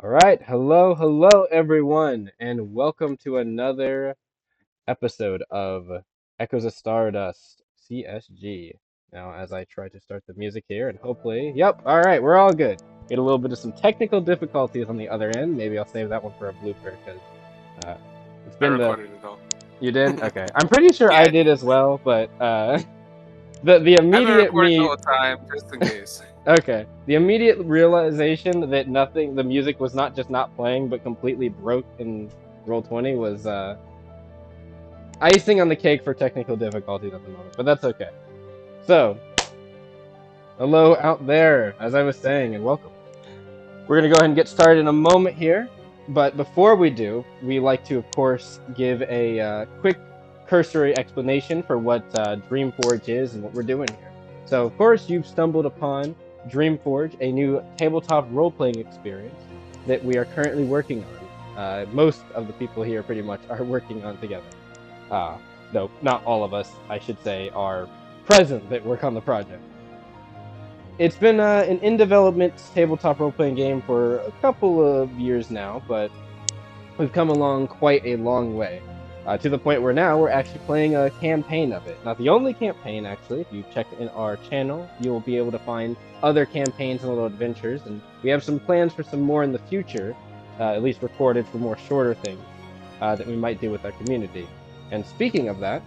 All right, hello everyone, and welcome to another episode of Echoes of Stardust CSG. Now, as I try to start the music here, and hopefully, yep, all right, we're all good. We had a little bit of some technical difficulties on the other end. Maybe I'll save that one for a blooper because uh, it's I been the. recorded it all. You did? Okay, I'm pretty sure Yeah, I I did did. as well, but the I've been immediate recording the me. whole time just in case. Okay. The immediate realization that the music was not just not playing, but completely broke in Roll20 was icing on the cake for technical difficulties at the moment, but that's okay. So, hello out there, as I was saying, and welcome. We're going to go ahead and get started in a moment here, but before we do, we like to, of course, give a quick cursory explanation for what Dreamforge is and what we're doing here. So, of course, you've stumbled upon Dreamforge, a new tabletop role-playing experience that we are currently working on. Most of the people here pretty much are working on together. Uh, though not all of us, I should say, are present that work on the project. It's been an in development tabletop role playing game for a couple of years now, but we've come along quite a long way. To the point where now we're actually playing a campaign of it. Not the only campaign, actually. If you check in our channel, you'll be able to find other campaigns and little adventures, and we have some plans for some more in the future, at least recorded for more shorter things that we might do with our community. And speaking of that,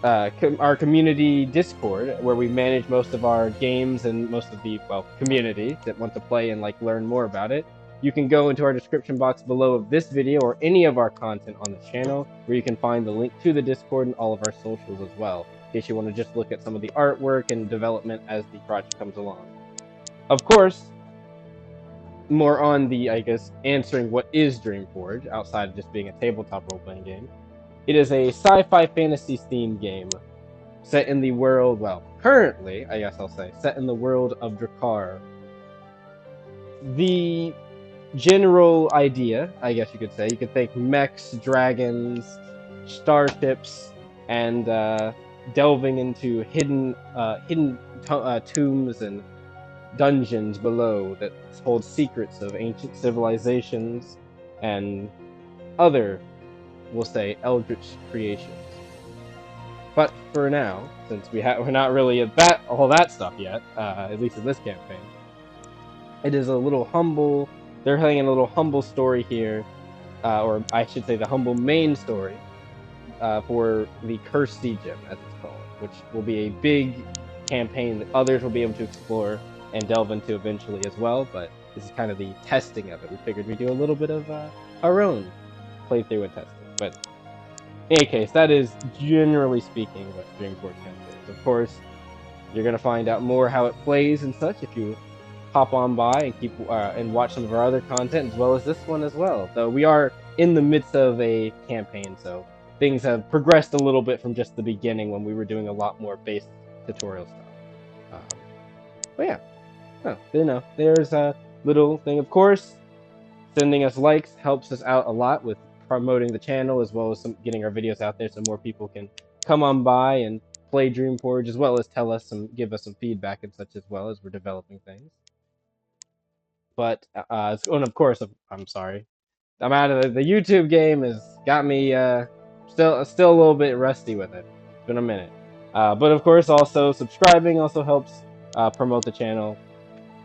our community Discord, where we manage most of our games and most of the community that want to play and learn more about it. You can go into our description box below of this video or any of our content on the channel, where you can find the link to the Discord and all of our socials as well, in case you want to just look at some of the artwork and development as the project comes along. Of course, more on the answering what is Dreamforge outside of just being a tabletop role-playing game. It is a sci-fi fantasy themed game set in the world, currently, I guess I'll say, set in the world of Drakkar. The general idea, I guess you could say, you could think mechs, dragons, starships, and delving into hidden tombs and dungeons below that hold secrets of ancient civilizations and other, we'll say, eldritch creations. But for now, since we're not really at all that stuff yet, at least in this campaign, it is a little humble. They're telling a little humble story here, or I should say, the humble main story for the Cursed Sea Gem, as it's called, which will be a big campaign that others will be able to explore and delve into eventually as well. But this is kind of the testing of it. We figured we'd do a little bit of our own playthrough and testing, but in any case, that is generally speaking what Dreamforge Campaign is. Of course, you're gonna find out more how it plays and such if you hop on by and keep and watch some of our other content as well as this one as well. Though we are in the midst of a campaign, so things have progressed a little bit from just the beginning when we were doing a lot more base tutorial stuff. Um, but yeah, there's a little thing. Of course, sending us likes helps us out a lot with promoting the channel as well as getting our videos out there so more people can come on by and play Dreamforge as well as give us some feedback and such as well as we're developing things. But and of course, I'm sorry, I'm out of the YouTube game has got me still a little bit rusty with it. It's been a minute. But of course, also subscribing also helps promote the channel.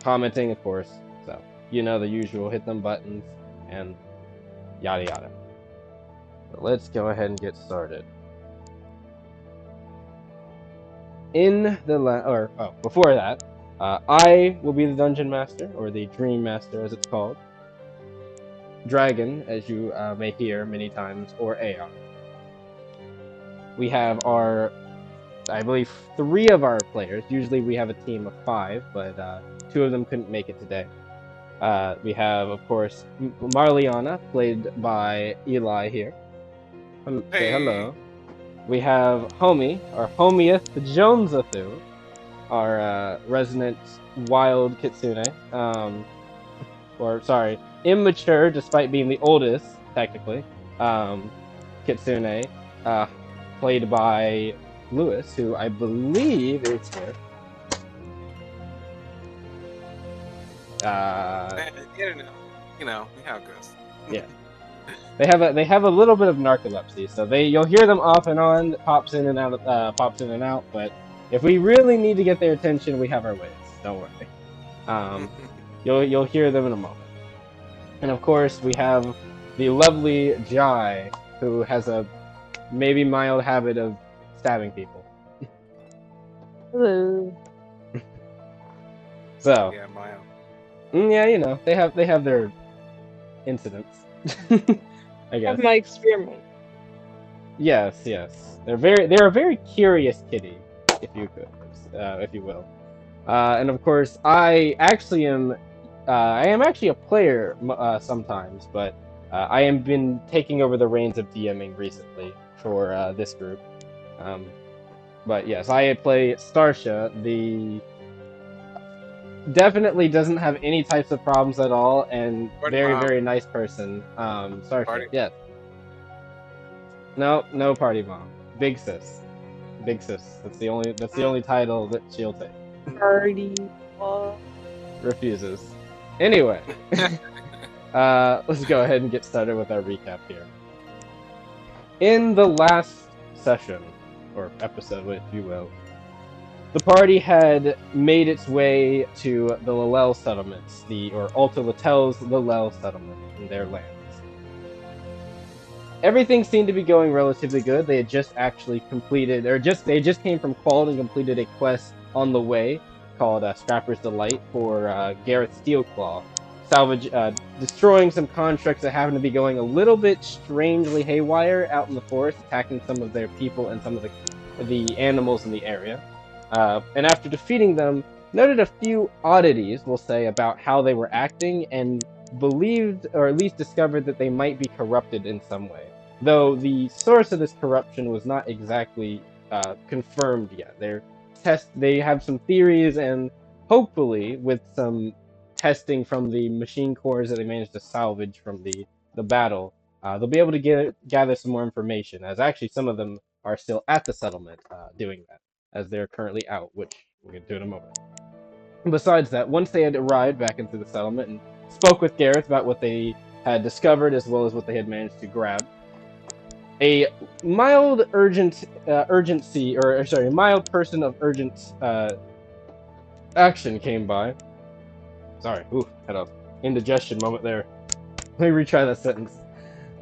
Commenting, of course. So the usual. Hit them buttons and yada yada. But let's go ahead and get started. Before that, I will be the dungeon master, or the dream master as it's called. Dragon, as you may hear many times, or Aeon. We have I believe, 3 of our players. Usually we have a team of 5, but 2 of them couldn't make it today. We have, of course, Marliana, played by Eli here. Say Hey, hello. We have Homie, or Homieth Jonesathu, our resident wild kitsune. Or sorry, immature despite being the oldest, technically. Kitsune, uh, played by Lewis, who I believe is here. man, you don't know. You know how it goes. Yeah. They have a little bit of narcolepsy, so you'll hear them off and on, pops in and out. But if we really need to get their attention, we have our ways. Don't worry. You'll hear them in a moment. And of course, we have the lovely Jai, who has a maybe mild habit of stabbing people. Hello. So Yeah, Maya. yeah, they have their incidents. I guess. Have my experiment. Yes, yes. They're a very curious kitty, if you will. And of course, I am actually a player sometimes, but I am been taking over the reins of DMing recently for this group. But yes, I play Starsha, the definitely doesn't have any types of problems at all, and Party very, mom. very nice person. Starsha, Party. yes. No party mom. Big sis. Big sis. That's the only title that she'll take. Party. Refuses. Anyway, let's go ahead and get started with our recap here. In the last session, or episode, if you will, the party had made its way to the Lalel settlements, or Alta Latel's Lalel settlement in their lands. Everything seemed to be going relatively good. They had just actually completed, they just came from Quality and completed a quest on the way called Scrapper's Delight for Gareth Steelclaw, destroying some constructs that happened to be going a little bit strangely haywire out in the forest, attacking some of their people and some of the animals in the area. And after defeating them, noted a few oddities, we'll say, about how they were acting, and believed, or at least discovered, that they might be corrupted in some way. Though the source of this corruption was not exactly confirmed yet. They have some theories, and hopefully, with some testing from the machine cores that they managed to salvage from the battle, they'll be able to gather some more information. As actually, some of them are still at the settlement doing that, as they're currently out, which we'll get to in a moment. Besides that, once they had arrived back into the settlement and spoke with Gareth about what they had discovered as well as what they had managed to grab, a mild urgency, or sorry, a mild person of urgent action came by. Sorry, had a indigestion moment there. Let me retry that sentence.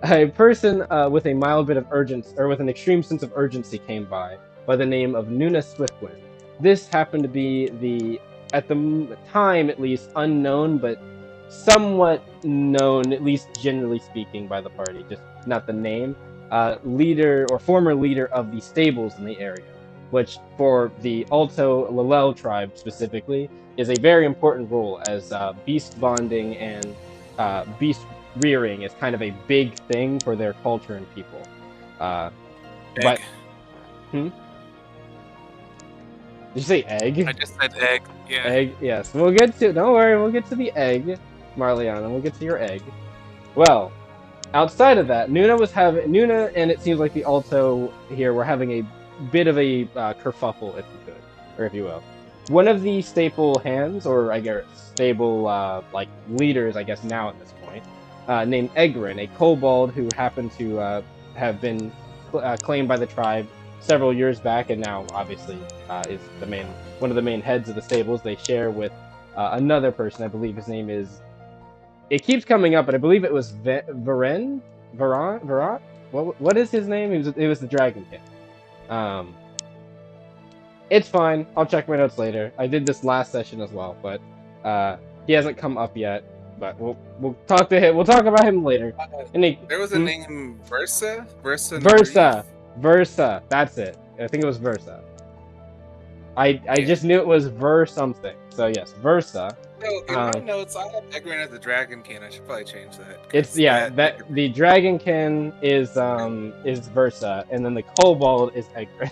A person with a mild bit of urgency, or with an extreme sense of urgency, came by the name of Nuna Swiftwind. This happened to be at the time at least, unknown, but somewhat known, at least generally speaking, by the party, just not the name, leader or former leader of the stables in the area, which for the Alto Lalel tribe specifically is a very important role, as beast bonding and beast rearing is kind of a big thing for their culture and people. But did you say egg? I just said egg. Yeah. Egg. Yes. We'll get to. Don't worry. We'll get to the egg, Marliana. We'll get to your egg. Well, outside of that, Nuna, and it seems like the Alto here were having a bit of a kerfuffle, if you could, or if you will. One of the staple hands, or I guess stable like leaders, I guess now at this point, named Eggren, a kobold who happened to have been claimed by the tribe several years back, and now obviously is one of the main heads of the stables. They share with another person. I believe his name is. It keeps coming up, but I believe it was Varen. Varat. What is his name? It was the Dragon King. It's fine. I'll check my notes later. I did this last session as well, but he hasn't come up yet. But we'll talk to him. We'll talk about him later. There was a name Versa. Versa. That's it. I think it was Versa. I just knew it was something. So yes, Versa. So in my notes, I have Eggren as the Dragon King. I should probably change that. The Dragonkin is Versa, and then the Kobold is Eggren.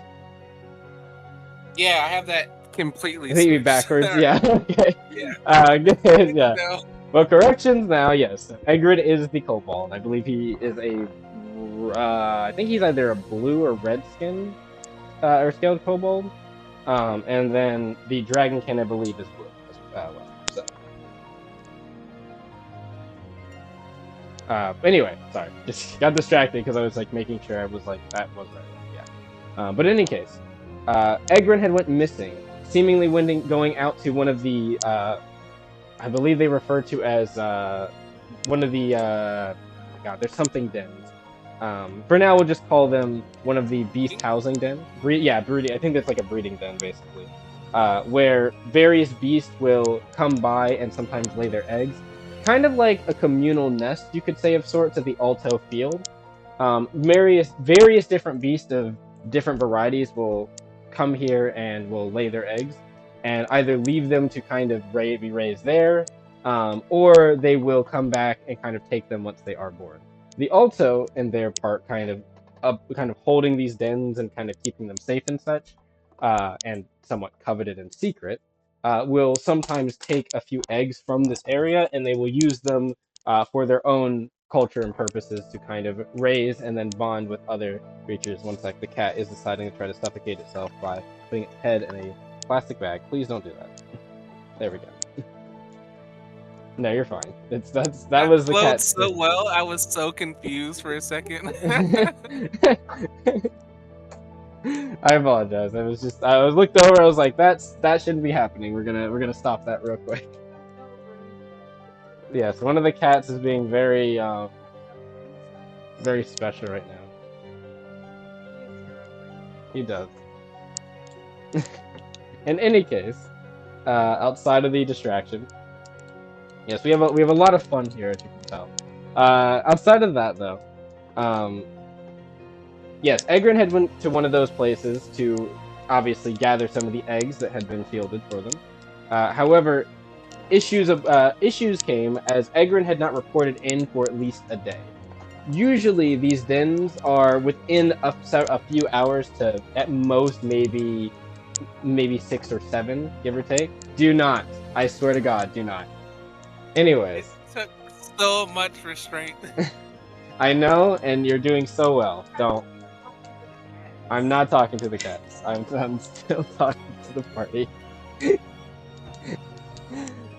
Yeah, I have that completely. Maybe backwards. Yeah. Okay. Yeah. Good. Yeah. No. Well, corrections now. Yes, Eggren is the Kobold. I believe he is I think he's either a blue or red skin, or scaled Kobold. And then the Dragonkin, I believe, is blue as well. So. Anyway, sorry, just got distracted because I was like making sure I was like that was right. Yeah. But in any case, Eggren had went missing, seemingly going out to one of the I believe they refer to as one of the oh my god, there's something dens. For now, we'll just call them one of the beast housing dens. Breeding. I think that's like a breeding den, basically, where various beasts will come by and sometimes lay their eggs, kind of like a communal nest, you could say, of sorts, at the Alto Field. Various different beasts of different varieties will come here and will lay their eggs, and either leave them to kind of be raised there, or they will come back and kind of take them once they are born. The Alto, in their part, kind of holding these dens and kind of keeping them safe and such, and somewhat coveted in secret, will sometimes take a few eggs from this area and they will use them for their own culture and purposes to kind of raise and then bond with other creatures. Once like the cat is deciding to try to suffocate itself by putting its head in a plastic bag. Please don't do that. There we go. No, you're fine. That was the flowed cat. so well. I was so confused for a second. I apologize. I was looked over. I was like, that shouldn't be happening. We're gonna stop that real quick. Yeah, so one of the cats is being very very special right now. He does. In any case, outside of the distraction, yes, we have a lot of fun here, as you can tell. Outside of that, though, yes, Eggren had went to one of those places to obviously gather some of the eggs that had been fielded for them. However, issues came as Eggren had not reported in for at least a day. Usually, these dens are within a few hours to at most maybe 6 or 7, give or take. Do not. I swear to God, do not. Anyways. It took so much restraint. I know, and you're doing so well. Don't. I'm not talking to the cats. I'm still talking to the party.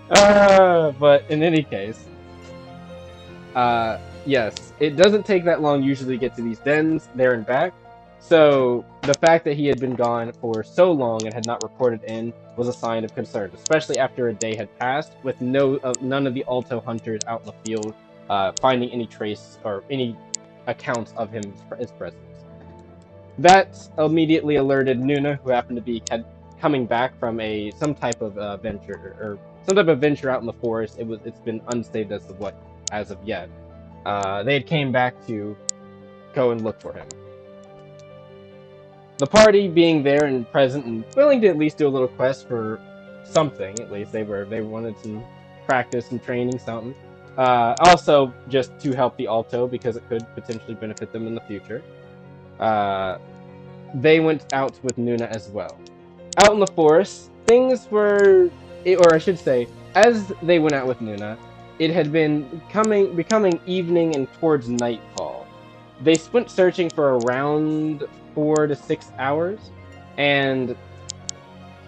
But in any case, yes, it doesn't take that long usually to get to these dens there and back. So the fact that he had been gone for so long and had not reported in was a sign of concern, especially after a day had passed with none of the Alto hunters out in the field finding any trace or any accounts of his presence. That immediately alerted Nuna, who happened to be coming back from some type of venture out in the forest. It's been unstated as of what as of yet. They had came back to go and look for him. The party being there and present and willing to at least do a little quest for something, at least they wanted some practice and training, something. Also, just to help the Alto because it could potentially benefit them in the future. They went out with Nuna as well. Out in the forest, things were, or I should say, as they went out with Nuna, it had been becoming evening and towards nightfall. They went searching for around 4 to 6 hours, and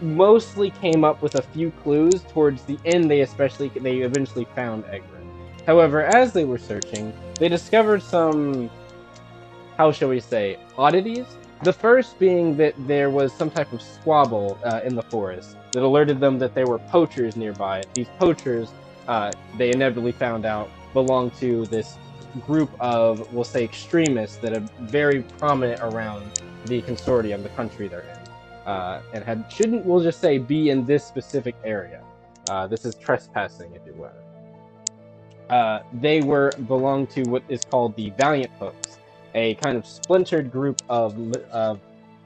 mostly came up with a few clues. Towards the end, they eventually found Eggren. However, as they were searching, they discovered some, how shall we say, oddities. The first being that there was some type of squabble in the forest that alerted them that there were poachers nearby. These poachers, they inevitably found out, belong to this group of, we'll say, extremists that are very prominent around the consortium, the country they're in, and we'll just say, be in this specific area. This is trespassing, if you will. They belong to what is called the Valiant Hooks, a kind of splintered group of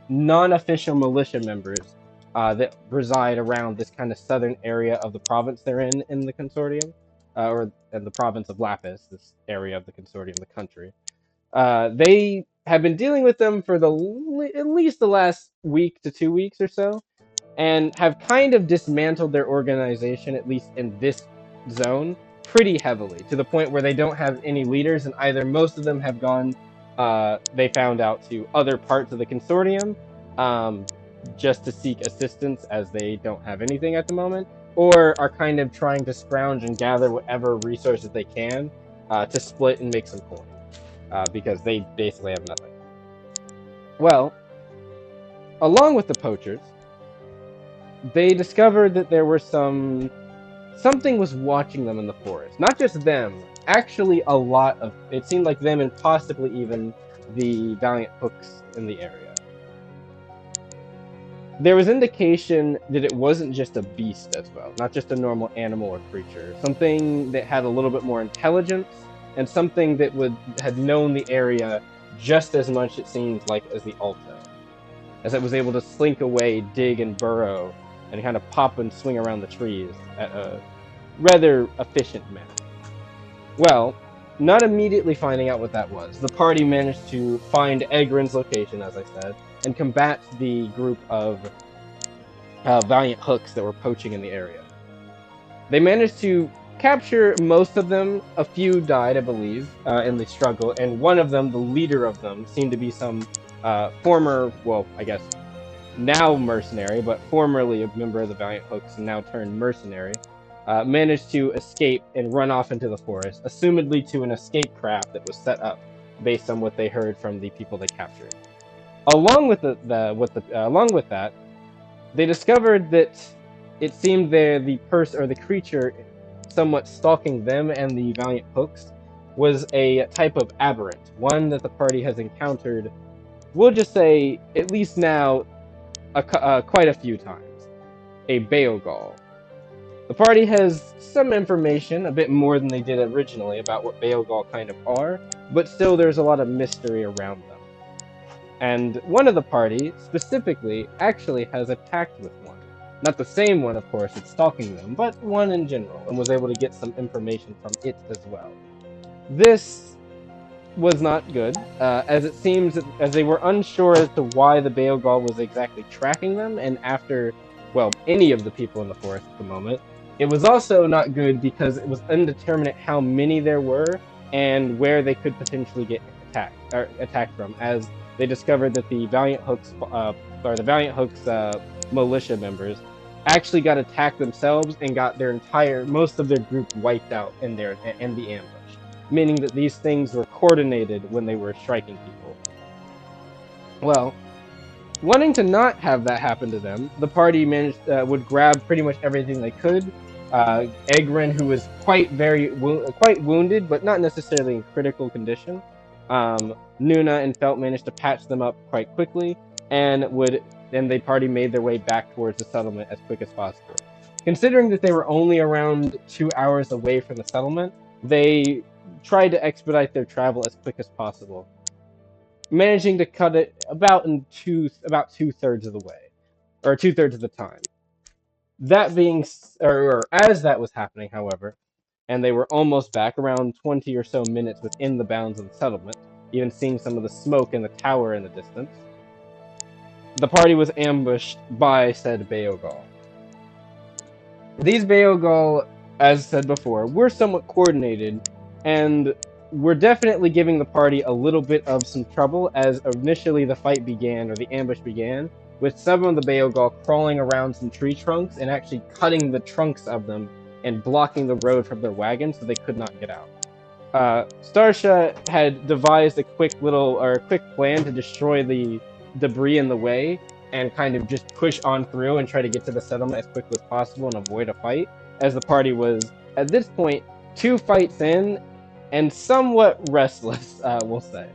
non-official militia members that reside around this kind of southern area of the province they're in the consortium, or in the province of Lapis, this area of the consortium, the country. They have been dealing with them for at least the last week to 2 weeks or so, and have kind of dismantled their organization, at least in this zone, pretty heavily, to the point where they don't have any leaders, and either most of them have gone, they found out, to other parts of the consortium, just to seek assistance as they don't have anything at the moment, or are kind of trying to scrounge and gather whatever resources they can to split and make some coin, because they basically have nothing. Well, along with the poachers, they discovered that there were something was watching them in the forest. Not just them, actually a lot of, it seemed like them and possibly even the valiant hooks in the area. There was indication that it wasn't just a beast as well, not just a normal animal or creature, something that had a little bit more intelligence, and something that had known the area just as much, it seemed like, as the Alto, as it was able to slink away, dig and burrow, and kind of pop and swing around the trees at a rather efficient manner. Well, not immediately finding out what that was, the party managed to find Eggren's location, as I said, and combat the group of valiant hooks that were poaching in the area. They managed to capture most of them. A few died, I believe, in the struggle, and one of them, the leader of them, seemed to be some former, well, I guess, now mercenary, but formerly a member of the Valiant Hooks and now turned mercenary, managed to escape and run off into the forest, assumedly to an escape craft that was set up based on what they heard from the people they captured. Along with along with that, they discovered that it seemed the person or the creature somewhat stalking them and the Valiant Hooks was a type of aberrant, one that the party has encountered, we'll just say, at least now, quite a few times. A Baogaul. The party has some information, a bit more than they did originally, about what Baogaul kind of are, but still there's a lot of mystery around them. And one of the party, specifically, actually has a pact with one. Not the same one, of course, it's stalking them, but one in general, and was able to get some information from it as well. This was not good, as it seems as they were unsure as to why the Baogauls was exactly tracking them, and after, well, any of the people in the forest at the moment. It was also not good because it was indeterminate how many there were and where they could potentially get attacked from, as they discovered that the Valiant Hooks, militia members actually got attacked themselves and got most of their group wiped out in the ambush, meaning that these things were coordinated when they were striking people. Well, wanting to not have that happen to them, the party would grab pretty much everything they could. Eggren, who was quite wounded, but not necessarily in critical condition. Nuna and Felt managed to patch them up quite quickly, and the party made their way back towards the settlement as quick as possible. Considering that they were only around 2 hours away from the settlement, they tried to expedite their travel as quick as possible, managing to cut it about 2/3 of the way, or 2/3 of the time. That being, or as that was happening, however, and they were almost back, around 20 or so minutes within the bounds of the settlement, even seeing some of the smoke in the tower in the distance, the party was ambushed by said Baogaul. These Baogaul, as said before, were somewhat coordinated, and were definitely giving the party a little bit of some trouble, as initially the fight began, or the ambush began, with some of the Baogaul crawling around some tree trunks and actually cutting the trunks of them and blocking the road from their wagon so they could not get out. Starsha had devised a quick plan to destroy the debris in the way and kind of just push on through and try to get to the settlement as quickly as possible and avoid a fight, as the party was, at this point, 2 fights in and somewhat restless, we'll say.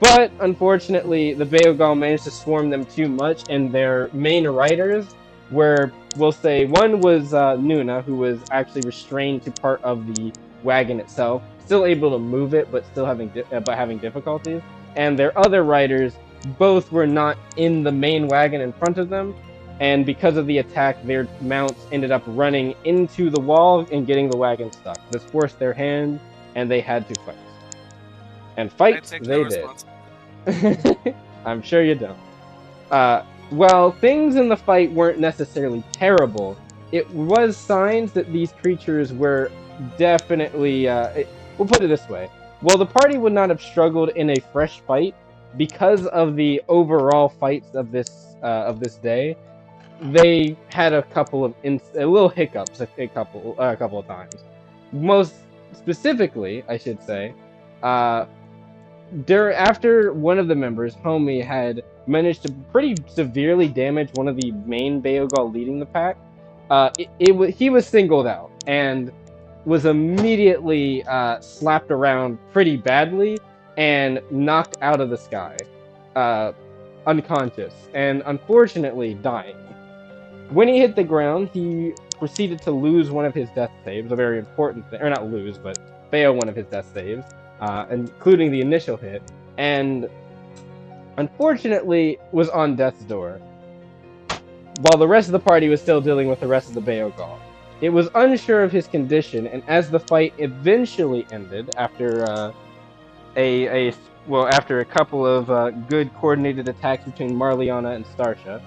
But, unfortunately, the Baogaul managed to swarm them too much, and their main riders were, we'll say, one was Nuna, who was actually restrained to part of the wagon itself, still able to move it, but still having difficulties. And their other riders both were not in the main wagon in front of them, and because of the attack, their mounts ended up running into the wall and getting the wagon stuck. This forced their hand, and they had to fight. And fight they did. I'm sure you don't. Well, things in the fight weren't necessarily terrible. It was signs that these creatures were definitely, we'll put it this way. Well, the party would not have struggled in a fresh fight because of the overall fights of this day. They had a couple of little hiccups a couple of times. specifically, I should say, after one of the members, Homie, had managed to pretty severely damage one of the main Baogal leading the pack, he was singled out and was immediately slapped around pretty badly and knocked out of the sky, unconscious, and unfortunately dying. When he hit the ground, he proceeded to lose one of his death saves, a very important thing, or not lose, but fail one of his death saves, including the initial hit, and unfortunately was on death's door, while the rest of the party was still dealing with the rest of the Baogal. It was unsure of his condition, and as the fight eventually ended, after after a couple of good coordinated attacks between Marliana and Starsha,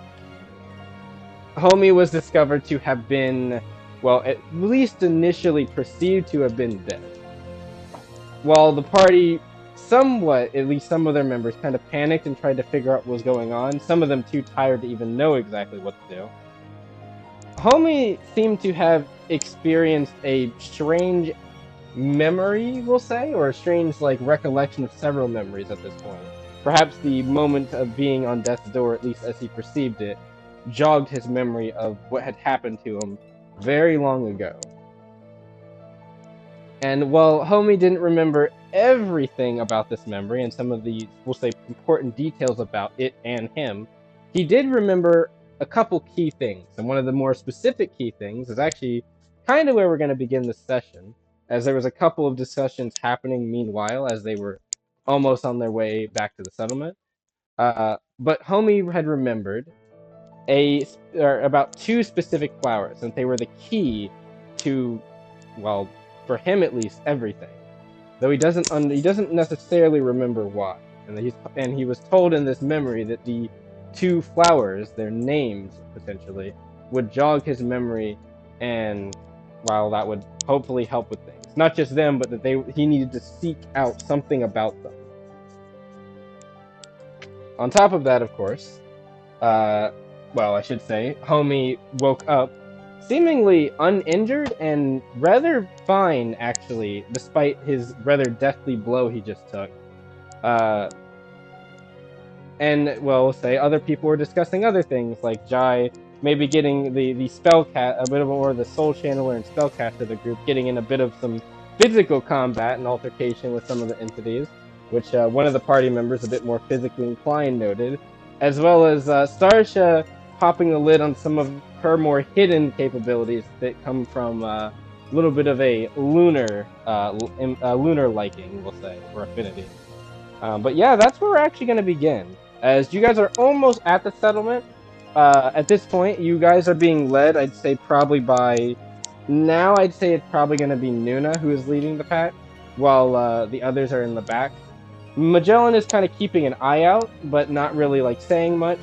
Homie was discovered to have been, well, at least initially perceived to have been dead. While the party somewhat, at least some of their members, kind of panicked and tried to figure out what was going on, some of them too tired to even know exactly what to do. Homie seemed to have experienced a strange memory, we'll say, or a strange recollection of several memories at this point. Perhaps the moment of being on death's door, at least as he perceived it, jogged his memory of what had happened to him very long ago. And while Homie didn't remember everything about this memory and some of the, we'll say, important details about it and him, he did remember a couple key things. And one of the more specific key things is actually kind of where we're going to begin this session, as there was a couple of discussions happening meanwhile as they were almost on their way back to the settlement. But Homie had remembered about two specific flowers, and they were the key to, well, for him at least, everything. Though he doesn't necessarily remember why. And he was told in this memory that the two flowers, their names potentially, would jog his memory, and while that would hopefully help with things. Not just them, but that he needed to seek out something about them. On top of that, of course, I should say, Homie woke up seemingly uninjured and rather fine, actually, despite his rather deathly blow he just took. We'll say other people were discussing other things, like Jai maybe getting the spellcast, a bit more of the soul channeler and spellcaster of the group, getting in a bit of some physical combat and altercation with some of the entities, which one of the party members, a bit more physically inclined, noted, as well as Starsha popping the lid on some of her more hidden capabilities that come from a little bit of a lunar liking, we'll say, or affinity. But yeah, that's where we're actually going to begin. As you guys are almost at the settlement, at this point, you guys are being led, I'd say probably by... Now I'd say it's probably going to be Nuna who is leading the pack, while the others are in the back. Magellan is kind of keeping an eye out, but not really saying much.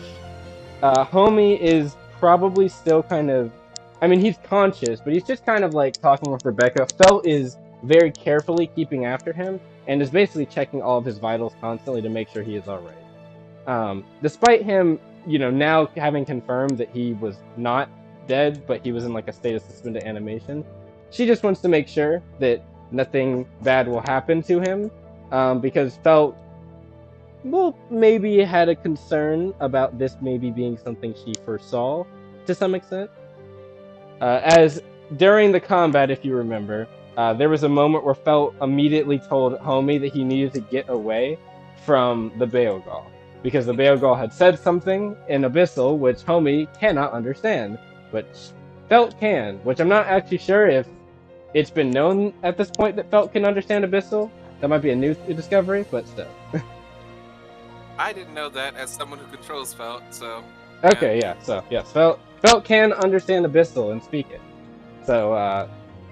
Homie is probably still kind of... I mean, he's conscious, but he's just kind of talking with Rebecca. Felt is very carefully keeping after him, and is basically checking all of his vitals constantly to make sure he is alright. Despite him, now having confirmed that he was not dead, but he was in a state of suspended animation, she just wants to make sure that nothing bad will happen to him, because Felt, well, maybe had a concern about this maybe being something she foresaw to some extent. As during the combat, if you remember, there was a moment where Felt immediately told Homie that he needed to get away from the Baogal, because the Baogal had said something in Abyssal which Homie cannot understand, but Felt can, which I'm not actually sure if it's been known at this point that Felt can understand Abyssal. That might be a new discovery, but still. I didn't know that as someone who controls Felt, so... Okay, yeah, so, yes, Felt can understand Abyssal and speak it. So,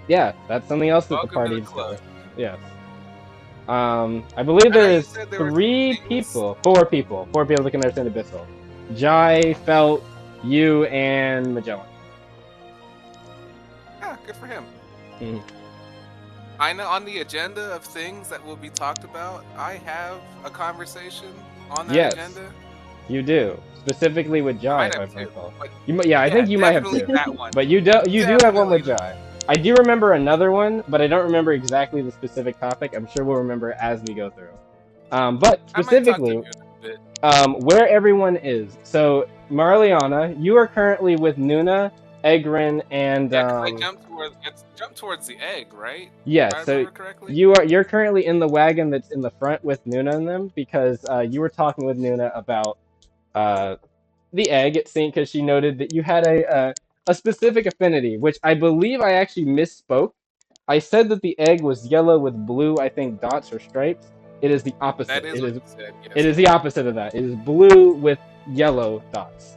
yeah, that's something else that the party discovered. Yes. I believe there is four people that can understand Abyssal. Jai, Felt, you, and Magellan. Yeah, good for him. Mm-hmm. I know on the agenda of things that will be talked about, I have a conversation on that agenda. You do, specifically with Jai. I might have two, I think you might have two. That one. But you do have one with Jai. I do remember another one, but I don't remember exactly the specific topic. I'm sure we'll remember as we go through. But I might talk to specifically, you a bit. where everyone is. So, Marliana, you are currently with Nuna, Eggren, and Yeah, because I jumped towards the egg, right? yeah. If I So remember correctly. you're currently in the wagon that's in the front with Nuna and them because you were talking with Nuna about uh, the egg. It seemed because she noted that you had a specific affinity, which I believe I actually misspoke. I said that the egg was yellow with blue, I think, dots or stripes. It is the That opposite. is It what is you said. it Yes. is the opposite of that. It is blue with yellow dots.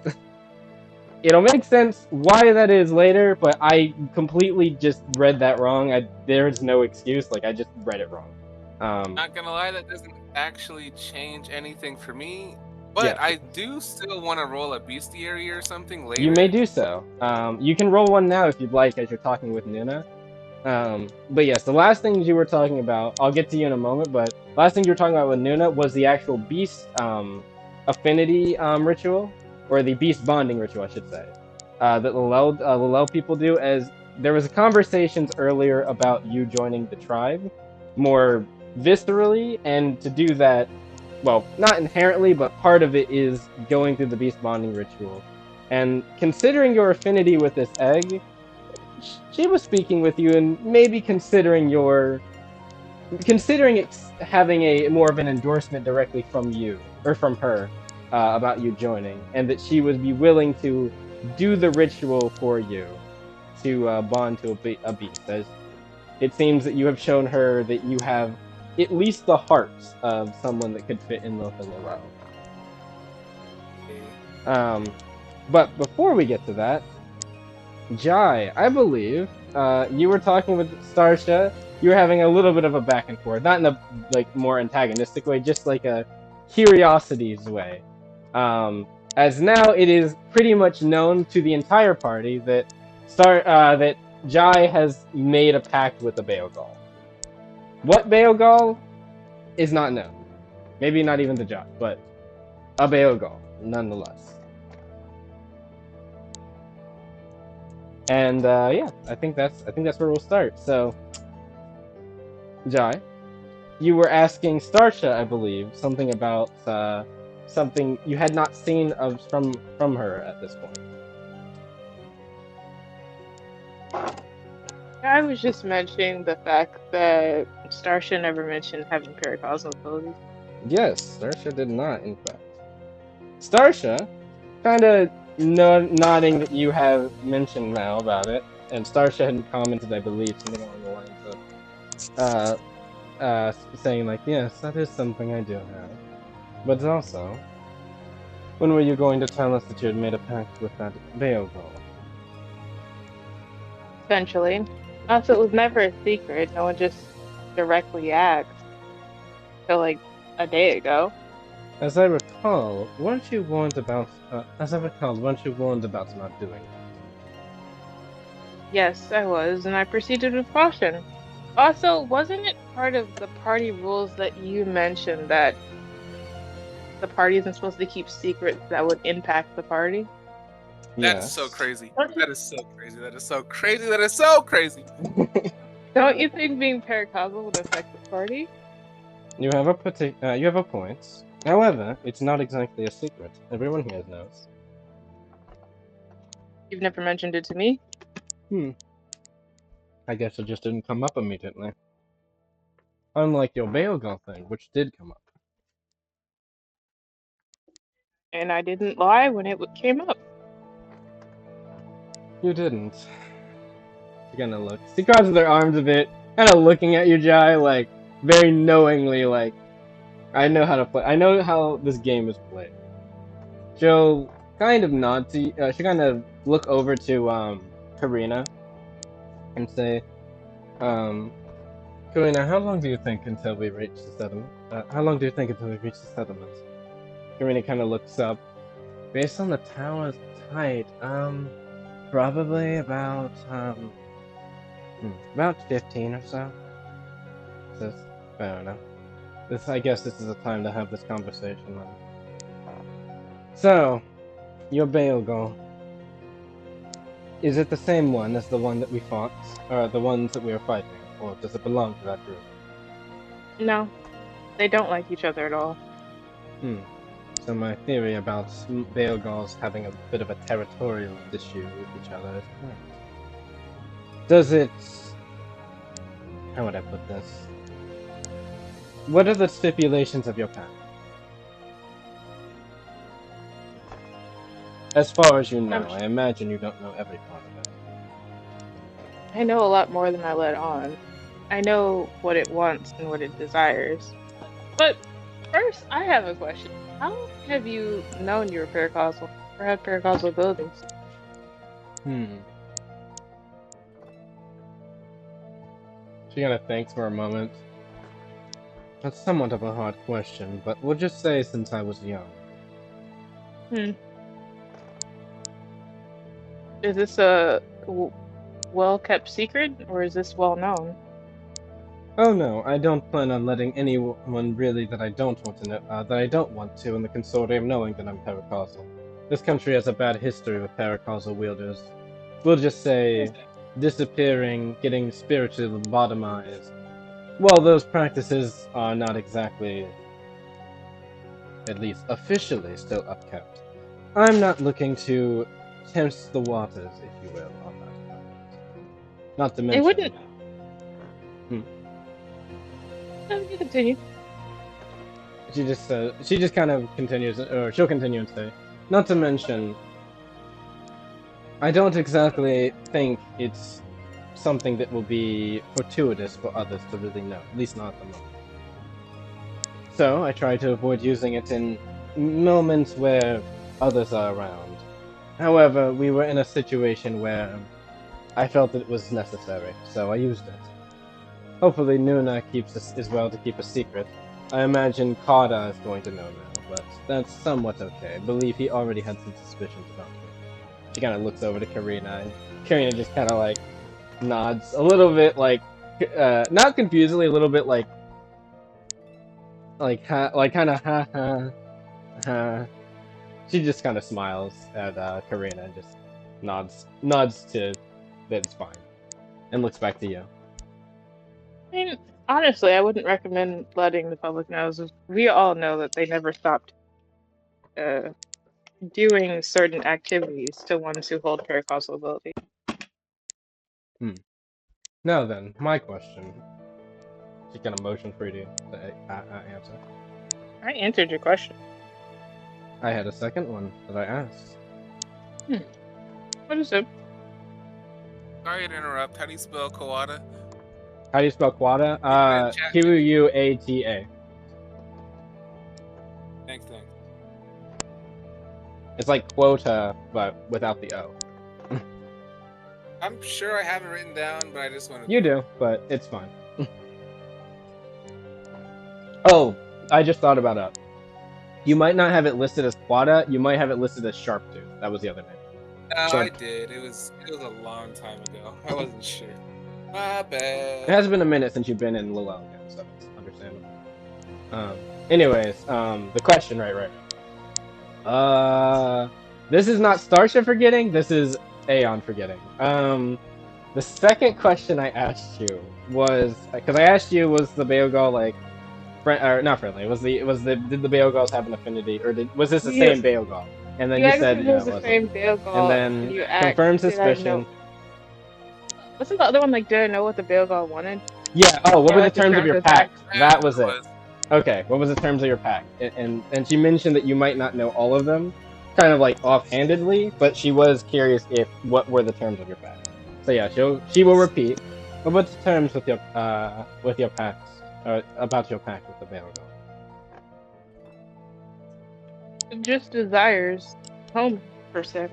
It'll make sense why that is later, but I completely just read that wrong. There's no excuse. Like I just read it wrong. Not gonna lie, that doesn't actually change anything for me. But Yes, I do still want to roll a bestiary or something you may later. do so. You can roll one now if you'd like, as you're talking with Nuna. But yes, the last things you were talking about, I'll get to you in a moment, but last thing you were talking about with Nuna was the actual beast affinity ritual, or the beast bonding ritual, I should say, that Lalel people do. As there was conversations earlier about you joining the tribe more viscerally, and to do that, well, not inherently, but part of it is going through the beast bonding ritual. And considering your affinity with this egg, she was speaking with you and maybe considering having a more of an endorsement directly from you or from her about you joining, and that she would be willing to do the ritual for you to bond to a beast. As it seems that you have shown her that you have at least the hearts of someone that could fit in with the Lalel. But before we get to that, Jai, I believe you were talking with Starsha. You were having a little bit of a back and forth, not in a like more antagonistic way, just like a curiosities way. As now it is pretty much known to the entire party that that Jai has made a pact with a Baogaul. What Baogaul is not known. Maybe not even the Jai, but a Baogaul nonetheless. And yeah, I think that's where we'll start. So, Jai, you were asking Starsha, I believe, something about something you had not seen of from her at this point. I was just mentioning the fact that Starsha never mentioned having paracausal abilities. Yes, Starsha did not, in fact. Starsha, kind of nodding that you have mentioned now about it, and Starsha had commented, I believe, something along the lines of saying like, yes, that is something I do have. But also, when were you going to tell us that you had made a pact with that Baogol? Essentially. Also, it was never a secret. No one just directly asked till like a day ago. As I recall, weren't you warned about? Weren't you warned about not doing that? Yes, I was, and I proceeded with caution. Also, wasn't it part of the party rules that you mentioned that the party isn't supposed to keep secrets that would impact the party? That is so Yes. crazy. That is so crazy. That is so crazy. That is so crazy. Don't you think being paracausal would affect the party? You have you have a point. However, it's not exactly a secret. Everyone here knows. You've never mentioned it to me. I guess it just didn't come up immediately. Unlike your Baogol thing, which did come up. And I didn't lie when it came up. You didn't. She kind of looks. She crosses their arms a bit, kind of looking at you, Jai, like very knowingly, like I know how to play. I know how this game is played. She'll kind of nod to. She'll kind of look over to Corina and say, Corina, how long do you think until we reach the settlement? How long do you think until we reach the settlement? Corina kind of looks up. Based on the tower's height, probably about 15 or so. Says, fair enough. I guess this is the time to have this conversation then. So, your bail goal. Is it the same one as the one that we fought, or the ones that we were fighting, or does it belong to that group? No, they don't like each other at all. So my theory about Baogauls having a bit of a territorial issue with each other is correct. Does it... How would I put this? What are the stipulations of your pact? As far as you know, I imagine you don't know every part of it. I know a lot more than I let on. I know what it wants and what it desires. But first, I have a question. How have you known you were paracausal or had paracausal abilities? She kind of thinks for a moment. That's somewhat of a hard question, but we'll just say since I was young. Is this a well-kept secret, or is this well-known? Oh no, I don't plan on letting anyone really that I don't want to know, that I don't want to in the consortium knowing that I'm paracausal. This country has a bad history with paracausal wielders. We'll just say disappearing, getting spiritually lobotomized. Well, those practices are not exactly, at least officially, still upkept. I'm not looking to test the waters, if you will, on that front. Not to mention... It wouldn't... No, you continue. She just kind of continues, or she'll continue and say, not to mention, I don't exactly think it's something that will be fortuitous for others to really know, at least not at the moment. So I try to avoid using it in moments where others are around. However, we were in a situation where I felt that it was necessary, so I used it. Hopefully Nuna is well to keep a secret. I imagine Kada is going to know now, but that's somewhat okay. I believe he already had some suspicions about me. She kind of looks over to Corina, and Corina just kind of like nods a little bit, like not confusedly, a little bit like kind of ha. She just kind of smiles at Corina and just nods to that it's fine, and looks back to you. I mean, honestly, I wouldn't recommend letting the public know. We all know that they never stopped doing certain activities to ones who hold paracausal ability. Now then, my question. She kind of motioned for you to answer. I answered your question. I had a second one that I asked. What is it? Sorry to interrupt. How do you spell Kawada? How do you spell Quada? Q-U-A-T-A. Thanks. It's like quota, but without the O. I'm sure I have it written down, but I just want to... You do, but it's fine. Oh, I just thought about it. You might not have it listed as Quada, you might have it listed as Sharptooth. That was the other name. No, I did. It was a long time ago. I wasn't sure. My bad. It has been a minute since you've been in Lalel again, so it's understandable. Anyways, the question, right. This is not Starsha forgetting, this is Aeon forgetting. The second question I asked you was, because I asked you, was the Baogaul like, or not friendly? Did the Baogauls have an affinity, or was this the same Baogaul? And then you said it was the same Baogaul. And then confirmed suspicion. Wasn't the other one like, did I know what the Baogaul wanted? Yeah. Oh, what were the terms of your pact? That was it. Okay. What was the terms of your pact? And she mentioned that you might not know all of them, kind of like offhandedly, but she was curious what were the terms of your pact. So yeah, she will repeat. What were the terms with your pacts? About your pact with the Baogaul? Just desires home, per se.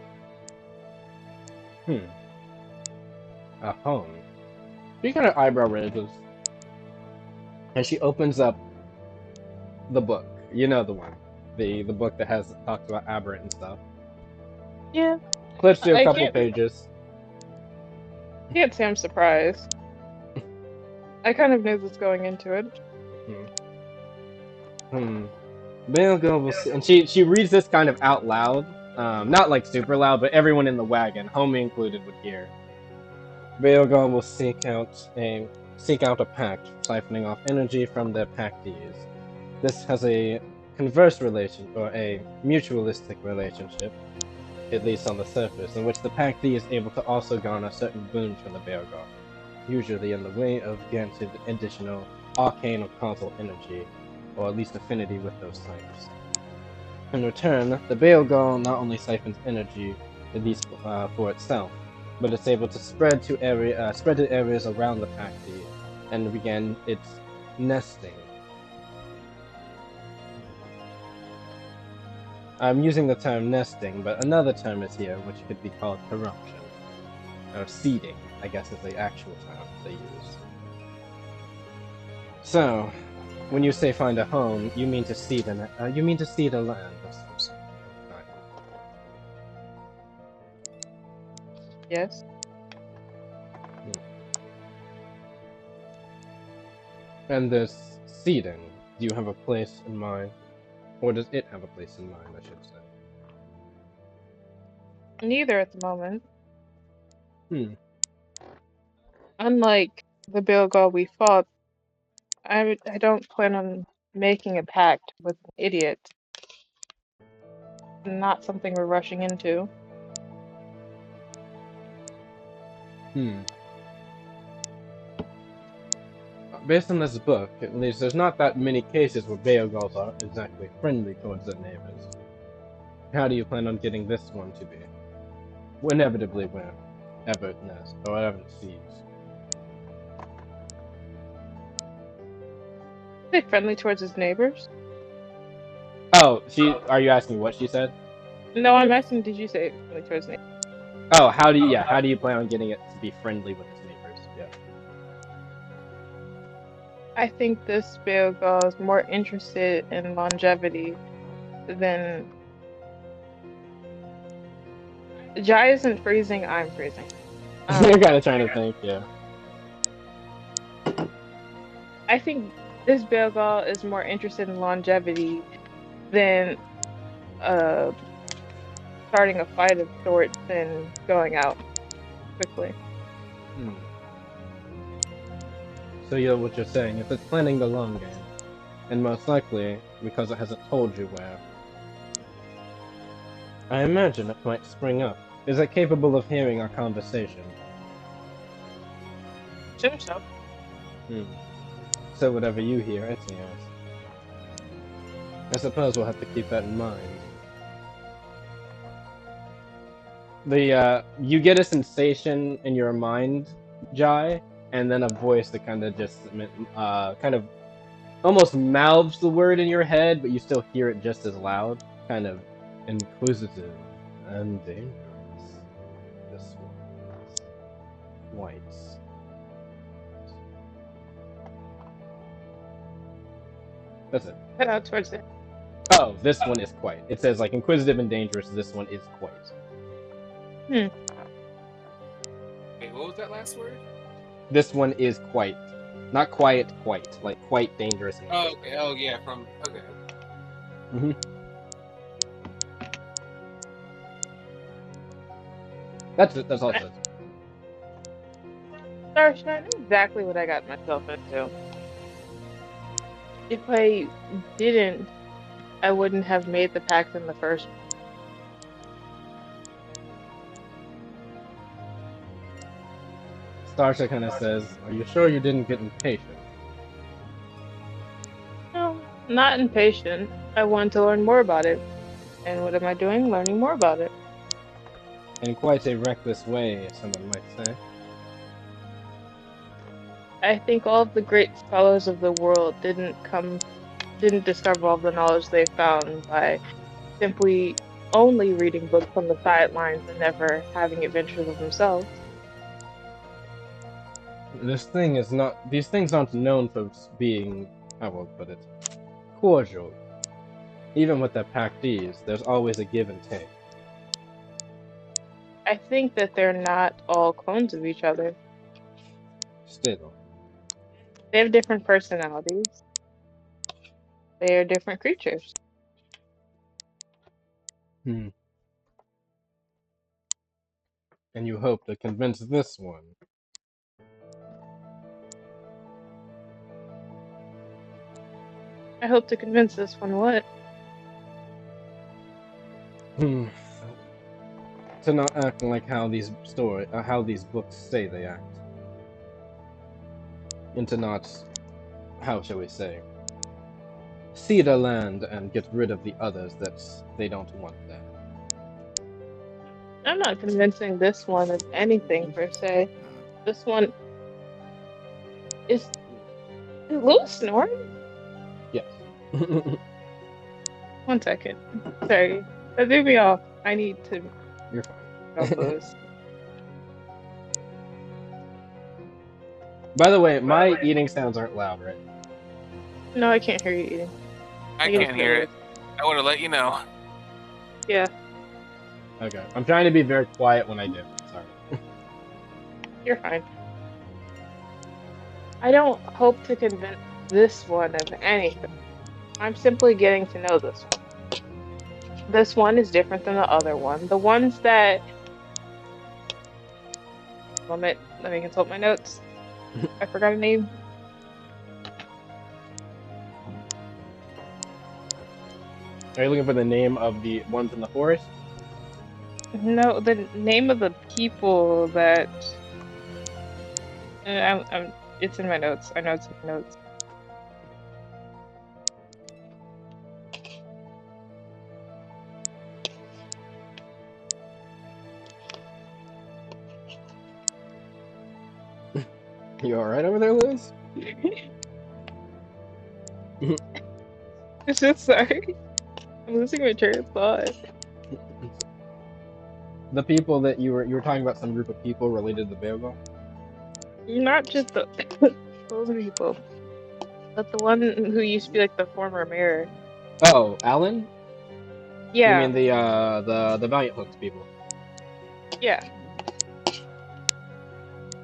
A home. She kind of eyebrow raises. And she opens up the book. You know the one. The book that talks about aberrant and stuff. Yeah. Flips to a couple pages. I can't say I'm surprised. I kind of knew this going into it. Baogaul will see, and she reads this kind of out loud, Not like super loud, but everyone in the wagon, homie included, would hear. Baogaul will seek out a pact, siphoning off energy from their pactees. This has a converse relation, or a mutualistic relationship, at least on the surface, in which the pactee is able to also garner certain boons from the Baogaul, usually in the way of granted additional arcane or causal energy, or at least affinity with those types. In return, the Baogaul not only siphons energy, at least for itself, but it's able to spread to areas around the pactee and begin its nesting. I'm using the term nesting, but another term is here, which could be called corruption. Or seeding, I guess is the actual term they use. So, when you say find a home, you mean to seed a land of some sort. Yes. And this seeding, do you have a place in mind? Or does it have a place in mind, I should say? Neither at the moment. Unlike the Baogauls we fought, I don't plan on making a pact with an idiot. Not something we're rushing into. Based on this book, at least, there's not that many cases where Baogauls are exactly friendly towards their neighbors. How do you plan on getting this one to be? Inevitably, wherever it nests, or whatever it sees. Is he friendly towards his neighbors? Oh, are you asking what she said? No, I'm asking, did you say friendly towards neighbors? Oh, how do you plan on getting it to be friendly with its neighbors? Yeah. I think this Baogaul is more interested in longevity than Jai isn't freezing, I'm freezing. You're kind of trying to think, yeah. I think this Baogaul is more interested in longevity than starting a fight of sorts and going out quickly. So what you're saying is it's planning the long game, and most likely because it hasn't told you where. I imagine it might spring up. Is it capable of hearing our conversation? Assume so. So whatever you hear, it hears. I suppose we'll have to keep that in mind. You get a sensation in your mind, Jai, and then a voice that kind of just kind of almost mouths the word in your head, but you still hear it just as loud. Kind of inquisitive and dangerous. This one's white. That's it. Head out towards it. Oh, this one is quite. It says like inquisitive and dangerous. This one is quite. Wait, what was that last word? This one is quite. Not quiet, quite. Like quite dangerous. And oh, okay. Oh, yeah. Okay. That's it. That's all it says. Starsha, I know exactly what I got myself into. If I didn't, I wouldn't have made the pact in the first place. Starsha kind of says, "Are you sure you didn't get impatient?" No, not impatient. I want to learn more about it. And what am I doing? Learning more about it. In quite a reckless way, someone might say. I think all of the great scholars of the world didn't discover all the knowledge they found by simply only reading books on the sidelines and never having adventures of themselves. These things aren't known for being, how will I put it, cordial. Even with the pactees, there's always a give and take. I think that they're not all clones of each other. Still. They have different personalities. They are different creatures. And you hope to convince this one. I hope to convince this one what? To not act like how these books say they act. And to not, how shall we say, see the land and get rid of the others that they don't want there. I'm not convincing this one of anything per se. This one is Louis snoring? Yes. 1 second. Sorry. That threw me off. I need to You're off fine. those. By the way, my eating sounds aren't loud, right? No, I can't hear you eating. I can't hear it. I would have let you know. Yeah. Okay. I'm trying to be very quiet when I do. Sorry. You're fine. I don't hope to convince this one of anything. I'm simply getting to know this one. This one is different than the other one. The ones that... Let me consult my notes. I forgot a name. Are you looking for the name of the ones in the forest? No, the name of the people that... it's in my notes. I know it's in my notes. You alright over there, Liz? I'm so sorry. I'm losing my train of thought. The people that you were talking about, some group of people related to the Baogauls? Not just those people, but the one who used to be like the former mayor. Oh, Alan? You Yeah, mean the Valiant Hooks people? yeah.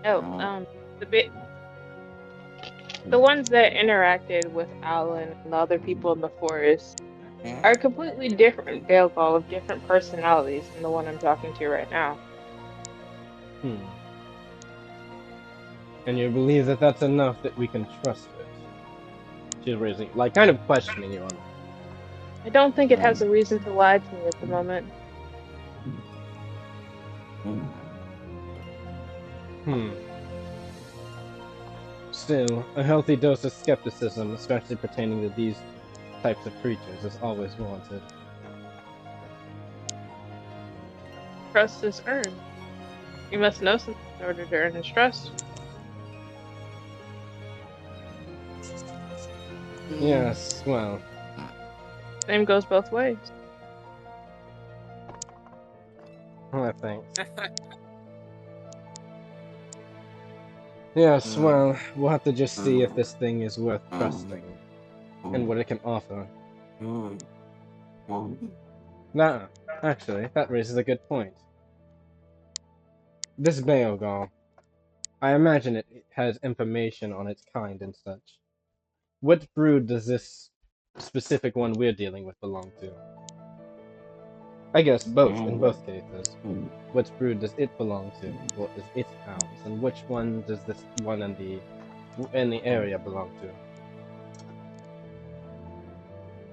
Oh, the ones that interacted with Alan and the other people in the forest are completely different Baogauls of different personalities than the one I'm talking to right now. And you believe that that's enough that we can trust it? She's raising, like, kind of questioning you on that. I don't think it has a reason to lie to me at the moment. Still, a healthy dose of skepticism, especially pertaining to these types of creatures, is always wanted. Trust is earned. You must know something in order to earn his trust. Yes, well. Same goes both ways. I think. Yes, well, we'll have to just see if this thing is worth trusting, and what it can offer. Nah, actually, that raises a good point. This Baogaul, I imagine it has information on its kind and such. What brood does this specific one we're dealing with belong to? I guess both, in both cases. Which brood does it belong to? What is its house? And which one does this one in the area belong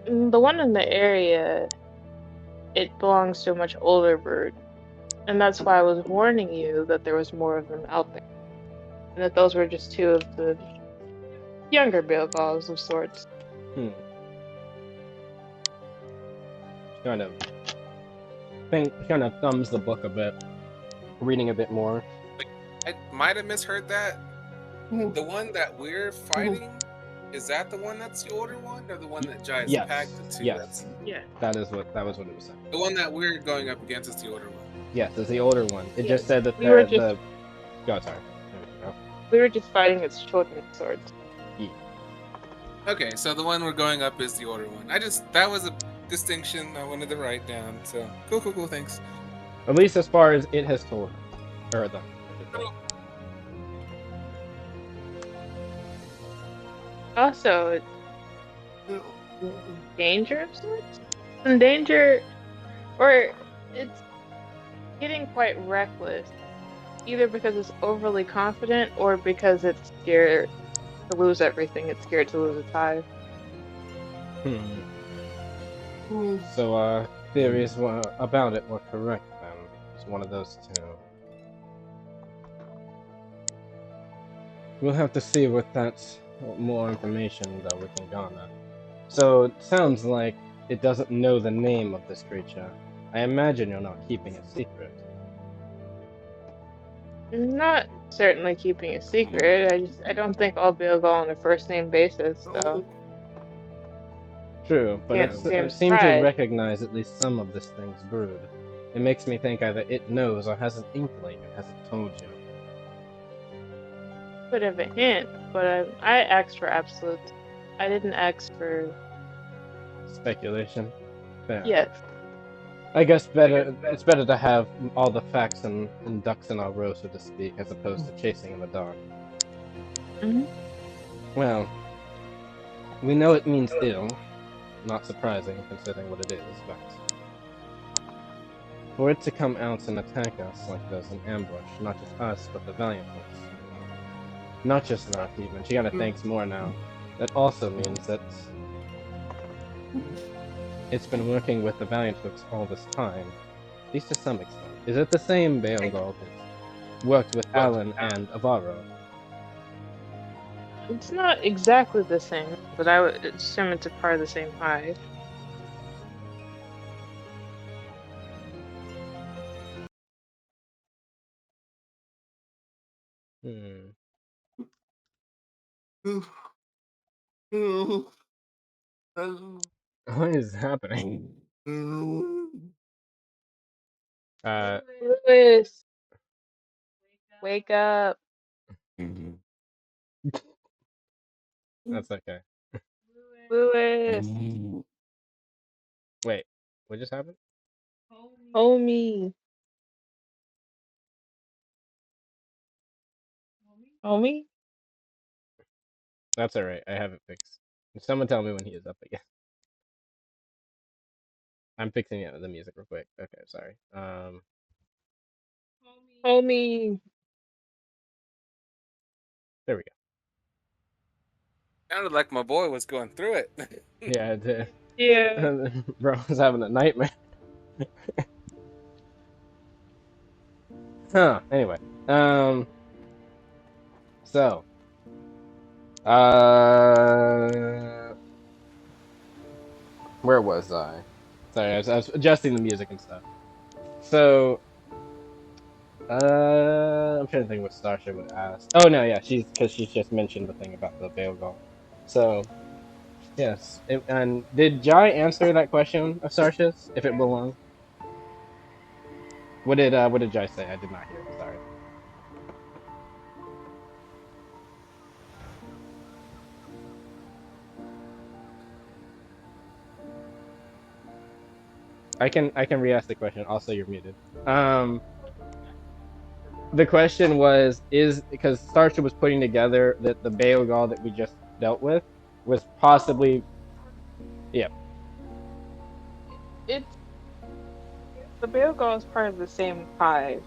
to? The one in the area, it belongs to a much older bird. And that's why I was warning you that there was more of them out there. And that those were just two of the younger Baogauls of sorts. Kind of thumbs the book a bit, reading a bit more. I might have misheard that. The one that we're fighting, is that the one that's the older one, or the one that Jai's pacted to? Yes. Yeah. That was what it was saying. The one that we're going up against is the older one. Yes, it's the older one. It just said that Sorry. We were just fighting its children's swords. Yeah. Okay, so the one we're going up is the older one. That was a distinction I wanted to write down. So cool, thanks. At least as far as it has told her, or them. Also, danger of sorts? Some danger, or it's getting quite reckless either because it's overly confident or because it's scared to lose everything. It's scared to lose its hive. So, theories about it were correct then. It's one of those two. We'll have to see what more information that we can garner. So, it sounds like it doesn't know the name of this creature. I imagine you're not keeping it secret. Not certainly keeping a secret. I don't think all Baogauls on a first name basis, so True, but can't it seem seemed to surprised. recognize at least some of this thing's brood. It makes me think either it knows or has an inkling and hasn't told you. Bit of a hint, but I asked for absolutes. I didn't ask for Speculation? Fair. yes. I guess it's better to have all the facts and ducks in our row, so to speak, as opposed to chasing in the dark. Well, we know it means ill. Not surprising, considering what it is, but for it to come out and attack us like this in ambush, not just us, but the Valiant ones. Not just that, even. She kinda thinks more now. That also means that it's been working with the Valiant Hooks all this time. At least to some extent. Is it the same Baogaul that worked with Alan and Avaro? It's not exactly the same, but I would assume it's a part of the same hive. What is happening? Lewis, wake up. That's okay. Lewis, Wait, what just happened? homie. Homie? That's alright, I have it fixed. Someone tell me when he is up again. I'm fixing the music real quick. Okay, sorry. Homie. There we go. Sounded like my boy was going through it. Yeah, it did. Yeah. Bro was having a nightmare. Huh, anyway. So. Where was I? Sorry, I was adjusting the music and stuff. So. I'm trying to think what Starsha would ask. Oh no, yeah, because she's just mentioned the thing about the Baogauls. So, yes. And did Jai answer that question of Starsha's, if it belonged? What did Jai say? I did not hear it, sorry. I can re-ask the question. Also, you're muted. The question was because Starsha was putting together that the Baogauls that we just dealt with was possibly, yeah. It's the Baogauls is part of the same hive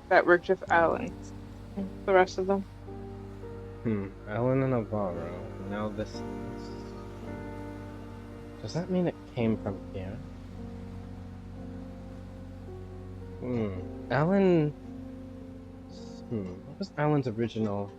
that worked with Alan. The rest of them. Alan and Navarro. Now this. Does that mean it came from here? Alan. What was Alan's original?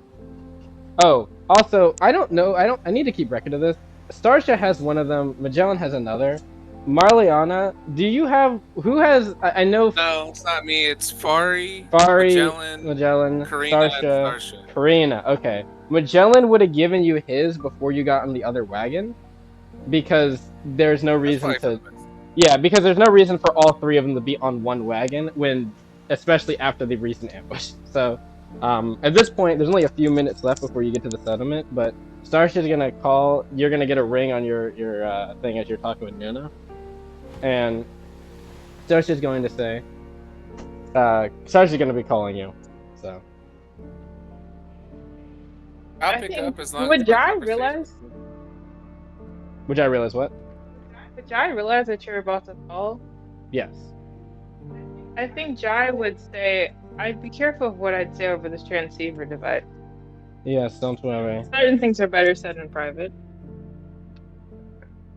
Oh, also, I don't know. I need to keep record of this. Starsha has one of them. Magellan has another. Marliana, do you have? Who has? I know. No, it's not me. It's Fari, Magellan, Corina, Starsha, and Starsha. Corina. Okay, Magellan would have given you his before you got on the other wagon, because there's no reason to. Yeah, because there's no reason for all three of them to be on one wagon especially after the recent ambush. So, at this point, there's only a few minutes left before you get to the settlement. But Starsha's gonna call. You're gonna get a ring on your thing as you're talking with Nuna, and Starsha's going to say, Starsha's gonna be calling you. So. I'll pick up as long as Would Jai realize? Would I realize what? Would Jai realize that you're about to call? Yes. I think Jai would say, I'd be careful of what I'd say over this transceiver device. Yes, don't worry. Certain things are better said in private.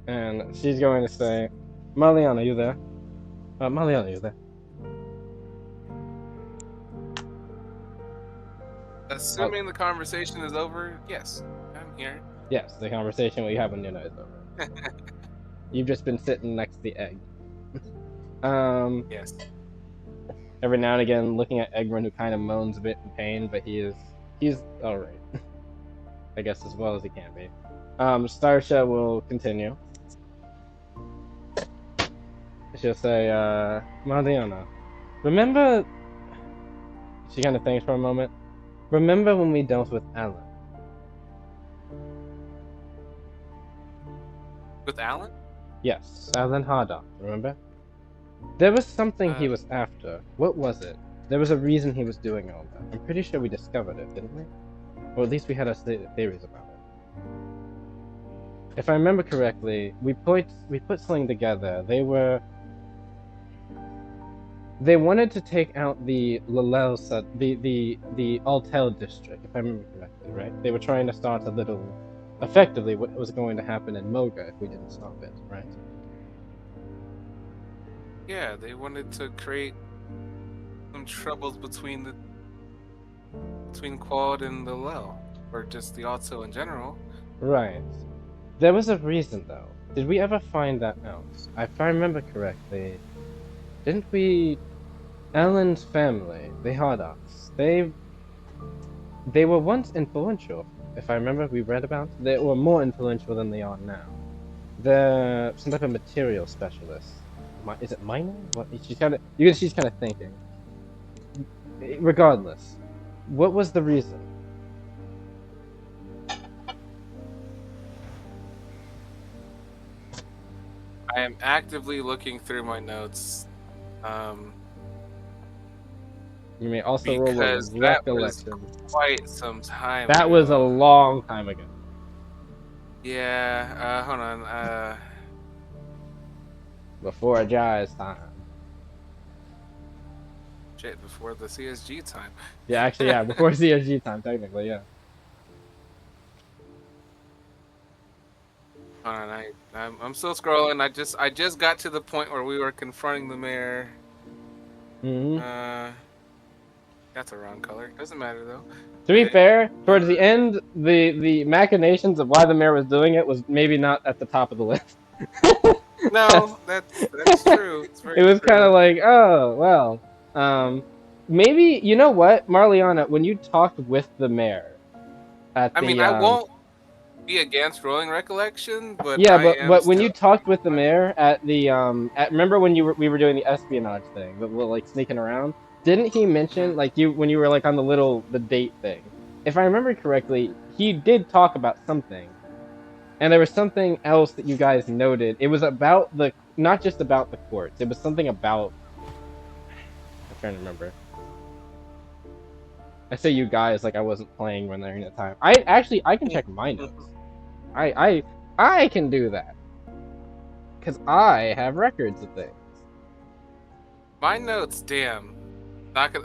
And she's going to say, Marliana, you there? Marliana, you there? Assuming the conversation is over, yes, I'm here. Yes, the conversation we have with Nuna is over. You've just been sitting next to the egg. Yes. Every now and again, looking at Eggren, who kind of moans a bit in pain, but he's all right. I guess as well as he can be. Starsha will continue. She'll say, Marliana, remember... She kind of thinks for a moment. Remember when we dealt with Alan? With Alan? Yes, Alan Hardock, remember? There was something he was after. What was it? There was a reason he was doing all that. I'm pretty sure we discovered it, didn't we? Or at least we had our theories about it. If I remember correctly, we put something together. They wanted to take out the Lalel, the Altel district, if I remember correctly, right? They were trying to start a little, effectively, what was going to happen in Moga if we didn't stop it, right? Yeah, they wanted to create some troubles between Quad and the Lalel, or just the Alto in general. Right. There was a reason, though. Did we ever find that out? If I remember correctly, didn't we... Alan's family, the Hardocks, they were once influential. If I remember, we read about. They were more influential than they are now. They're some type of material specialist. Is it mining? What? She's kind of thinking. Regardless, what was the reason? I am actively looking through my notes. You may also roll a recollection. That was quite some time That ago. was a long time ago. Yeah, hold on. Before Jai's time. Shit, before the CSG time. Yeah, actually, yeah, before CSG time, technically, yeah. Hold on, I'm still scrolling. I just got to the point where we were confronting the mayor. Mm-hmm. That's a wrong color. Doesn't matter though. To be fair, towards the end, the machinations of why the mayor was doing it was maybe not at the top of the list. No, that's true. It was kind of like, oh well, maybe you know what, Marliana, when you talked with the mayor at the, I won't be against rolling recollection, but yeah, but when you talked with the mayor at the remember when we were doing the espionage thing, the like sneaking around. Didn't he mention, like, when you were, like, on the date thing? If I remember correctly, he did talk about something. And there was something else that you guys noted. It was about not just about the courts. It was something about... I'm trying to remember. I say you guys like I wasn't playing when during that time. I can check my notes. I can do that. Because I have records of things. My notes, damn.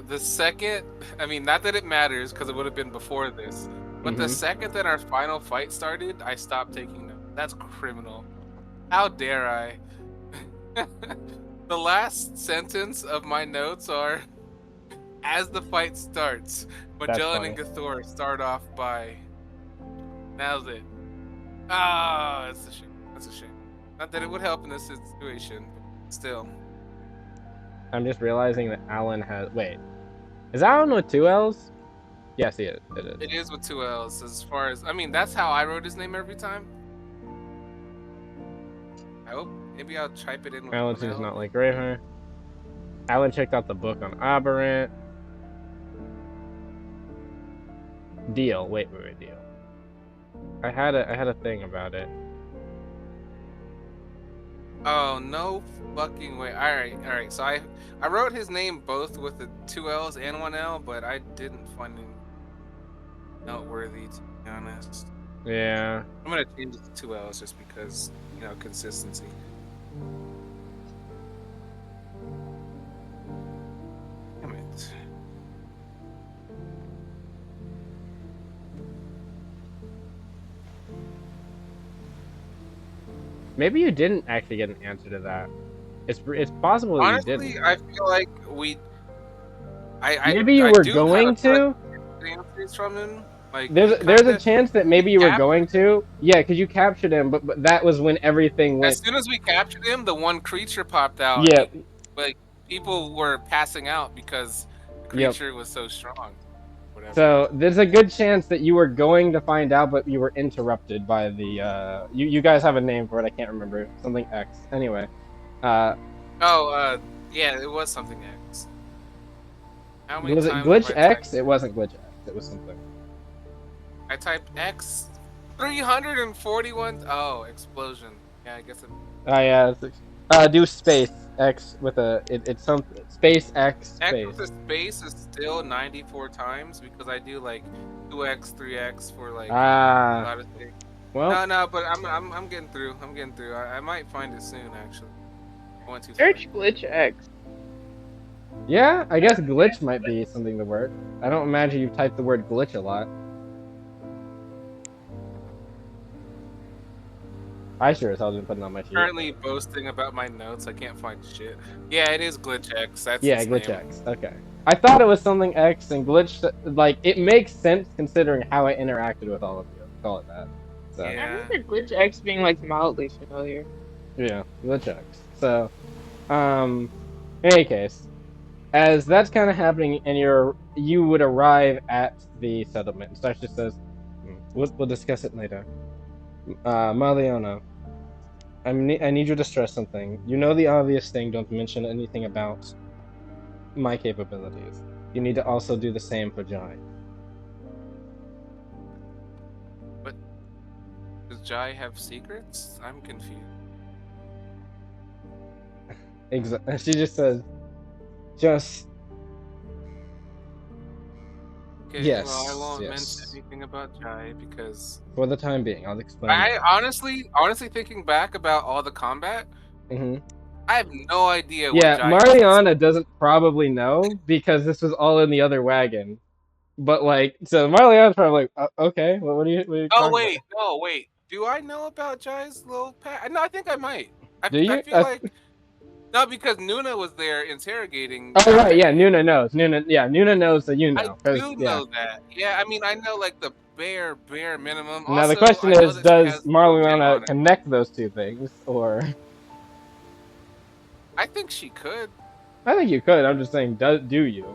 The second, not that it matters because it would have been before this, but the second that our final fight started, I stopped taking notes. That's criminal. How dare I? The last sentence of my notes are, as the fight starts, Magellan and Gathor start off by, now's it. Ah, that's a shame. That's a shame. Not that it would help in this situation, but still. I'm just realizing that Alan has... Wait. Is Alan with 2 L's? Yes, it is. It is with 2 L's as far as... that's how I wrote his name every time. I hope... Maybe I'll type it in with Alan seems not like Graveheart. Alan checked out the book on Aberrant. Deal. Wait, deal. I had a thing about it. Oh, no fucking way. Alright. So I wrote his name both with the 2 L's and 1 L, but I didn't find him noteworthy, to be honest. Yeah. I'm gonna change it to 2 L's just because, consistency. Damn it. Maybe you didn't actually get an answer to that. It's possible that you Honestly, didn't. I feel like Maybe you I were do kind going of feel like to. the answers from him. Like he There's kind a of chance that we maybe you were going captured. to. Yeah, because you captured him, but that was when everything As went. soon as we captured him, the one creature popped out, and Yeah. like people were passing out because the Yep. creature was so strong. Whatever. So there's a good chance that you were going to find out, but you were interrupted by the. You guys have a name for it. I can't remember. Something X. Anyway. Uh, Oh, yeah, it was something X. How many was it times have Glitch I X? typed? It wasn't Glitch X. It was something. I typed X 341. Oh, explosion. Yeah, I guess it. Yeah. Do space X with a. It's something. Space X X space. with a space is still 94 times because I do like 2x, 3x for like a Ah. lot of things. Well. No, but I'm getting through. I'm getting through. I might find it soon actually. I went too far. Search glitch X. Yeah, I guess glitch might be something to work. I don't imagine you've typed the word glitch a lot. I sure as hell didn't put it on my sheet. Currently boasting about my notes. I can't find shit. Yeah, it is glitch X. That's Yeah, its glitch name. X. Okay. I thought it was something X and glitch. Like it makes sense considering how I interacted with all of you. Call it that. So Yeah. I remember glitch X being like mildly familiar. yeah, glitch X. So, in any case, as that's kind of happening, and you would arrive at the settlement. Starsha says, we'll discuss it later. Marliana, I need you to stress something. You know the obvious thing. Don't mention anything about my capabilities. You need to also do the same for Jai. But does Jai have secrets? I'm confused. Exactly. She just says, just Okay, yes, well, I won't mention yes. anything about Jai because For the time being, I'll explain. I Later. honestly thinking back about all the combat, I have no idea what Yeah, Jai has. Marliana doesn't probably know because this was all in the other wagon. But like, so Marliana's probably like, okay, well, what are you Oh talking about? wait, no wait. Do I know about Jai's little pack? No, I think I might. Do I you? feel like no, because Nuna was there interrogating Oh right, Jai. yeah, Nuna knows. Nuna knows that you I know, because do yeah. know that. Yeah, I mean, I know like the bare minimum. Now the Also, question I know is, that she does has little gen Marliana on it. connect those two things, or? I think she could. I think you could. I'm just saying, do you?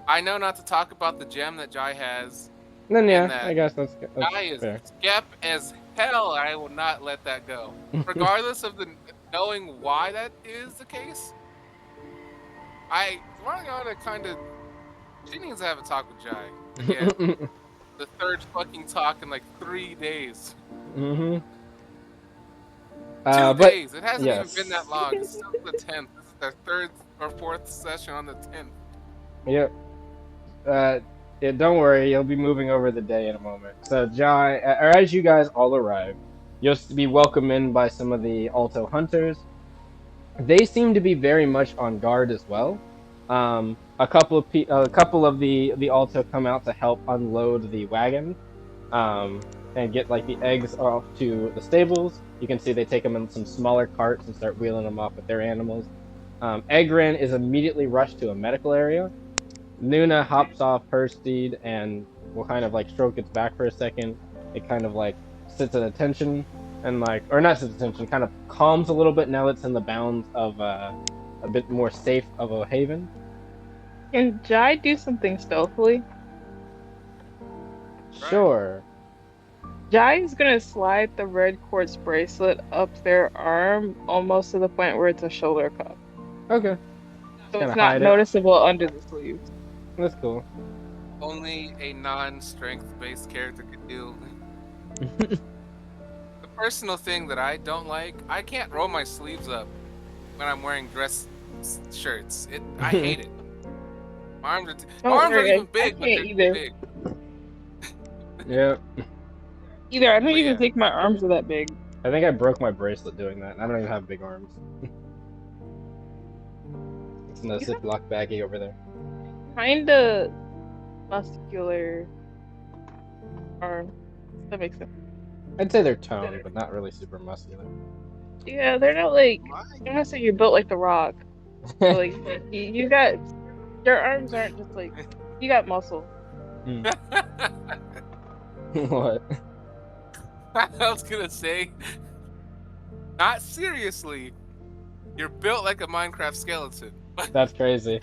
I know not to talk about the gem that Jai has, Then and yeah, that I guess that's Jai is fair. skep as hell. I will not let that go, regardless of the knowing why that is the case. Marliana kind of she needs to have a talk with Jai again. The third fucking talk in like 3 days. 2 but days. It hasn't even yes. been that long. It's still the 10th. This is their third or fourth session on the 10th. Yep. Yeah, don't worry, you'll be moving over the day in a moment. So, Jai, or as you guys all arrive, you'll be welcomed in by some of the Alto hunters. They seem to be very much on guard as well. A couple of the Alto come out to help unload the wagon, and get like the eggs off to the stables. You can see they take them in some smaller carts and start wheeling them off with their animals. Eggren is immediately rushed to a medical area. Nuna hops off her steed and will kind of like stroke its back for a second. It kind of like sits at attention and like, or not sits at attention, kind of calms a little bit now it's in the bounds of a bit more safe of a haven. Can Jai do something stealthily? Sure. Jai is gonna slide the red quartz bracelet up their arm almost to the point where it's a shoulder cuff. Okay. So Kinda it's not hide it. noticeable under the sleeves. That's cool. Only a non-strength based character could do. The personal thing that I don't like, I can't roll my sleeves up when I'm wearing dress shirts. I hate it. My arms are even big, but they're either. big. Yeah. Either I don't But even yeah. think my arms are that big. I think I broke my bracelet doing that. I don't even have big arms. It's in the Ziploc baggie over there. Kinda muscular arm. That makes sense. I'd say they're toned, but not really super muscular. Yeah, they're not like, My I'm not saying you're built like The Rock, but like you got your arms aren't just like you got muscle. What? I was gonna say, not seriously. You're built like a Minecraft skeleton. That's crazy.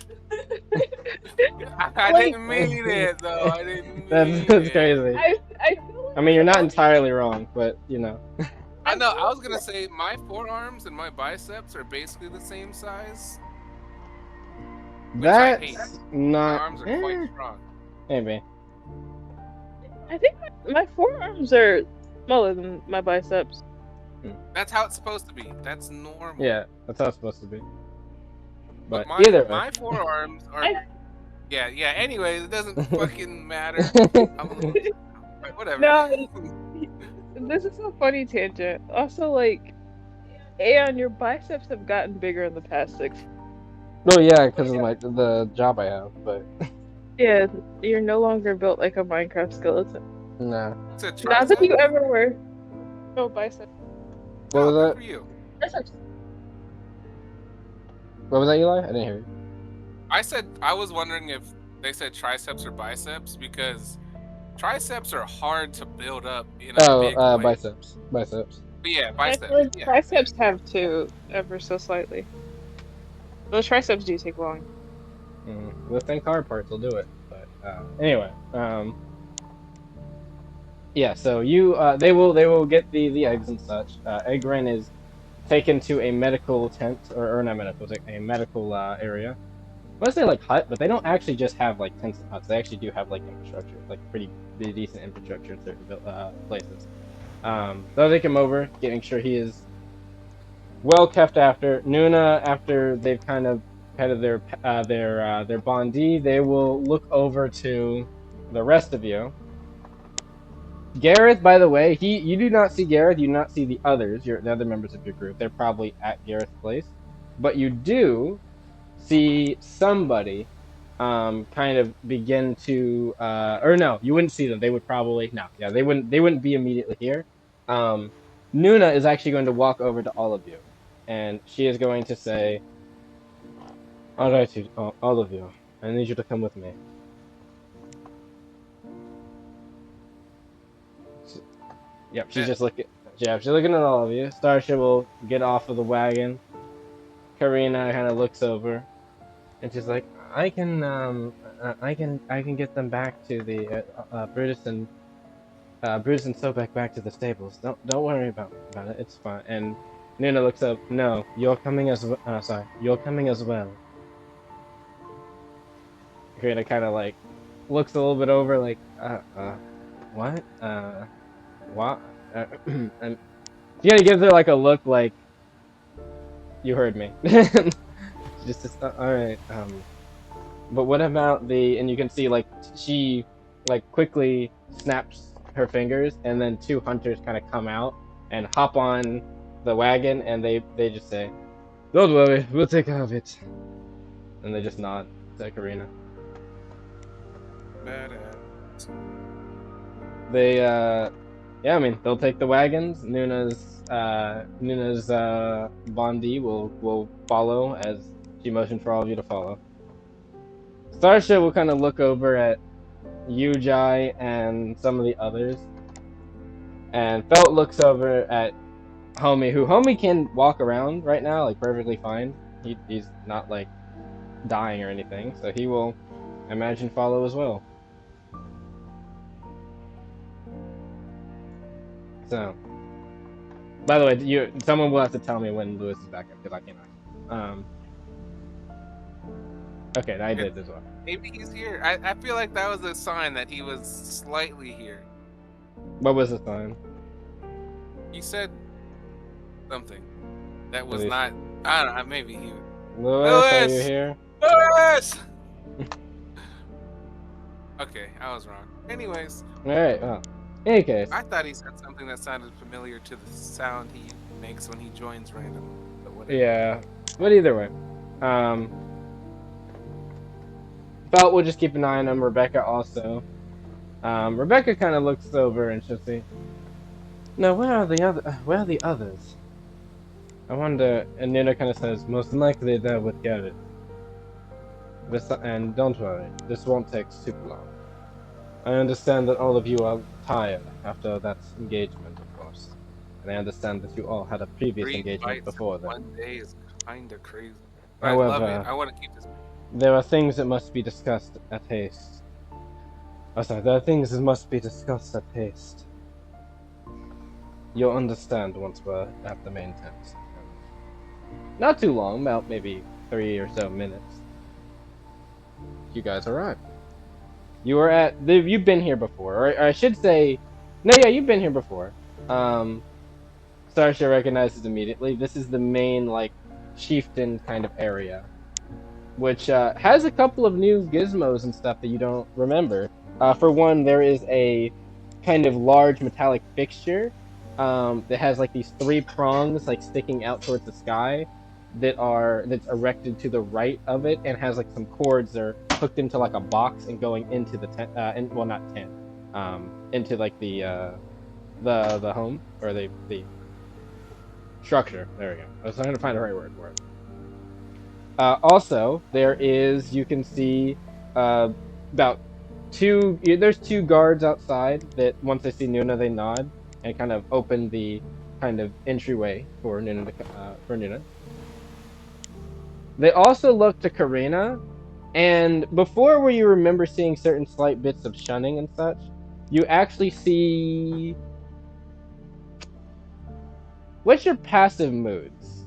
I Like didn't mean it though. I didn't mean That's it. crazy. I feel like I mean, you're not I entirely wrong, but you know. I know. feel I was like gonna say my forearms and my biceps are basically the same size, which I hate. That's My not. arms are quite strong. Maybe. I think my forearms are smaller than my biceps. That's how it's supposed to be. That's normal. Yeah, that's how it's supposed to be. But my either way. my forearms are. Yeah. Anyway, it doesn't fucking matter. Whatever. No, this is a funny tangent. Also, like, Aeon, your biceps have gotten bigger in the past 6. Oh yeah, because of the job I have, but Yeah, you're no longer built like a Minecraft skeleton. nah. It's a Not that you tricep. ever were. No biceps. What was Oh, good that? for you. Biceps. What was that, Eli? I didn't hear you. I said I was wondering if they said triceps or biceps because triceps are hard to build up in a big way. Biceps. Biceps. But yeah, biceps. Actually, Yeah. triceps have too, ever so slightly. Those triceps do take long. Lifting car parts will do it. But anyway, yeah. So they will get the eggs and such. Eggren is taken to a medical tent, or not medical, it's like a medical area. I want to say like hut, but they don't actually just have like tents and huts. They actually do have like infrastructure, like pretty decent infrastructure in certain places. They'll take him over, getting sure he is well kept after. Nuna, after they've kind of petted their bondee, they will look over to the rest of you. Gareth, by the way, you do not see Gareth. You do not see the others, the other members of your group. They're probably at Gareth's place, but you do see somebody kind of begin to or no, you wouldn't see them. They would probably no, yeah, they wouldn't be immediately here. Nuna is actually going to walk over to all of you, and she is going to say, "All right, all of you, I need you to come with me." Yep, she's just looking. Yeah, she's looking at all of you. Starsha will get off of the wagon. Corina kind of looks over, and she's like, I can get them back to the Brutus and Sobek back to the stables. Don't worry about it. It's fine." And Nuna looks up. No, you're coming as sorry, you're coming as well. Karina kind of like looks a little bit over, like what what and she kind of gives her like a look, like you heard me. just all right. But what about and you can see like she like quickly snaps her fingers, and then 2 hunters kind of come out and hop on the wagon, and they just say, "Don't worry, we'll take care of it." And they just nod to Corina. Badass. They yeah, I mean, they'll take the wagons. Nuna's bondee will follow as she motioned for all of you to follow. Starsha will kind of look over at you, Jai, and some of the others. And Felt looks over at Homie, who Homie can walk around right now, like perfectly fine. He's not like dying or anything, so he will, I imagine, follow as well. So, by the way, someone will have to tell me when Lewis is back up, because I cannot. Okay, I did as well. Maybe he's here. I feel like that was a sign that he was slightly here. What was the sign? He said something that was not. I don't know. Maybe he. Lewis, are you here? Lewis! Okay, I was wrong. Anyways. All right. Well, in any case. I thought he said something that sounded familiar to the sound he makes when he joins random. But whatever. Yeah, but either way, Felt will just keep an eye on him. Rebecca also. Rebecca kind of looks over and she'll see, Now, where are the others? I wonder. And Nuna kind of says, most likely they're with Garrett. And don't worry, this won't take super long. I understand that all of you are tired after that engagement, of course. And I understand that you all had a previous 3 engagement fights in before then. 1 day is kinda crazy. But I love it. However, I want to keep this. there are things that must be discussed at haste. Oh, sorry, there are things that must be discussed at haste. You'll understand once we're at the main tent. Not too long, about maybe 3 or so minutes. You guys arrive. You are at. You've been here before, or I should say, no, yeah, you've been here before. Starsha recognizes immediately. This is the main like chieftain kind of area, which has a couple of new gizmos and stuff that you don't remember. For one, there is a kind of large metallic fixture that has like these 3 prongs like sticking out towards the sky that's erected to the right of it and has like some cords that are hooked into like a box and going into the tent. Well, not tent. Into like the home or the structure. There we go. I was trying to find the right word for it. Also, you can see about there's 2 guards outside that once they see Nuna, they nod and kind of open the kind of entryway for Nuna. They also look to Corina, and before where you remember seeing certain slight bits of shunning and such, you actually see. What's your passive moods?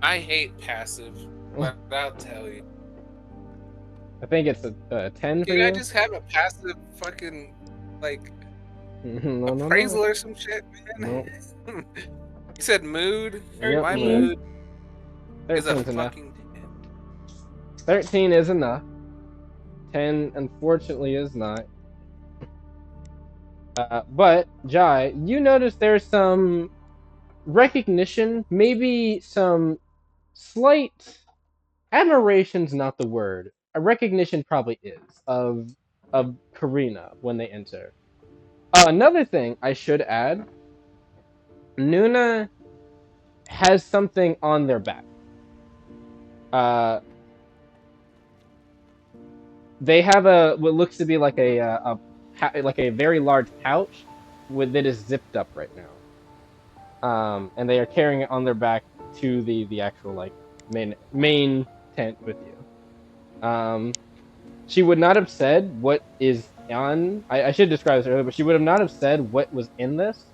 I hate passive, but I'll tell you. I think it's a 10 for Can you. I just have a passive fucking like no, appraisal no. or some shit, man? No. You said mood. Yep, My mood. mood is a 13's enough. fucking 10. 13 is enough. 10, unfortunately, is not. But, Jai, you notice there's some recognition, maybe some slight admiration's not the word. A recognition probably is of Corina when they enter. Another thing I should add, Nuna has something on their back. They have what looks to be like a very large pouch that is zipped up right now. And they are carrying it on their back to the actual like main tent with you. She would not have said what is on. I should describe this earlier, but she would have not have said what was in this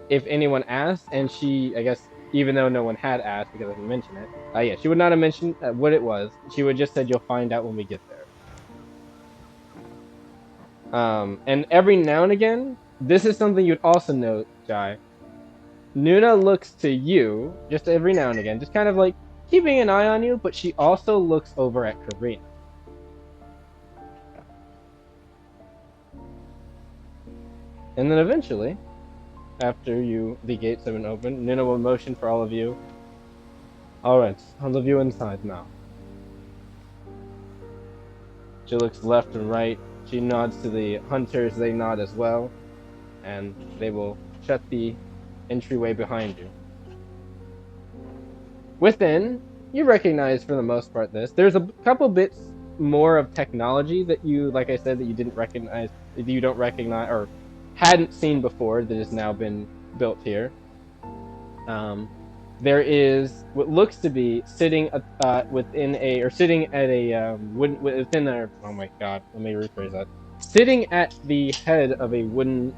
if anyone asked. And I guess, even though no one had asked because I didn't mention it, yeah, she would not have mentioned what it was. She would just said, "You'll find out when we get there." And every now and again, this is something you'd also note, Jai. Nuna looks to you just every now and again, just kind of like keeping an eye on you, but she also looks over at Corina. And then eventually, after the gates have been opened, Nuna will motion for all of you. Alright, all of you inside now. She looks left and right. She nods to the hunters, they nod as well. And they will shut the entryway behind you. Within, you recognize for the most part there's a couple bits more of technology that you, like I said, that you didn't recognize, that you don't recognize, or hadn't seen before, that has now been built here. There is what looks to be sitting within oh my god, let me rephrase that. Sitting at the head of a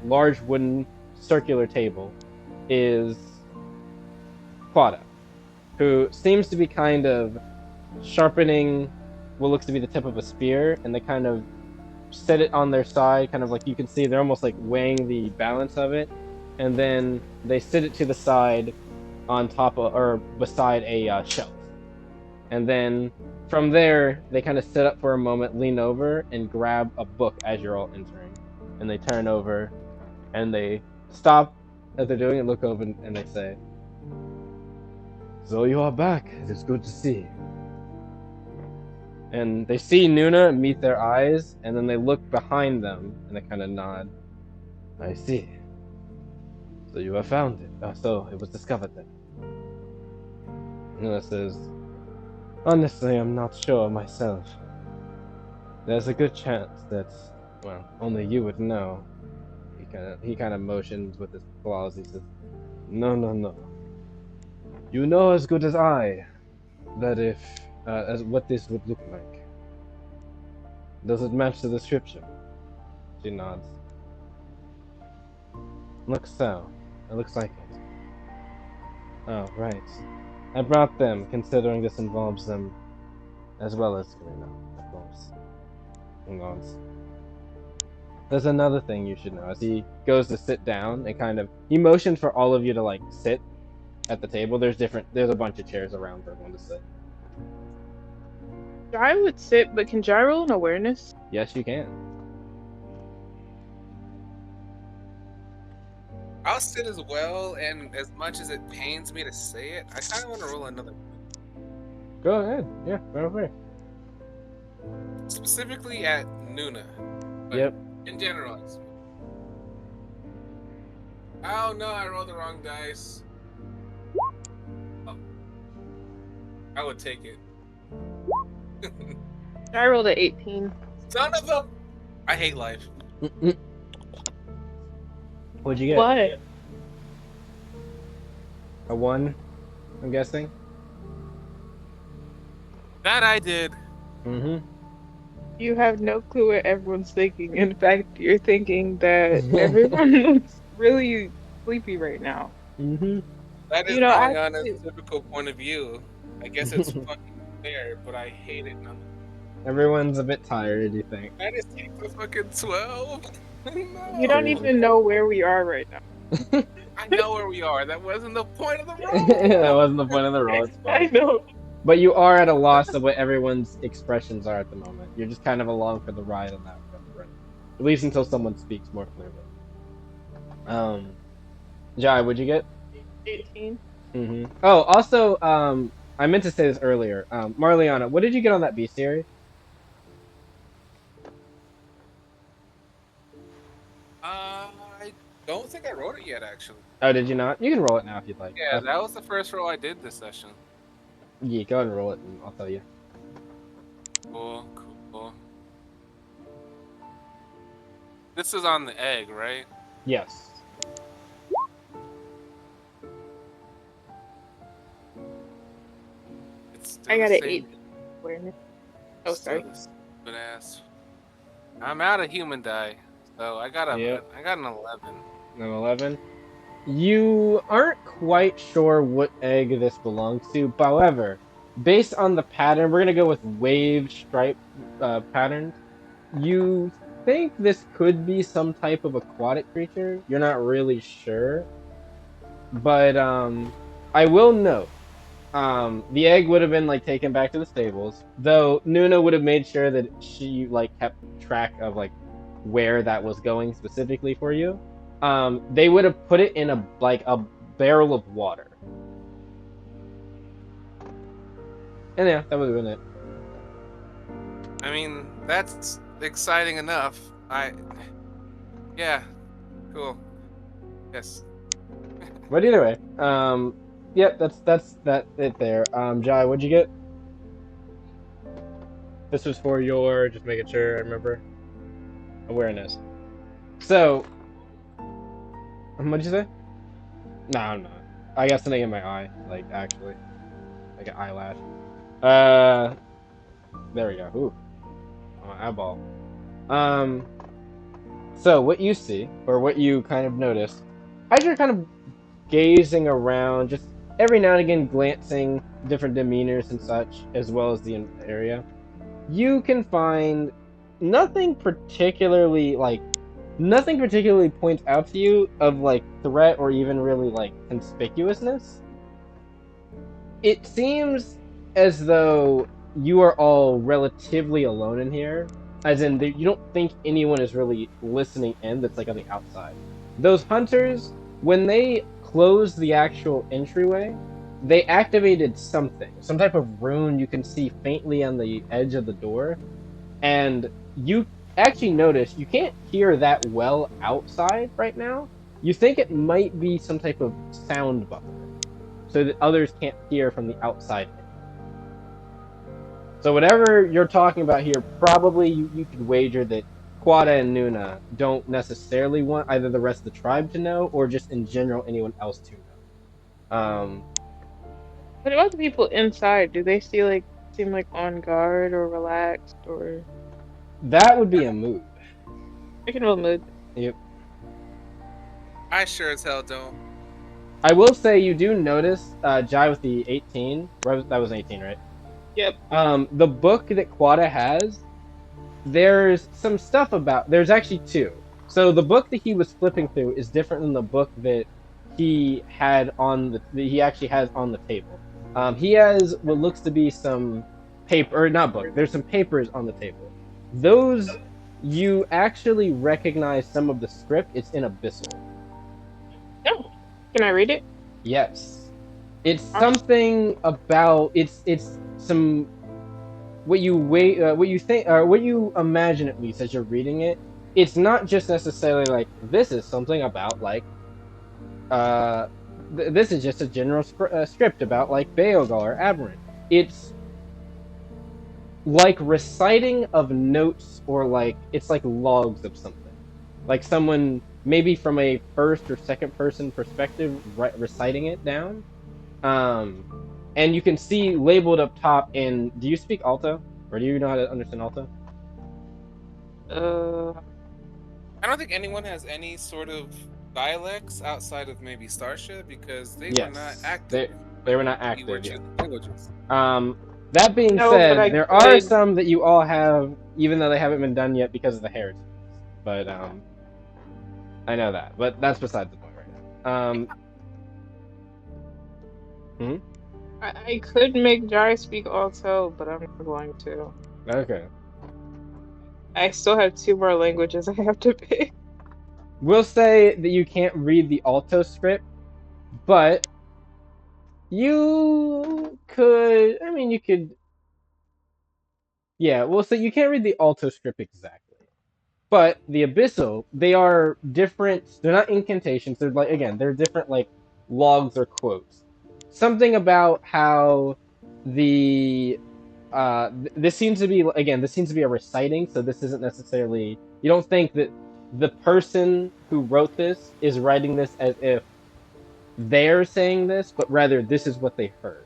large wooden circular table is Quada, who seems to be kind of sharpening what looks to be the tip of a spear, and they kind of set it on their side, kind of like you can see they're almost like weighing the balance of it, and then they sit it to the side on top of, or beside a shelf. And then from there, they kind of sit up for a moment, lean over, and grab a book as you're all entering. And they turn over, and they stop as they're doing it, look over, and they say, "So you are back. It is good to see." And they see Nuna meet their eyes, and then they look behind them, and they kind of nod. I see. So you have found it. So it was discovered then. Nuna says, honestly, I'm not sure myself. There's a good chance that, well, only you would know. He kind of motions with his claws. He says, no, no, no. You know as good as I that if as what this would look like. Does it match the description? She nods. Looks so. It looks like it. Oh, right. I brought them, considering this involves them as well as Corina, of course. He nods. There's another thing you should know. As he goes to sit down and he motions for all of you to like sit at the table. There's a bunch of chairs around for everyone to sit. Jai would sit, but can Jai roll an awareness? Yes, you can. I'll sit as well, and as much as it pains me to say it, I kind of want to roll another. Go ahead. Yeah, right over. Specifically at Nuna. Yep. In general. Oh no, I rolled the wrong dice. Oh. I would take it. I rolled an 18. Son of a... I hate life. What'd you get? What? A 1, I'm guessing? That I did. Mm-hmm. You have no clue what everyone's thinking. In fact, you're thinking that everyone looks really sleepy right now. Mm-hmm. That is Marliana's typical point of view. I guess it's fucking fair, but I hate it nonetheless. Everyone's a bit tired, you think? That is the fucking 12. No. You don't even know where we are right now. I know where we are. That wasn't the point of the roll. That wasn't the point of the roll. It's I fine. know. But you are at a loss of what everyone's expressions are at the moment. You're just kind of along for the ride on that front. At least until someone speaks more clearly. Jai, what'd you get? 18. Mm-hmm. Oh, also, I meant to say this earlier. Marliana, what did you get on that bestiary? I don't think I wrote it yet, actually. Oh, did you not? You can roll it now if you'd like. Yeah, that was the first roll I did this session. Yeah, go ahead and roll it, and I'll tell you. Cool. This is on the egg, right? Yes. I got an 8. Awareness. Oh, sorry. Stupid ass. I'm out of human die, so I got an 11. An 11. You aren't quite sure what egg this belongs to. However, based on the pattern, we're gonna go with wave stripe pattern. You think this could be some type of aquatic creature. You're not really sure, but I will note. The egg would have been like taken back to the stables, though Nuna would have made sure that she like kept track of like where that was going specifically for you. They would have put it in a barrel of water. And yeah, that would have been it. I mean, that's exciting enough. Yeah, cool. Yes. But either way, yep, that's it there. Jai, what'd you get? This was for your, just making sure I remember, awareness. So, what'd you say? No, I'm not. I got something in my eye, like actually, like an eyelash. There we go. Ooh, my eyeball. So what you see, or what you kind of notice, as you're kind of gazing around, just every now and again glancing different demeanors and such, as well as the area, you can find nothing particularly points out to you of like threat or even really like conspicuousness. It seems as though you are all relatively alone in here, as in you don't think anyone is really listening in that's like on the outside. Those hunters, when they close the actual entryway, they activated something, some type of rune you can see faintly on the edge of the door, and you actually notice you can't hear that well outside right now. You think it might be some type of sound buffer, so that others can't hear from the outside in. So whatever you're talking about here, probably you could wager that Quada and Nuna don't necessarily want either the rest of the tribe to know, or just in general anyone else to know. What about the people inside? Do they seem like on guard or relaxed or That would be a mood. I can roll mood? Yep. I sure as hell don't. I will say you do notice Jai with the 18. That was 18, right? Yep. The book that Quada has, there's some stuff about. There's actually two. So the book that he was flipping through is different than the book that he had on the that he actually has on the table. He has what looks to be some paper, or not book. There's some papers on the table. Those you actually recognize some of the script. It's in Abyssal. Oh, can I read it? Yes, it's something about it's some what you what you think, or what you imagine at least as you're reading it. It's not just necessarily like this is something about like this is just a general script about like Baogal or Aberrant. It's like reciting of notes, or like it's like logs of something. Like someone maybe from a first or second person perspective reciting it down. And you can see labeled up top in. Do you speak Alto, or do you know how to understand Alto? I don't think anyone has any sort of dialects outside of maybe Starsha, because they were not active. They were not We were active. choosing languages. That being No, said, but I there are could- some that you all have, even though they haven't been done yet because of the heritage. But I know that. But that's beside the point right now. I could make Jai speak also, but I'm not going to. Okay. I still have two more languages I have to pick. We'll say that you can't read the Alto script, but you could. I mean, you could. Yeah, well, so you can't read the Alto script exactly. But the Abyssal, they are different. They're not incantations. They're like, again, they're different like logs or quotes. Something about how the this seems to be, again, this seems to be a reciting. So this isn't necessarily. You don't think that the person who wrote this is writing this as if they're saying this, but rather this is what they heard.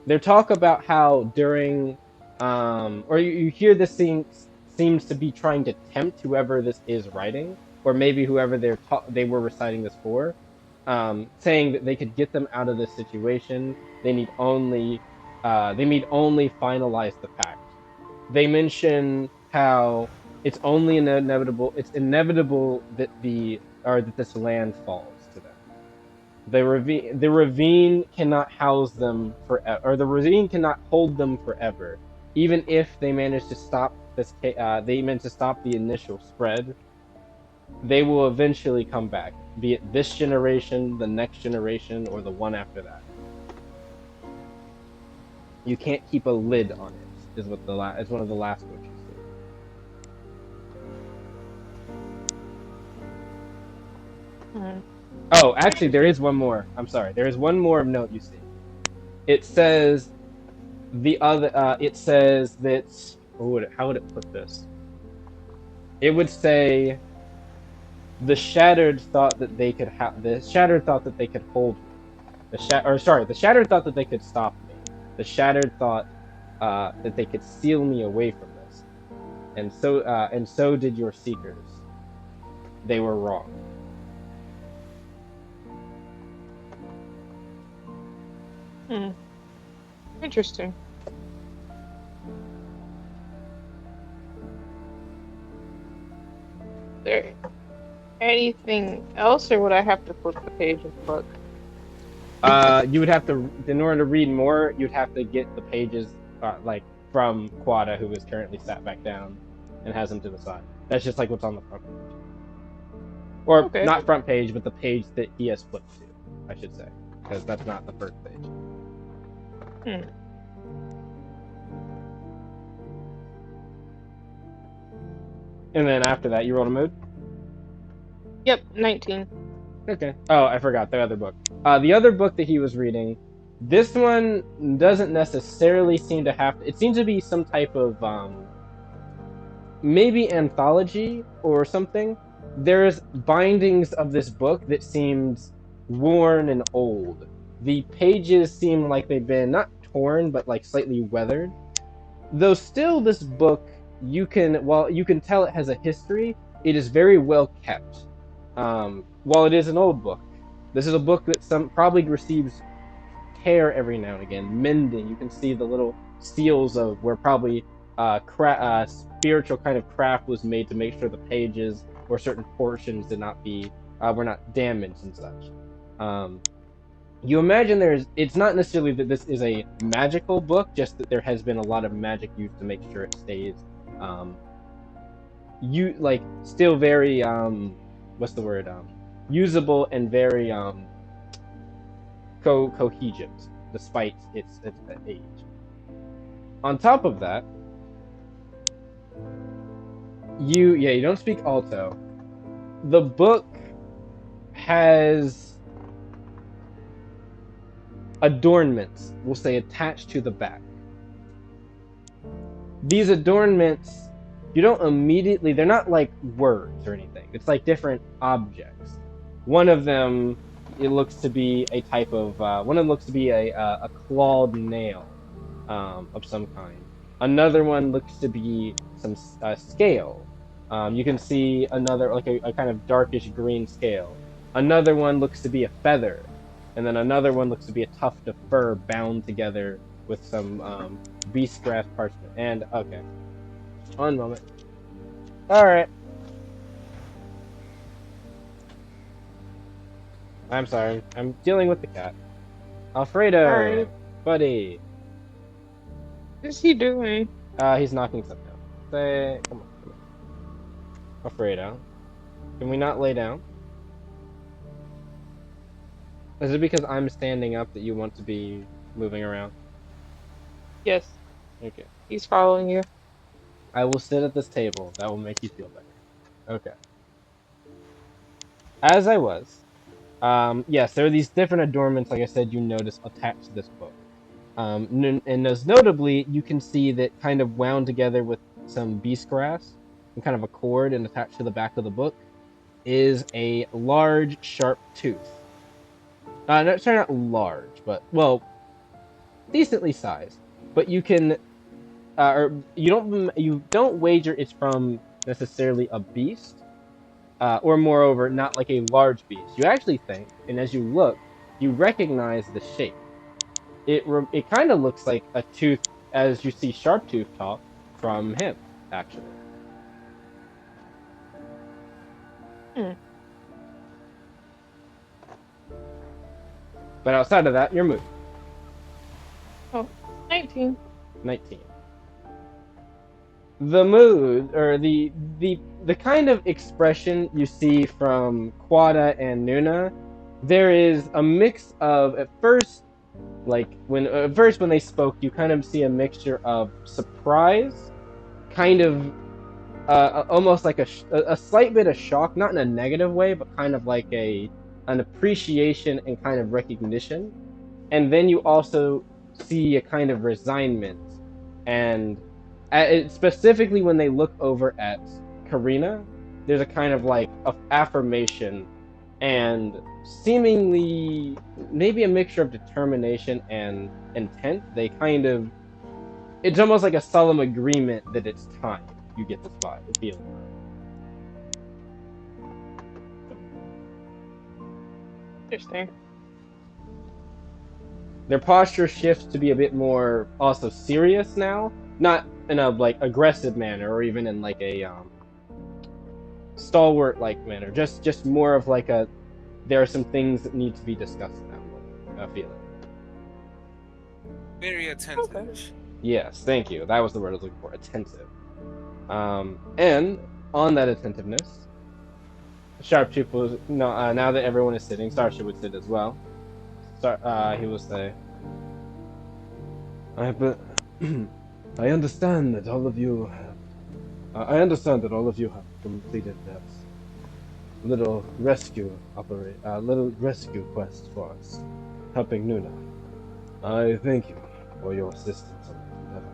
They talk about how during or you hear this seems to be trying to tempt whoever this is writing, or maybe whoever they were reciting this for, saying that they could get them out of this situation. They need only finalize the pact. They mention how it's only inevitable. It's inevitable that this land falls to them. The ravine cannot house them forever, or the ravine cannot hold them forever. Even if they manage to stop they manage to stop the initial spread, they will eventually come back. Be it this generation, the next generation, or the one after that. You can't keep a lid on it. Is one of the last quotes you see. Oh, actually, there is one more. I'm sorry. There is one more note you see. It says It says that. How would it put this? It would say, the shattered thought that they could the shattered thought that they could hold me. The shattered thought that they could stop me. The shattered thought that they could seal me away from this. And so did your seekers. They were wrong. Interesting. Is there anything else, or would I have to flip the page of the book? You would have to, in order to read more, you'd have to get the pages like from Quada, who is currently sat back down and has them to the side. That's just like what's on the front page. Or not front page, but the page that he has flipped to, I should say, because that's not the first page. Hmm. And then after that, you roll a mood. Yep, 19. Okay. Oh, I forgot the other book. The other book that he was reading, this one doesn't necessarily seem to have. It seems to be some type of maybe anthology or something. There's bindings of this book that seems worn and old. The pages seem like they've been not torn, but like slightly weathered. Though still, this book while you can tell it has a history, it is very well kept. While it is an old book, this is a book that some probably receives tear every now and again, mending. You can see the little seals of where probably spiritual kind of craft was made to make sure the pages or certain portions did not be were not damaged and such. You imagine it's not necessarily that this is a magical book, just that there has been a lot of magic used to make sure it stays um, still very what's the word usable and very cohesive despite its age. On top of that, you don't speak Alto. The book has adornments, we'll say, attached to the back. These adornments, you don't immediately, they're not like words or anything. It's like different objects. One of them, it looks to be a type of, one of them looks to be a clawed nail of some kind. Another one looks to be some scale. You can see another, like a kind of darkish green scale. Another one looks to be a feather. And then another one looks to be a tuft of fur bound together with some beast grass parchment. And, okay. One moment. Alright. I'm sorry. I'm dealing with the cat. Alfredo! Alright. Buddy! What's he doing? He's knocking stuff down. Say, come on. Alfredo. Can we not lay down? Is it because I'm standing up that you want to be moving around? Yes, Okay. he's following you. I will sit at this table. That will make you feel better. Okay. As I was, yes, there are these different adornments, like I said, you notice attached to this book. And as notably, you can see that kind of wound together with some beast grass and kind of a cord and attached to the back of the book is a large, sharp tooth. Sorry, not large, but, well, decently sized. But you can, or you don't wager it's from necessarily a beast, or moreover, not like a large beast. You actually think, and as you look, you recognize the shape. It kind of looks like a tooth, as you see Sharptooth talk from him, actually. Hmm. But outside of that, your mood. Oh, 19. 19. The mood, or the kind of expression you see from Quada and Nuna, there is a mix of, at first when they spoke, you kind of see a mixture of surprise, kind of almost like a slight bit of shock, not in a negative way, but kind of like an appreciation and kind of recognition. And then you also see a kind of resignment, and specifically when they look over at Corina, there's a kind of like affirmation and seemingly maybe a mixture of determination and intent. They kind of, it's almost like a solemn agreement that it's time. You get this vibe, the feeling. Interesting. Their posture shifts to be a bit more also serious now, not in a like aggressive manner or even in like a stalwart like manner. Just more of like a, there are some things that need to be discussed in that moment. Feeling. Very attentive. Okay. Yes, thank you. That was the word I was looking for. Attentive. And on that attentiveness, Sharptooth was no. Now that everyone is sitting, Starsha would sit as well. He will say, I understand that all of you have. I understand that all of you have completed that little rescue quest for us, helping Nuna. I thank you for your assistance on that endeavor.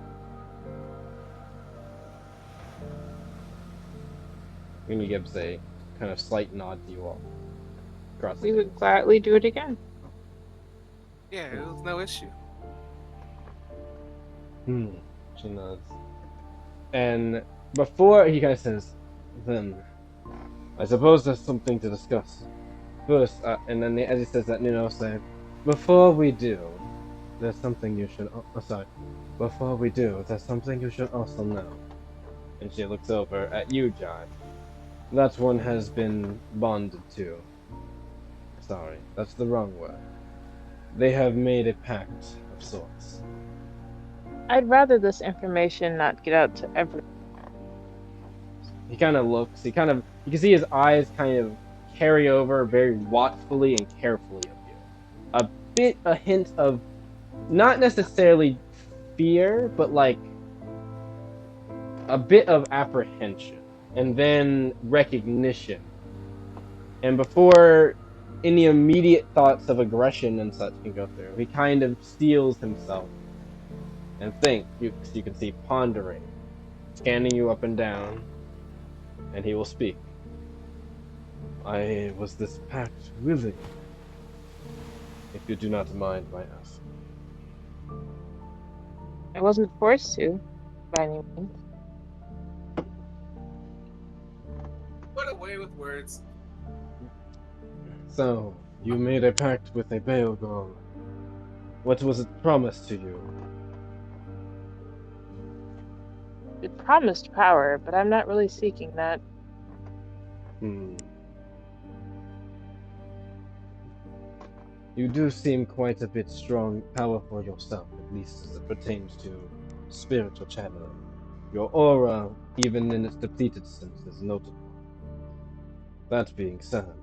Uni gives a kind of slight nod to you all. We would gladly do it again. Yeah, it was no issue. She nods. And before he kind of says, then, I suppose there's something to discuss. First, and then as he says that, Nuna will say, before we do, there's something you should. Before we do, there's something you should also know. And she looks over at you, Jai. That one has been bonded to. Sorry, that's the wrong word. They have made a pact of sorts. I'd rather this information not get out to everyone. He kind of looks. You can see his eyes kind of carry over very watchfully and carefully of you. A hint of not necessarily fear, but like a bit of apprehension, and then recognition. And before any immediate thoughts of aggression and such can go through, he kind of steels himself and thinks. You can see pondering, scanning you up and down, and he will speak. I was this pact willing, if you do not mind my asking. I wasn't forced to, by any means. What a way with words. So, you made a pact with a Baogaul. What was it promised to you? It promised power, but I'm not really seeking that. You do seem quite a bit powerful yourself, at least as it pertains to spiritual channeling. Your aura, even in its depleted sense, is notable. That being said,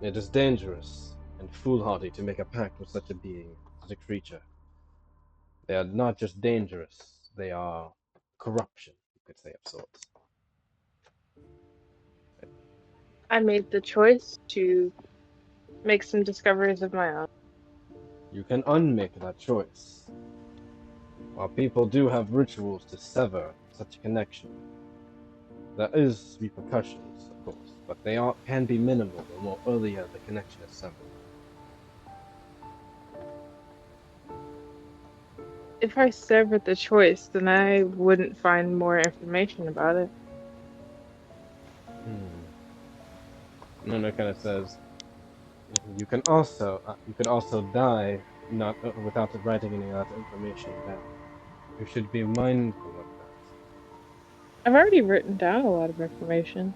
it is dangerous and foolhardy to make a pact with such a being, such a creature. They are not just dangerous, they are corruption, you could say, of sorts. I made the choice to make some discoveries of my own. You can unmake that choice. While people do have rituals to sever such a connection, there is repercussions, of course, but they can be minimal the more earlier the connection is severed. If I severed the choice, then I wouldn't find more information about it. Nuna kind of says, you could also die not without writing any of that information down. You should be mindful of that. I've already written down a lot of information.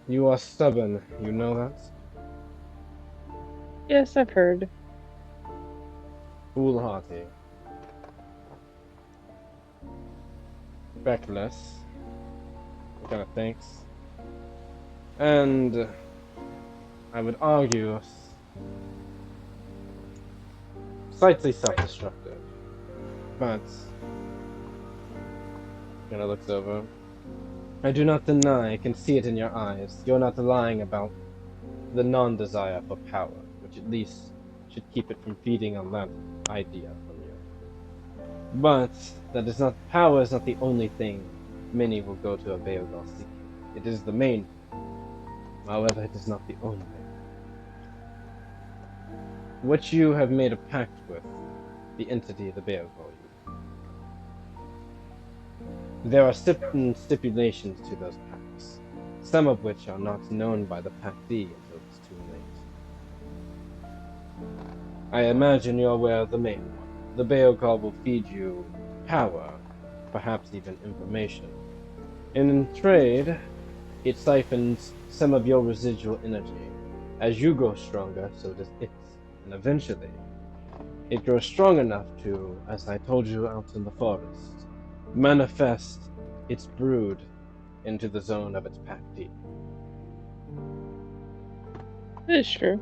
You are stubborn, you know that? Yes, I've heard. Foolhardy. Reckless. Kind of thinks. And I would argue slightly self-destructive. But kind of looks over. I do not deny, I can see it in your eyes. You're not lying about the non-desire for power, which at least should keep it from feeding on that idea from you. But power is not the only thing many will go to a Baogauls seeking. It is the main thing. However, it is not the only thing. What you have made a pact with, the entity of the Baogauls. There are certain stipulations to those pacts, some of which are not known by the Pactee until it's too late. I imagine you're aware of the main one. The Baogauls will feed you power, perhaps even information. In trade, it siphons some of your residual energy. As you grow stronger, so does it. And eventually, it grows strong enough to, as I told you out in the forest, manifest its brood into the zone of its Pactee. That is true.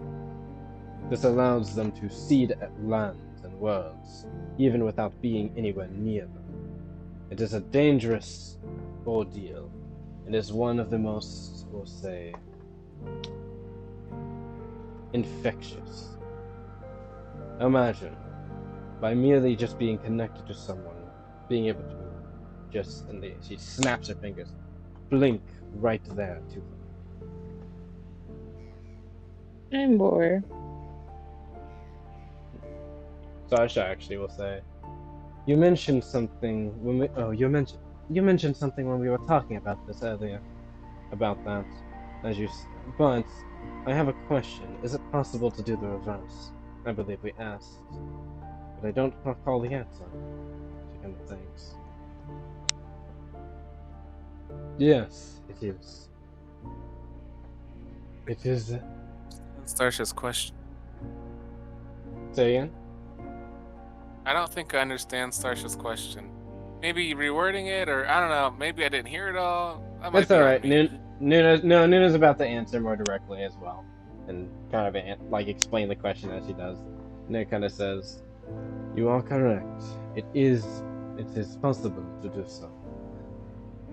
This allows them to seed lands and worlds, even without being anywhere near them. It is a dangerous ordeal. It is one of the most, we'll say, infectious. Imagine, by merely just being connected to someone, being able to just, and she snaps her fingers, blink right there to them. I'm bored. Starsha actually will say, you mentioned something when we, you mentioned something when we were talking about this earlier, about that, but I have a question. Is it possible to do the reverse? I believe we asked, but I don't recall the answer. She kind of thinks. Yes, it is. It is. Starsha's question. Say again? I don't think I understand Starsha's question. Maybe rewording it, or I don't know. Maybe I didn't hear it all. That's all right. Nuna's about to answer more directly as well, and kind of like explain the question as she does. And it kind of says, "You are correct. It is possible to do so.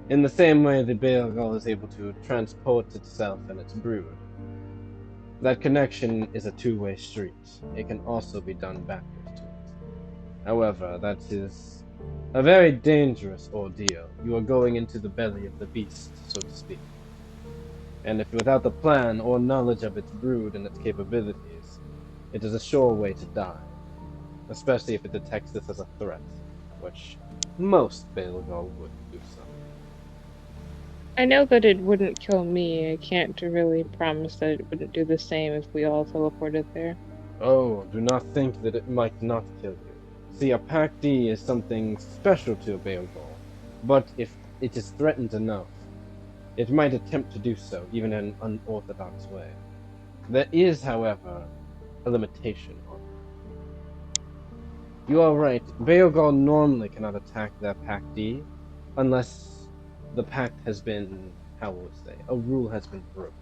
In the same way the Baogaul is able to transport itself and its brood. That connection is a two-way street. It can also be done backwards to it. However, that is a very dangerous ordeal. You are going into the belly of the beast, so to speak. And if without the plan or knowledge of its brood and its capabilities, it is a sure way to die. Especially if it detects this as a threat, which most Baogauls would do so. I know that it wouldn't kill me. I can't really promise that it wouldn't do the same if we all teleported there. Oh, do not think that it might not kill you. See, a Pact is something special to a Baogaul, but if it is threatened enough, it might attempt to do so, even in an unorthodox way. There is, however, a limitation on it. You are right, Baogaul normally cannot attack their Pact unless the Pact has been, how will we say, a rule has been broken.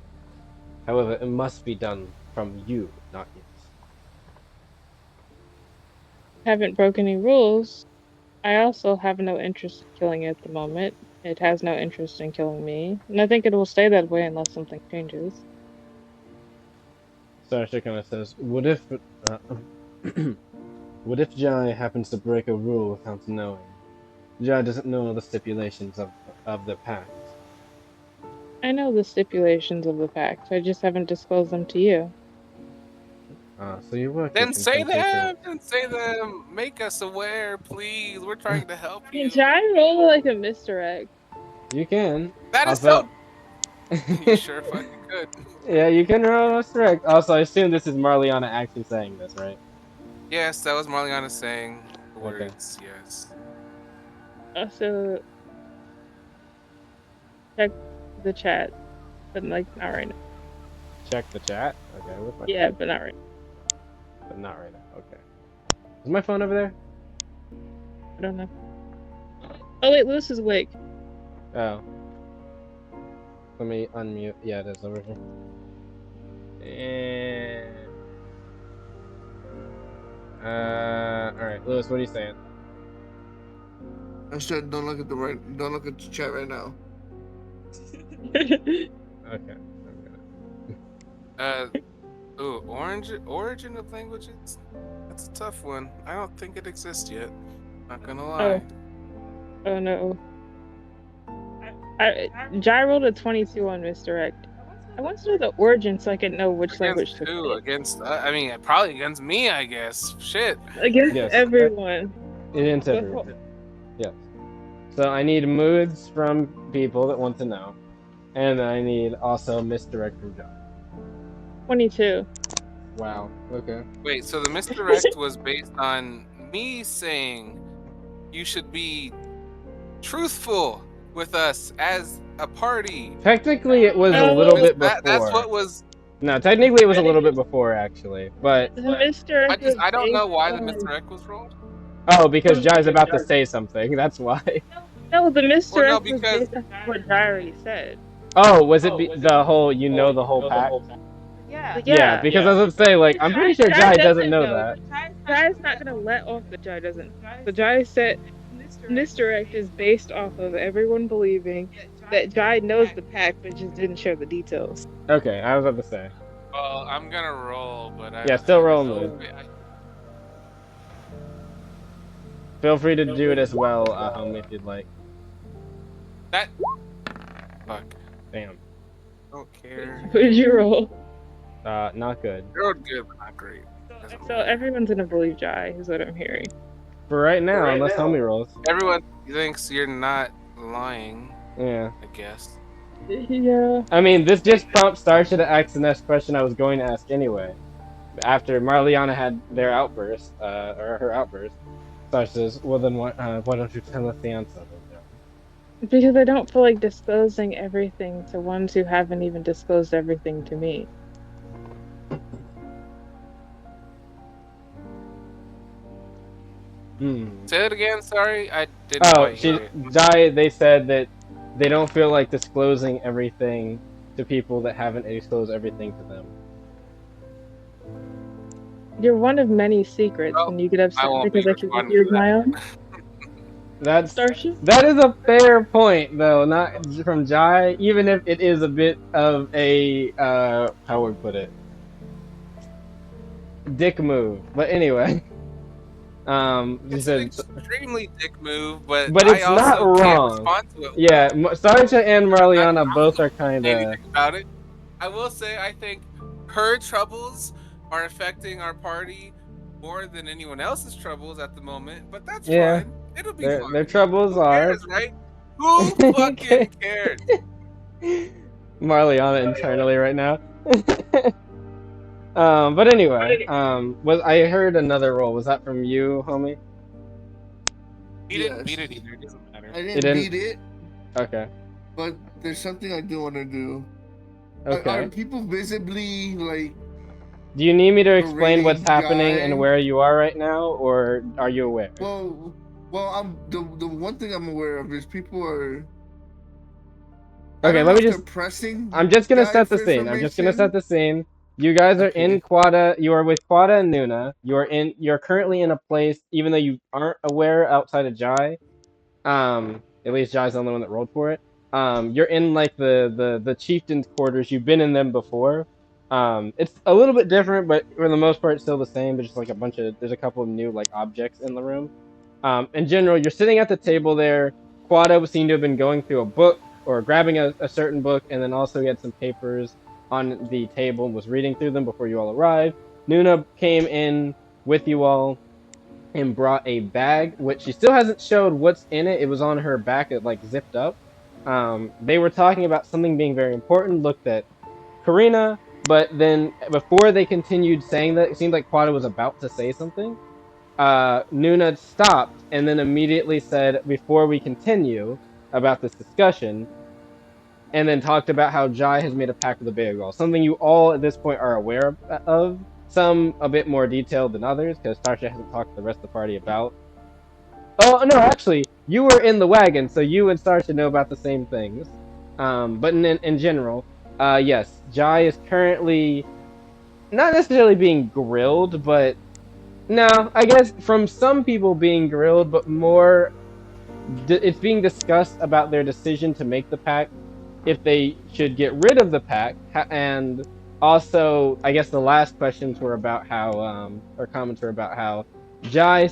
However, it must be done from you, not it. Haven't broken any rules. I also have no interest in killing it at the moment. It has no interest in killing me, and I think it will stay that way unless something changes. Starsha kind of says, what if what if Jai happens to break a rule without knowing? Jai doesn't know the stipulations of the Pact. I know the stipulations of the Pact. I just haven't disclosed them to you. So you work. Then say them! Then say them! Make us aware, please. We're trying to help you. Can I roll like a misdirect? You can. That is so... You sure fucking could. Yeah, you can roll a misdirect. Also, I assume this is Marliana actually saying this, right? Yes, that was Marliana saying the words, yes. Also, check the chat, but like not right now. Check the chat? Okay. Yeah, but not right now. But not right now, okay. Is my phone over there? I don't know. Oh wait, Lewis is awake. Oh. Let me unmute. Yeah, it is over here. And alright, Lewis, what are you saying? I said don't look at the chat right now. Okay. I'm gonna Origin of languages? That's a tough one. I don't think it exists yet. Not gonna lie. Oh no. Jai rolled a 22 on misdirect. I want to know the origin so I can know which language to pick. Against probably against me, I guess. Shit. Against everyone. Against everyone. Yes. So I need moods from people that want to know. And I need also misdirect from Jai. 22. Wow. Okay. Wait, so the misdirect was based on me saying you should be truthful with us as a party. Technically, it was a little bit before. That's what was. No, technically, it was a little bit before, actually. But the misdirect. I don't know why the misdirect was rolled. Oh, because Jai's about to say something. That's why. No, the misdirect was based on what Jai already said. Oh, was it the whole? You know the whole Pact? Yeah, because I was gonna say, like, I'm pretty sure Jai doesn't know that. Jai's not gonna let off that Jai doesn't. The Jai said misdirect is based off of everyone believing that Jai knows the pact but just didn't share the details. Okay, I was about to say. Well, I'm gonna roll, but Yeah, still I roll know- move. Feel free to do it as well, homie, if you'd like. That. Fuck. Damn. Don't care. What did you roll? Not good. You're good, but not great. Doesn't So matter. everyone's gonna believe Jai, is what I'm hearing. For right now, unless homie rolls. Everyone thinks you're not lying. Yeah. I guess. Yeah. I mean, this just prompts Starsha to ask the next question I was going to ask anyway. After Marliana had their outburst, or her outburst, Starsha says, well then why don't you tell us the answer? Because I don't feel like disclosing everything to ones who haven't even disclosed everything to me. Say it again. Sorry, I didn't Oh, quite hear it. They said that they don't feel like disclosing everything to people that haven't disclosed everything to them. You're one of many secrets, Well, and you get upset I won't because be I should responding hear to that. my own. Starsha? That is a fair point, though, not from Jai, even if it is a bit of a, how would we put it? Dick move. But anyway. He It's said, an extremely dick move, but it's I also not can't wrong. respond to it. Yeah, Starsha and Marliana both are kind of... anything about it. I will say, I think her troubles are affecting our party more than anyone else's troubles at the moment, but that's fine. It'll be fine. Their troubles Who are... cares, right? Who fucking cares? Marliana internally right now. But anyway, I heard another roll. Was that from you, homie? He didn't beat it either. It doesn't matter. I didn't beat it. Okay. But there's something I do want to do. Okay. Are people visibly like? Do you need me to explain what's berating happening Jai? and where you are right now, or are you aware? Well, I'm the one thing I'm aware of is people are. Okay, let me just. Pressing. I'm just gonna Jai set the for scene. I'm just gonna information. set the scene. You guys are in Quada. You are with Quada and Nuna. You're currently in a place, even though you aren't aware outside of Jai. At least Jai's the only one that rolled for it. You're in like the chieftain's quarters. You've been in them before. It's a little bit different, but for the most part, it's still the same. But just like there's a couple of new like objects in the room. In general, you're sitting at the table there. Quada seemed to have been going through a book or grabbing a certain book, and then also he had some papers on the table and was reading through them before you all arrived. Nuna came in with you all and brought a bag, which she still hasn't showed what's in it. It was on her back, it like zipped up. They were talking about something being very important, looked at Corina, but then before they continued saying that, it seemed like Quada was about to say something. Nuna stopped and then immediately said, before we continue about this discussion, and then talked about how Jai has made a pact with the Baogauls, something you all at this point are aware of. Some a bit more detailed than others, because Starsha hasn't talked to the rest of the party about. Oh, no, actually, you were in the wagon, so you and Starsha know about the same things. But in general, yes, Jai is currently not necessarily being grilled, but no, I guess from some people being grilled, but more it's being discussed about their decision to make the pact, if they should get rid of the pact, and also, I guess the last questions were about how, or comments were about how Jai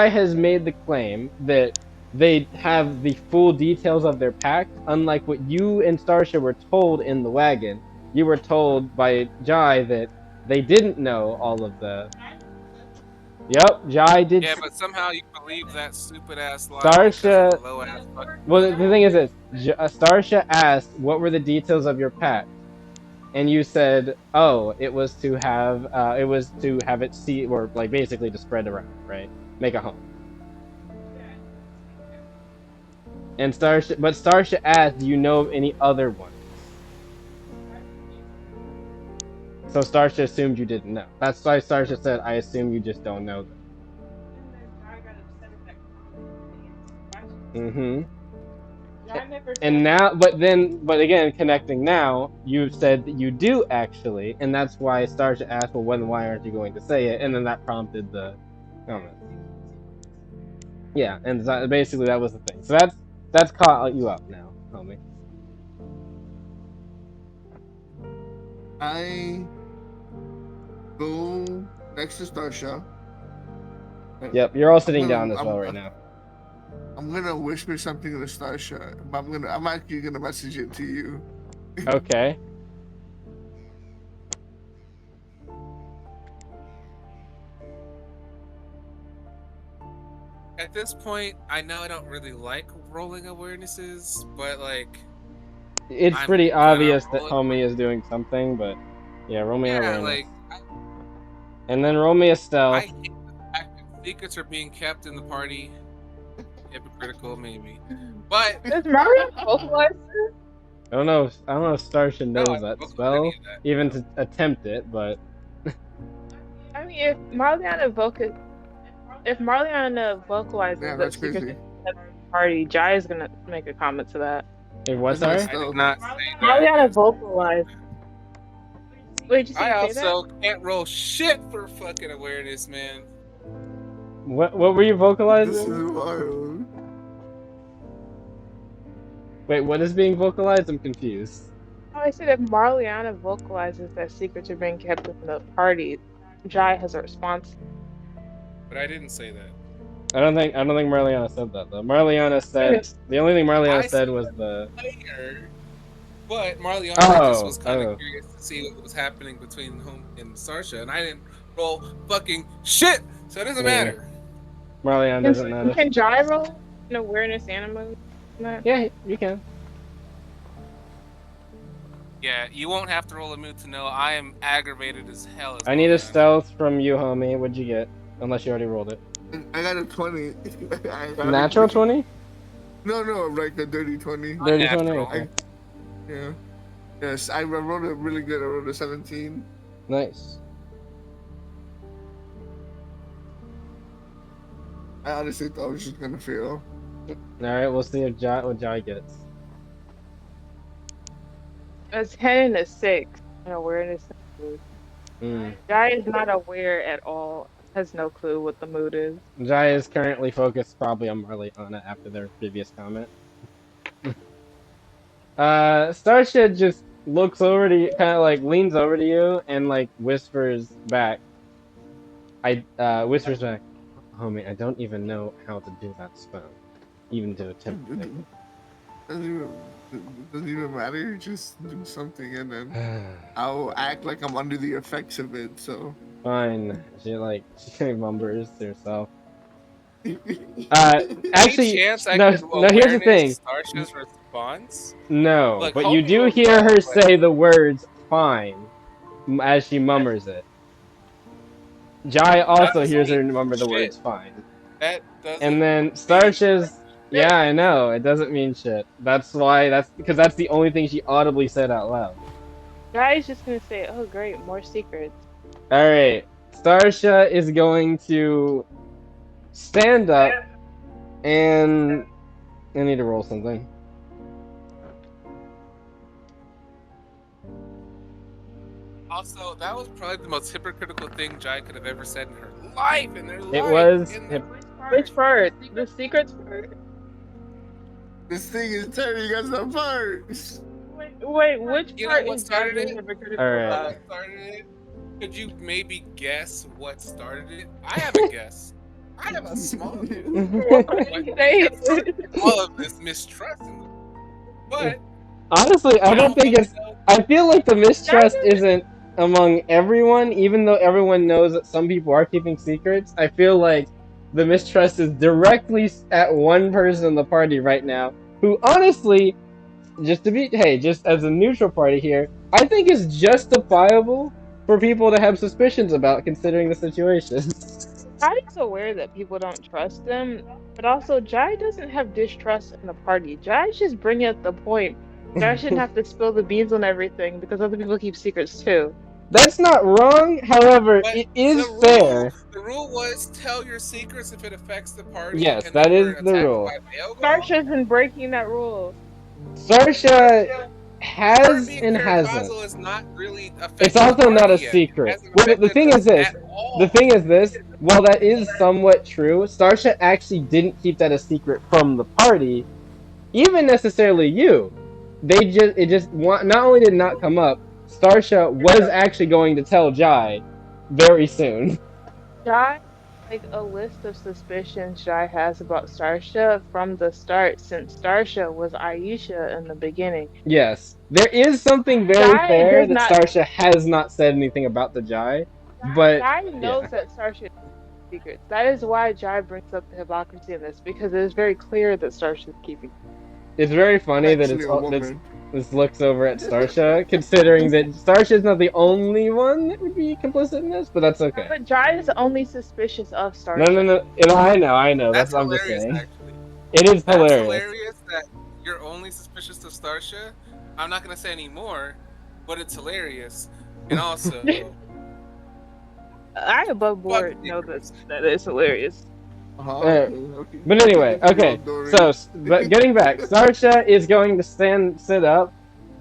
has made the claim that they have the full details of their pact, unlike what you and Starsha were told in the wagon. You were told by Jai that they didn't know all of the... Yep, Jai did. Yeah, but somehow you believe that stupid ass lie. Starsha. Low ass fucking... Well, the thing is this: Starsha asked, "What were the details of your pact?" And you said, "Oh, it was to have it see, or like basically to spread around, right? Make a home." And Starsha asked, "Do you know of any other ones?" So Starsha assumed you didn't know. That's why Starsha said, "I assume you just don't know them." And now, but again, connecting now, you said that you do actually, and that's why Starsha asked, well, why aren't you going to say it? And then that prompted the comment. Yeah, and basically that was the thing. So that's caught you up now, homie. I go next to Starsha. Yep, you're all sitting down as well right now. I'm gonna whisper something to Starsha, but I'm actually gonna message it to you. Okay. At this point, I know I don't really like rolling awarenesses, but like, It's I'm pretty gonna obvious that roll it. homie is doing something, but yeah, roll me an Yeah, awareness. like And then roll me a stealth. I hate the fact that secrets are being kept in the party. Hypocritical, maybe, but Does Mario vocalize this? I don't know if Starsha No, knows I that don't spell, any of that, even no. to attempt it, but I mean, if Marliana vocalizes Yeah, that that's secrets crazy. at the party, Jai is gonna make a comment to that. if what, That's sorry? I did not say that. Marliana vocalized. Wait, did you I say that? also can't roll shit for fucking awareness, man. What were you This vocalizing? is wild. Wait, what is being vocalized? I'm confused. Oh, I said if Marliana vocalizes that secrets are being kept in the party, Jai has a response. But I didn't say that. I don't think Marliana said that though. Marliana said the only thing Marliana I said was the Player, but Marliana just was kind of curious to see what was happening between home and Starsha, and I didn't roll fucking shit, so it doesn't Yeah. matter. Marliana doesn't matter. Can Jai roll an awareness animal? Yeah, you can. Yeah, you won't have to roll a mood to know I am aggravated as hell. I need a stealth from you, homie. What'd you get? Unless you already rolled it. I got a 20. Natural 20? No, like a dirty 20. Dirty 20? Unnatural. Okay. Yeah. Yes, I rolled it really good. I rolled a 17. Nice. I honestly thought I was just gonna fail. Alright, we'll see if what Jai gets. A 10 and a 6 in awareness. Jai is not aware at all. Has no clue what the mood is. Jai is currently focused probably on Marliana after their previous comment. Starsha just looks over to you, kind of like leans over to you and like whispers back. Whispers back, homie, I don't even know how to do that spell, even to attempt to think. Doesn't even matter. Just do something, and then I'll act like I'm under the effects of it. So fine. She mumbers to herself. Actually, chance I no. could Here's the thing. Starsha's response? No, Look, but you homie do goes hear off, her like- say the words "fine" as she mummers it. Jai also Doesn't hears her mean mummer the shit. words "fine." That doesn't. And then Starsha's, yeah, I know, it doesn't mean shit. That's because that's the only thing she audibly said out loud. Jai is just gonna say, "Oh, great, more secrets." Alright, Starsha is going to stand up and I need to roll something. Also, that was probably the most hypocritical thing Jai could have ever said in her life. It was. Which part? The secrets part? this thing is tearing us apart. Wait, which You know part what is started Jai being it? hypocritical Alright. about? Started it? Could you maybe guess what started it? I have a guess. I have a small guess. Say it. All of this mistrust in them. But Honestly, I don't think it's. I feel like the mistrust isn't among everyone, even though everyone knows that some people are keeping secrets. I feel like the mistrust is directly at one person in the party right now, who honestly, just as a neutral party here, I think is justifiable for people to have suspicions about, considering the situation. Jai is aware that people don't trust them, but also Jai doesn't have distrust in the party. Jai's just bringing up the point. Jai shouldn't have to spill the beans on everything because other people keep secrets too. That's not wrong. However, But it is the fair. rule was tell your secrets if it affects the party, Yes, and they that were is the attacked rule. by Baogauls. Starsha's been breaking that rule. Starsha Her has being and hasn't. paracausal is not really It's affecting the also not party a yet. It secret. hasn't Well, the affected thing is them this. at all. The thing is this. While that is somewhat true, Starsha actually didn't keep that a secret from the party, even necessarily you. Not only did not come up. Starsha was actually going to tell Jai very soon. Jai, like a list of suspicions Jai has about Starsha from the start, since Starsha was Aisha in the beginning. Yes, there is something very Jai fair does that not. Starsha has not said anything about the Jai, but Jai yeah, knows that Starsha secrets. That is why Jai brings up the hypocrisy in this, because it is very clear that Starsha is keeping. it's very funny that Actually, a woman. this looks over at Starsha, considering that Starsha's not the only one that would be complicit in this, but that's okay. But Jai is only suspicious of No, no, Starsha. no. I know. That's That's what I'm just hilarious, saying. actually. It is That's hilarious. hilarious that you're only suspicious of Starsha. I'm not gonna say any more, but it's hilarious. And also, I above fuck board know secrets. that is hilarious. Okay. But anyway, okay. So, but getting back, Starsha is going to sit up,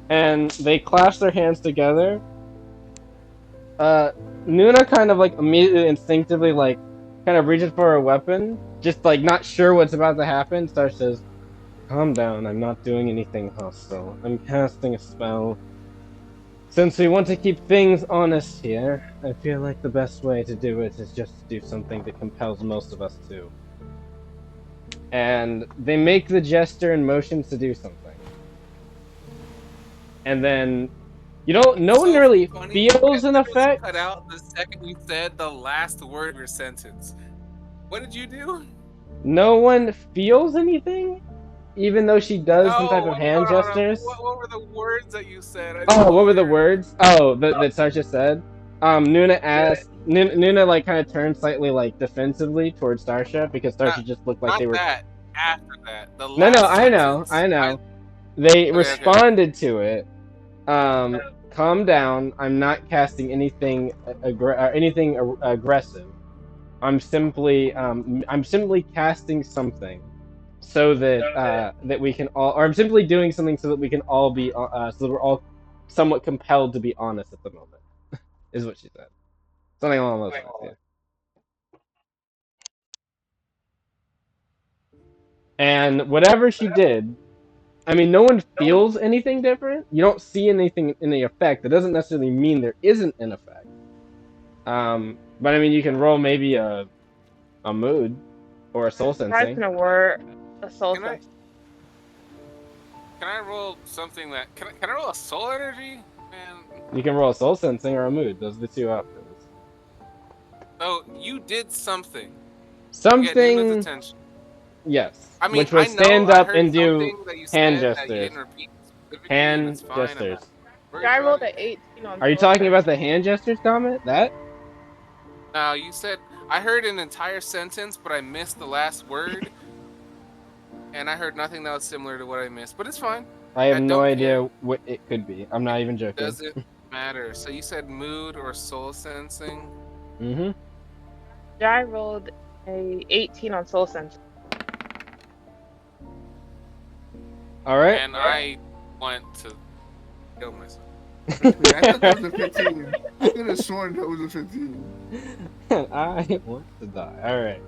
and they clasp their hands together. Nuna kind of like immediately, instinctively, like, kind of reaches for a weapon, just like not sure what's about to happen. Starsha says, "Calm down. I'm not doing anything hostile. I'm casting a spell. Since we want to keep things honest here, I feel like the best way to do it is just to do something that compels most of us to." And they make the gesture and motions to do something. And then, no one really feels an effect. Cut out the second you said the last word of your sentence. What did you do? No one feels anything, even though she does some type of hand hold on. gestures. What were the words that you said? Oh, what were the words? Oh, that Sarsha said. Nuna asked. Nuna like kind of turned slightly like defensively towards Starsha because Starsha just looked like Not they were. that. After that, the No, last I know. sentence. They Okay. responded to it. Calm down. I'm not casting anything aggressive. I'm simply casting something so that that we can all, or I'm simply doing something so that we can all be so that we're all somewhat compelled to be honest at the moment. Is what she said. Something along those lines. Yeah. And whatever she did, I mean, no one feels anything different. You don't see anything in the effect. That doesn't necessarily mean there isn't an effect. But I mean, you can roll maybe a mood or a soul Jai's sensing. gonna wear a soul sense. Can I roll something that can I roll a soul energy? Man. You can roll a soul sensing or a mood. Those are the two options. So you did something. Something. To get Nuna's attention. Yes. I mean, which was stand up and do hand gestures. Hand gestures. Jai rolled an 18 on. Are you talking about the hand gestures comment? That? No, you said I heard an entire sentence, but I missed the last word, and I heard nothing that was similar to what I missed. But it's fine. I have no idea what it could be. I'm not even joking. Doesn't matter. So you said mood or soul sensing. Mm-hmm. Jai rolled a 18 on soul sensing. All right. And I want to kill myself. I thought that was a 15. I could have sworn that was a 15. I want to die. All right.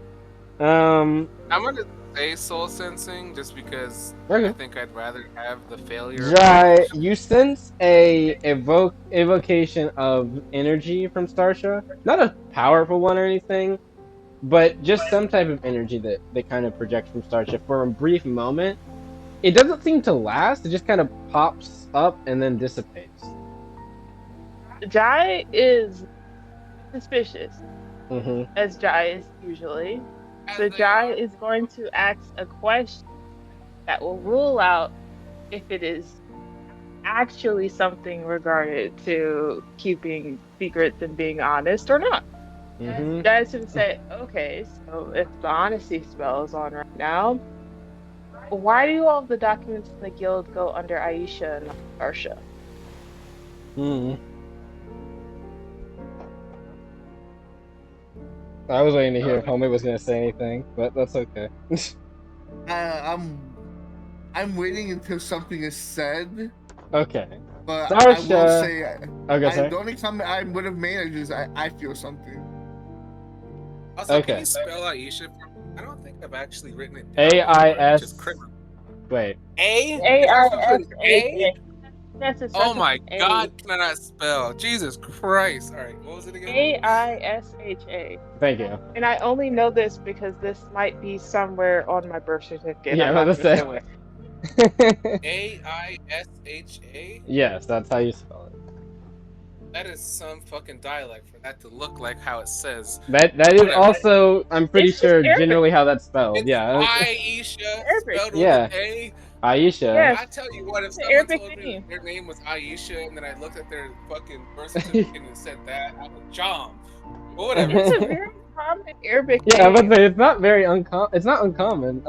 I'm gonna say soul sensing just because okay. I think I'd rather have the failure. Jai, you sense a evocation of energy from Starsha. Not a powerful one or anything, but just some type of energy that they kind of project from Starsha for a brief moment. It doesn't seem to last. It just kind of pops up and then dissipates. Jai is suspicious, Mm-hmm. as Jai is usually. So Jai is going to ask a question that will rule out if it is actually something regarded to keeping secrets and being honest or not. Mm-hmm. Jai's going to say, okay, so if the honesty spell is on right now, why do all of the documents in the guild go under Aisha and not Starsha? I was waiting to hear if Homie was gonna say anything, but that's okay. I'm waiting until something is said. Okay. But Starsha. I will say, Okay, the only comment I would have made is I feel something. Also, Okay. can you spell Aisha for me? I don't think I've actually written it down. A-I-S. Which is criminal. Wait. A-I-S-H-A. That's a Oh my A. god, can I not spell? Jesus Christ. Alright, what was it again? A-I-S-H-A. Thank you. And I only know this because this might be somewhere on my birth certificate. Yeah, I'm I not was gonna gonna show it. A-I-S-H-A? Yes, that's how you spell it. That is some fucking dialect for that to look like how it says. That is Whatever. also, I'm pretty It's sure, Arabic. generally how that's spelled. It's Yeah. Aisha, Arabic. spelled Yeah. with an A. Aisha. Yes. I tell you what, if It's an someone Arabic told me name. their name was Aisha and then I looked at their fucking birth certificate and it said that, I would jump. But whatever. It's a very common Arabic Yeah, name. but it's not very uncommon. It's not uncommon.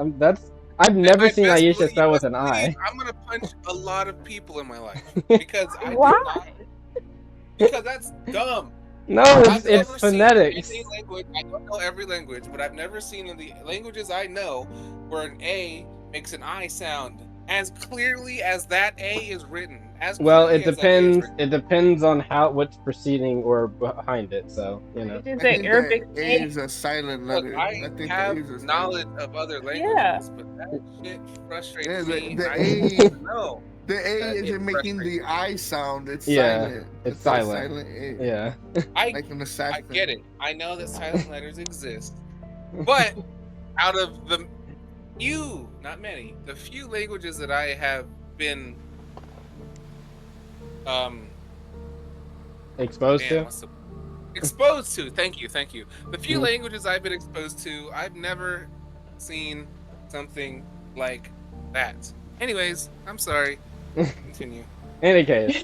I've never seen I Aisha spelled with an I. I'm gonna punch a lot of people in my life because I do Why? not. Because that's dumb. No, I've it's never seen phonetics. any language. I don't know every language, but I've never seen in the languages I know where an A makes an I sound as clearly as that A is written. Well, it depends. It depends on what's preceding or behind it. So you know. It is I an think Arabic the A name. is a silent Look, letter. I think have the A is a silent knowledge letter. of other languages, Yeah. but that shit frustrates Yeah, me. the I A- know. The A That isn't it making the frustrates I sound. It's Yeah, silent. it's a silent. silent A. Yeah. Like an I assassin. get it. I know that silent letters exist, but out of the few, not many, the few languages that I have been Exposed to. exposed to. Thank you. The few Mhm. languages I've been exposed to, I've never seen something like that. Anyways, I'm sorry. Continue. In any case,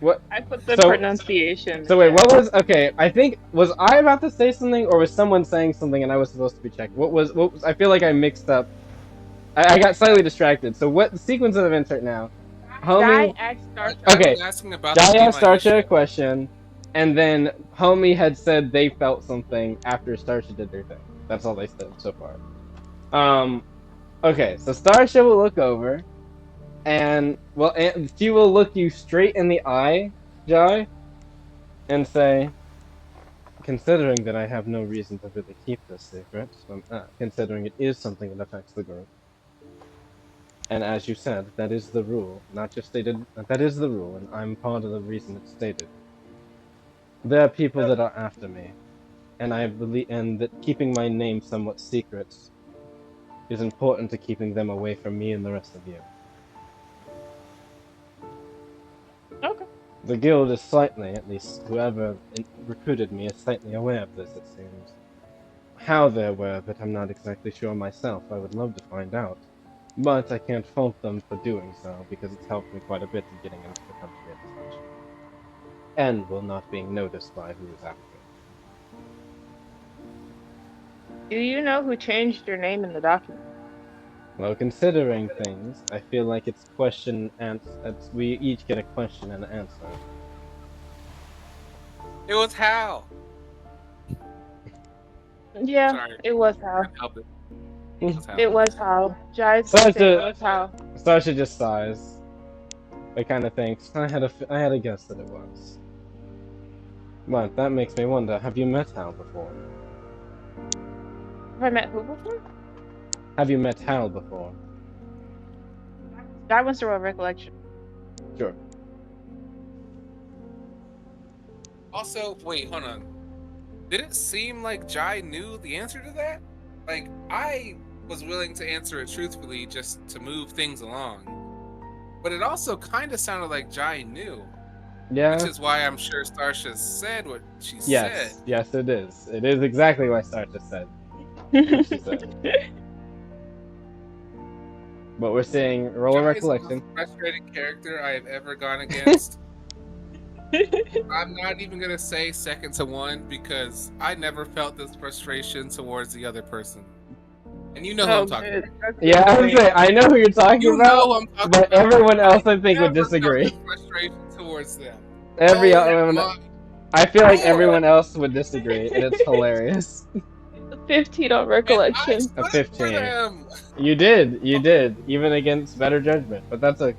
what? I put the So- pronunciation. So wait, what was? Okay, I think was I about to say something, or was someone saying something, and I was supposed to be checking? What was? I feel like I mixed up. I got slightly distracted. So what sequence of events right now? Jai Homie. asked Starsha. Okay. I was asking about Jai the asked name Starsha a Aisha. question, and then Homie had said they felt something after Starsha did their thing. That's all they said so far. Okay, so Starsha will look over, and she will look you straight in the eye, Jai, and say, considering that I have no reason to really keep this secret, considering it is something that affects the group, and as you said, that is the rule, not just stated, that is the rule, and I'm part of the reason it's stated. There are people that are after me, and I believe, and that keeping my name somewhat secret is important to keeping them away from me and the rest of you. Okay. The guild is slightly, at least whoever recruited me is slightly aware of this, it seems. How they're aware of it, I'm not exactly sure myself. I would love to find out. But I can't fault them for doing so, because it's helped me quite a bit in getting into the country at such. And while not being noticed by who is after me. Do you know who changed your name in the document? Well, considering things, I feel like it's question and answer. We each get a question and an answer. It was Hal. Yeah, Sorry. it was Hal. Can't help it. It was Hal. Jai's Starsha- it was Hal. Starsha just sighs. I kind of thinks, I had a guess that it was. But that makes me wonder, have you met Hal before? Have I met who before? Have you met Hal before? Jai wants to roll recollection. Sure. Also, wait, hold on. Did it seem like Jai knew the answer to that? Like, I was willing to answer it truthfully just to move things along. But it also kind of sounded like Jai knew. Yeah. Which is why I'm sure Starsha said what she Yes. said. Yes, it is. It is exactly what Starsha said. What she said. But we're seeing roll a Jai is the recollection. most frustrating character I have ever gone against. I'm not even gonna say second to one because I never felt this frustration towards the other person. And you know who I'm talking good. about. That's Yeah, I good. was saying, I know who you're talking You about, know who I'm talking but about. everyone else I think would Never felt disagree. this frustration towards them. Every Oh other my I feel like everyone else would disagree, and it's hilarious. 15 on And I recollection. A stood for 15. them. You did, even against better judgment, but that's okay.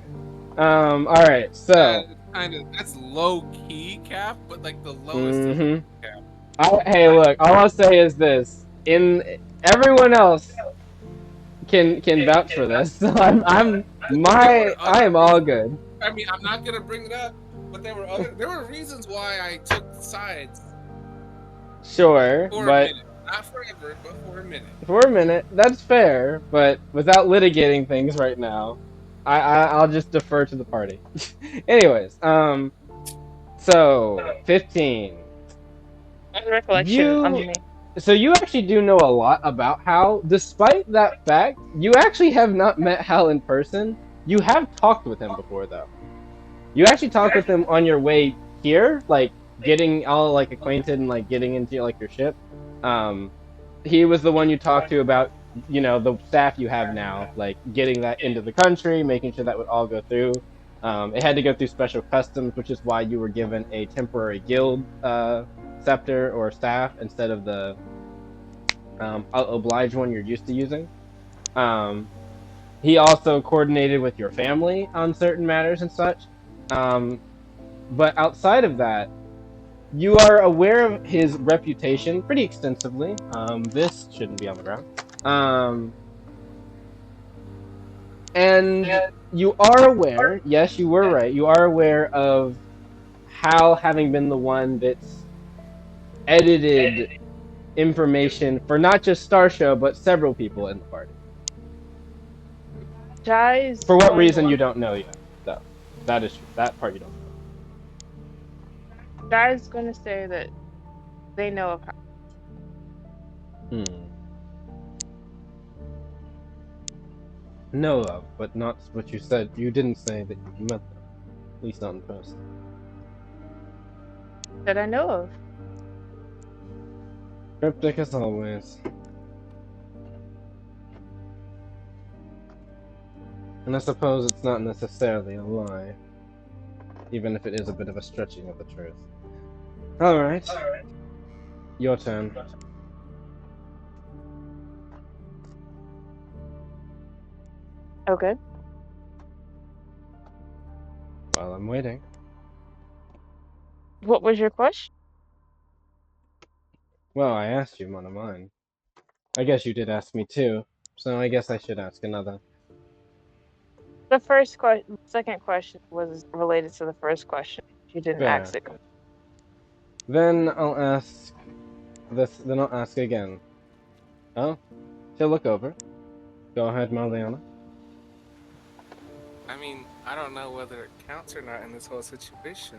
Alright, so. That's low key cap, but like the lowest of Mm-hmm. cap. Hey, look, all I'll say is this. Everyone else can vouch for this. So I am all good. I mean, I'm not gonna bring it up, but there were reasons why I took sides Sure, for a but minute, not forever, but for a minute. for a minute, that's fair. But without litigating things right now, I'll just defer to the party. Anyways, so 15. On recollection on me. So you actually do know a lot about Hal. Despite that fact, you actually have not met Hal in person. You have talked with him before, though. You actually talked with him on your way here, like getting all like acquainted and like getting into like your ship. He was the one you talked to about, the staff you have now, like getting that into the country, making sure that would all go through. It had to go through special customs, which is why you were given a temporary guild scepter or staff instead of the obliged one you're used to using. He also coordinated with your family on certain matters and such. But outside of that, you are aware of his reputation pretty extensively. This shouldn't be on the ground. And you are aware, yes, you were right, you are aware of Hal having been the one that's edited information for not just Starsha, but several people in the party. Jai's For what going reason to- you don't know yet, though. That is true. That part you don't know. Jai's going to say that they know of her. Know of, but not what you said. You didn't say that you met them. At least not in person. That I know of. Cryptic as always. And I suppose it's not necessarily a lie. Even if it is a bit of a stretching of the truth. Alright. Your turn. Okay. While I'm waiting. What was your question? Well, I asked you one of mine. I guess you did ask me too, so I guess I should ask another. The second question was related to the first question. You didn't Fair. ask it. Then I'll ask this. Then I'll ask again. Oh, she'll look over. Go ahead, Marliana. I mean, I don't know whether it counts or not in this whole situation.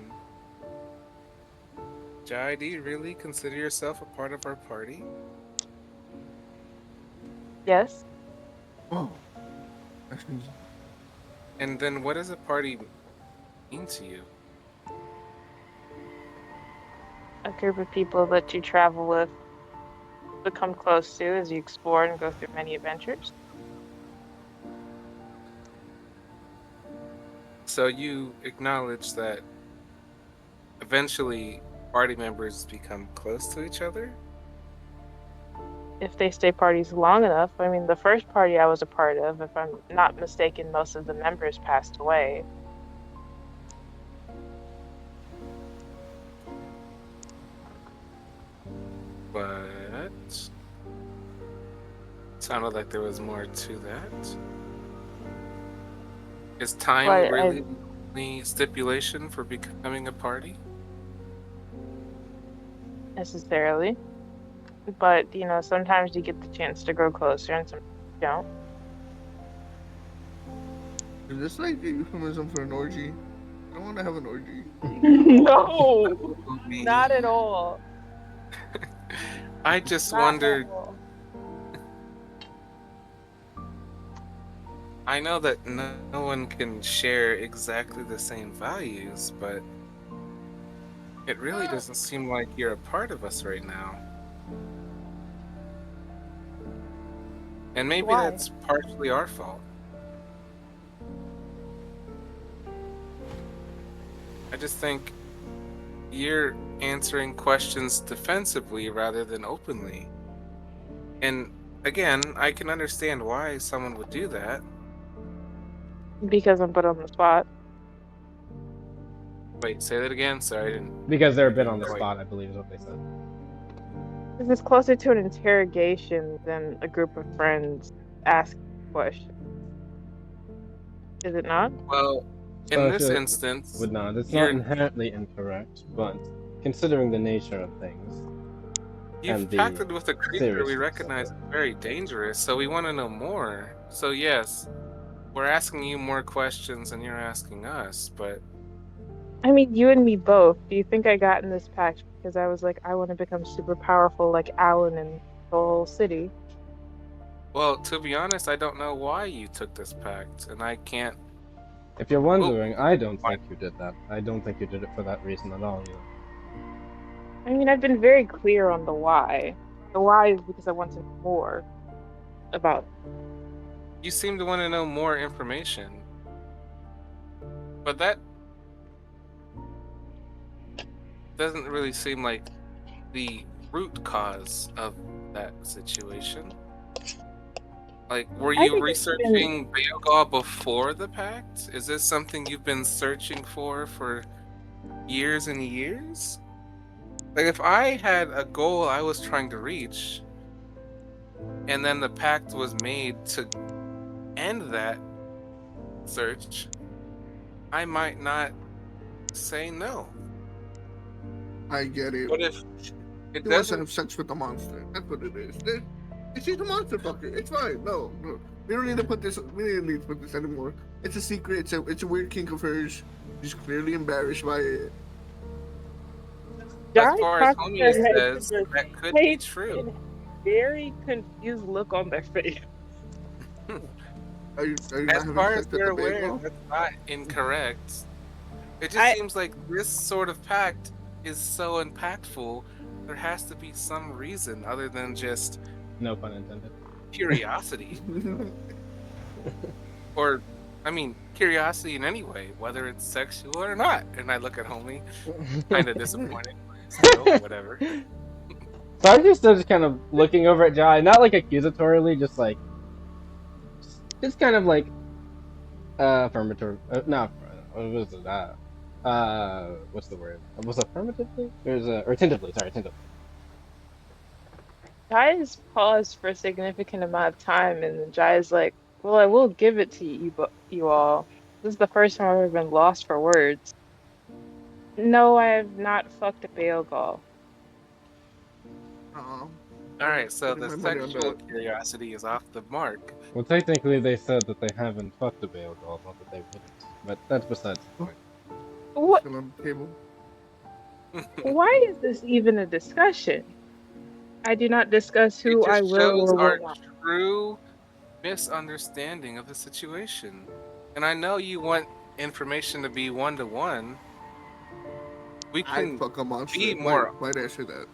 Jai, do you really consider yourself a part of our party? Yes. Oh. And then what does a party mean to you? A group of people that you travel with, become close to as you explore and go through many adventures. So you acknowledge that eventually party members become close to each other? If they stay parties long enough. I mean, the first party I was a part of, if I'm not mistaken, most of the members passed away. But sounded like there was more to that. Is time But really the stipulation for becoming a party? necessarily. But, sometimes you get the chance to grow closer and sometimes you don't. Is this like a euphemism for an orgy? I want to have an orgy. No! Not at all. I just Not wondered. at all. I know that no one can share exactly the same values, but it really doesn't seem like you're a part of us right now. And maybe Why? that's partially our fault. I just think you're answering questions defensively rather than openly. And again, I can understand why someone would do that. Because I'm put on the spot. Wait, say that again? Sorry, I didn't. Because they're a bit on the Quite. spot, I believe is what they said. This is closer to an interrogation than a group of friends asking questions. Is it not? Well, in this instance, Would not. It's not you're- inherently incorrect, but considering the nature of things, you've and the pacted with a creature we seriousness recognize of as very dangerous, so we want to know more. So yes, we're asking you more questions than you're asking us, but I mean, you and me both. Do you think I got in this pact because I was like, I want to become super powerful like Alan and the whole city? well, to be honest, I don't know why you took this pact, and I can't. If you're wondering, I don't think you did that. I don't think you did it for that reason at all, either. I mean, I've been very clear on the why. The why is because I want to know more about it. You seem to want to know more information, but that doesn't really seem like the root cause of that situation. Like, were I you think it's researching Baogaul before the pact? Is this something you've been searching for years and years? Like, if I had a goal I was trying to reach, and then the pact was made to end that search, I might not say no. I get it. But if it He wants to doesn't, have sex with the monster. That's what it is. She's a monster fucker. It's fine. No. We don't need to put this. We don't need to put this anymore. It's a secret. It's a weird kink of hers. She's clearly embarrassed by it. as far as homie says, that could be true. Very confused look on their face. Are you As not far having as sex with we're the aware, bagel? that's not incorrect. It just seems like this sort of pact is so impactful. There has to be some reason other than just No pun intended. curiosity. Or, I mean, curiosity in any way, whether it's sexual or not. And I look at homie, kind of disappointed. Still, whatever. So I'm just kind of looking over at Jai, not like accusatorily, just like, just kind of like, affirmative. No, what was it? What's the word? Was it affirmatively? Or attentively? Sorry, attentively. Jai's paused for a significant amount of time, and then Jai's like, "Well, I will give it to you all. This is the first time I've ever been lost for words. No, I have not fucked a Baogauls. Alright, so Putting the my money on sexual that. curiosity is off the mark. Well, technically, they said that they haven't fucked a Baogauls, not that they wouldn't. But that's besides the point. What? Still on the table. Why is this even a discussion? I do not discuss who It I just will shows or our will not." true misunderstanding of the situation. And I know you want information to be one-to-one. We I can fuck a monster. be more Why'd I say that?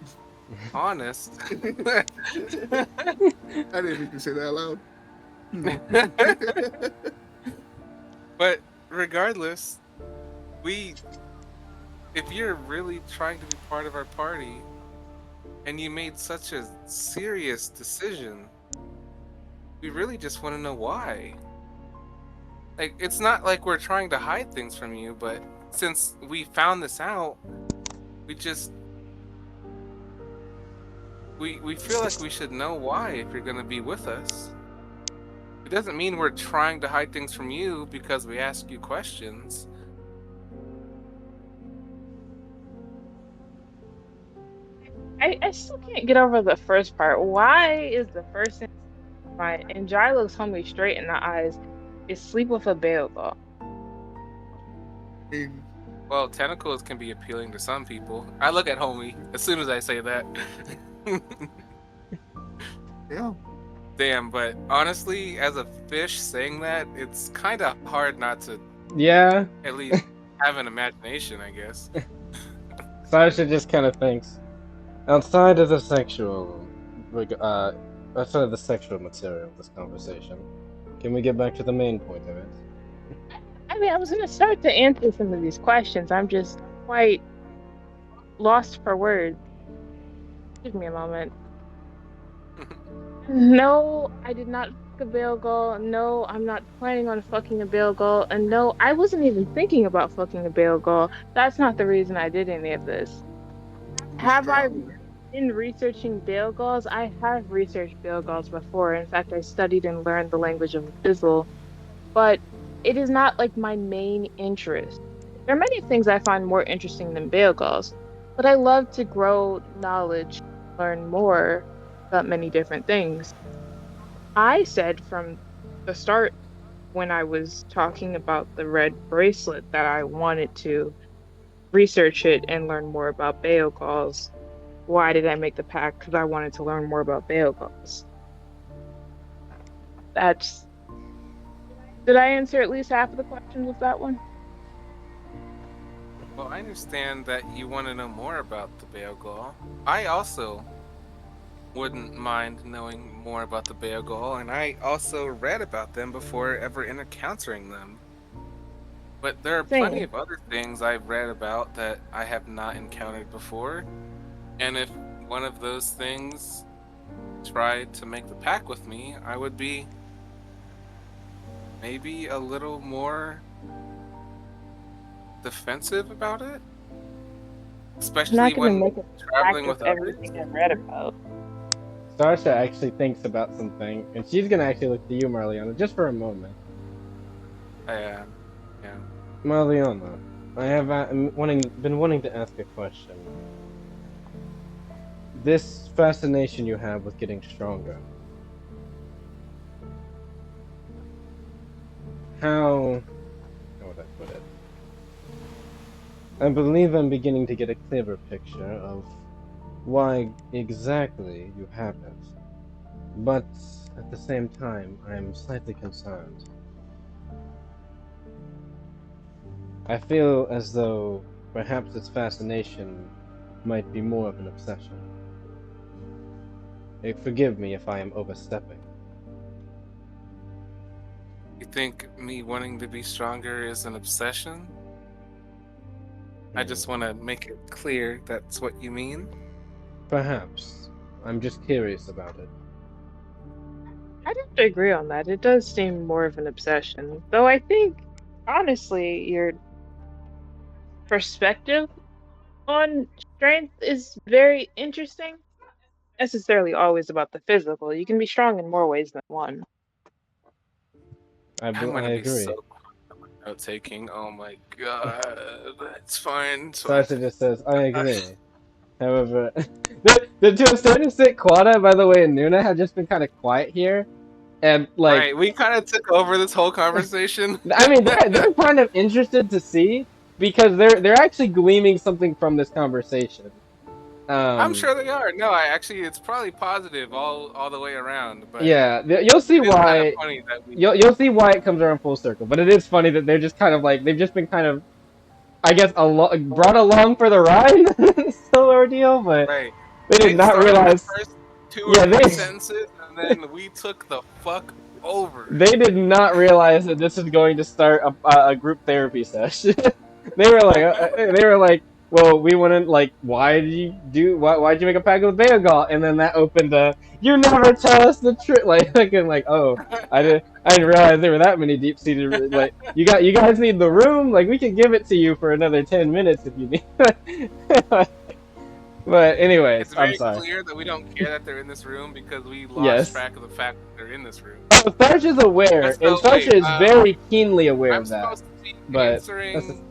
honest. I didn't mean to say that out loud. But regardless, if you're really trying to be part of our party and you made such a serious decision, we really just want to know why. Like, it's not like we're trying to hide things from you, but since we found this out, we feel like we should know why if you're going to be with us. It doesn't mean we're trying to hide things from you because we ask you questions. I still can't get over the first part. Why is the first thing and Jai looks homie straight in the eyes is sleep with a Baogauls? Well, tentacles can be appealing to some people. I look at homie as soon as I say that. Yeah. Damn, but honestly, as a fish saying that, it's kind of hard not to Yeah. at least have an imagination, I guess. Starsha just kind of thinks, outside of the sexual material of this conversation, can we get back to the main point of it? I mean, I was gonna start to answer some of these questions. I'm just quite lost for words. Give me a moment. No, I did not fuck a Baogul. No, I'm not planning on fucking a Baogul. And no, I wasn't even thinking about fucking a Baogul. That's not the reason I did any of this. Be Have I strong. been researching Baogauls? I have researched Baogauls before. In fact, I studied and learned the language of Bizzle, but it is not like my main interest. There are many things I find more interesting than Baogauls, but I love to grow knowledge, learn more about many different things. I said from the start when I was talking about the red bracelet that I wanted to research it and learn more about Baogauls. Why did I make the pact? Because I wanted to learn more about Baogauls. That's Did I answer at least half of the questions with that one? Well, I understand that you want to know more about the Baogaul. I also wouldn't mind knowing more about the Baogaul, and I also read about them before ever encountering them. But there are plenty Same. of other things I've read about that I have not encountered before. And if one of those things tried to make the pact with me, I would be maybe a little more defensive about it. I'm Especially not going to when make a traveling pact with with others. everything I've read about. Starsha actually thinks about something, and she's gonna actually look to you, Marliana, just for a moment. Yeah. Marliana, I have been wanting to ask a question. This fascination you have with getting stronger. How would I put it? I believe I'm beginning to get a clearer picture of why exactly you have it. But at the same time, I'm slightly concerned. I feel as though perhaps this fascination might be more of an obsession. Forgive me if I am overstepping. You think me wanting to be stronger is an obsession? I just want to make it clear that's what you mean. Perhaps. I'm just curious about it. I'd have to agree on that. It does seem more of an obsession. Though I think, honestly, your perspective on strength is very interesting. Necessarily always about the physical. You can be strong in more ways than one. I I'm gonna be agree. so note taking. Oh my god, it's fine. It's fine. Sasha just says, I agree. However, to a certain extent, Quada, by the way, and Nuna have just been kind of quiet here. And, like, Right, we kind of took over this whole conversation. I mean, they're kind of interested to see because they're actually gleaming something from this conversation. I'm sure they are. No, it's probably positive all the way around. But Yeah, you'll see it is kind of why. funny that we. You'll see why it comes around full circle. But it is funny that they're just kind of like they've just been kind of, I guess, brought along for the ride, this whole ordeal. But Right. they did They not started realize. the first two Yeah, or three they sentences, and then we took the fuck over. they did not realize that this is going to start a group therapy session. They were like, well, we wouldn't like. Why'd you make a pact with Baogauls? And then that opened a. You never tell us the truth. Like, oh, I didn't realize there were that many deep seated. Like, you guys need the room. Like, we can give it to you for another 10 minutes if you need. But anyways, It's I'm very sorry. clear that we don't care that they're in this room because we lost Yes. track of the fact that they're in this room. Oh, Starsha's aware, and So, wait, Starsha is very keenly aware I'm of that. supposed to be But answering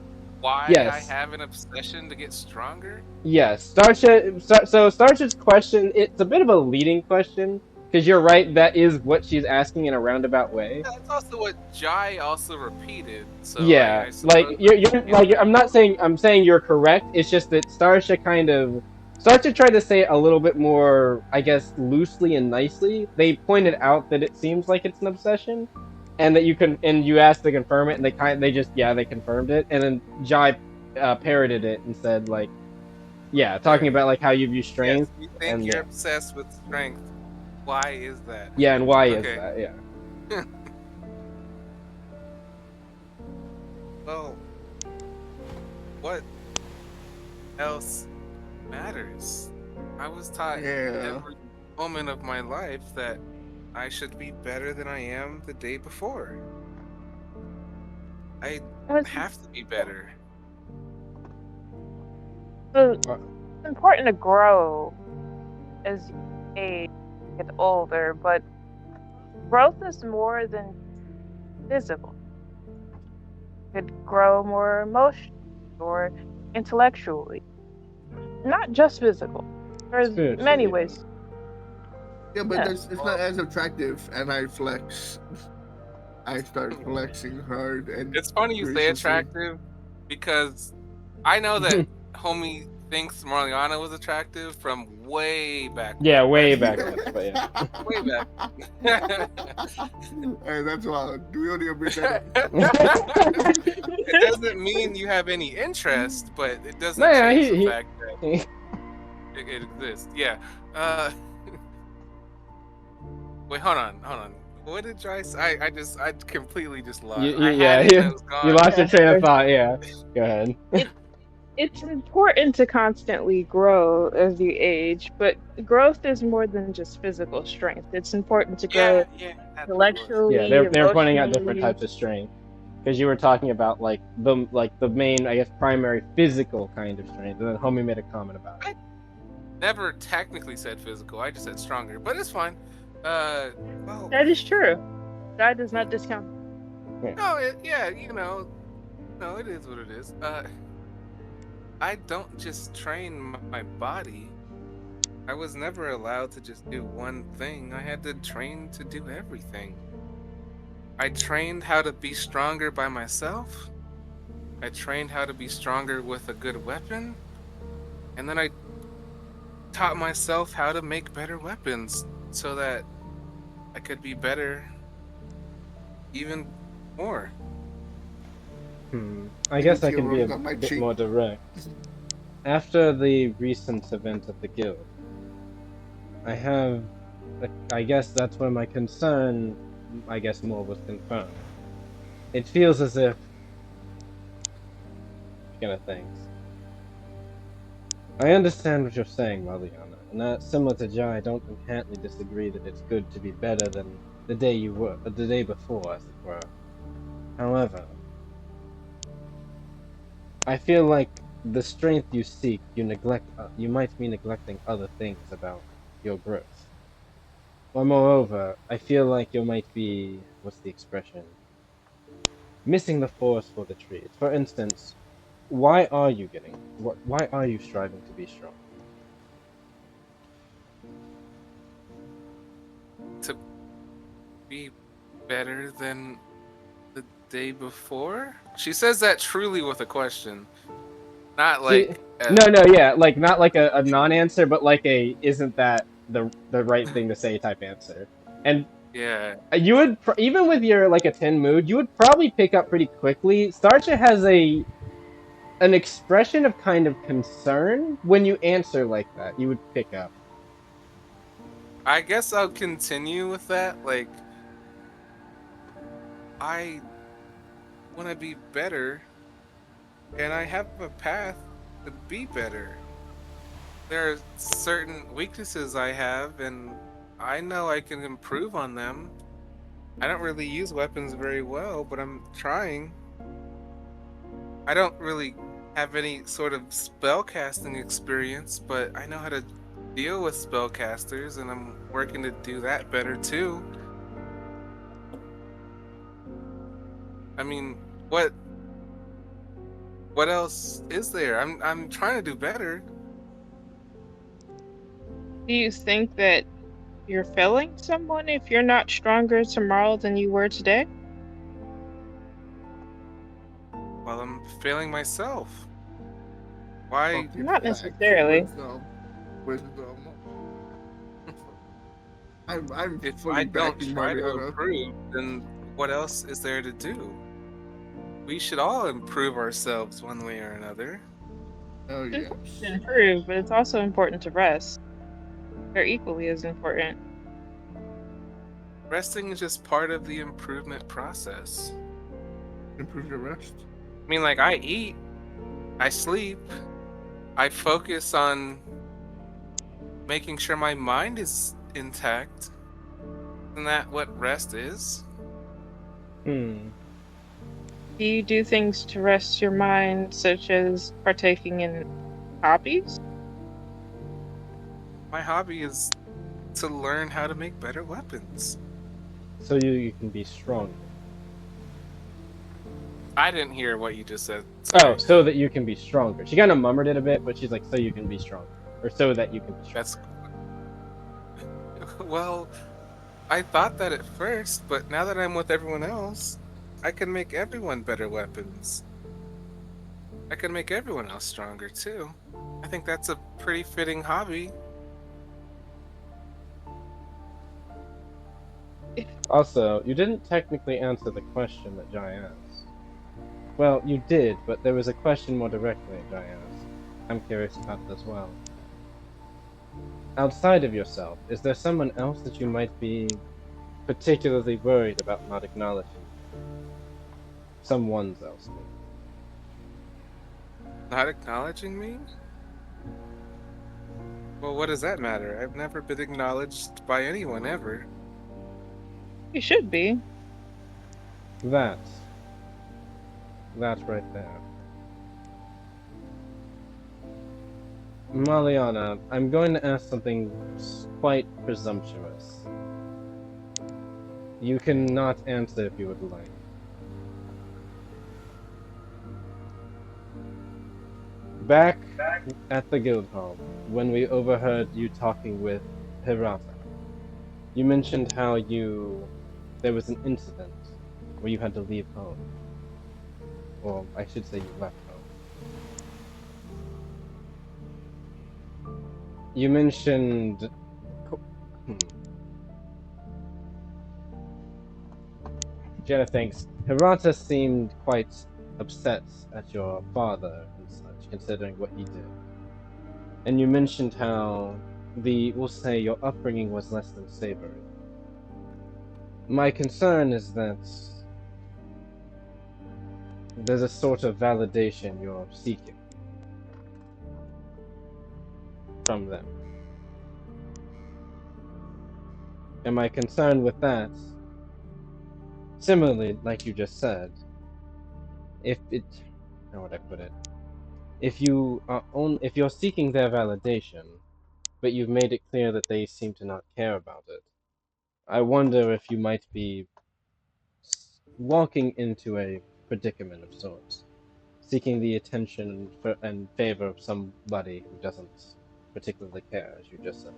why yes. I have an obsession to get stronger? Yes, Starsha's question, it's a bit of a leading question, because you're right, that is what she's asking in a roundabout way. Yeah, that's also what Jai also repeated. So Yeah, I like suppose I'm saying you're correct. It's just that Starsha tried to say it a little bit more, I guess, loosely and nicely. They pointed out that it seems like it's an obsession, and that you asked to confirm it, and they confirmed it, and then Jai parroted it and said like, yeah, talking about like how you view strength. Yes, you think and you're yeah. obsessed with strength. Why is that? Yeah, and why Okay. is that? Yeah. Well, what else was taught Yeah. every moment of my life that I should be better than I am the day before. I have to be better. So it's important to grow as you age, get older, but growth is more than physical. You could grow more emotionally or intellectually, not just physical. There's Spiritually, many even. ways. Yeah, but Yeah. it's not as attractive, and I flex. I start flexing hard, and It's funny you say graciously. attractive because I know that homie thinks Marliana was attractive from way back. Yeah, way when. back then, but yeah. Way back. Hey, that's wild. Do we only understand? It doesn't mean you have any interest, but it doesn't No, yeah, change the he- fact that it exists. Yeah. Wait, hold on. What did I say? I completely just lost. You, I yeah, had it and it was gone. you lost your train of thought. Yeah, go ahead. It's important to constantly grow as you age, but growth is more than just physical strength. It's important to grow Yeah, that's what it was. intellectually, Yeah, they're pointing out different emotionally. types of strength because you were talking about like the main, I guess, primary physical kind of strength, and then homie made a comment about it. Never technically said physical. I just said stronger, but it's fine. Well, That is true. That does not discount. no, it is what it is. I don't just train my body. I was never allowed to just do one thing. I had to train to do everything. I trained how to be stronger by myself. I trained how to be stronger with a good weapon. And then I taught myself how to make better weapons so that I could be better even more. I guess I can be a bit more direct. After the recent event of the guild, I guess that's where my concern, I guess, more was confirmed. It feels as if, kind of things. I understand what you're saying, Marliana, and that, similar to Jai, I don't inherently disagree that it's good to be better than the day before, as it were. However, I feel like the strength you seek, you might be neglecting other things about your growth. Or moreover, I feel like you might be, what's the expression? Missing the forest for the trees. For instance, why are you striving to be strong? To be better than the day before? She says that truly with a question. Not like like not like a non-answer, but like a isn't that the right thing to say type answer. And yeah. you would even with your like a 10 mood, you would probably pick up pretty quickly. Starsha has an expression of kind of concern when you answer like that. You would pick up. I guess I'll continue with that. Like, I want to be better, and I have a path to be better. There are certain weaknesses I have, and I know I can improve on them. I don't really use weapons very well, but I'm trying. I don't really have any sort of spellcasting experience, but I know how to deal with spellcasters, and I'm working to do that better too. I mean, what else is there? I'm trying to do better. Do you think that you're failing someone if you're not stronger tomorrow than you were today? Well, I'm failing myself. Why? Not necessarily. Wisdom. I'm If fully I don't backing try to Marliana. improve, then what else is there to do? We should all improve ourselves one way or another. Oh It's yes. important to improve, but it's also important to rest. They're equally as important. Resting is just part of the improvement process. Improve your rest. I mean, like, I eat, I sleep, I focus on making sure my mind is intact. Isn't that what rest is? Hmm. Do you do things to rest your mind, such as partaking in hobbies? My hobby is to learn how to make better weapons. So you can be stronger. I didn't hear what you just said. Oh, Sorry. so that you can be stronger. She kind of murmured it a bit, but she's like, so you can be stronger. Or so that you can be stronger. That's well, I thought that at first, but now that I'm with everyone else, I can make everyone better weapons. I can make everyone else stronger too. I think that's a pretty fitting hobby. Also, you didn't technically answer the question that Jai asked. Well, you did, but there was a question more directly Jai asked. I'm curious about it as well. Outside of yourself, is there someone else that you might be particularly worried about not acknowledging? Someone's else, maybe. Not acknowledging me? Well, what does that matter? I've never been acknowledged by anyone ever. You should be. That right there. Marliana, I'm going to ask something quite presumptuous. You cannot answer if you would like. Back at the guild hall, when we overheard you talking with Hirata, you mentioned how there was an incident where you had to leave home. Or I should say you left home. You mentioned... Jenna thinks, Hirata seemed quite upset at your father and such, considering what he did. And you mentioned how we'll say your upbringing was less than savory. My concern is that there's a sort of validation you're seeking from them. And my concern with that, similarly, like you just said, how would I put it? If you're seeking their validation, but you've made it clear that they seem to not care about it, I wonder if you might be walking into a predicament of sorts, seeking the attention and favor of somebody who doesn't particularly care, as you just said.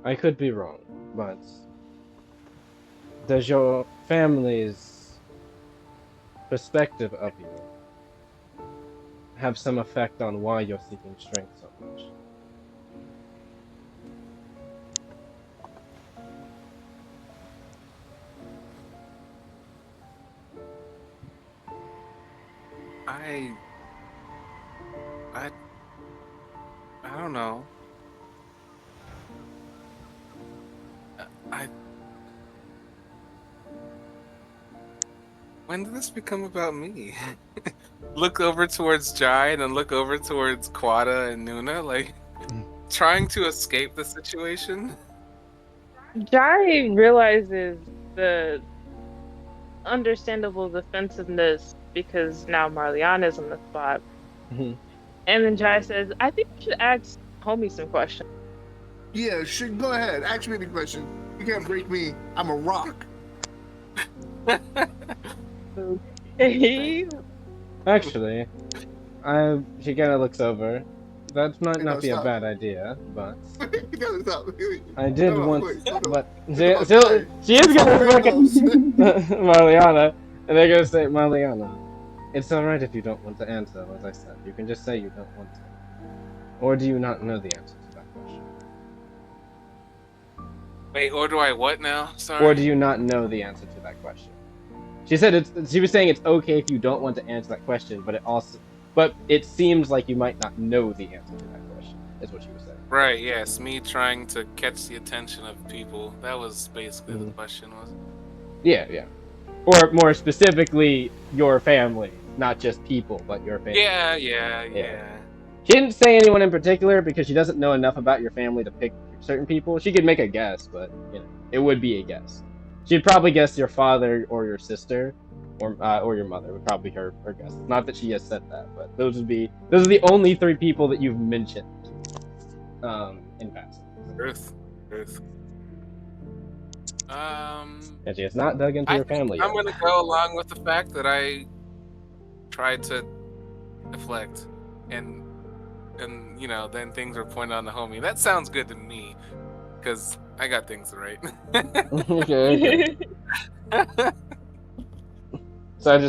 I could be wrong, but does your family's perspective of you have some effect on why you're seeking strength so much? I don't know. When did this become about me? Look over towards Jai and then look over towards Quada and Nuna, like trying to escape the situation. Jai realizes the understandable defensiveness because now Marliana's on the spot. Mm-hmm. And then Jai says, I think we should ask Homie some questions. Yeah, go ahead. Ask me the question. You can't break me. I'm a rock. Okay. Actually, she kind of looks over. That might not be a bad idea, but I did want. But she is gonna look at Marliana, and they're gonna say, Marliana, it's alright if you don't want to answer, as I said. You can just say you don't want to. Or do you not know the answer to that question? Wait, or do I what now? Sorry. Or do you not know the answer to that question? She said she was saying it's okay if you don't want to answer that question, but it seems like you might not know the answer to that question, is what she was saying. Right, yes, me trying to catch the attention of people. That was basically the question, was it? Yeah. Or more specifically, your family not just people, but your family. Yeah. She didn't say anyone in particular because she doesn't know enough about your family to pick certain people. She could make a guess, but it would be a guess. She'd probably guess your father or your sister, or your mother would probably be her guess. Not that she has said that, but those are the only 3 people that you've mentioned in passing. Truth. And she has not dug into your family yet. I'm gonna go along with the fact that I tried to deflect, and then things were pointed on the homie. That sounds good to me, because I got things right. Okay. So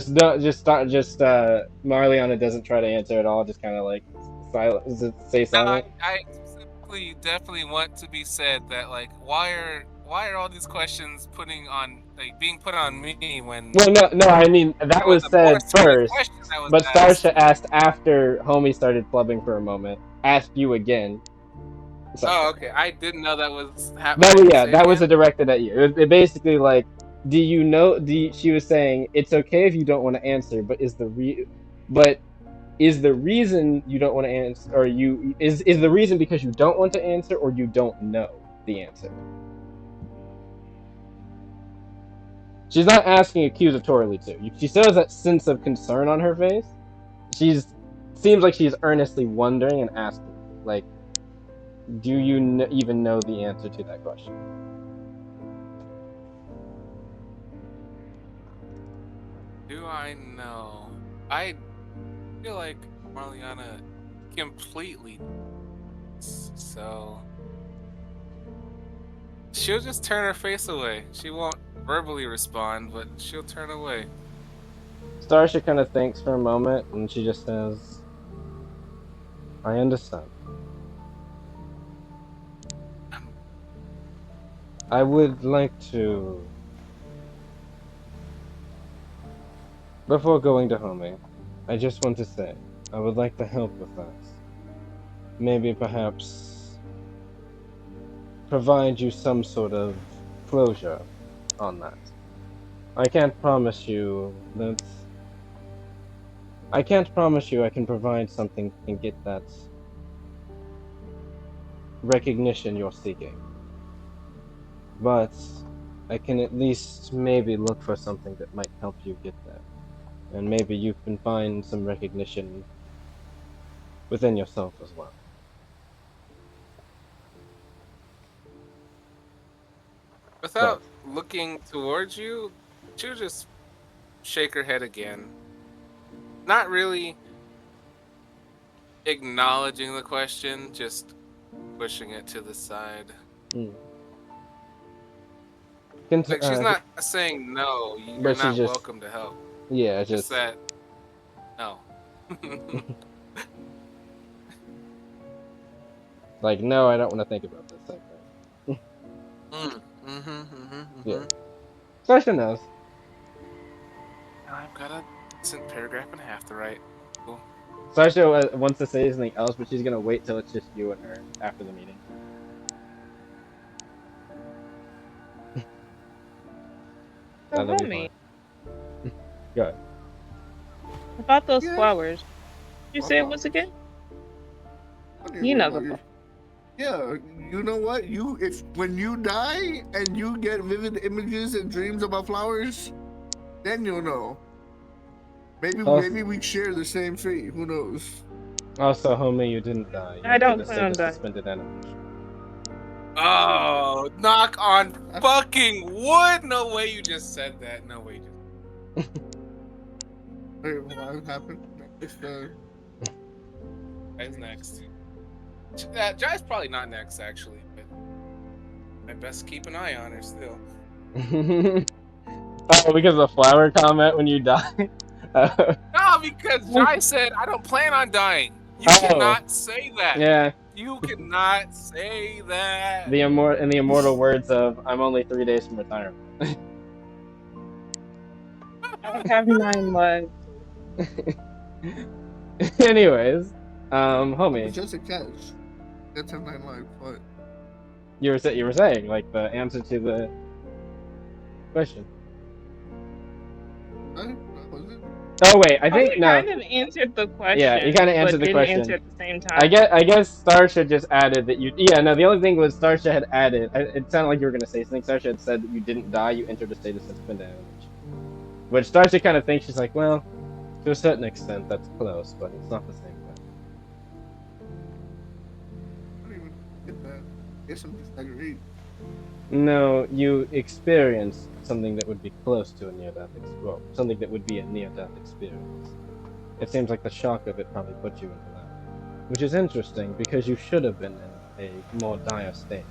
Marliana doesn't try to answer at all. Just kind of like stay silent. I specifically definitely want to be said that why are all these questions being put on me when? Well, no. I mean that was said first, but Starsha asked after homie started clubbing for a moment. Asked you again. So, oh, okay. I didn't know that was happening. That was directed at you. It basically do you know? She was saying it's okay if you don't want to answer, but is the reason you don't want to answer, or is the reason because you don't want to answer, or you don't know the answer? She's not asking accusatorily too. She still has that sense of concern on her face. Seems like she's earnestly wondering and asking, do you even know the answer to that question? Do I know? I feel like Marliana completely. So she'll just turn her face away. She won't verbally respond, but she'll turn away. Starsha kind of thinks for a moment, and she just says, I understand. I would like to... Before going to homie, I just want to say, I would like to help with that. Maybe perhaps provide you some sort of closure on that. I can't promise you I can provide something and get that recognition you're seeking. But I can at least maybe look for something that might help you get there. And maybe you can find some recognition within yourself as well. Without looking towards you, she'll just shake her head again. Not really acknowledging the question, just pushing it to the side. She's not saying no, you're not welcome to help. Yeah, just that no. No, I don't want to think about this. Yeah. Starsha knows. I've got a decent paragraph and a half to write. Cool. Starsha wants to say something else, but she's gonna wait till it's just you and her after the meeting. Homie. Go ahead. About those flowers. You say it was again? You know the. Yeah, you know what? When you die and you get vivid images and dreams about flowers, then you'll know. Maybe we share the same fate. Who knows? Also, homie, you didn't die. I don't plan on dying. Suspended animation. Oh, knock on fucking wood! No way you just said that. No way you just. Wait, what happened? Jai's next. Jai's probably not next, actually, but I best keep an eye on her still. Oh, because of the flower comment when you die? No, because Jai said, I don't plan on dying. You cannot say that. Yeah. You cannot say that. In the immortal words of, I'm only 3 days from retirement. I have 9 lives. Anyways, homie. It's just a catch. That's a 9 life. What? You were saying, the answer to the question. What was it? Oh wait, I think You no. kind of answered the question. Yeah, you kind of answered but the didn't question. answer at the same time. I guess Starsha just added that you. Yeah, no. The only thing was Starsha had added. It sounded like you were gonna say something. Starsha had said that you didn't die. You entered a state of sensitive damage. Which Starsha kind of thinks she's like, well, to a certain extent, that's close, but it's not the same thing. I don't even get that. I guess I'm just aggravated. No, you experienced something that would be close to a near-death well, something that would be a near-death experience. It seems like the shock of it probably put you into that. Which is interesting, because you should have been in a more dire state.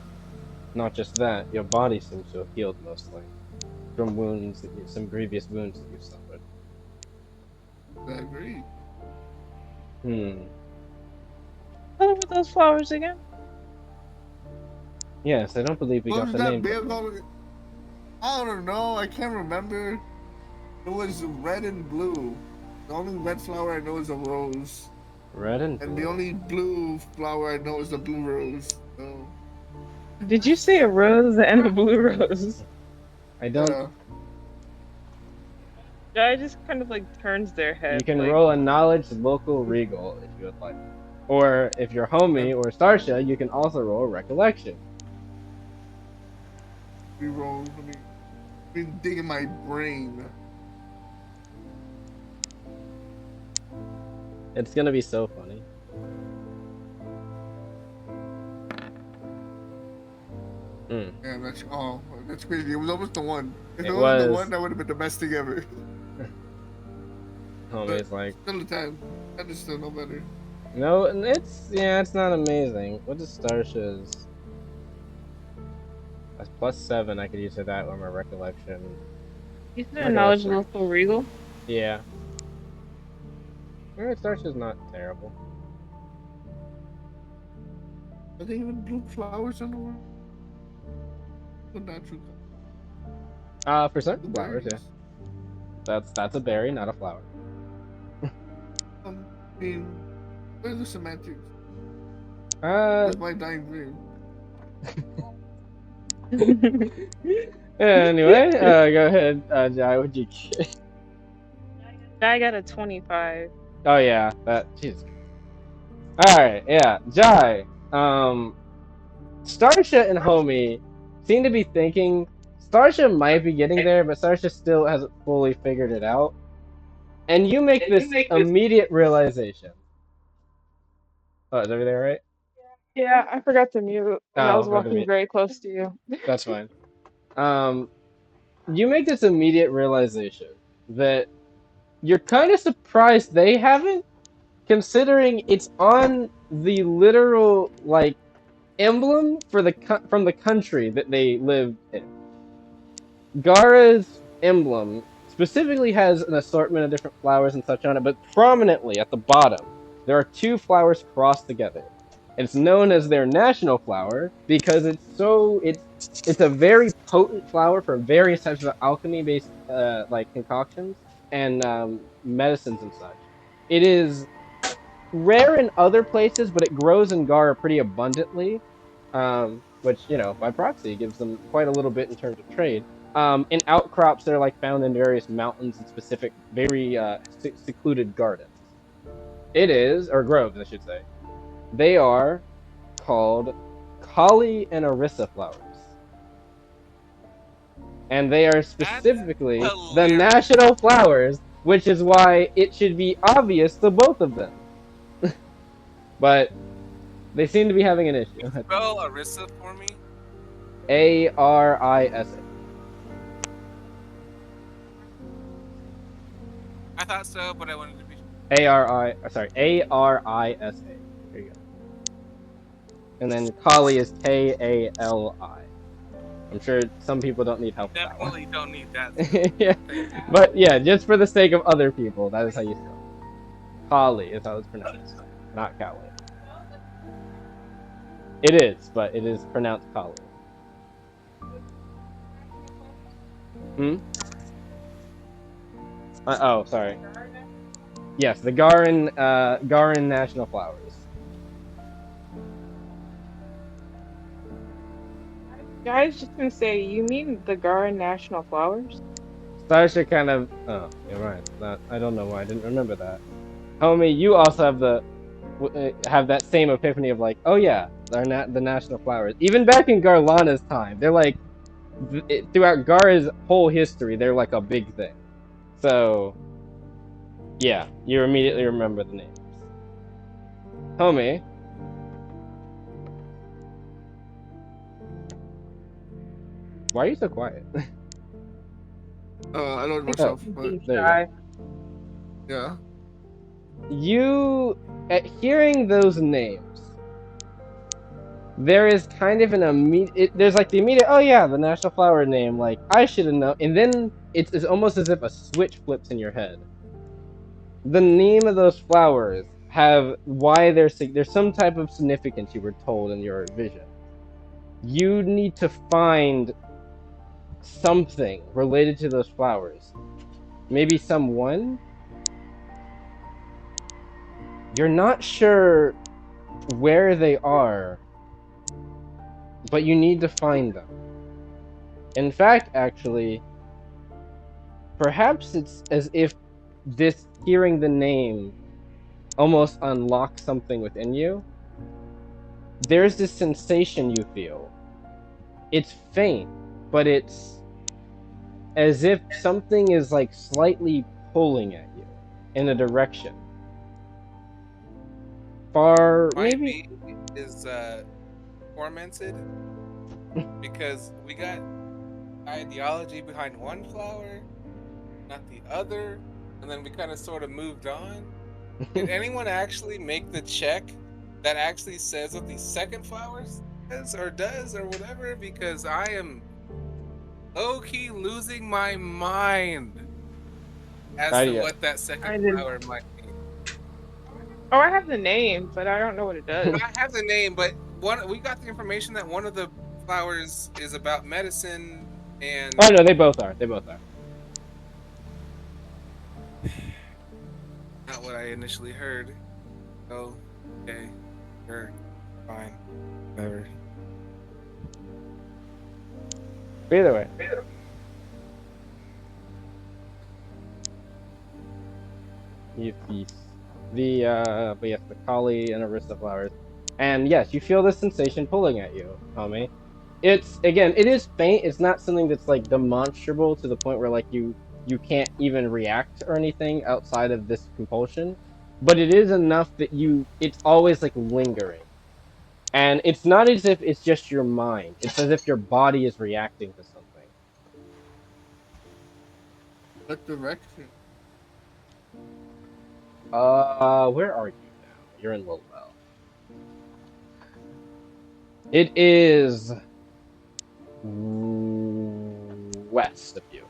Not just that, your body seems to have healed mostly. From wounds, some previous wounds that you've suffered. I agree. What were those flowers again? Yes, I don't believe we What got was the that name. Baogauls? I don't know. I can't remember. It was red and blue. The only red flower I know is a rose. Red and blue. And the only blue flower I know is the blue rose. So, Did you say a rose and a blue rose? I don't. yeah. Jai just kind of like turns their head. You can like, roll a knowledge local regal if you would like. Or if you're homie or Starsha, you can also roll a recollection. Reroll. I've been digging my brain. It's gonna be so funny. Yeah, that's crazy. It was almost the one. If it It was the was. one, that would have been the best thing ever. Homie's like, Still a 10. That is still no better. no, it's not amazing. What is Starsha's? That's +7. I could use for that or my recollection. You said a knowledge Recollection. local regal? Yeah. Starsha's not terrible. Are there even blue flowers in the world? The natural For certain flowers, yeah. That's a berry, not a flower. I mean, where's the semantics? Uh, Where's my dying dream? anyway, go ahead, Jai. What'd you get? Jai got a 25. Oh yeah, Jesus. All right, yeah, Jai. Starsha and Homie seem to be thinking. Starsha might be getting there, but Starsha still hasn't fully figured it out. And you make this immediate realization. Oh, is everything all right? Yeah, I forgot to mute. And I Oh, was walking very close to you. That's fine. You make this immediate realization that you're kind of surprised they haven't, considering it's on the literal like emblem for from the country that they live in. Gara's emblem specifically has an assortment of different flowers and such on it, but prominently at the bottom there are two flowers crossed together. It's known as their national flower because it's a very potent flower for various types of alchemy-based like concoctions and medicines and such. It is rare in other places, but it grows in Gara pretty abundantly, which by proxy gives them quite a little bit in terms of trade. In outcrops that are like found in various mountains and specific, very secluded gardens. It is, or groves, I should say. They are called Kali and Orissa flowers. And they are specifically the national flowers, which is why it should be obvious to both of them. But they seem to be having an issue. Spell Arissa for me. Arisa. I thought so, but I wanted to be. Arisa. There you go. And then Kali is Kali. I'm sure some people don't need help with that one. Definitely don't need that. Yeah. But yeah, just for the sake of other people, that is how you spell it. Kali is how it's pronounced, not Kali. It is, but it is pronounced Kali. Oh, sorry. Yes, the Garin national flowers. Guys, just gonna say, you mean the Gara national flowers? Starsha kind of. Oh, you're right. I don't know why I didn't remember that. Homie, you also have that same epiphany of like, oh yeah, the national flowers. Even back in Garlana's time, they're like, throughout Gar's whole history, they're like a big thing. So, yeah, you immediately remember the names. Homie. Why are you so quiet? I lowered myself, but There you yeah. You, at hearing those names, there is kind of an immediate. There's like the immediate. Oh yeah, the national flower name. Like I should have known. And then it's almost as if a switch flips in your head. The name of those flowers have why there's some type of significance you were told in your vision. You need to find something related to those flowers. Maybe someone. You're not sure where they are, but you need to find them. In fact, actually, perhaps it's as if this hearing the name almost unlocks something within you. There's this sensation you feel. It's faint, but it's as if something is like slightly pulling at you in a direction. Far, My maybe. B is tormented because we got ideology behind one flower, not the other, and then we kind of sort of moved on. Did anyone actually make the check that actually says what the second flower says or does or whatever? Because I am low-key losing my mind as to what that second flower might be. Oh, I have the name, but I don't know what it does. I have the name, but we got the information that one of the flowers is about medicine and. Oh no, they both are. They both are. Not what I initially heard. Oh, okay, sure, fine, whatever. Either way. You feast. But yes, the Kali and Arista flowers. And yes, you feel this sensation pulling at you, homie. It's, again, it is faint. It's not something that's like demonstrable to the point where like you can't even react or anything outside of this compulsion. But it is enough that it's always like lingering. And it's not as if it's just your mind. It's as if your body is reacting to something. What direction? Where are you now? You're in Lalel. It is west of you.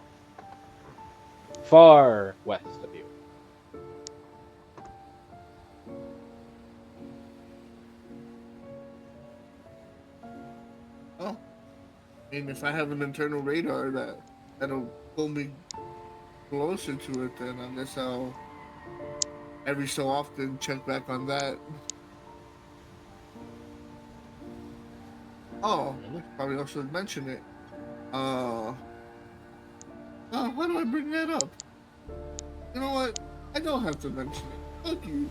Far west of you. Oh, I mean, if I have an internal radar that'll pull me closer to it, then I guess I'll every so often check back on that. Oh, probably also mention it. Oh, why do I bring that up? You know what? I don't have to mention it. Fuck you.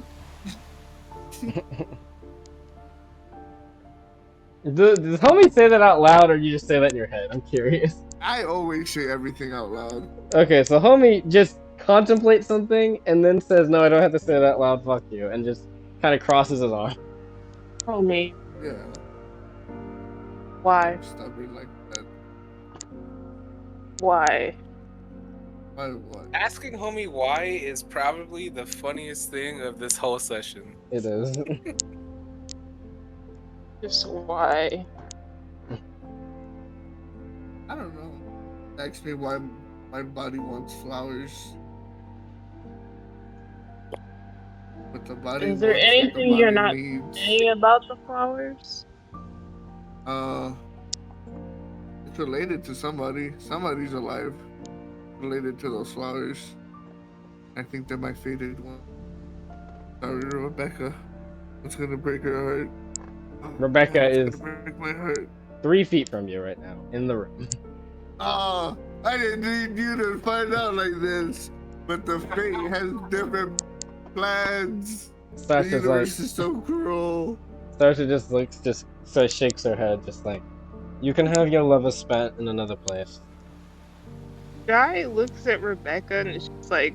Does homie say that out loud, or you just say that in your head? I'm curious. I always say everything out loud. Okay, so homie just contemplates something and then says, "No, I don't have to say that out loud. Fuck you," and just kind of crosses his arm. Homie. Yeah. Why? Stop being like that. Why? Why what? Asking homie why is probably the funniest thing of this whole session. It is. Just why? I don't know. Ask me why my body wants flowers. But the body Is there wants what the anything you're not body needs. saying about the flowers? It's related to somebody. Somebody's alive. Related to those flowers. I think they're my fated one. Sorry, Rebecca. It's gonna break her heart. Rebecca it's is gonna break my heart. 3 feet from you right now in the room. I didn't need you to find out like this, but the fate has different plans. The Starsha's like, universe is so cruel. Starsha just so shakes her head, just like, you can have your lover spent in another place. Jai looks at Rebecca and she's like,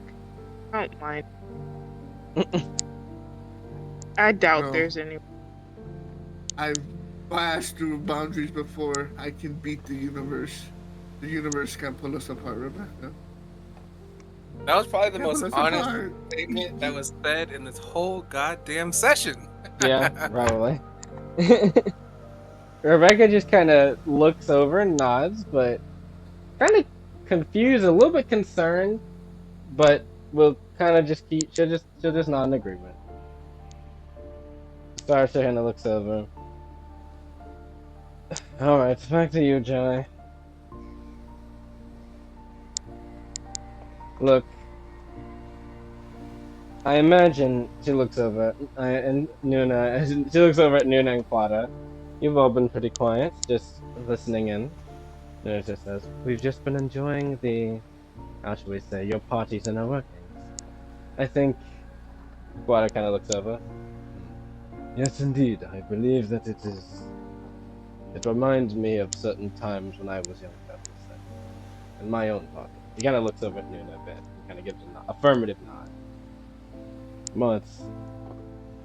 I don't mind. I doubt No. there's any. I've passed through boundaries before. I can beat the universe. The universe can't pull us apart, Rebecca. That was probably the Can't most pull us honest apart. statement that was said in this whole goddamn session. Yeah, probably. Rebecca just kind of looks over and nods, but kind of confused, a little bit concerned, but will kind of just keep. She'll just nod in agreement. Starsha kind of looks over. All right, back to you, Jai. Look, I imagine she looks over and Nuna. She looks over at Nuna and Quada. You've all been pretty quiet, just listening in. Nuna just says, "We've just been enjoying the, how should we say, your parties and our workings." I think Quada kind of looks over. Yes, indeed. I believe that it is. It reminds me of certain times when I was younger, in my own party. He kind of looks over at Nuna a bit. He kind of gives an affirmative nod. But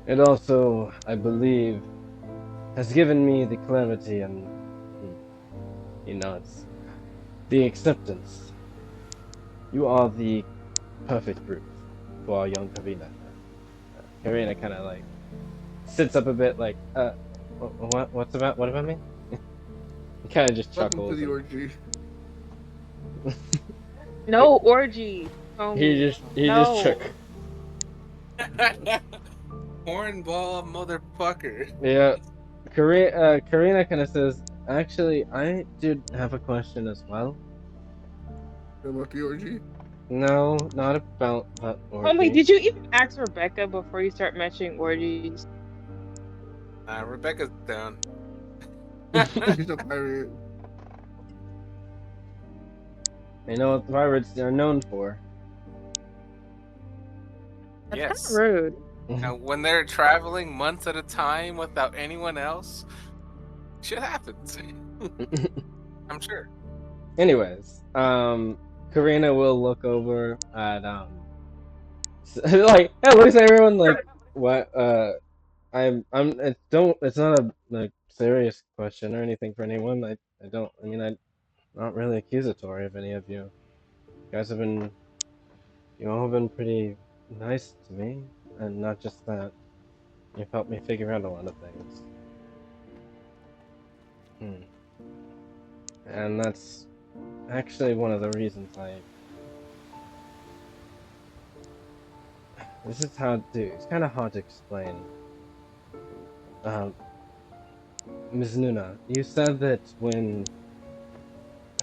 it also, I believe, has given me the clarity and, it's the acceptance. You are the perfect group for our young Corina. Corina kind of like sits up a bit, like, what about me? He kind of just Welcome chuckles. to the orgy. No orgy. He just chuckles. Hornball motherfucker. Yeah, Corina kind of says, actually, I did have a question as well. About the orgy? No, not about that orgy. Homie, did you even ask Rebecca before you start mentioning orgies? Rebecca's down. She's a pirate. You know what pirates are known for. That's Yes. kind of rude. Now, when they're traveling months at a time without anyone else, shit happens. I'm sure. Anyways, Corina will look over at like, hey, looks at everyone like, what? It's not a like serious question or anything for anyone. I'm not really accusatory of any of you. You all have been pretty nice to me, and not just that. You've helped me figure out a lot of things. And that's actually one of the reasons this is it's kind of hard to explain. Ms. Nuna, you said that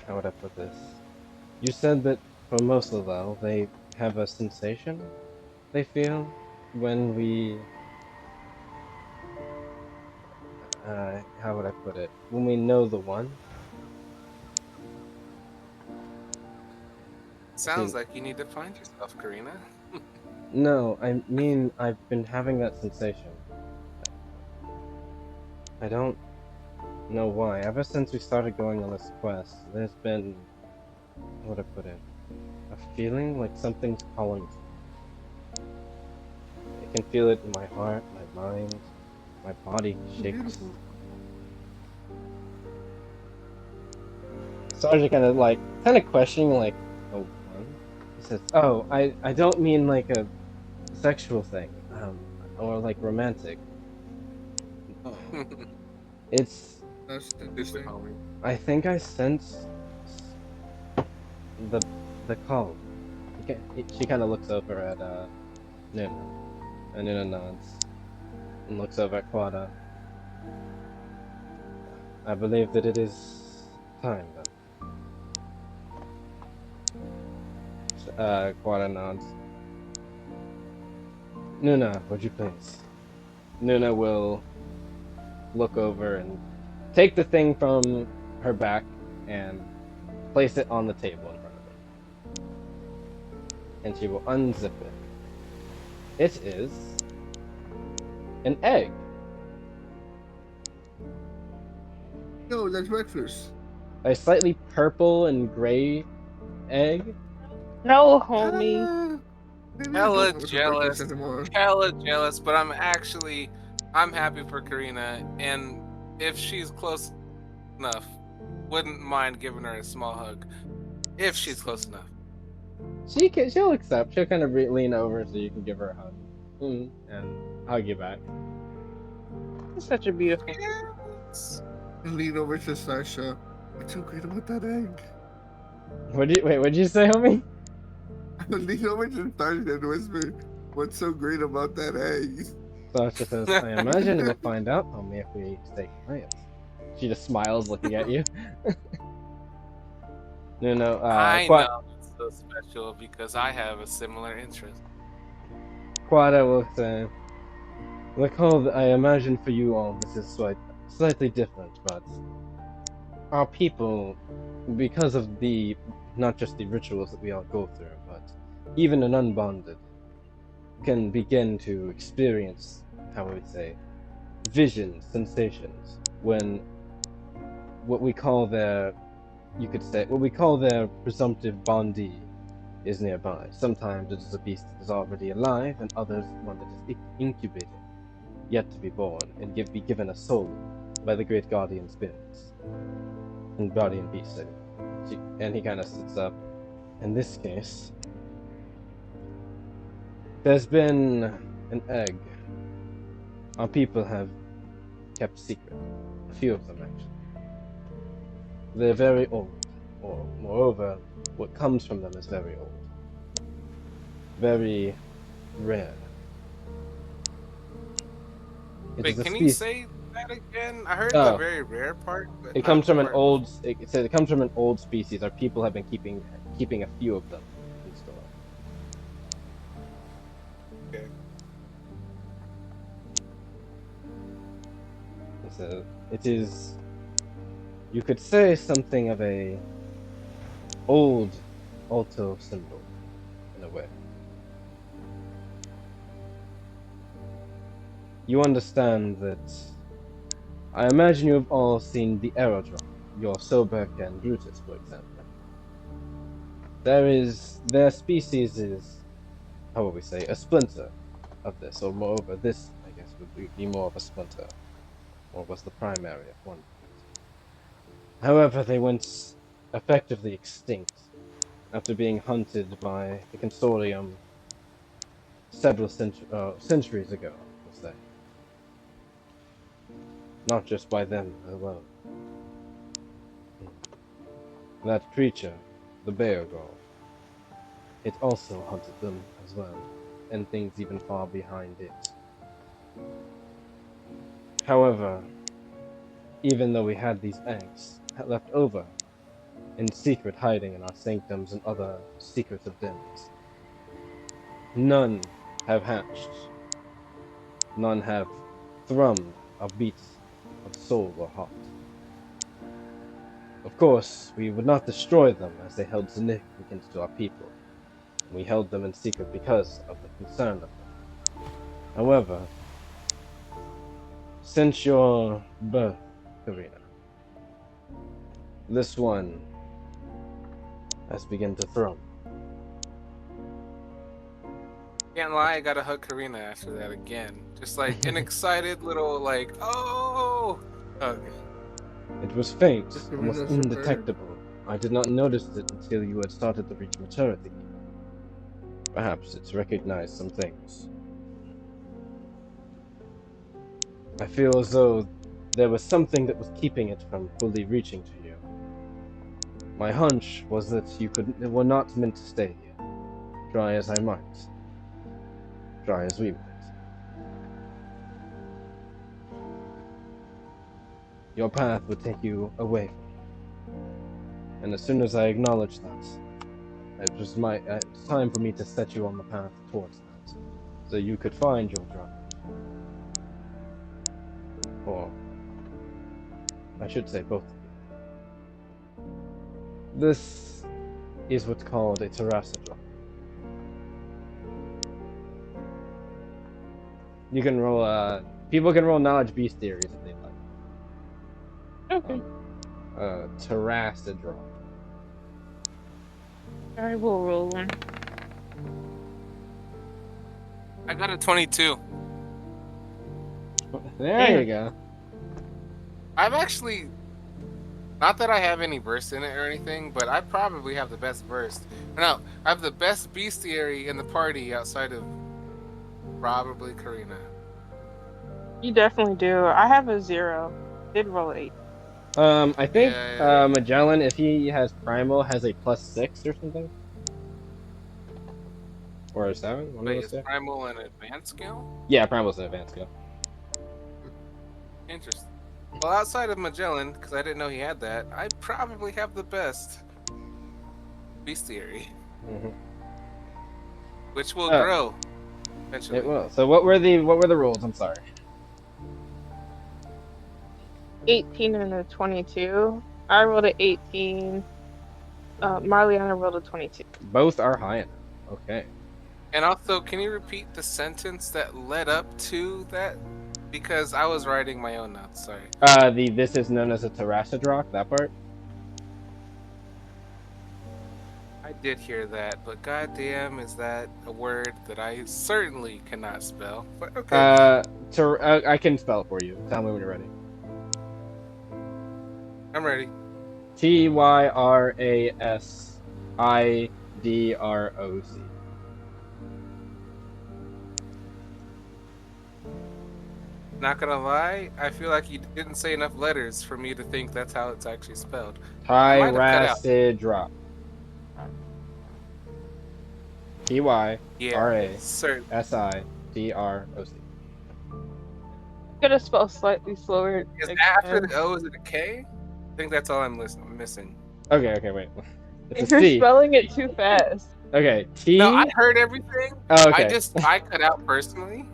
how would I put this? You said that for most of them, they have a sensation they feel when we, how would I put it? When we know the one. Sounds like you need to find yourself, Corina. No, I mean, I've been having that sensation. I don't know why. Ever since we started going on this quest, there's been, how would I put it? A feeling like something's calling to me. I can feel it in my heart, my mind, my body shakes. Sergeant kind of questioning, like, oh, one? He says, oh, I don't mean like a sexual thing, or like romantic. It's, That's interesting. I think I sense the call. She kind of looks over at Nuna, and Nuna nods and looks over at Quada. I believe that it is time then. Quada nods. Nuna, would you please? Nuna will look over and take the thing from her back and place it on the table in front of her. And she will unzip it. It is an egg. No, that's breakfast. A slightly purple and gray egg. No, homie. Maybe I Hella don't want it for breakfast jealous. anymore. Hella jealous, but I'm happy for Corina, and if she's close enough, wouldn't mind giving her a small hug. If she's close enough. She'll accept. She'll kind of lean over so you can give her a hug. And hug you back. It's such a beautiful. Yes. And lean over to Starsha. What's so great about that egg? What'd you say, homie? I would lean over to Starsha and whisper, what's so great about that egg? Starsha says, I imagine we'll find out, homie, if we stay quiet. She just smiles looking at you. No, I know it's so special because I have a similar interest. Quada will say, recall, I imagine for you all this is slightly different, but our people, because of not just the rituals that we all go through, but even an unbonded can begin to experience, how would we say, visions, sensations, when what we call their presumptive bondee is nearby. Sometimes it is a beast that is already alive, and others one that is incubating, yet to be born, and be given a soul by the great guardian spirits. And guardian beasts, and he kind of sits up. In this case, there's been an egg our people have kept secret. A few of them, actually. They're very old, or moreover, what comes from them is very old. Very rare. Wait, can you say that again? I heard the very rare part. But it comes from an old. It comes from an old species. Our people have been keeping a few of them in store. Okay. So it is. You could say something of a old alto symbol, in a way. You understand that. I imagine you have all seen the aerodrome, your Soberk and Brutus, for example. Their species is, how would we say, a splinter of this, or moreover, this, I guess, would be more of a splinter, or was the primary at one point. However, they went effectively extinct after being hunted by the Consortium several centuries ago, we'll say. Not just by them alone. That creature, the Baogaul, it also hunted them as well, and things even far behind it. However, even though we had these eggs left over, in secret hiding in our sanctums and other secretive dens, none have hatched. None have thrummed a beat of soul or heart. Of course, we would not destroy them as they held significance to our people. We held them in secret because of the concern of them. However, since your birth, Corina, this one has begun to thrum. Can't lie, I gotta hug Corina after that again. Just like an excited little like, oh, hug. It was faint, Just almost Corina's superb. indetectable. I did not notice it until you had started to reach maturity. Perhaps it's recognized some things. I feel as though there was something that was keeping it from fully reaching to you. My hunch was that you were not meant to stay here. Try as I might. Try as we might. Your path would take you away from me. And as soon as I acknowledged that, it's time for me to set you on the path towards that, so you could find your drum. Or, I should say both of you. This is what's called a terrassadra. You can roll. People can roll knowledge beast theories if they'd like. Okay. Terrassadra. I will roll one. I got a 22. There Damn. you go. I'm actually, not that I have any burst in it or anything, but I probably have the best burst. No, I have the best bestiary in the party outside of probably Corina. You definitely do. I have a 0. Did roll 8. I think Yeah. Magellan, if he has primal, has a +6 or something, or a 7. One Wait, of is those two. primal an advanced skill? Yeah, primal's an advanced skill. Interesting. Well, outside of Magellan, because I didn't know he had that, I probably have the best bestiary, Mm-hmm. which will grow eventually. It will. So what were the rules? I'm sorry. 18 and a 22. I rolled a 18. Marliana rolled a 22. Both are high enough. Okay. And also, can you repeat the sentence that led up to that? Because I was writing my own notes. Sorry. This is known as a terrassadra. That part. I did hear that, but goddamn, is that a word that I certainly cannot spell? But okay. I can spell it for you. Tell me when you're ready. I'm ready. Tyrassidroc. Not gonna lie, I feel like you didn't say enough letters for me to think that's how it's actually spelled. Tyrassidroc. Certain. Tyrassidroc. Could have spelled slightly slower. Is again. after the O, is it a K? I think that's all I'm missing. Okay, wait. It's You're a C. spelling it too fast. Okay, T. No, I heard everything. Oh, okay. I cut out personally.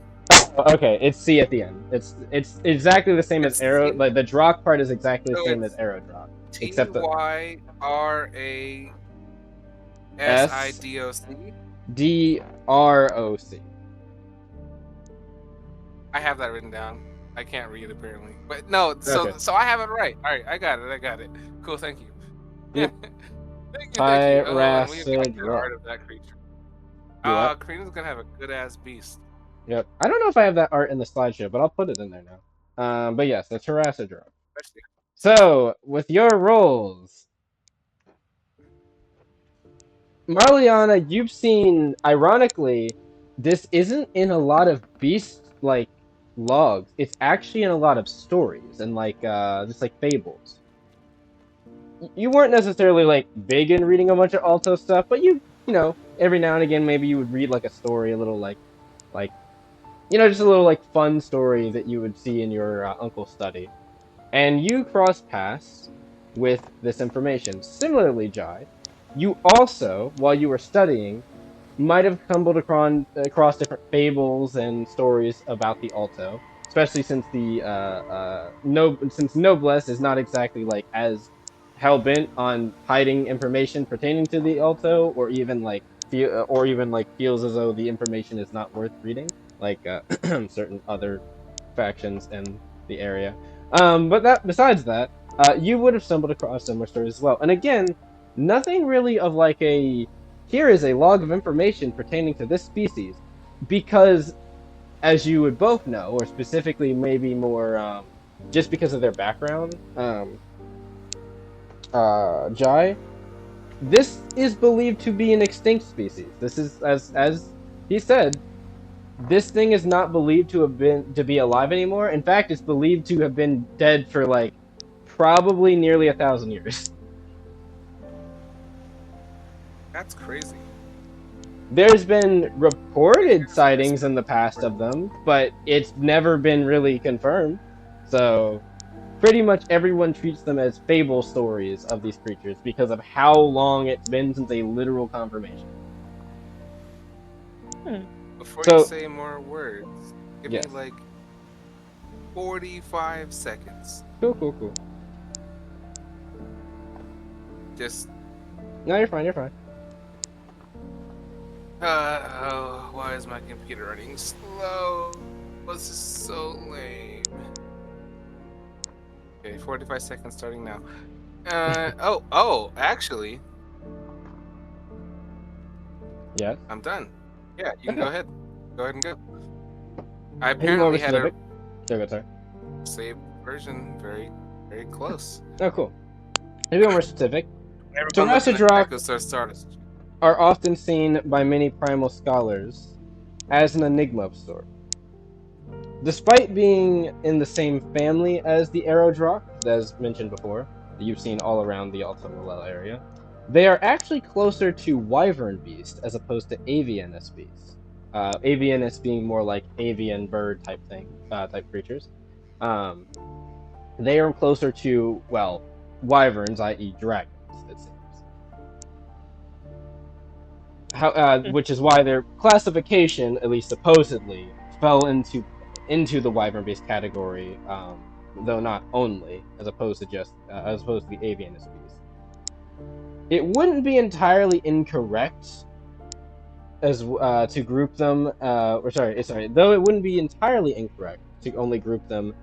Okay, it's C at the end. It's exactly the same as It's arrow. C? Like the droc part is exactly the So same it's as arrow droc. T Except the Y R A S I D O C. DROC. I have that written down. I can't read apparently, but no. So Okay. so I have it right. All right, I got it. Cool. Thank you. Yep. Thank you. And we have got the Tyrassidroc. art of that creature. You what? Karina's gonna have a good ass beast. Yep. I don't know if I have that art in the slideshow, but I'll put it in there now. But yes, the Terrassadroc. So, with your rolls, Marliana, you've seen, ironically, this isn't in a lot of beast, like, logs. It's actually in a lot of stories and, like, just, like, fables. You weren't necessarily, like, big in reading a bunch of Alto stuff, but you know, every now and again, maybe you would read, like, a story, a little, like, just a little, like, fun story that you would see in your uncle's study. And you cross paths with this information. Similarly, Jai, you also, while you were studying, might have stumbled across different fables and stories about the Alto, especially since the since Noblesse is not exactly like as hell-bent on hiding information pertaining to the Alto, or even like feels as though the information is not worth reading, like certain other factions in the area. But besides that, you would have stumbled across similar stories as well. And again, nothing really of like here is a log of information pertaining to this species, because as you would both know, or specifically maybe more just because of their background, Jai, this is believed to be an extinct species. This is, as he said, this thing is not believed to be alive anymore. In fact, it's believed to have been dead for like probably nearly 1,000 years. That's crazy. There's been reported sightings in the past of them, but it's never been really confirmed. So pretty much everyone treats them as fable stories of these creatures because of how long it's been since a literal confirmation. Before So- you say more words, give Yes. me like 45 seconds. Cool. Just No, you're fine. You're fine. Oh, why is my computer running slow? This is so lame. Okay, 45 seconds starting now. Actually, Yes. I'm done. Yeah, you can Okay. go ahead. Go ahead and go. I Are you more apparently had a specific? Go, sorry. saved version very, very close. Oh, cool. To be more specific, Everyone looking at Terrastodrock Echo Stardust. are often seen by many primal scholars as an enigma of sorts. Despite being in the same family as the Aerodroc, as mentioned before, that you've seen all around the Alta Lalel area, they are actually closer to wyvern beast as opposed to avianus beast. Avianus being more like avian bird type thing, type creatures. Um, they are closer to, well, wyverns, i.e., dragons, it seems. Which is why their classification, at least supposedly, fell into the wyvern-based category, though not only, as opposed to the avian species. It wouldn't be entirely incorrect as to group them, though it wouldn't be entirely incorrect to only group them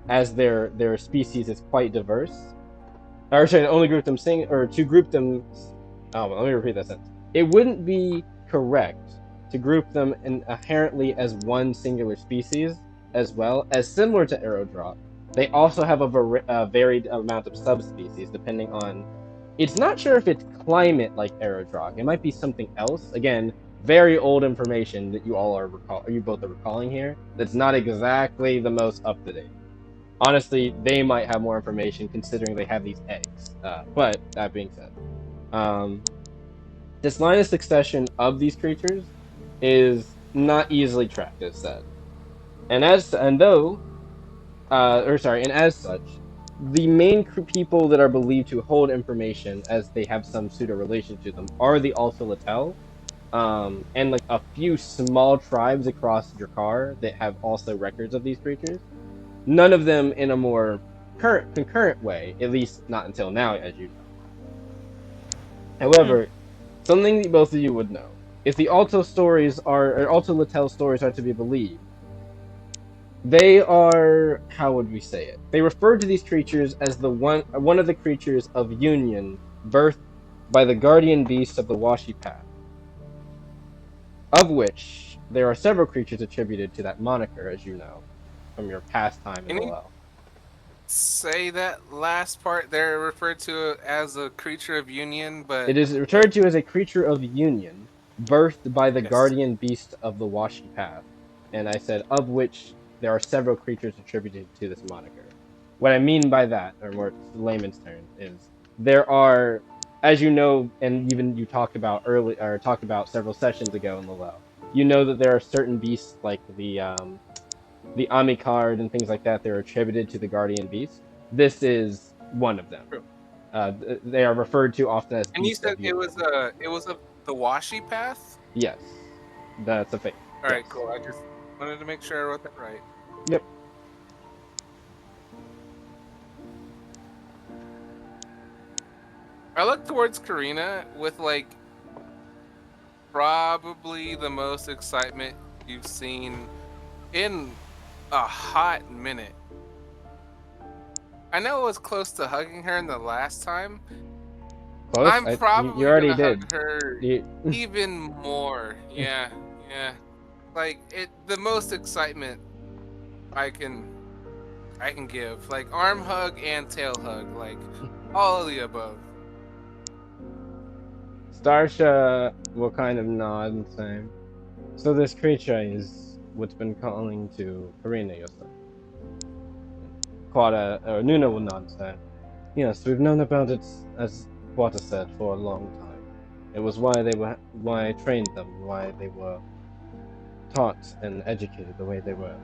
as their species is quite diverse. Or sorry, only group them or to group them. Oh, well, let me repeat that sentence. It wouldn't be correct to group them inherently as one singular species, as well as similar to Aerodrop. They also have a varied amount of subspecies, depending on. It's not sure if it's climate like Aerodrop. It might be something else. Again, very old information that you both are recalling here. That's not exactly the most up to date. Honestly, they might have more information considering they have these eggs. But that being said, um, this line of succession of these creatures is not easily tracked, as said, and as such, the main people that are believed to hold information, as they have some pseudo relation to them, are the Alta Latel, and like a few small tribes across Drakkar that have also records of these creatures. None of them in a more concurrent way, at least not until now, as you know. However, something that both of you would know: if the Alta Latel stories are to be believed, they are, how would we say it? They refer to these creatures as one of the creatures of union birthed by the guardian beast of the Washi Path, of which there are several creatures attributed to that moniker, as you know, from your past time in Can the you well. say that last part? They're referred to as a creature of union, but It is referred to as a creature of union, birthed by the yes. guardian beast of the Washi Path, and I said of which there are several creatures attributed to this moniker. What I mean by that, or more layman's term, is there are, as you know, and even you talked about several sessions ago in Lalel, you know that there are certain beasts like the Amikard and things like that. They're attributed to the guardian beast. This is one of them. True. They are referred to often as And you Beast said of Union. it was the Washi path. Yes, that's a fake. All Yes. right, cool. I just wanted to make sure I wrote that right. Yep. I look towards Corina with like probably the most excitement you've seen in a hot minute. I know I was close to hugging her in the last time. Close. I'm You probably already gonna did. hug her You, even more. Yeah, yeah. Like the most excitement I can give. Like arm hug and tail hug. Like all of the above. Starsha will kind of nod and say, "So this creature is what's been calling to Corina, your son." Quada or Nuna will nod and say, "Yes, we've known about it, as Quata said, for a long time. It was why I trained them, why they were taught and educated the way they were."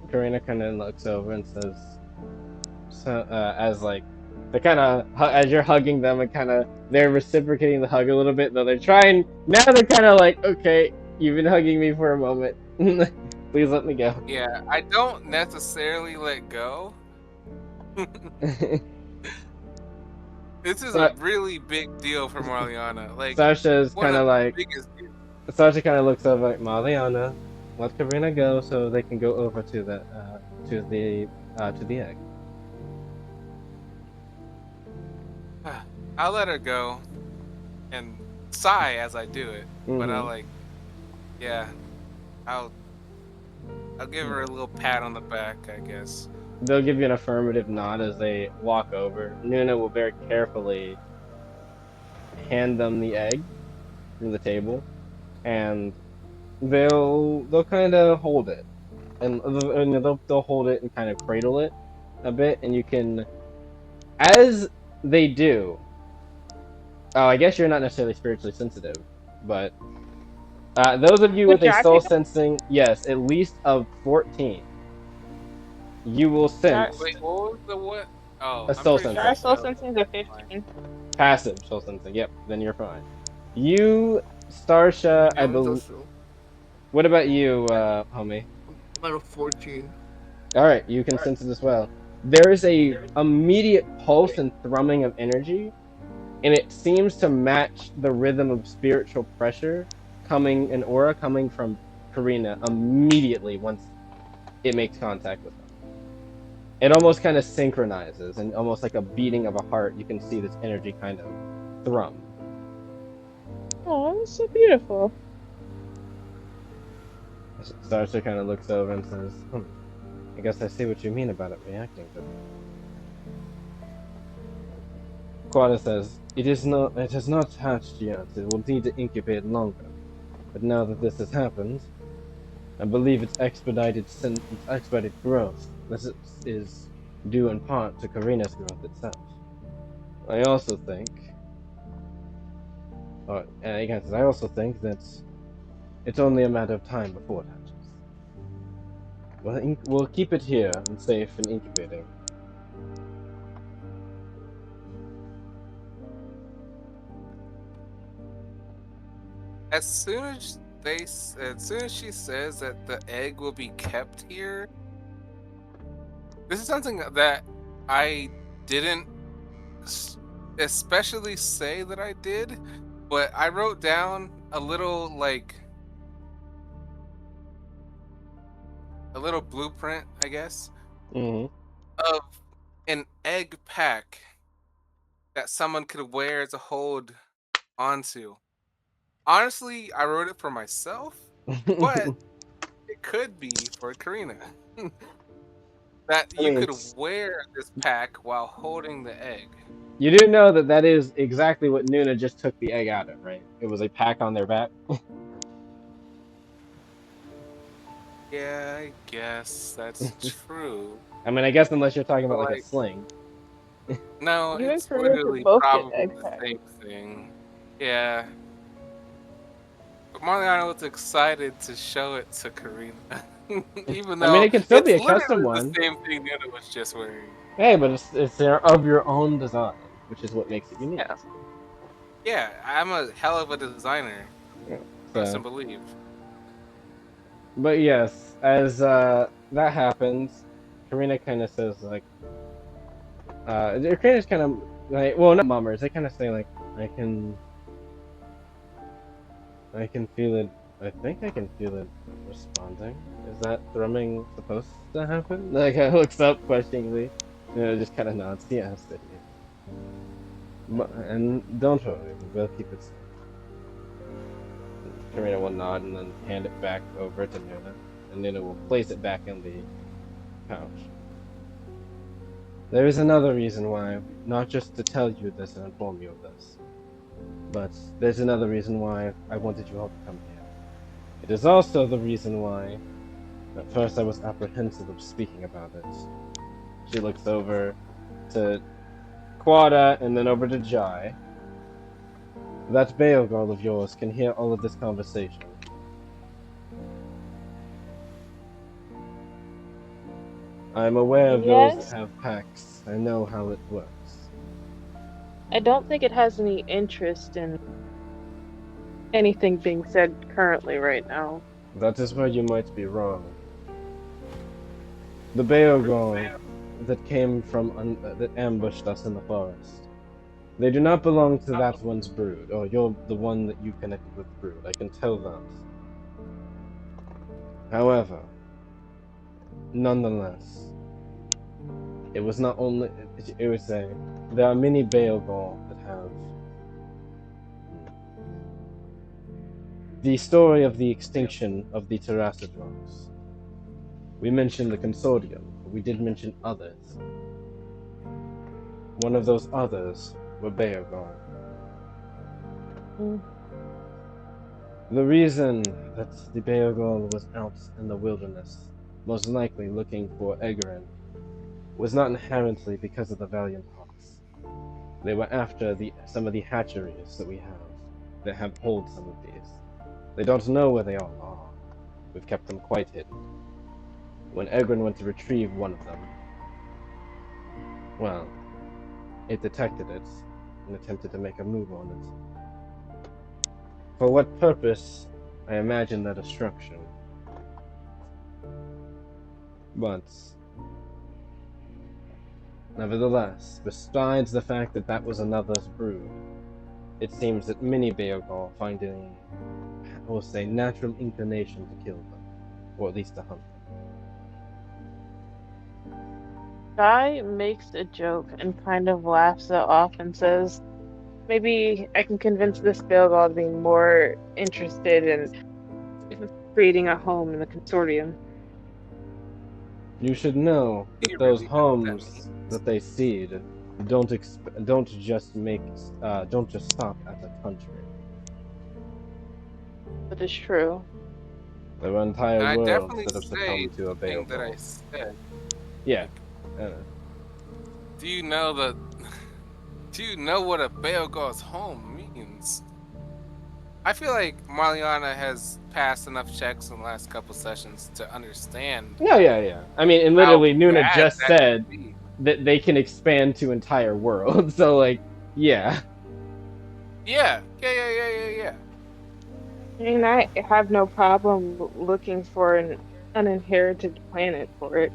Corina kind of looks over and says, so, as like They're kind of, as you're hugging them, and kind of they're reciprocating the hug a little bit. Though they're trying now, they're kind of like, okay, you've been hugging me for a moment. Please let me go. Yeah, I don't necessarily let go. This is a So, really big deal for Marliana. Like Sasha's one kind of of the like, biggest deals. Sasha kind of looks over like, Marliana, let Corina go so they can go over to the to the egg. I'll let her go and sigh as I do it, but I'll like, yeah, I'll give her a little pat on the back, I guess. They'll give you an affirmative nod as they walk over. Nuna will very carefully hand them the egg from the table, and they'll kind of hold it, and they'll hold it and kind of cradle it a bit, and you can, as they do. Oh, I guess you're not necessarily spiritually sensitive, but those of you Could with a Jar soul pick up? sensing, yes, at least of 14, you will Jar, sense Wait, what was the what? Oh, a I'm soul pretty sure sensing. Jar I soul failed. sensing is a Fine. 15. Passive soul sensing. Yep, then you're fine. You, Starsha, I I'm believe. also What about you, homie? about a 14. All right, you can sense it as well. There is a immediate pulse and thrumming of energy, and it seems to match the rhythm of spiritual pressure coming, an aura coming from Corina immediately once it makes contact with them. It almost kind of synchronizes, and almost like a beating of a heart, you can see this energy kind of thrum. Oh, that's so beautiful. Starsha kind of looks over and says, I guess I see what you mean about it reacting to me. Quada says, it has not hatched yet. It will need to incubate longer. But now that this has happened, I believe its expedited growth. This is due in part to Karina's growth itself. I also think, again, I also think that it's only a matter of time before it hatches. We'll keep it here and safe and incubating. As soon as she says that the egg will be kept here, this is something that I didn't especially say that I did, but I wrote down a little blueprint, I guess, Mm-hmm. of an egg pack that someone could wear to hold onto. Honestly, I wrote it for myself, but it could be for Karina. That I you mean, could wear this pack while holding the egg. you do know that that is exactly what Nuna just took the egg out of, right? It was a pack on their back. Yeah, I guess that's true. I mean, I guess unless you're talking about But like a like, sling. no, You and it's Karina could literally both get probably egg the pack. same thing. Yeah. But Marliana was excited to show it to Karina. Even I mean, though it can still be it's a custom literally the one. same thing Nuna was just wearing. Hey, but it's of your own design, which is what makes it unique. Yeah. Yeah, I'm a hell of a designer. Yeah, Trust so, and believe. but yes, as that happens, Karina kind of says like, Karina's kind of like, well, not mummers. They kind of say like, I can feel it. I think I can feel it responding. Is that thrumming supposed to happen? Like, I looks up questioningly. Just kind of nods. Yes, it is. And don't worry, we'll keep it safe. Karina will nod and then hand it back over to Nuna, and Nuna will place it back in the pouch. There is another reason why, not just to tell you this and inform you of this, but there's another reason why I wanted you all to come here. It is also the reason why, at first I was apprehensive of speaking about it. She looks over to Quada and then over to Jai. That Baogaul of yours can hear all of this conversation. I'm aware of those that Yes. have pacts. I know how it works. I don't think it has any interest in anything being said currently right now. That is where you might be wrong. The Baogauls that came from that ambushed us in the forest. They do not belong to that one's brood, or you're the one that you connected with the brood. I can tell that. However, nonetheless, it was not only. It was a. There are many Baogauls that have. The story of the extinction of the Terrassadrogs. We mentioned the consortium, but we did mention others. One of those others were Baogaul. The reason that the Baogaul was out in the wilderness, most likely looking for Eggren, was not inherently because of the valiant hearts. They were after some of the hatcheries that we have hold some of these. They don't know where they all are. We've kept them quite hidden. When Eggren went to retrieve one of them, well, it detected it and attempted to make a move on it. For what purpose, I imagine that destruction. But, nevertheless, besides the fact that that was another's brood, it seems that many Baogauls find a, I will say, natural inclination to kill them, or at least to hunt them. Guy makes a joke and kind of laughs it off and says, maybe I can convince this Baogaul to be more interested in creating a home in the consortium. You should know that You those really know what that homes that they seed don't just stop at the country. That is true. There are entire And I worlds definitely that have say succumbed to a the thing that I Baogauls. said. Yeah. Do you know that? Do you know what a Baogaul's home means? I feel like Marliana has passed enough checks in the last couple sessions to understand. Yeah. I mean, and how literally, Nuna bad just that said could be. that they can expand to entire worlds. So, like, yeah. Yeah. I mean, I have no problem looking for an uninherited planet for it.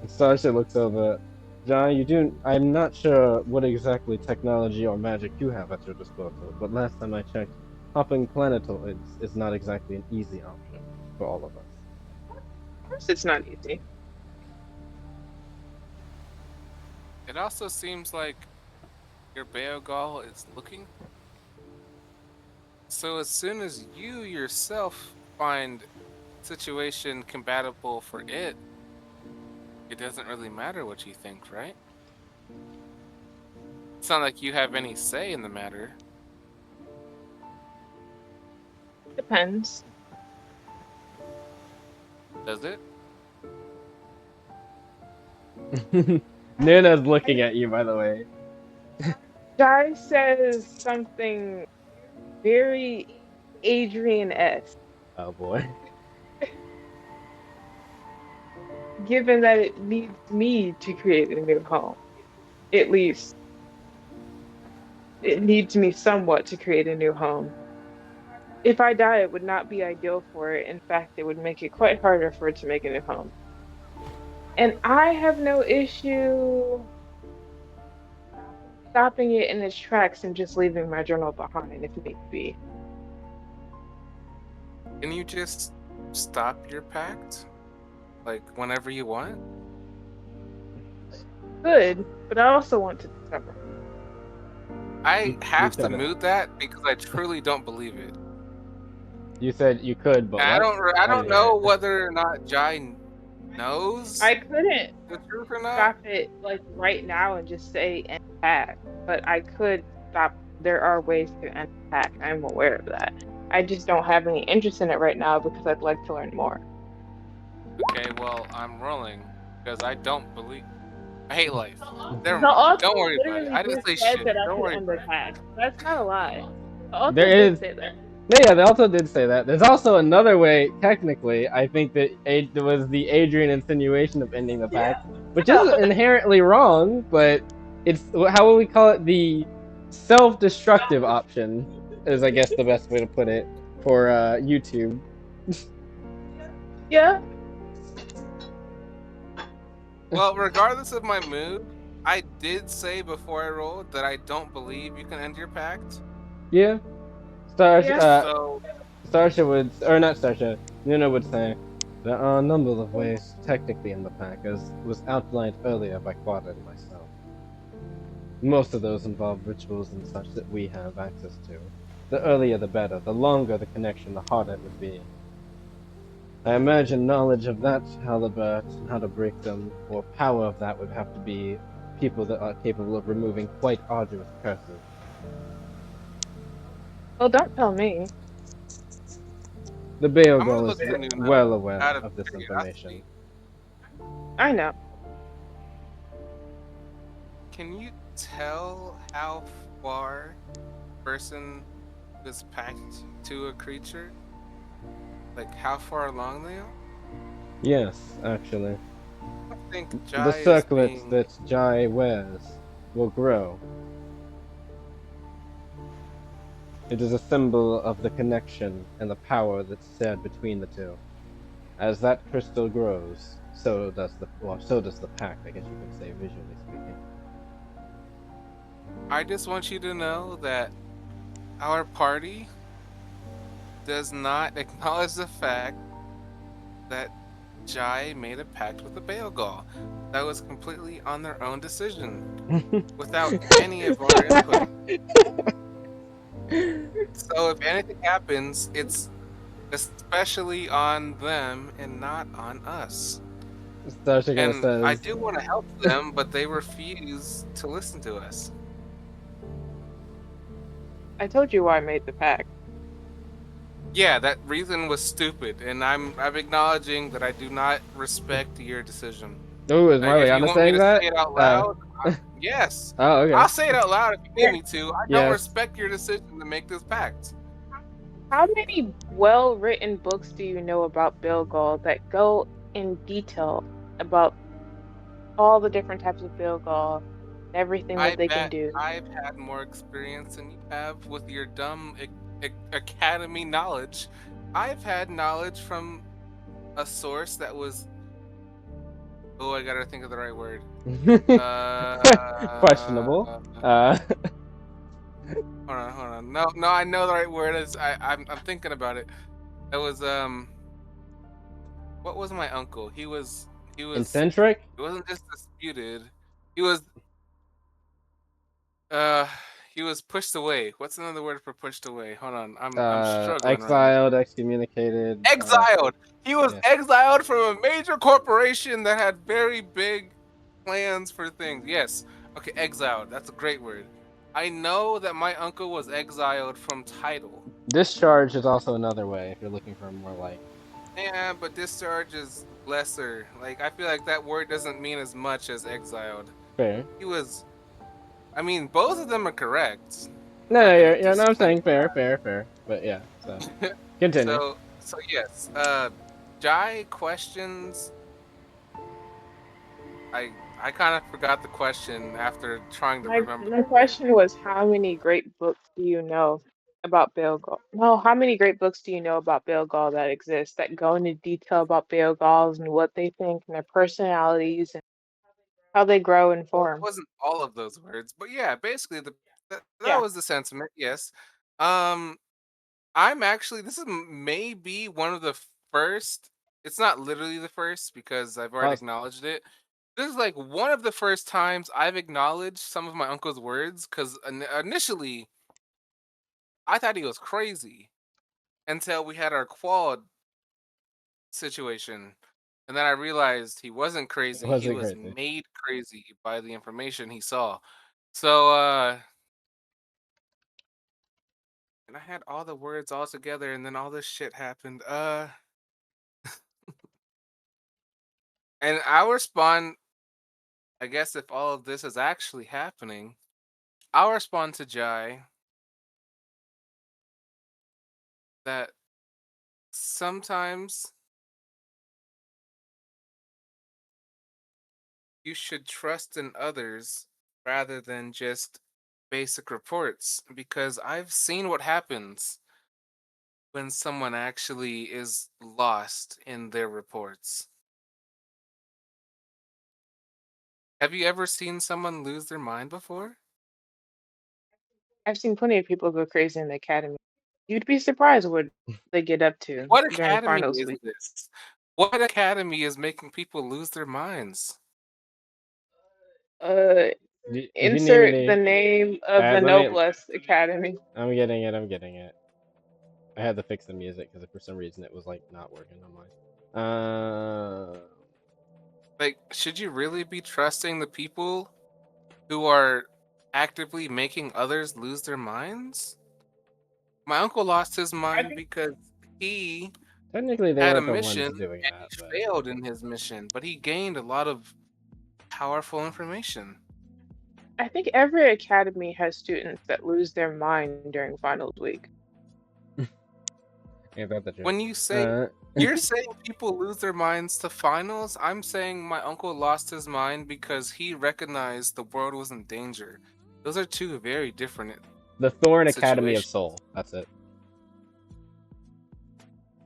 Starsha looks over. John, I'm not sure what exactly technology or magic you have at your disposal, but last time I checked, hopping planetoids is not exactly an easy option for all of us. Of course, it's not easy. It also seems like your Baogaul is looking. So as soon as you yourself find a situation compatible for it, it doesn't really matter what you think, right? It's not like you have any say in the matter. Depends. Does it? Nuna's looking at you, by the way. Guy says something very Adrian-esque, Oh boy. given that it needs me to create a new home. At least, it needs me somewhat to create a new home. If I die, it would not be ideal for it. In fact, it would make it quite harder for it to make a new home. And I have no issue stopping it in its tracks and just leaving my journal behind if need be. Can you just stop your pact? Like, whenever you want? Good, but I also want to discover. I have to said it. mute that because I truly don't believe it. You said you could, but And what? I don't hear know it. whether or not Jai knows I couldn't the truth or not. stop it like right now and just say end pack, but I could stop. There are ways to end pack. I'm aware of that. I just don't have any interest in it right now because I'd like to learn more. Okay, well, I'm rolling because I don't believe. I hate life. Never The mind. author Don't worry about it. literally I didn't say just said shit. that I Don't could worry end about the it. pack. That's not a lie. The author There did is- say that. Yeah, they also did say that. There's also another way, technically, I think that it was the Adrian insinuation of ending the pact, which isn't inherently wrong, but it's how will we call it, the self-destructive option is, I guess, the best way to put it for YouTube. Yeah. Well, regardless of my mood, I did say before I rolled that I don't believe you can end your pact. Yeah. Yeah. So Starsha would, or not Starsha, Nuna would say, there are a number of ways to technically end the pack, as was outlined earlier by Quada and myself. Most of those involve rituals and such that we have access to. The earlier the better, the longer the connection, the harder it would be. I imagine knowledge of that halibut and how to break them, or power of that, would have to be people that are capable of removing quite arduous curses. Well, don't tell me. The I'm gonna Baogauls look is to Nuna well aware out of of this information. curiosity. I know. Can you tell how far a person is packed to a creature? Like how far along they are? Yes, actually. I think The Jai is circlet being. that Jai wears will grow. It is a symbol of the connection and the power that's shared between the two. As that crystal grows, so does the pact, I guess you could say, visually speaking. I just want you to know that our party does not acknowledge the fact that Jai made a pact with the Baogaul. That was completely on their own decision, without any of our input. So if anything happens, it's especially on them and not on us. Starsha kind of And I says, do want to help them, but they refuse to listen to us. I told you why I made the pact. Yeah, that reason was stupid, and I'm acknowledging that I do not respect your decision. "Oh, is If you Marliana want me saying to that?" say it out loud, yes, Oh, I'll okay. say it out loud if you need me to. I don't Yes. respect your decision to make this pact. How many well-written books do you know about Baogauls that go in detail about all the different types of Baogauls, everything that I they can bet do? I've had more experience than you have with your dumb academy knowledge. I've had knowledge from a source that was. Oh, I gotta think of the right word. Questionable. Hold on. No, I know the right word is. I'm thinking about it. It was What was my uncle? He was. Eccentric. It wasn't just disputed. He was uh he was pushed away. What's another word for pushed away? Hold on. I'm struggling right now. Exiled, excommunicated. Exiled. He was Yeah. exiled from a major corporation that had very big plans for things. Yes. Okay, exiled. That's a great word. I know that my uncle was exiled from title. Discharge is also another way if you're looking for more like. Yeah, but discharge is lesser. Like I feel like that word doesn't mean as much as exiled. Fair. He was. I mean, both of them are correct. No, Not no, gonna no, I'm disclaim saying fair. But yeah, so continue. so yes. Jai questions. I kind of forgot the question after trying to remember. My question was, how many great books do you know about Baogauls? No, how many great books do you know about Baogauls that exist that go into detail about Baogauls and what they think and their personalities and how they grow and Well, it form? wasn't all of those words, but yeah, basically that Yeah. was the sentiment. Yes. Um, I'm actually this is maybe one of the first. It's not literally the first because I've already Pause. acknowledged it. This is like one of the first times I've acknowledged some of my uncle's words because initially I thought he was crazy until we had our quad situation. And then I realized he wasn't It crazy. He wasn't was crazy. made crazy by the information he saw. So and I had all the words all together and then all this shit happened. And I'll respond, I guess if all of this is actually happening, I'll respond to Jai that sometimes you should trust in others rather than just basic reports, because I've seen what happens when someone actually is lost in their reports. Have you ever seen someone lose their mind before? I've seen plenty of people go crazy in the academy. You'd be surprised what they get up to What during academy finals is week. this? What academy is making people lose their minds? Uh, If you need insert the any, name of the let me. noblest academy. I'm getting it. I'm getting it. I had to fix the music because for some reason it was like not working on mine. Like, should you really be trusting the people who are actively making others lose their minds? My uncle lost his I mind think because he Technically, they had a weren't the mission ones doing and that, he but failed in his mission, but he gained a lot of powerful information. I think every academy has students that lose their mind during finals week. yeah, that's the truth. When you say you're saying people lose their minds to finals, I'm saying my uncle lost his mind because he recognized the world was in danger. Those are two very different the Thorn Academy of situations. Soul. That's it.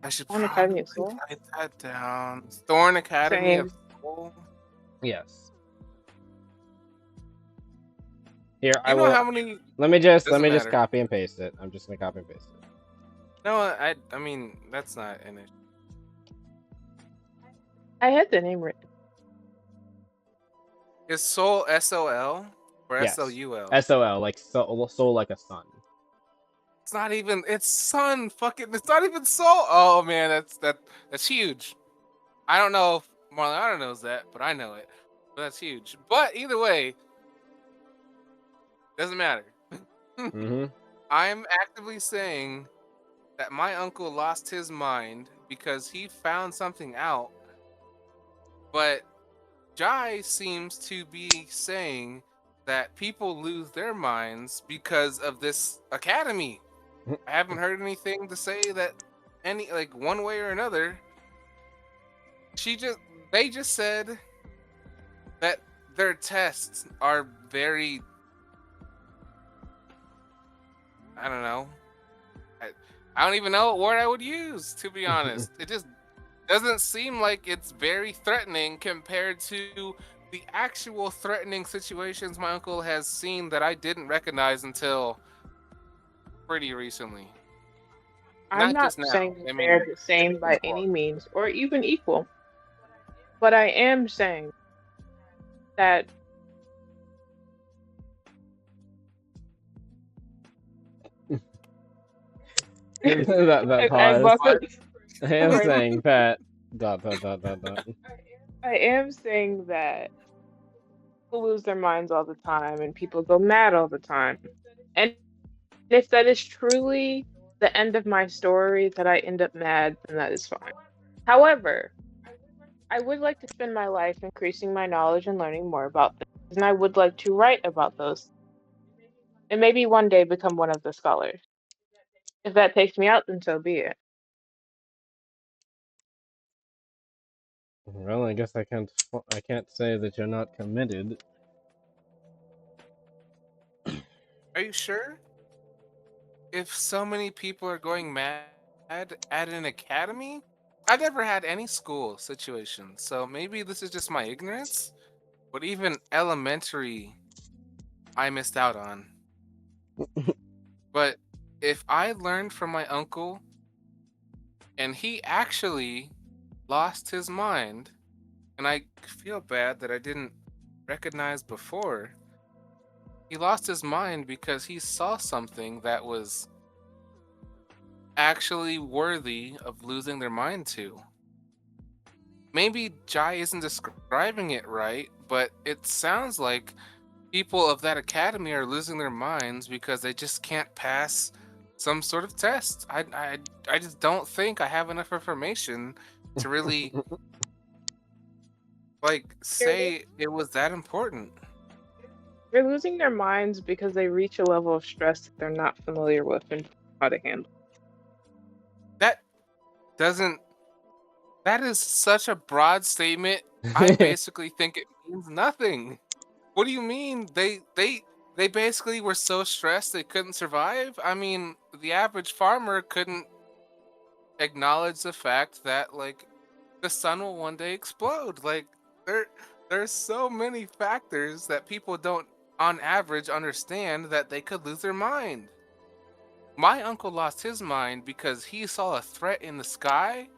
I should On Academy of probably Soul? write that down. Thorn Academy of Same. Soul. Yes. Here, I You know will. how many? Let me just Doesn't matter. copy and paste it. I'm just gonna copy and paste it. No, I mean that's not an issue. I had the name written. Is Soul SOL or Yes. SLUL? SOL, like soul like a sun. It's not even. It's Sun. Fucking. It's not even Soul. Oh man, that's huge. I don't know if Marliana knows that, but I know it. But that's huge. But either way, doesn't matter. Mm-hmm. I'm actively saying that my uncle lost his mind because he found something out, but Jai seems to be saying that people lose their minds because of this academy. I haven't heard anything to say that any like one way or another. They just said that their tests are very, I don't know. I don't even know what word I would use, to be honest. It just doesn't seem like it's very threatening compared to the actual threatening situations my uncle has seen that I didn't recognize until pretty recently. I'm Not not just now. saying that I mean, they're the same by before. any means, or even equal. But I am saying that that I pause. buckled. I am saying that. Dot dot dot dot dot. I am saying that people lose their minds all the time and people go mad all the time. And if that is truly the end of my story, that I end up mad, then that is fine. However, I would like to spend my life increasing my knowledge and learning more about things, and I would like to write about those and maybe one day become one of the scholars. If that takes me out, then so be it. Well, I guess I can't. I can't say that you're not committed. Are you sure? If so many people are going mad at an academy? I've never had any school situation, so maybe this is just my ignorance. But even elementary, I missed out on. But if I learned from my uncle and he actually lost his mind, and I feel bad that I didn't recognize before, he lost his mind because he saw something that was actually worthy of losing their mind to. Maybe Jai isn't describing it right, but it sounds like people of that academy are losing their minds because they just can't pass some sort of test. I just don't think I have enough information to really like say it was that important. They're losing their minds because they reach a level of stress that they're not familiar with and how to handle. That doesn't that is such a broad statement. I basically think it means nothing. What do you mean? They basically were so stressed they couldn't survive? I mean, the average farmer couldn't acknowledge the fact that like the sun will one day explode. Like there there's so many factors that people don't on average understand that they could lose their mind. My uncle lost his mind because he saw a threat in the sky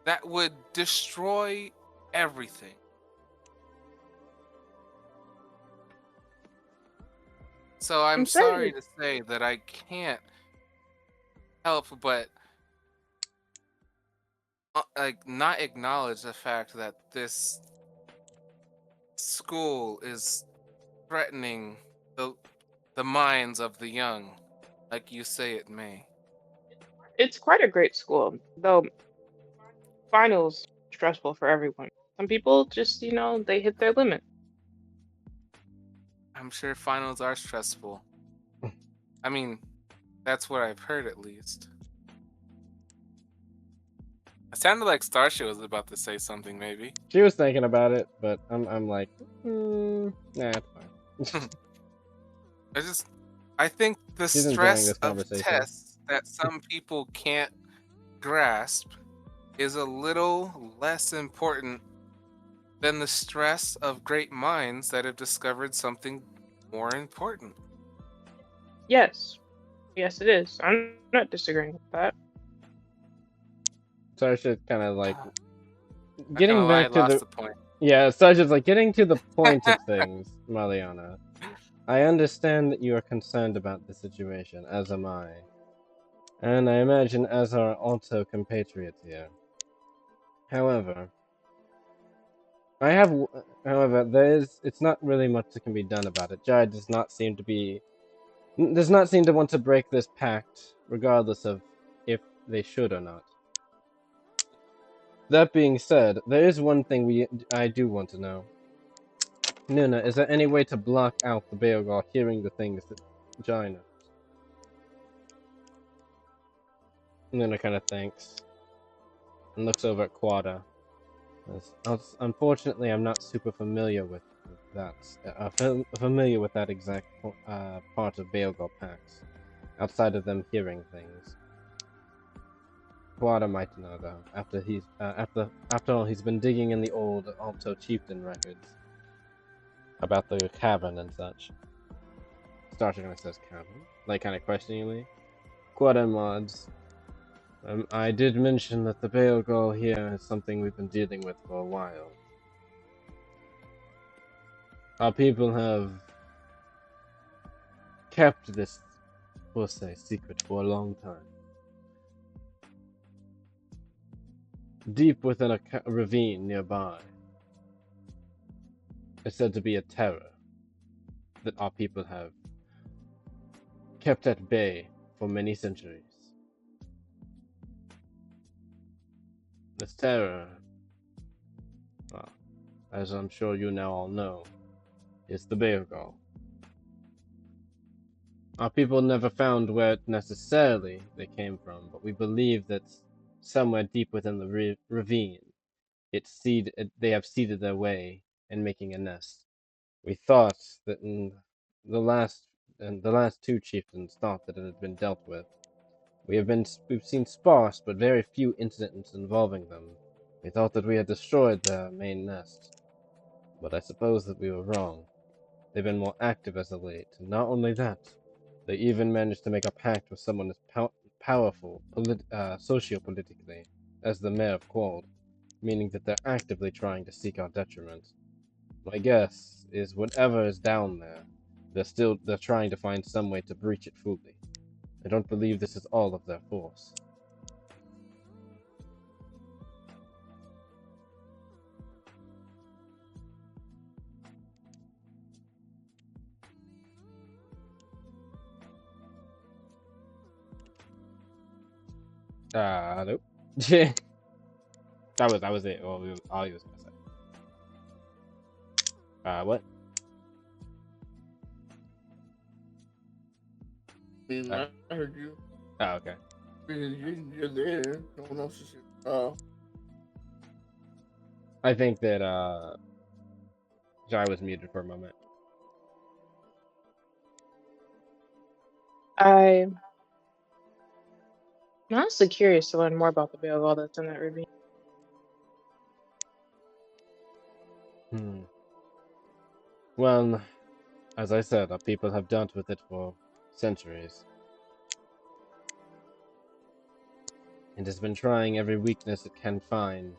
that would destroy everything. So I'm I'm sorry sorry. to say that I can't help but like not acknowledge the fact that this school is threatening the the minds of the young, like you say it may. It's quite a great school, though finals stressful for everyone. Some people just, they hit their limit. I'm sure finals are stressful. I mean, that's what I've heard at least. It sounded like Starsha was about to say something, maybe. She was thinking about it, but I'm like, nah, it's fine. I think the She's enjoying stress this of conversation. tests that some people can't grasp is a little less important than the stress of great minds that have discovered something more important. Yes. Yes, it is. I'm not disagreeing with that. Sarsha kind of like Not getting gonna lie, I back to lost the the point. yeah. Sarsha's like getting to the point of things, Marliana. I understand that you are concerned about the situation, as am I, and I imagine as are also compatriots here. However, it's not really much that can be done about it. Jai does not seem to want to break this pact, regardless of if they should or not. That being said, there is one thing I do want to know. Nuna, is there any way to block out the Baogaul hearing the things that Jai knows? Nuna kind of thinks and looks over at Quada. Unfortunately, I'm not super familiar with that. Familiar with that exact part of Baogaul Pact, outside of them hearing things. Quada might know though. After all, he's been digging in the old Alto chieftain records about the cavern and such. Starsha kind of says cavern, like kind of questioningly. Quada mods. I did mention that the Baogaul here is something we've been dealing with for a while. Our people have kept this, we'll say, secret for a long time. Deep within a ravine nearby is said to be a terror that our people have kept at bay for many centuries. This terror, well, as I'm sure you now all know, is the Baogauls. Our people never found where necessarily they came from, but we believe that somewhere deep within the ravine, they have seeded their way in making a nest. We thought that the last two chieftains thought that it had been dealt with. We've seen sparse but very few incidents involving them. We thought that we had destroyed their main nest, but I suppose that we were wrong. They've been more active as of late, and not only that, they even managed to make a pact with someone as powerful socio-politically as the mayor of Quald, meaning that they're actively trying to seek our detriment. My guess is whatever is down there, they're trying to find some way to breach it fully. I don't believe this is all of their force. Nope. that was it. All he was gonna say. What? I heard you. Oh, okay. You're there. No one else is here. Oh. I think that Jai was muted for a moment. I'm honestly curious to learn more about the Baogaul that's in that ravine. Well, as I said, our people have dealt with it for centuries. It has been trying every weakness it can find,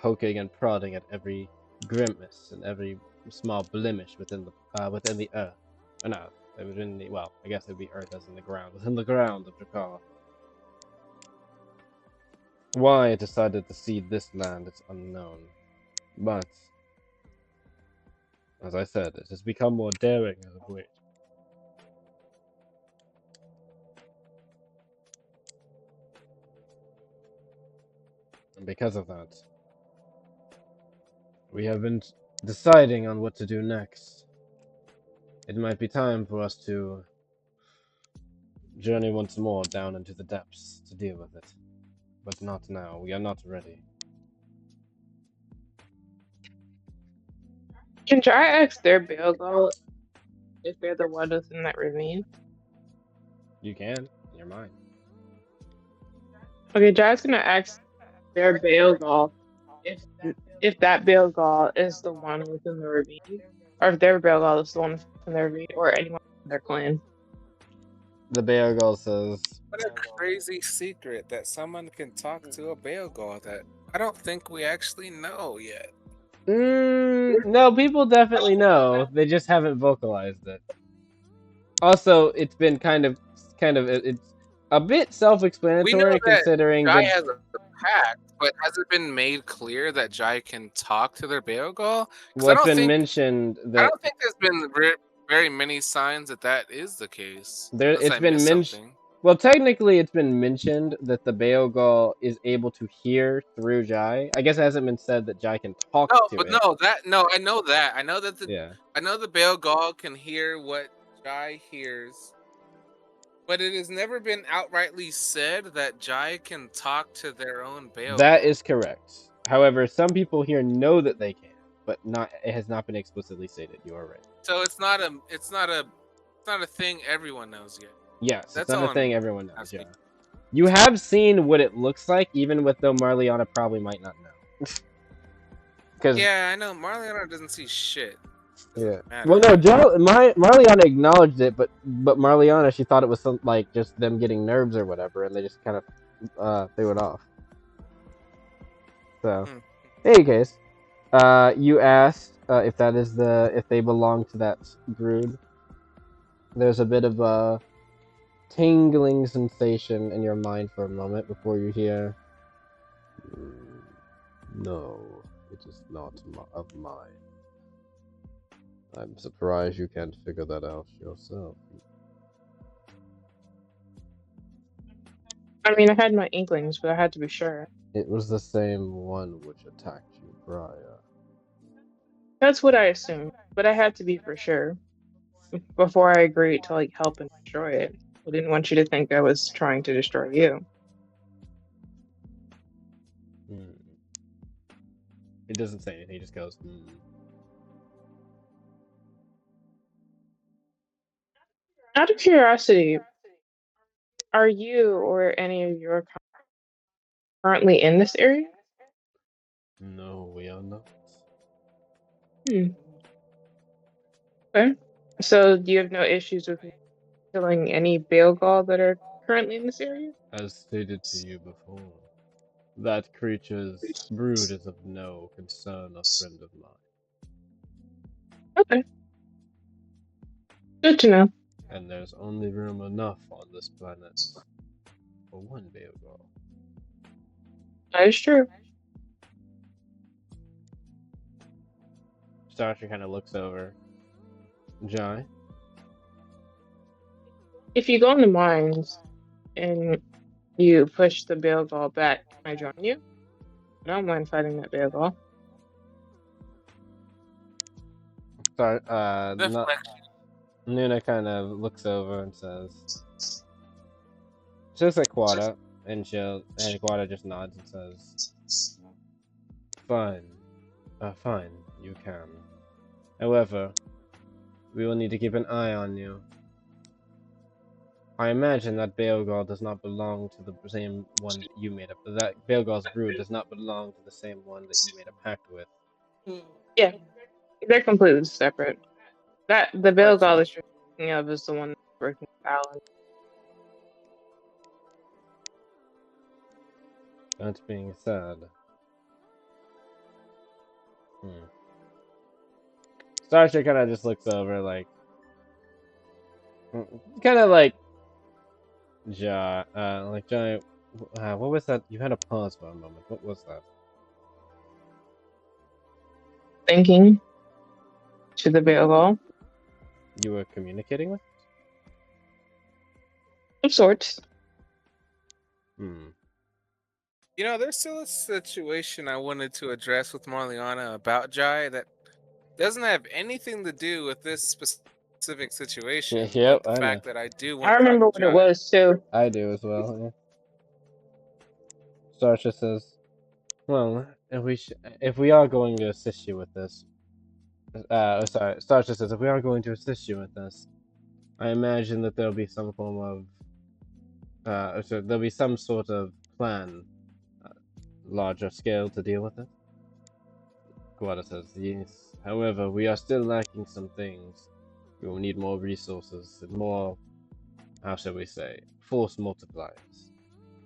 poking and prodding at every grimace and every small blemish within the earth. Or no, within the, well, I guess it would be earth as in the ground, within the ground of Jakar. Why it decided to seed this land is unknown, but as I said, it has become more daring as of late. And because of that, we have been deciding on what to do next. It might be time for us to journey once more down into the depths to deal with it. But not now. We are not ready. Can Jai ask their Baogaul if they're the one that's in that ravine? You can. You're mine. Okay, Jai's gonna ask their Baogaul if that Baogaul is the one within the ravine, or if their Baogaul is the one within the ravine, or anyone in their clan. The Baogauls says, What a crazy secret that someone can talk to a Baogaul that I don't think we actually know yet. no, people definitely know. They just haven't vocalized it. Also, it's been it's a bit We know self-explanatory that considering Jai the. has a pact, but has it been made clear that Jai can talk to their Baogaul? Because Well, it's been mentioned that there's been very many signs that that is the case. there. Unless It's I been missed mentioned. something. Well, technically, it's been mentioned that the Baogaul is able to hear through Jai. I guess it hasn't been said that Jai can talk No, to but it. I know that. I know that Yeah. I know the Baogaul can hear what Jai hears, but it has never been outrightly said that Jai can talk to their own Baogaul. That is correct. However, some people here know that they can, but it has not been explicitly stated. You are right. So it's not a thing everyone knows yet. Yes, That's it's not all a thing I'm everyone knows. asking. Yeah. You have seen what it looks like, even with though Marliana probably might not know. Because Yeah, I know Marliana doesn't see shit. yeah. Matter. Well, no, Marliana acknowledged it, but Marliana, she thought it was some like just them getting nerves or whatever, and they just kind of threw it off. So, in any case, you asked if if they belong to that brood. There's a bit of a tingling sensation in your mind for a moment before you hear, no, it is not of mine. I'm surprised you can't figure that out yourself. I mean, I had my inklings, but I had to be sure. It was the same one which attacked you prior. That's what I assumed, but I had to be for sure before I agreed to like help and destroy it. I didn't want you to think I was trying to destroy you. It doesn't say anything, he just goes, Out of curiosity, are you or any of your currently in this area? No, we are not. Okay. So do you have no issues with killing any Baogaul that are currently in this area? As stated to you before, that creature's brood is of no concern or friend of mine. Okay. Good to know. And there's only room enough on this planet for one Baogauls. That is true. Starsha kind of looks over. Jai? If you go in the mines and you push the Baogaul back, can I join you? I don't mind fighting that Baogaul. Nuna kind of looks over and says, she looks at Quada, and Quada just nods and says, fine, you can. However, we will need to keep an eye on you. I imagine that Baogaul does not belong to the same one that you made up. That Baogaul's brood does not belong to the same one that you made a pact with. Yeah, they're completely separate. That the Baogauls that you're thinking of is the one that's working with Alan. That being said, Starsha kind of just looks over, like, kind of like, Jai, what was that? You had a pause for a moment. What was that? Thinking to the Baogaul. You were communicating with? Of sorts. You know, there's still a situation I wanted to address with Marliana about Jai that doesn't have anything to do with this specific situation. Yep, but the I fact know. that I do want I remember what Jai. it was too. I do as well. Yeah. Starsha says, "Well, if we are going to assist you with this, Starsha says, if we are going to assist you with this, I imagine that there'll be some form of, there'll be some sort of plan, larger scale to deal with it." Quada says, "Yes. However, we are still lacking some things. We will need more resources and more, how shall we say, force multipliers.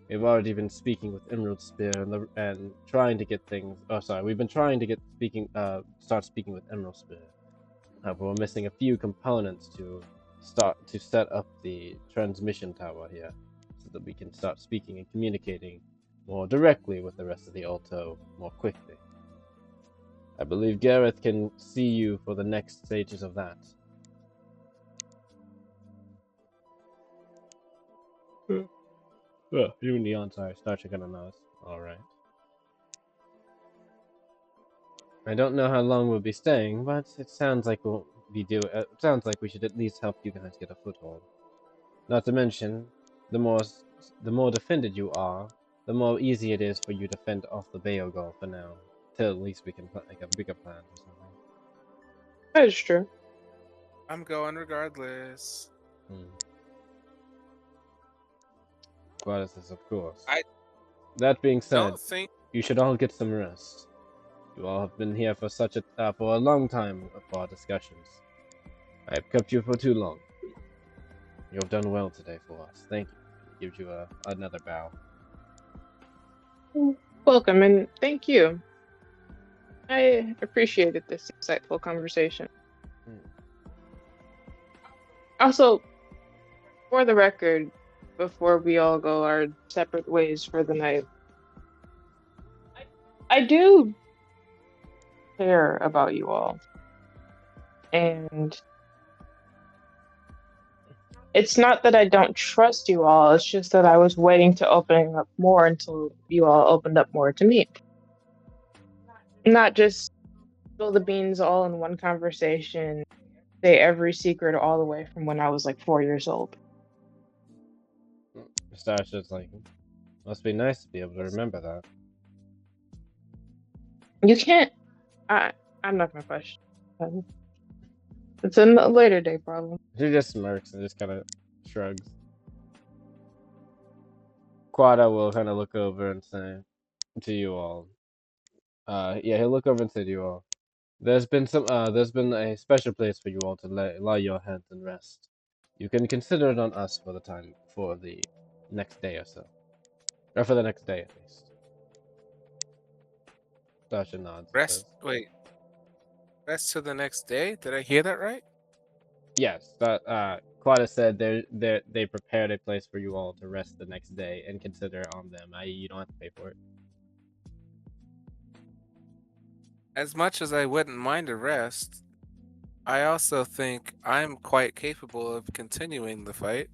We've already been speaking with Emerald Spear and trying to get things. Oh, sorry. We've been trying to start speaking with Emerald Spear. But we're missing a few components to set up the transmission tower here, so that we can start speaking and communicating more directly with the rest of the Alto more quickly. I believe Gareth can see you for the next stages of that." You Neon, sorry, Starsha kind of knows. Alright. I don't know how long we'll be staying, but it sounds like it sounds like we should at least help you guys get a foothold. Not to mention, the more defended you are, the more easy it is for you to fend off the Baogauls for now. Till at least we can make a bigger plan or something. That is true. I'm going regardless. Gladys says, of course. I That being said, don't think you should all get some rest. You all have been here for for a long time for our discussions. I have kept you for too long. You have done well today for us. Thank you. He gives you another bow. Welcome and thank you. I appreciated this insightful conversation. Also, for the record, before we all go our separate ways for the night, I do care about you all. And it's not that I don't trust you all, it's just that I was waiting to open up more until you all opened up more to me. Not just spill the beans all in one conversation, say every secret all the way from when I was like 4 years old. Starsha's like, must be nice to be able to remember that. You can't. I'm not gonna question. It's a later day problem. She just smirks and just kind of shrugs. Quada will kind of look over and say to you all. He'll look over and say to you all, there's been a special place for you all to lie your heads and rest. You can consider it on us for the next day or so. Or for the next day at least. Starsha nods. Rest till the next day? Did I hear that right? Yes, Quada said they prepared a place for you all to rest the next day and consider it on them, i.e. you don't have to pay for it. As much as I wouldn't mind a rest, I also think I'm quite capable of continuing the fight.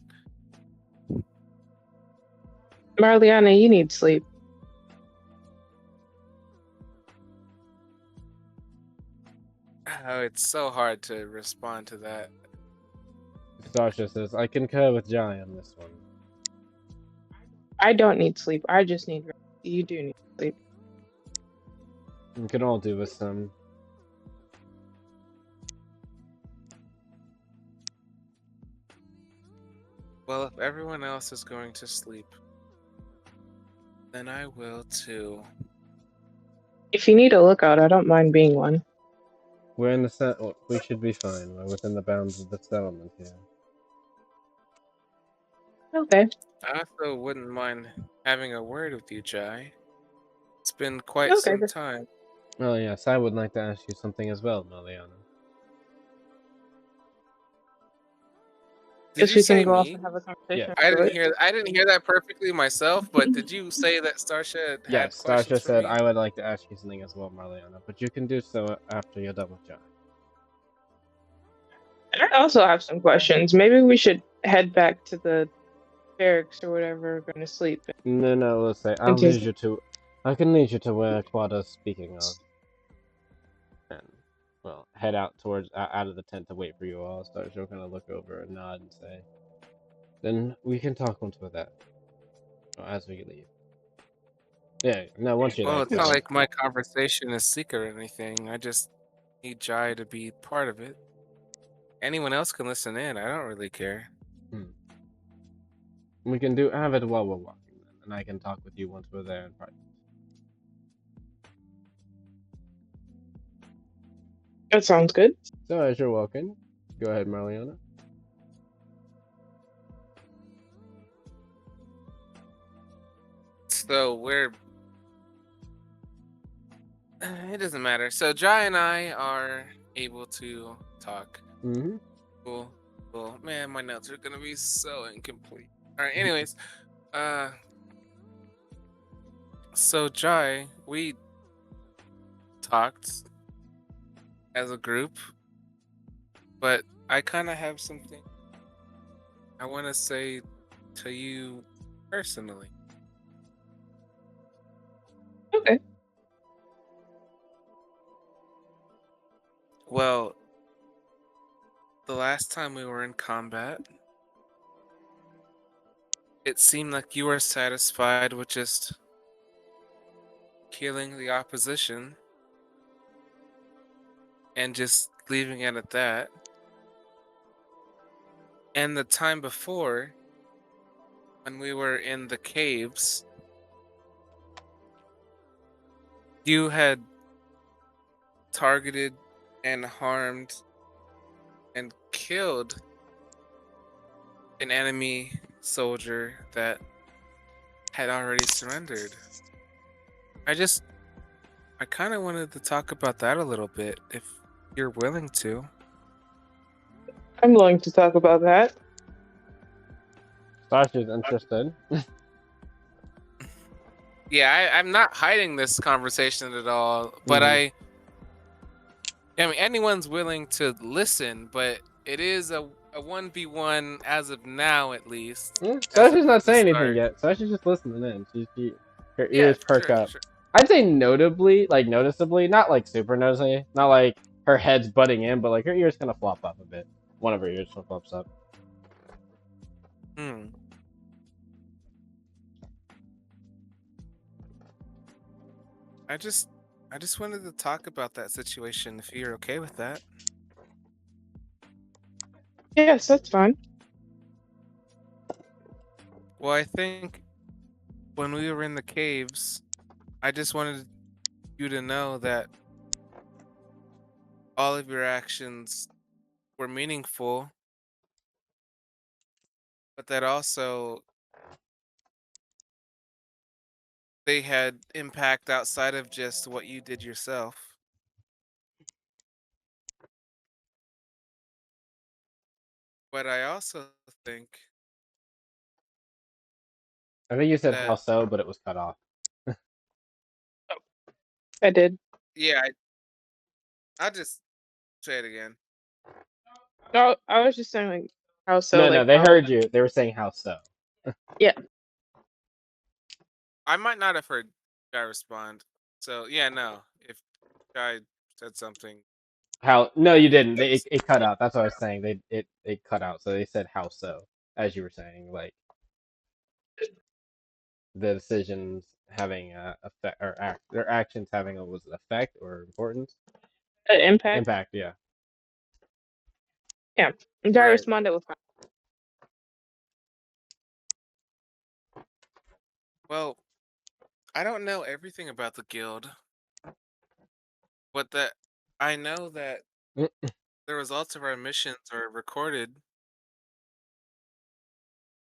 Marliana, you need sleep. Oh, it's so hard to respond to that. Starsha says, I concur with Jai on this one. I don't need sleep. I just need rest. You do need sleep. We can all do with some. Well, if everyone else is going to sleep, then I will too. If you need a lookout, I don't mind being one. We're in the we should be fine. We're within the bounds of the settlement here. Okay. I also wouldn't mind having a word with you, Jai. It's been quite Okay. some time. Oh yes, I would like to ask you something as well, Marliana. Did Guess you we can say go off me? and have a conversation. Yes. I didn't afterwards. hear that perfectly myself, but did you say that Starsha had Yes, questions Starsha for said me? I would like to ask you something as well, Marliana, but you can do so after you're done with John. I also have some questions. Maybe we should head back to the barracks or whatever. We're going to sleep. No, let's say I can lead you to where Quada's speaking of. And, well, head out towards, out of the tent to wait for you all. Starsha will kind of look over and nod and say, then we can talk onto that as we leave. Yeah, no, once you're Well, there, it's not Quada. like my conversation is secret or anything. I just need Jai to be part of it. Anyone else can listen in. I don't really care. We can have it while we're walking, then, and I can talk with you once we're there in private. That sounds good. So as you're walking, go ahead, Marliana. So it doesn't matter. So Jai and I are able to talk. Mm-hmm. Cool. Man, my notes are gonna be so incomplete. All right. Anyways, so Jai, we talked as a group, but I kind of have something I want to say to you personally. Okay. Well, the last time we were in combat, it seemed like you were satisfied with just killing the opposition and just leaving it at that. And the time before, when we were in the caves, you had targeted and harmed and killed an enemy soldier that had already surrendered. I kind of wanted to talk about that a little bit, if you're willing to. I'm willing to talk about that. Starsha's interested. Yeah, I'm not hiding this conversation at all, but I mean, anyone's willing to listen, but it is a 1v1 as of now, at least. Starsha's not saying anything yet. Starsha's just listening in. Her ears perk up. Sure. I'd say noticeably, not like super noticeably, not like her head's butting in, but like her ears kind of flop up a bit. One of her ears flops up. I just wanted to talk about that situation, if you're okay with that. Yes, that's fine. Well, I think when we were in the caves, I just wanted you to know that all of your actions were meaningful, but that also they had impact outside of just what you did yourself. But I also think I think you said that how so, but it was cut off. I did. yeah, I'll just say it again. No, I was just saying like how so. No, Like they how, heard you. They were saying how so. Yeah. I might not have heard Guy respond. So yeah, no. If Guy said something, How? No, you didn't. It cut out. That's what I was saying. It cut out. So they said how so, as you were saying, like the decisions having a effect or their actions having a was it effect or importance? impact. Impact, yeah. Yeah. Jai Right. responded with fine. Well, I don't know everything about the guild, but that I know that the results of our missions are recorded.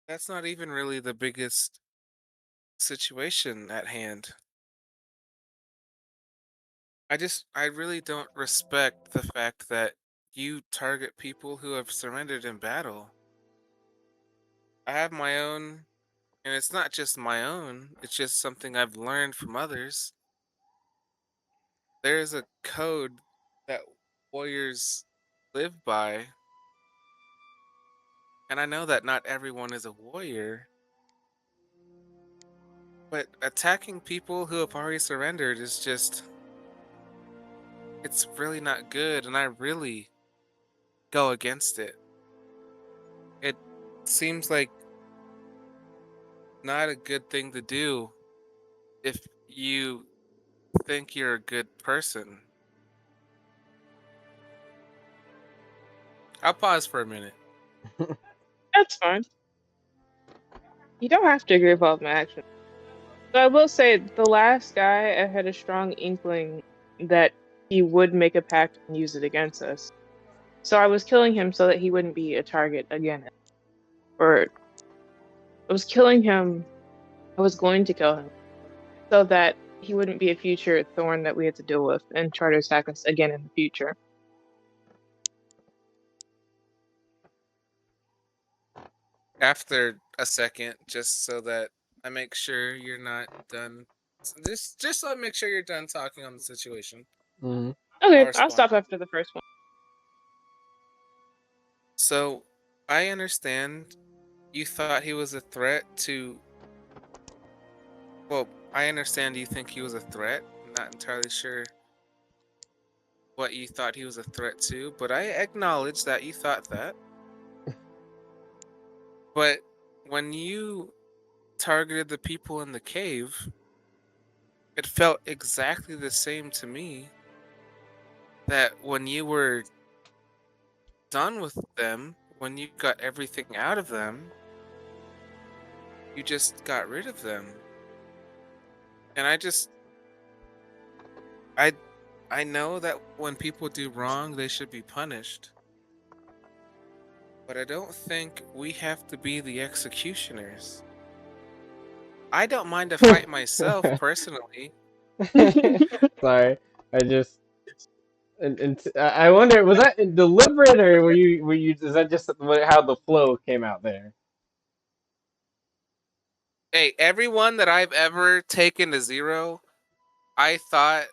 That's not even really the biggest situation at hand. I really don't respect the fact that you target people who have surrendered in battle. I have my own, and it's not just my own, it's just something I've learned from others. There is a code that warriors live by, and I know that not everyone is a warrior, but attacking people who have already surrendered is just, it's really not good, and I really go against it. It seems like not a good thing to do if you think you're a good person. I'll pause for a minute. That's fine. You don't have to agree with all of my actions. So I will say, the last guy, I had a strong inkling that he would make a pact and use it against us. So I was killing him so that he wouldn't be a target again. Or I was killing him, I was going to kill him so that he wouldn't be a future thorn that we had to deal with and try to attack us again in the future. After a second, just so that I make sure you're not done. Just so I make sure you're done talking on the situation. Mm-hmm. Okay, I'll respond. stop after the first one. So I understand you thought he was a threat to. Well, I understand you think he was a threat. I'm not entirely sure what you thought he was a threat to, but I acknowledge that you thought that. But when you targeted the people in the cave, it felt exactly the same to me that when you were done with them, when you got everything out of them, you just got rid of them. And I I know that when people do wrong, they should be punished. But I don't think we have to be the executioners. I don't mind a fight myself personally. Sorry, I just and I wonder, was that deliberate or were you is that just how the flow came out there? Hey, everyone that I've ever taken to zero, I thought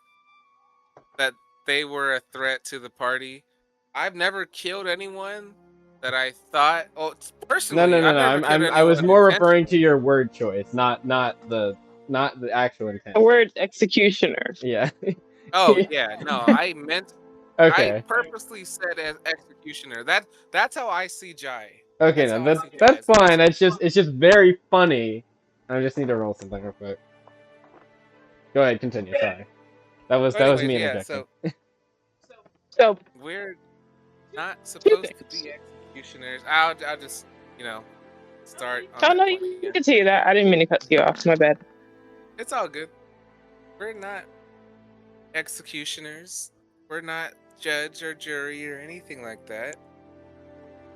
that they were a threat to the party. I've never killed anyone that I thought. Oh, No, no, personally, no, I've no. never killed I was anyone more intentionally. referring to your word choice, not the actual intent. The word executioner. Yeah. Oh yeah, no, I meant. I Okay. purposely said as executioner. That's how I see Jai. Okay, That's no, how I that's see Jai that's as an fine. executioner. It's just very funny. I just need to roll something real quick. Go ahead, continue. Sorry. So, That was anyways, me yeah. interjecting. So So, we're not two supposed to things. be executioners. I'll just start on Oh, that no, point you again. can see that. I didn't mean to cut you off. My bad. It's all good. We're not executioners. We're not judge or jury or anything like that.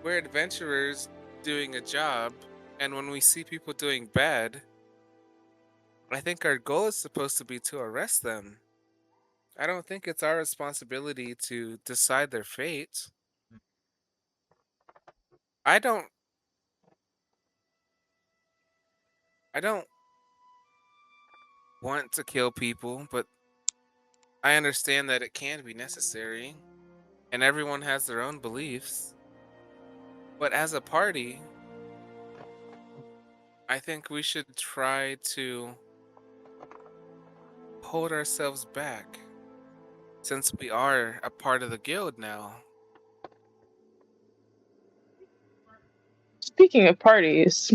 We're adventurers doing a job, and when we see people doing bad, I think our goal is supposed to be to arrest them. I don't think it's our responsibility to decide their fate. I don't I don't want to kill people, but I understand that it can be necessary, and everyone has their own beliefs. But as a party, I think we should try to hold ourselves back since we are a part of the guild now. Speaking of parties,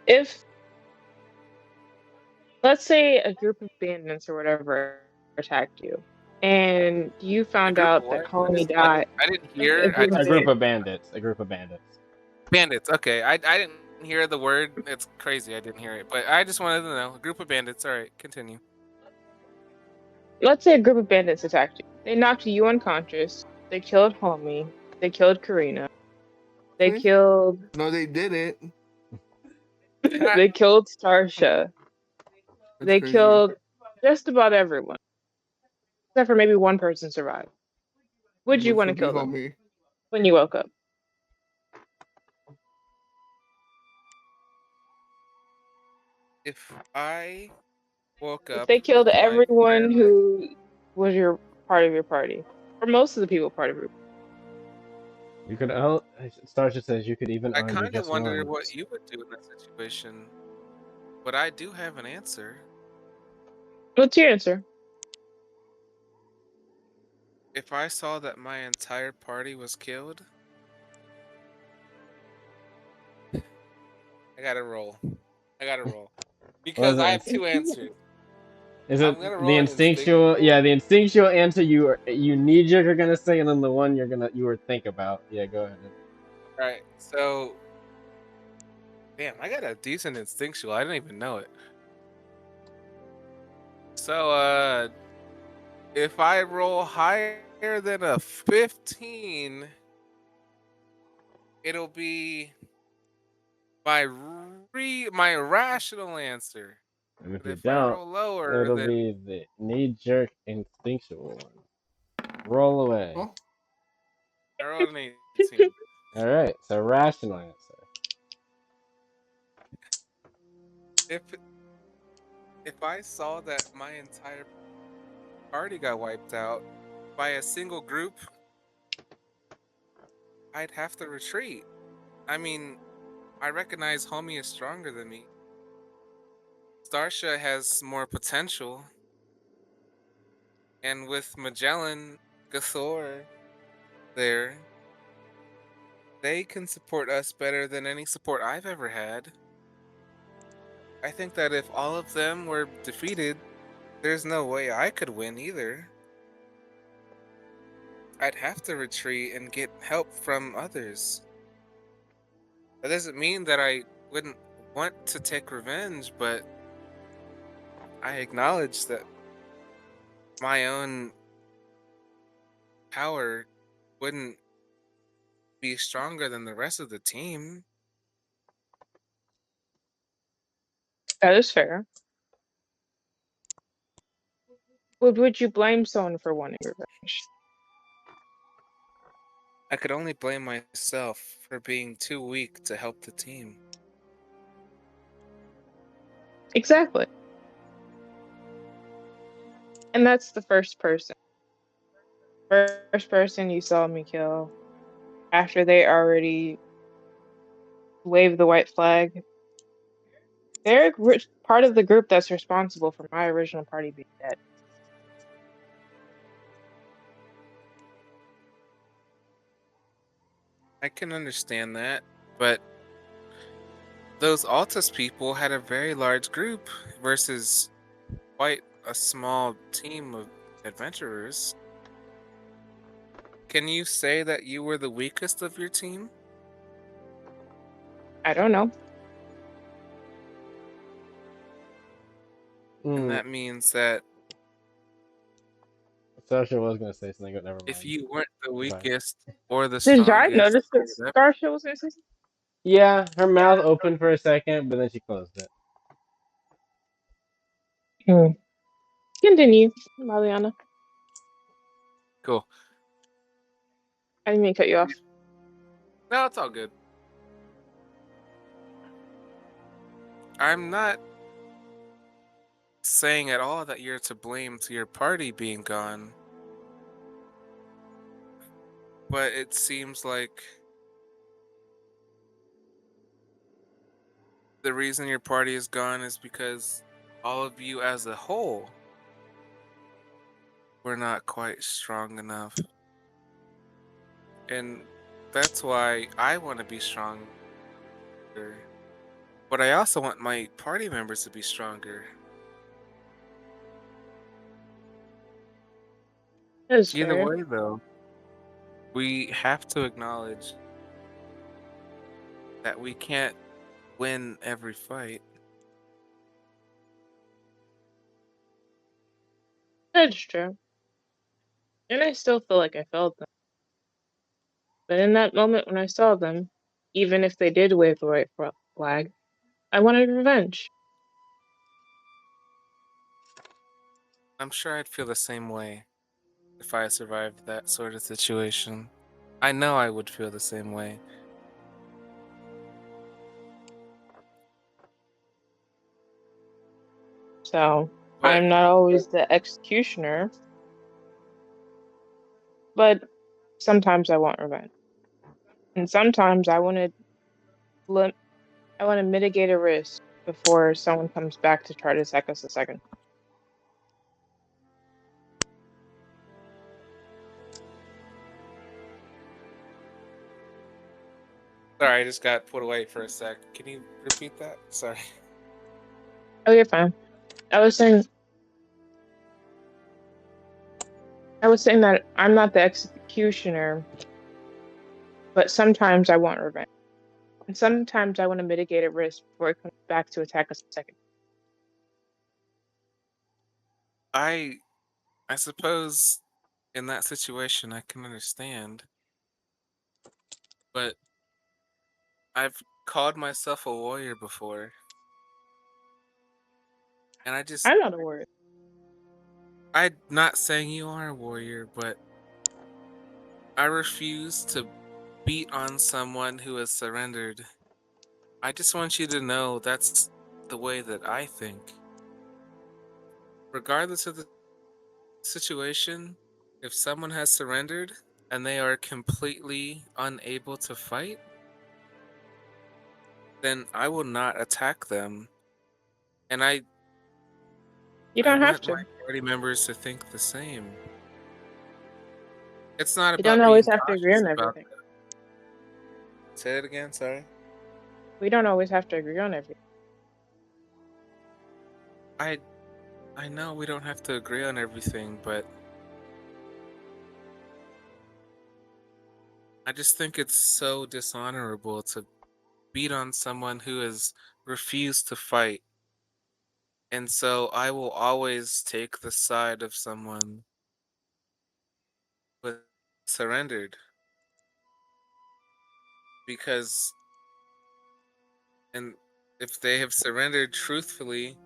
if, let's say, a group of bandits or whatever attacked you, and you A found group of out that what? Colony died, I didn't a hear. group of A group bandits. of bandits. A group of bandits. Bandits. Okay, I didn't hear the word. It's crazy. I didn't hear it, but I just wanted to know. A group of bandits. All right, continue. Let's say a group of bandits attacked you. They knocked you unconscious. They killed Homie. They killed Corina. They Hmm? killed. No, they didn't. They killed Starsha. That's They crazy. killed just about everyone, except for maybe one person survived. Would you Which want to would be kill them homie. when you woke up? If I woke If up they killed with my entire everyone life, who was your part of your party, or most of the people part of your, You could Starsha says you could even I argue kind of just wonder one. what you would do in that situation. But I do have an answer. what's your answer? If I saw that my entire party was killed, I gotta roll. I gotta roll. What Because is I it? have two answers. Is I'm it gonna the roll an instinctual? instinctual. Yeah, the instinctual answer you knee jerk are gonna say, and then the one you were think about. Yeah, go ahead. Right. So, damn, I got a decent instinctual. I didn't even know it. So, if I roll higher than a 15, it'll be my rational answer. And if But you if I don't, roll lower, it'll then be the knee jerk instinctual one. Roll away. Oh, I rolled an 18. All right, so rational answer. If I saw that my entire party got wiped out by a single group, I'd have to retreat. I mean, I recognize Homie is stronger than me. Starsha has more potential, and with Magellan, Gathor there, they can support us better than any support I've ever had. I think that if all of them were defeated, there's no way I could win either. I'd have to retreat and get help from others. That doesn't mean that I wouldn't want to take revenge, but I acknowledge that my own power wouldn't be stronger than the rest of the team. That is fair. Would you blame someone for wanting revenge? I could only blame myself for being too weak to help the team. Exactly. And that's the first person. First person you saw me kill after they already waved the white flag. They're part of the group that's responsible for my original party being dead. I can understand that, but those Altus people had a very large group versus quite a small team of adventurers. Can you say that you were the weakest of your team? I don't know. And Hmm. that means that Starsha was gonna say something, but never if mind. you weren't the Bye. weakest or the Did Jai strongest notice or that whatever, Starsha was going to say something? Yeah, her mouth opened for a second, but then she closed it. Continue, Marliana. cool. I didn't mean to cut you off. No, it's all good. I'm not saying at all that you're to blame to your party being gone, but it seems like the reason your party is gone is because all of you as a whole were not quite strong enough. And that's why I want to be stronger. But I also want my party members to be stronger. That is Either fair. way, though, we have to acknowledge that we can't win every fight. That's true. And I still feel like I felt them. But in that moment when I saw them, even if they did wave the white flag, I wanted revenge. I'm sure I'd feel the same way if I survived that sort of situation. I know I would feel the same way. So But I'm not always the executioner, but sometimes I want revenge. And sometimes I want to mitigate a risk before someone comes back to try to attack us a second. sorry, I just got put away for a sec. Can you repeat that? Sorry. Oh, you're fine. I was saying that I'm not the executioner, but sometimes I want revenge. And sometimes I want to mitigate a risk before it comes back to attack us a second. I suppose in that situation I can understand. But I've called myself a warrior before. And I'm not a warrior. I'm not saying you are a warrior, but I refuse to beat on someone who has surrendered. I just want you to know that's the way that I think. Regardless of the situation, if someone has surrendered and they are completely unable to fight, then I will not attack them. And You I don't have want to. my party members to think the same. It's not You don't about always being have to agree cautious on about everything. that. Say it again, sorry. We don't always have to agree on everything. I I know we don't have to agree on everything, but I just think it's so dishonorable to beat on someone who has refused to fight. And so I will always take the side of someone who has surrendered because and if they have surrendered truthfully,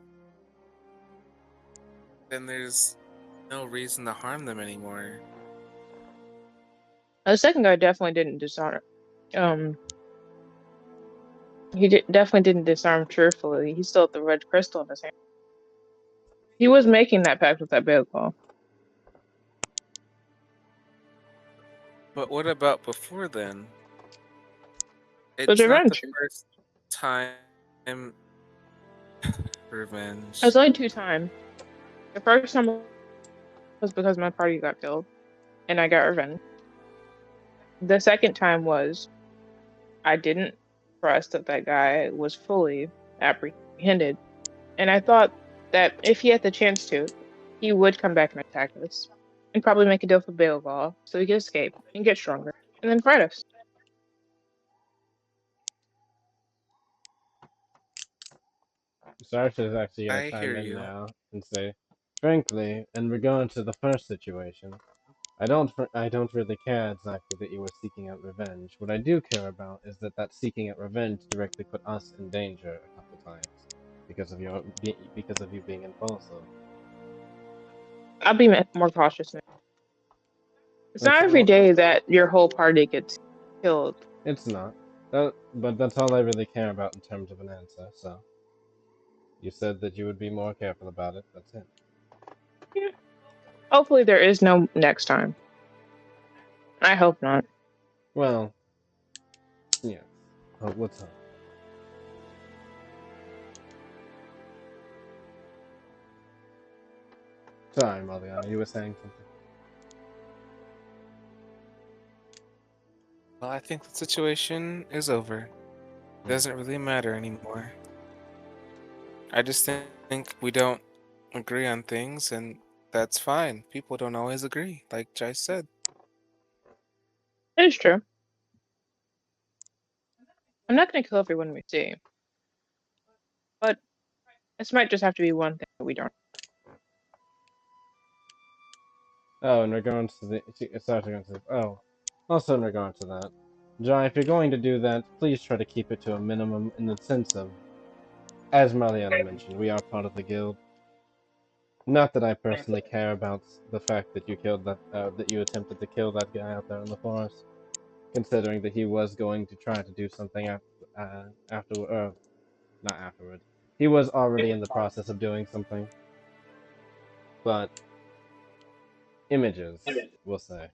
then there's no reason to harm them anymore. The second guy definitely didn't disarm. Um, definitely didn't disarm truthfully. He still had the red crystal in his hand. He was making that pact with that Baogauls. But what about before then? It was It's not the revenge. first time It was revenge. only 2 times. The first time was because my party got killed, and I got revenge. The second time was I didn't trust that that guy was fully apprehended, and I thought that if he had the chance to, he would come back and attack us, and probably make a deal for Baogauls so he could escape and get stronger, and then fight us. Starsha is actually gonna I chime hear in you. now and say, frankly, in regard to the first situation, I don't really care exactly that you were seeking out revenge. What I do care about is that seeking out revenge directly put us in danger a couple times because of you being impulsive. I'll be more cautious now. It's That's not every all. day that your whole party gets killed. It's not. But that's all I really care about in terms of an answer. So you said that you would be more careful about it. That's it. Yeah. Hopefully there is no next time. I hope not. Well, yes. Let's hope. Sorry, Marliana, you were saying something. Well, I think the situation is over. Hmm. Doesn't really matter anymore. I just think we don't agree on things, and that's fine. People don't always agree, like Jai said. It is true. I'm not going to kill everyone we see. This might just have to be one thing that we don't. Oh, in regards to the... It's actually going to... Oh. Also in regard to that. Jai, if you're going to do that, please try to keep it to a minimum in the sense of, as Marliana mentioned, we are part of the guild. Not that I personally care about the fact that you killed that you attempted to kill that guy out there in the forest, considering that he was going to try to do something not afterward. He was already in the process of doing something. But images, we'll say.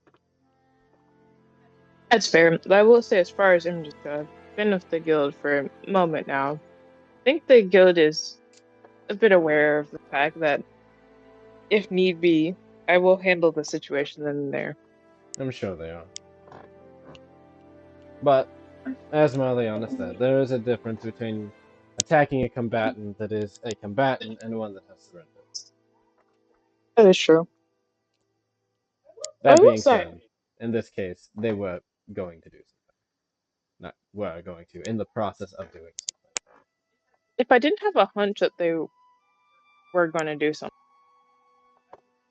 That's fair. But I will say, as far as images go, I've been with the guild for a moment now. I think the guild is a bit aware of the fact that, if need be, I will handle the situation then and there. I'm sure they are. But, as Marliana said, there is a difference between attacking a combatant that is a combatant and one that has surrendered. That is true. That I will being say- said, in this case, they were going to do something. Not were going to, in the process of doing something. If I didn't have a hunch that they were going to do something,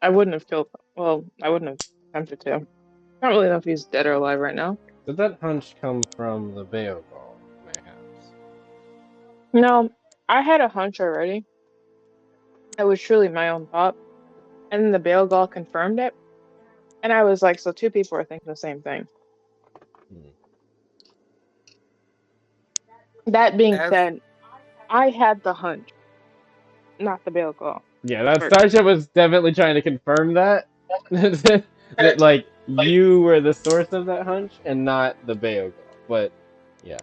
I wouldn't have killed them. Well, I wouldn't have attempted to. I don't really know if he's dead or alive right now. Did that hunch come from the Baogaul, mayhaps? No, I had a hunch already. It was truly my own thought. And then the Baogauls confirmed it. And I was like, so two people are thinking the same thing. That being said, I had the hunch, not the Baogauls. Yeah, that Starsha was definitely trying to confirm that. That, like, you were the source of that hunch and not the Baogaul. But, yeah.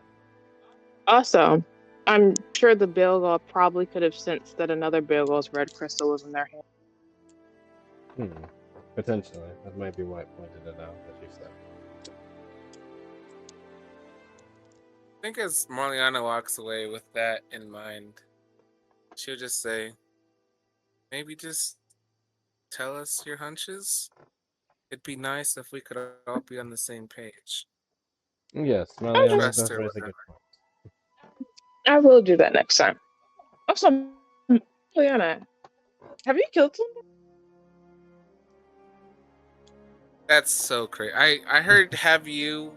Also, I'm sure the Baogaul probably could have sensed that another Baogaul's red crystal was in their hand. Potentially. That might be why I pointed it out, as you said. I think as Marliana walks away with that in mind, she'll just say, maybe just tell us your hunches. It'd be nice if we could all be on the same page. Yes, Marliana Trust does her raise a with good point. I will do that next time. Also, Marliana, have you killed someone? That's so crazy. I heard "have you,"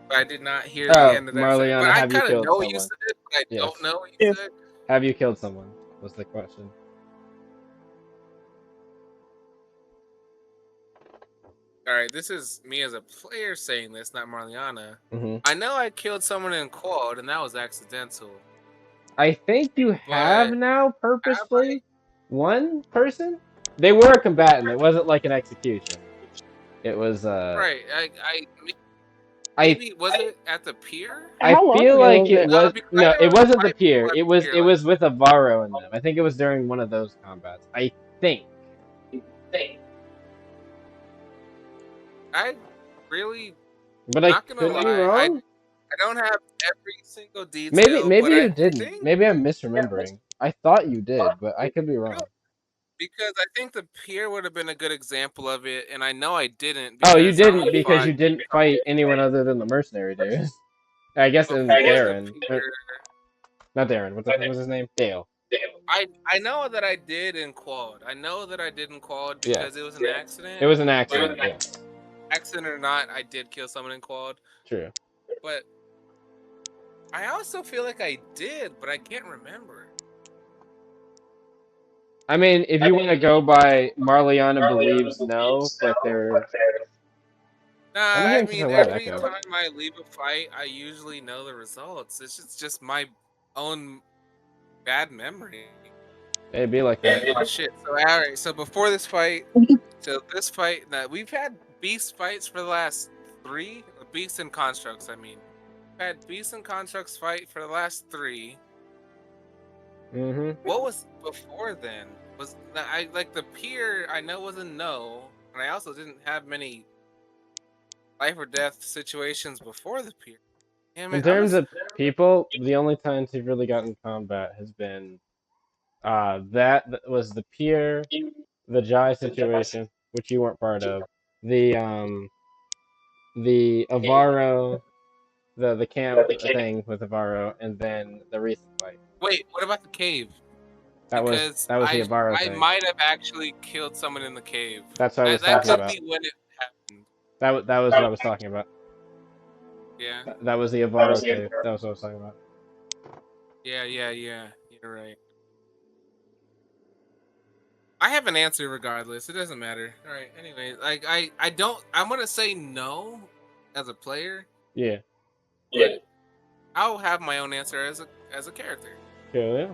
but I did not hear the end of that. Marliana, But I have you kind of killed know someone? you said it, but I Yes. don't know what you Yes. said. Have you killed someone? Was the question. All right, this is me as a player saying this, not Marliana. Mm-hmm. I know I killed someone in quad, and that was accidental. I think you have But now purposefully one person. They were a combatant. It wasn't like an execution. It was right, maybe was it at the pier? I How long feel ago like was it it? was because no, I it remember wasn't the five people pier. at It the was pier, it was with Avaro and them. I think it was during one of those combats. I think. I really, But I not gonna could be lie, wrong. I don't have every single detail. Maybe but you I didn't. think, Maybe I'm misremembering. I thought you did, but I could be wrong. because I think the pier would have been a good example of it, and I know I didn't. Oh, you because I didn't because you didn't fight anyone other than the mercenary dudes. I guess and before Darren. the pier. Not Darren. What the fuck was his name? Dale. I know that I did in quad. I know that I did in quad because it was an accident. It was an accident. But Yeah. accident or not, I did kill someone in quad. True. But I also feel like I did, but I can't remember. I mean, if you want to go by Marliana believes no, but they're. Nah, I'm I hearing mean, such a loud every echo. time I leave a fight, I usually know the results. It's just my own bad memory. It'd be like that. Oh, shit. So all right. So before this fight, now we've had beast fights for the last 3 beasts and constructs. I mean, we've had beasts and constructs fight for the last 3. Mm-hmm. What was before then? Was I like the pier? I know was a no, and I also didn't have many life or death situations before the pier. Damn In it, terms of people, the only times you've really gotten combat has been that was the pier, the Jai situation, which you weren't part of, the Avaro, the camp thing with Avaro, and then the recent fight. wait, what about the cave? because that was the Avaro I thing. might have actually killed someone in the cave. That's what I was That talking could about. be when it happened. That was what I was talking about. Yeah. That was the Avaro cave. That was what I was talking about. Yeah. You're right. I have an answer regardless. It doesn't matter. All right. Anyway, like I don't. I'm gonna say no as a player. Yeah. But I'll have my own answer as a character. Yeah.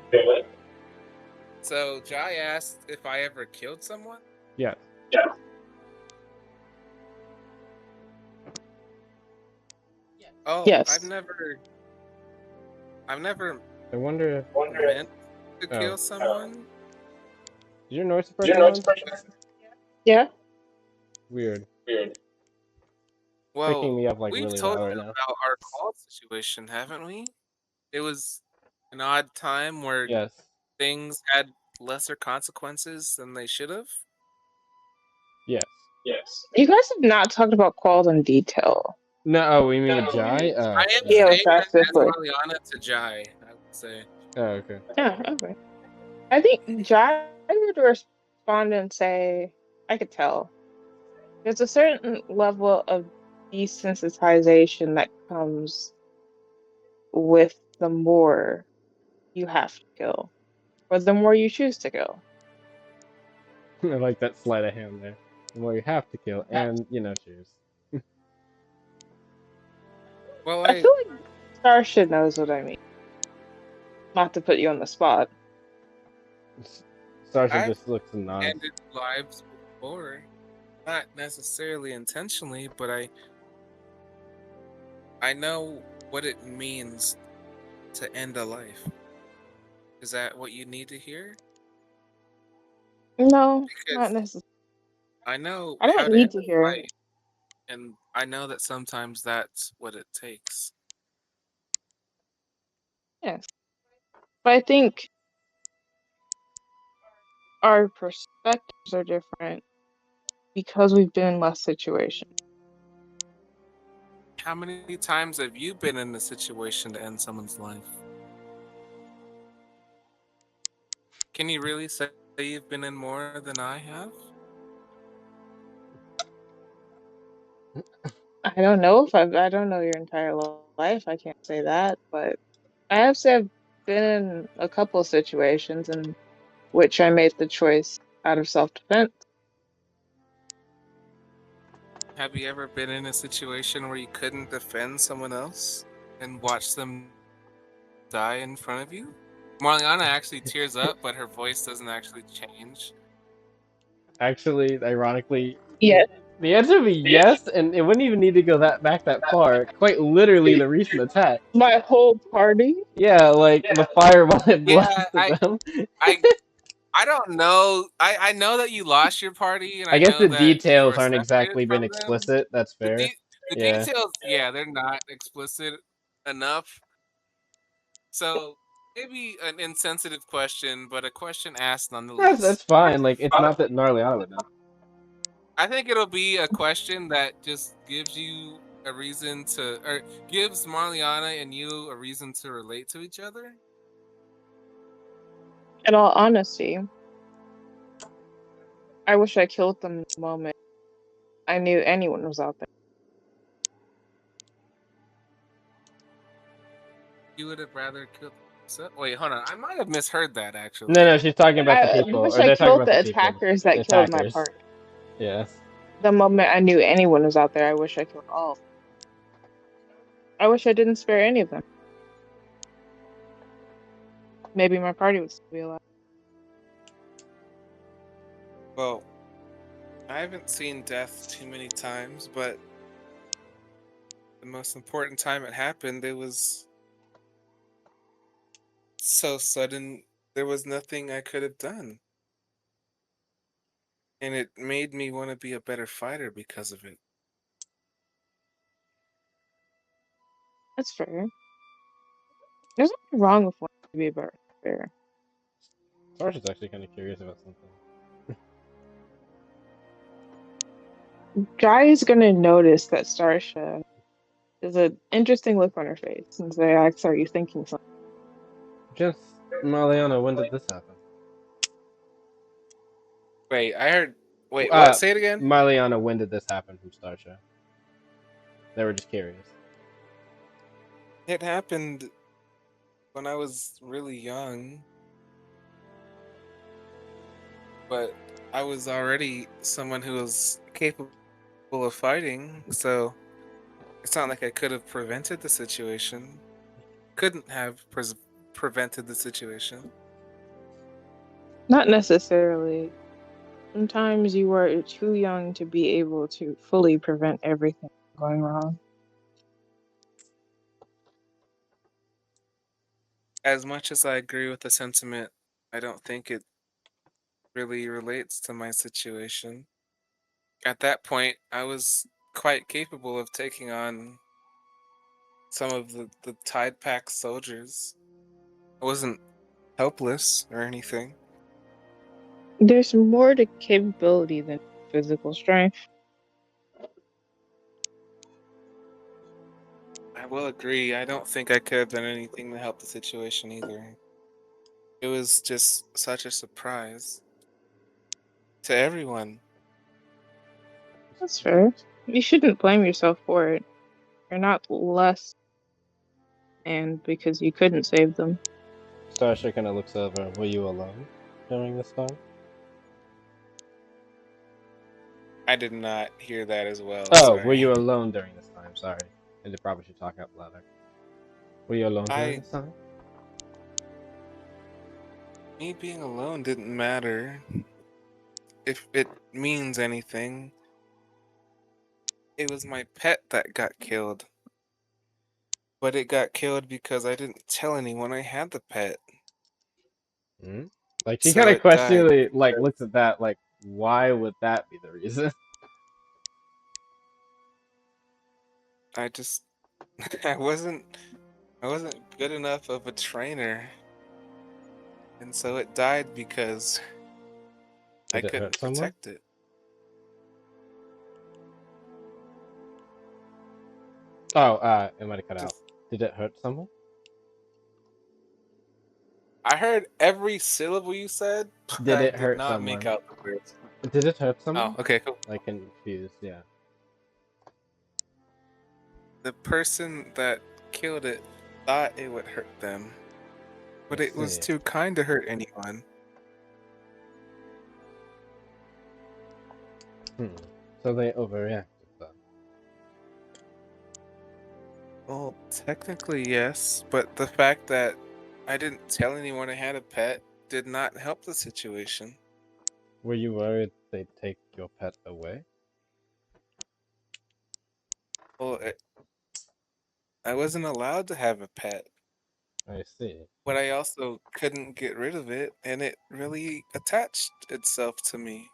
So Jai asked if I ever killed someone. Yeah. Oh, Yes. I've never I wonder if meant to Oh. kill someone. Is your noise suppression on? Yeah. Weird. Well, Picking me up like we've really told loud you right now. about our call situation, haven't we? It was an odd time where Yes. things had lesser consequences than they should have. Yes. You guys have not talked about quals in detail. No, oh, we mean with Jai? I am Yeah, saying that as drastically. Marliana to Jai, I would say. Oh, okay. Yeah, okay. I think Jai would respond and say, I could tell. There's a certain level of desensitization that comes with the more you have to kill, or the more you choose to kill. I like that sleight of hand there. The more you have to kill, and choose. Well, I feel like Starsha knows what I mean. Not to put you on the spot. Starsha I've just looks and nods. ended lives before, not necessarily intentionally, but I know what it means to end a life. Is that what you need to hear? No, Because not necessarily. I know I how don't to need end to a hear. fight, and I know that sometimes that's what it takes. Yes. But I think our perspectives are different because we've been in less situations. How many times have you been in a situation to end someone's life? Can you really say you've been in more than I have? I don't know if I don't know your entire life. I can't say that, but I have said I've been in a couple of situations in which I made the choice out of self-defense. Have you ever been in a situation where you couldn't defend someone else and watch them die in front of you? Marliana actually tears up, but her voice doesn't actually change. Actually, ironically, Yeah. the answer would be yes, and it wouldn't even need to go back that far. Quite literally, the recent attack. My whole party? Yeah, like the fireball it Yeah, blasted them. I don't know. I know that you lost your party, and I I guess know the that you details were aren't separated exactly been from them. explicit. That's The, fair. the Yeah. details, yeah, they're not explicit enough. So maybe an insensitive question, but a question asked nonetheless. That's fine. Like it's not that Marliana would know. I think it'll be a question that just gives you a reason to, or gives Marliana and you a reason to relate to each other. In all honesty, I wish I killed them the moment I knew anyone was out there. You would have rather killed. Wait, hold on. I might have misheard that actually. No, she's talking about the I people, wish or I they're talking killed about the the people. attackers that The killed my attackers. party. Yes. The moment I knew anyone was out there, I wish I killed all of them. I wish I didn't spare any of them. Maybe my party would still be alive. Well, I haven't seen death too many times, but the most important time it happened, it was so sudden. There was nothing I could have done. And it made me want to be a better fighter because of it. That's fair. There's nothing wrong with wanting to be a better fighter. Starsha's actually kind of curious about something. Jai is gonna notice that Starsha there's an interesting look on her face and they ask, "Are you thinking something?" Just Marliana, when did this happen? Wait, I heard. Wait, what? Say it again. Marliana, when did this happen from Starsha? They were just curious. It happened when I was really young, but I was already someone who was capable of fighting, so it's not like I could have prevented the situation. Couldn't have prevented the situation. Not necessarily. Sometimes you are too young to be able to fully prevent everything going wrong. As much as I agree with the sentiment, I don't think it really relates to my situation. At that point, I was quite capable of taking on some of the Tide Pack soldiers. I wasn't helpless or anything. There's more to capability than physical strength. I will agree, I don't think I could have done anything to help the situation either. It was just such a surprise to everyone. That's fair. You shouldn't blame yourself for it. You're not less and because you couldn't save them. Starsha kind of looks over. Were you alone during this time? I did not hear that as well, Oh, were sorry. you alone during this time? Sorry. And they probably should talk out louder. Were you alone during this time? Me being alone didn't matter. If it means anything, it was my pet that got killed. But it got killed because I didn't tell anyone I had the pet. Hmm? Like, she So kind of it died. questioningly, like, looks at that, like, why would that be the reason? I just I wasn't good enough of a trainer. And so it died because I Did it couldn't hurt someone? protect it. Oh, it might have cut out. Just Did it hurt someone? I heard every syllable you said, but Did I it did hurt not make someone? out the words. Did it hurt Oh, someone? okay, cool. Like, confused, yeah. The person that killed it thought it would hurt them, but I it was see. too kind to hurt anyone. So they overreacted then. Well, technically, yes, but the fact that I didn't tell anyone I had a pet did not help the situation. Were you worried they'd take your pet away? Well, I wasn't allowed to have a pet, I see. but I also couldn't get rid of it, and it really attached itself to me.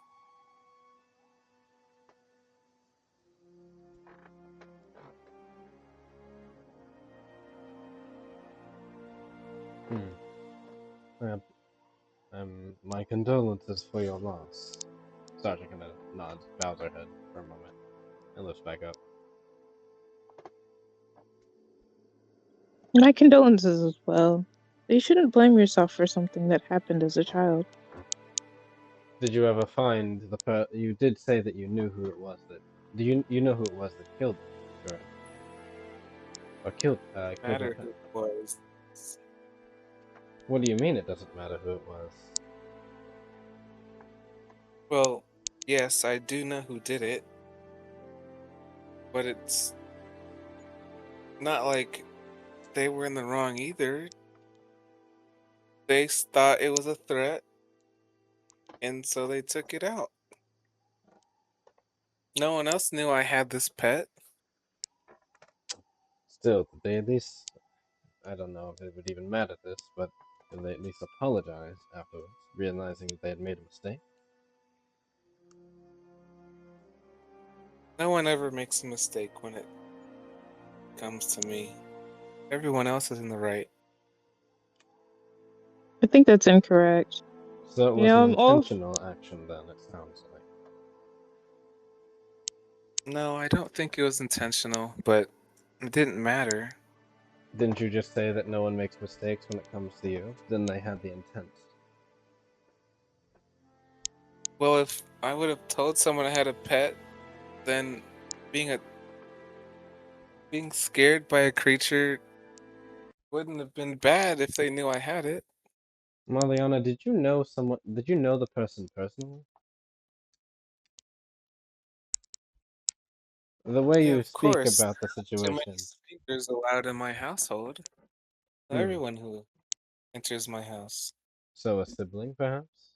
My condolences for your loss. Sergeant kind of nods, bows her head for a moment, and lifts back up. My condolences as well. You shouldn't blame yourself for something that happened as a child. Did you ever find the you did say that you knew who it was that... Do you know who it was that killed it, correct? Or killed your Matter pet? who it was. What do you mean it doesn't matter who it was? Well, yes, I do know who did it, but it's not like they were in the wrong either. They thought it was a threat, and so they took it out. No one else knew I had this pet. Still, did they at least... I don't know if it would even matter this, but did they at least apologize afterwards, realizing that they had made a mistake? No one ever makes a mistake when it comes to me. Everyone else is in the right. I think that's incorrect. So it was Yeah, an I'm all intentional action then, it sounds like. No, I don't think it was intentional, but it didn't matter. Didn't you just say that no one makes mistakes when it comes to you? Then they had the intent. Well, if I would have told someone I had a pet, then being scared by a creature wouldn't have been bad if they knew I had it. Marliana, did you know someone? Did you know the person personally? The way Yeah, you of speak course. about the Too many situation. strangers allowed in my household. Hmm. Everyone who enters my house. So a sibling, perhaps?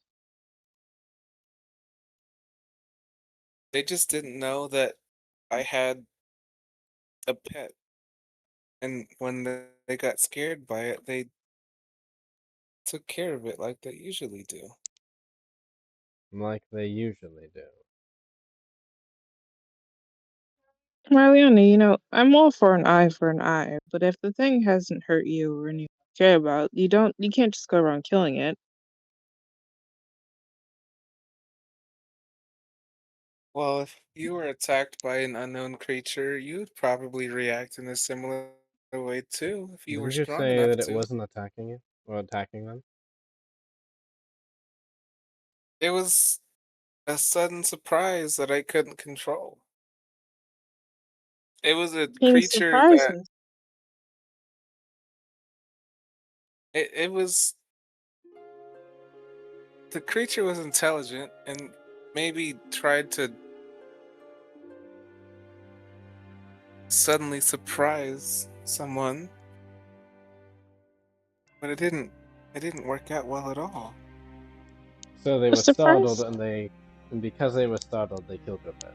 They just didn't know that I had a pet. And when they got scared by it, they took care of it like they usually do. Like they usually do. Marliana, I'm all for an eye, but if the thing hasn't hurt you or anyone you care about, you can't just go around killing it. Well, if you were attacked by an unknown creature, you'd probably react in a similar way too, if you were Didn't you strong say enough that it to. wasn't attacking you? Or attacking them? It was a sudden surprise that I couldn't control. It was a Being creature that surprises. it was the creature was intelligent and maybe tried to suddenly surprise someone, but it didn't work out well at all. So they A were startled surprise? and because they were startled, they killed your pet.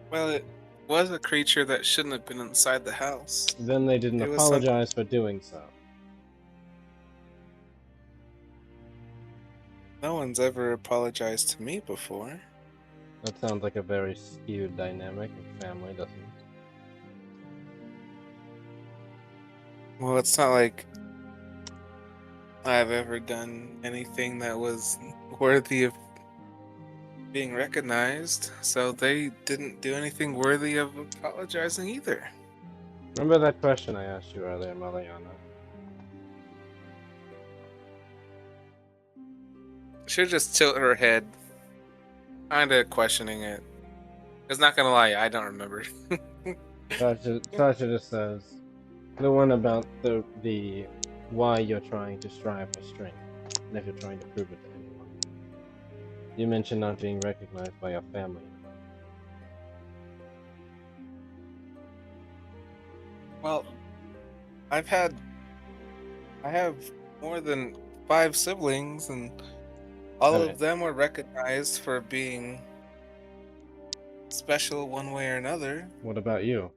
Well, it was a creature that shouldn't have been inside the house. Then they didn't It was something. apologize for doing so. No one's ever apologized to me before. That sounds like a very skewed dynamic of family, doesn't it? Well, it's not like I've ever done anything that was worthy of being recognized, so they didn't do anything worthy of apologizing either. Remember that question I asked you earlier, Mariana? Should just tilt her head, kinda questioning it. It's not gonna lie, I don't remember. Sasha just says the one about the why you're trying to strive for strength, and if you're trying to prove it to anyone. You mentioned not being recognized by your family. Well, I've had I have more than 5 siblings, and all Okay. of them were recognized for being special one way or another. What about you?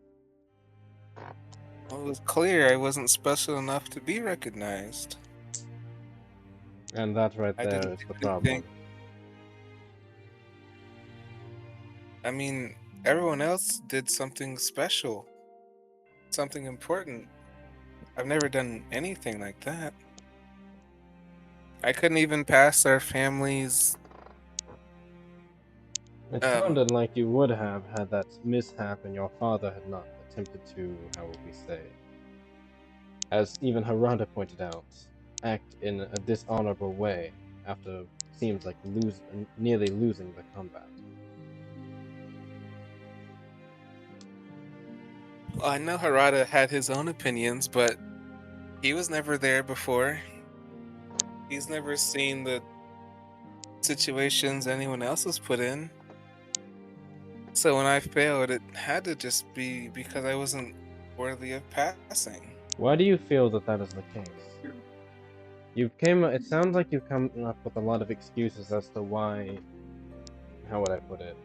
Well, it was clear I wasn't special enough to be recognized. And that right I there didn't is do the anything. problem. I mean, everyone else did something special, something important. I've never done anything like that. I couldn't even pass our family's. It Um, sounded like you would have had that mishap and your father had not attempted to, how would we say, as even Harada pointed out, act in a dishonorable way after seems like nearly losing the combat. I know Harada had his own opinions, but he was never there before. He's never seen the situations anyone else was put in. So when I failed, it had to just be because I wasn't worthy of passing. Why do you feel that that is the case? It sounds like you've come up with a lot of excuses as to why, how would I put it,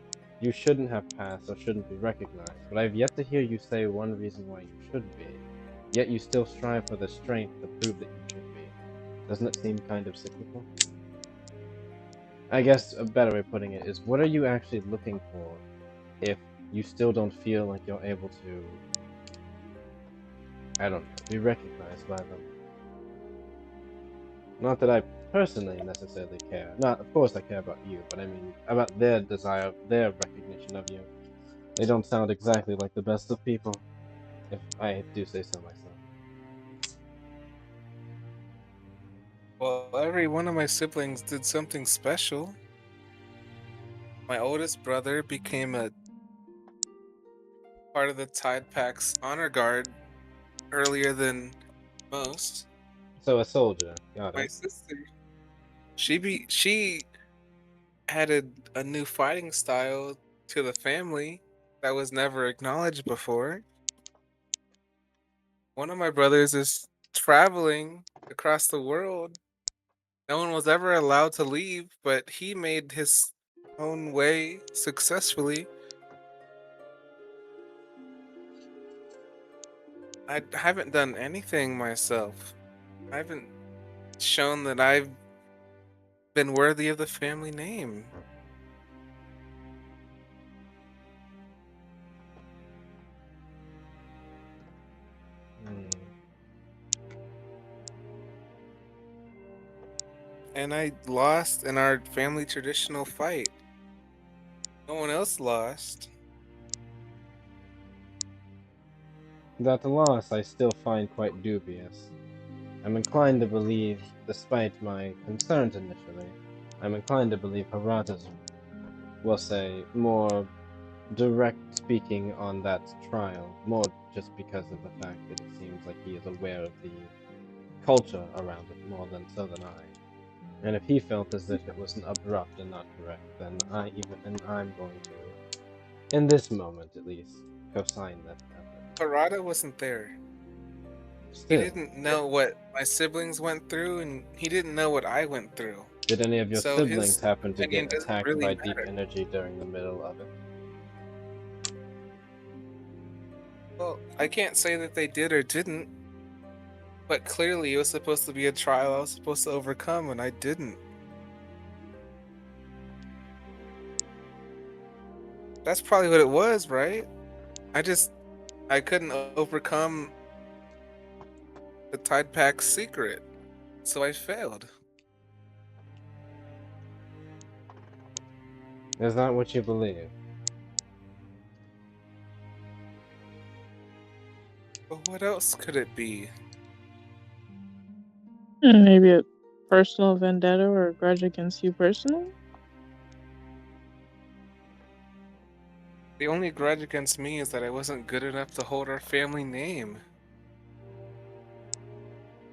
you shouldn't have passed or shouldn't be recognized, but I've yet to hear you say one reason why you should be, yet you still strive for the strength to prove that you should be. Doesn't it seem kind of cyclical? I guess a better way of putting it is, what are you actually looking for if you still don't feel like you're able to, I don't know, be recognized by them? Not that I personally necessarily care. Not, of course I care about you, but I mean about their desire, their recognition of you. They don't sound exactly like the best of people, if I do say so myself. Well, every one of my siblings did something special. My oldest brother became a part of the Tide Pact's honor guard earlier than most. So a soldier. Got My it. sister, she added a new fighting style to the family that was never acknowledged before. One of my brothers is traveling across the world. No one was ever allowed to leave, but he made his own way successfully. I haven't done anything myself. I haven't shown that I've been worthy of the family name. Hmm. And I lost in our family traditional fight. No one else lost. That loss I still find quite dubious. I'm inclined to believe, despite my concerns initially, I'm inclined to believe Harada's, we'll say, more direct speaking on that trial, more just because of the fact that it seems like he is aware of the culture around it more than so than I. And if he felt as if it was abrupt and not correct, then I'm going to, in this moment at least, co-sign that effort. Harada wasn't there. He Still, didn't know what my siblings went through, and he didn't know what I went through. did any of your So his siblings happen to opinion get doesn't attacked really by deep matter. energy during the middle of it? Well, I can't say that they did or didn't, but clearly it was supposed to be a trial I was supposed to overcome, and I didn't. That's probably what it was, right? I couldn't overcome the Tide Pact's secret, so I failed. Is that what you believe? But what else could it be? Maybe a personal vendetta or a grudge against you personally? The only grudge against me is that I wasn't good enough to hold our family name.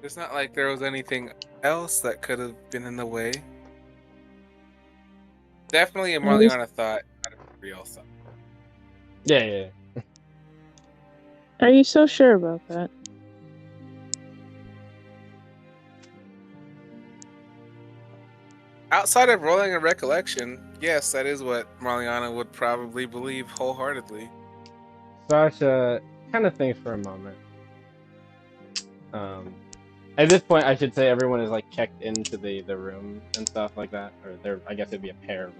It's not like there was anything else that could have been in the way. Definitely a Marliana thought, not a real thought. Yeah. Are you so sure about that? Outside of rolling a recollection, yes, that is what Marliana would probably believe wholeheartedly. Starsha kind of thinks for a moment. At this point, I should say everyone is like checked into the room and stuff like that, or there. I guess it'd be a pair of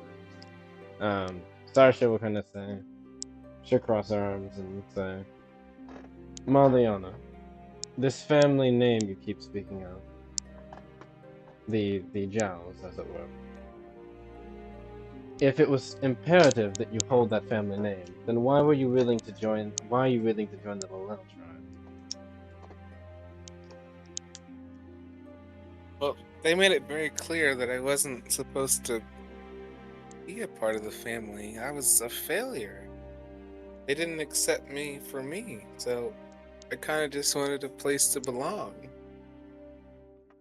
rooms. Starsha will kind of say, she'll cross her arms and say, Marliana, this family name you keep speaking of, the Giles, as it were. If it was imperative that you hold that family name, then why are you willing to join the Lalel tribe? Well, they made it very clear that I wasn't supposed to be a part of the family. I was a failure. They didn't accept me for me, so I kind of just wanted a place to belong.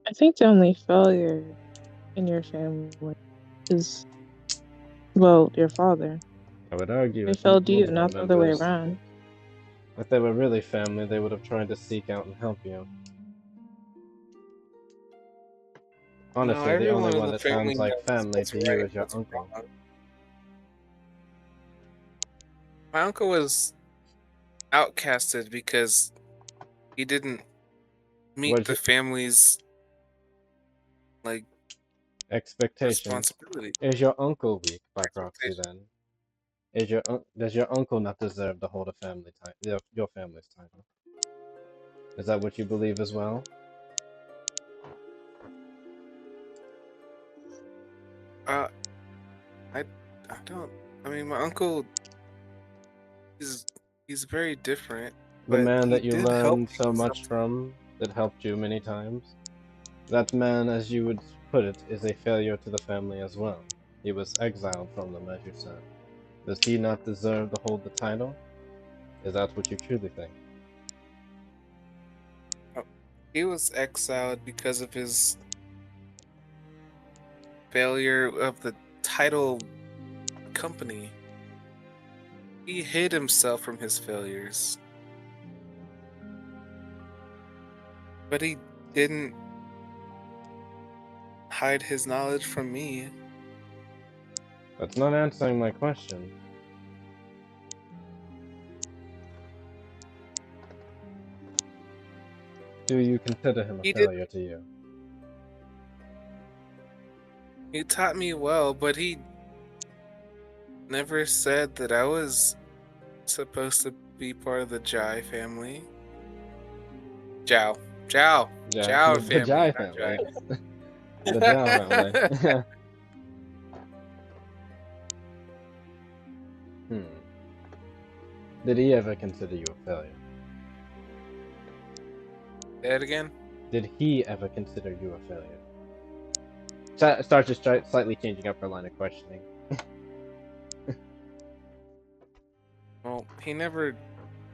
I think the only failure in your family is, well, your father. I would argue They it's failed you, multiple not the other way members. around. If they were really family, they would have tried to seek out and help you. Honestly, the everyone only in one the that family sounds like knows family what's to right you and is your what's uncle. wrong. My uncle was outcasted because he didn't meet What's the your family's like expectations? responsibility. Is your uncle weak by proxy Expectation. then? Does your uncle not deserve to hold a family title, your family's title? Is that what you believe as well? Uh, I don't. I mean, my uncle is he's very different, The but man he that you did help learned me so much sometimes. from, that helped you many times? That man, as you would put it, is a failure to the family as well. He was exiled from them, as you said. Does he not deserve to hold the title? Is that what you truly think? He was exiled because of his failure of the title company. He hid himself from his failures. But he didn't hide his knowledge from me. That's not answering my question. Do you consider him a He did. failure to you? He taught me well, but he never said that I was supposed to be part of the Jai family. Jiao. Yeah, Jiao the family. Jai not family. Jai. The Jai family. Did he ever consider you a failure? Say it again? Did he ever consider you a failure? Start just slightly changing up her line of questioning. Well, he never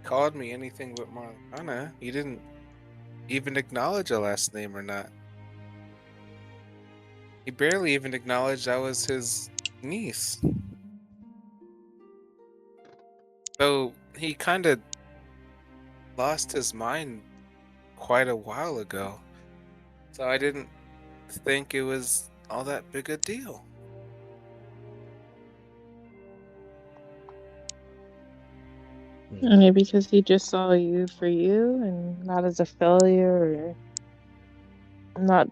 called me anything but Marliana. He didn't even acknowledge a last name or not. He barely even acknowledged I was his niece. So he kind of lost his mind quite a while ago. So I didn't think it was all that big a deal. Maybe because he just saw you for you and not as a failure, or not.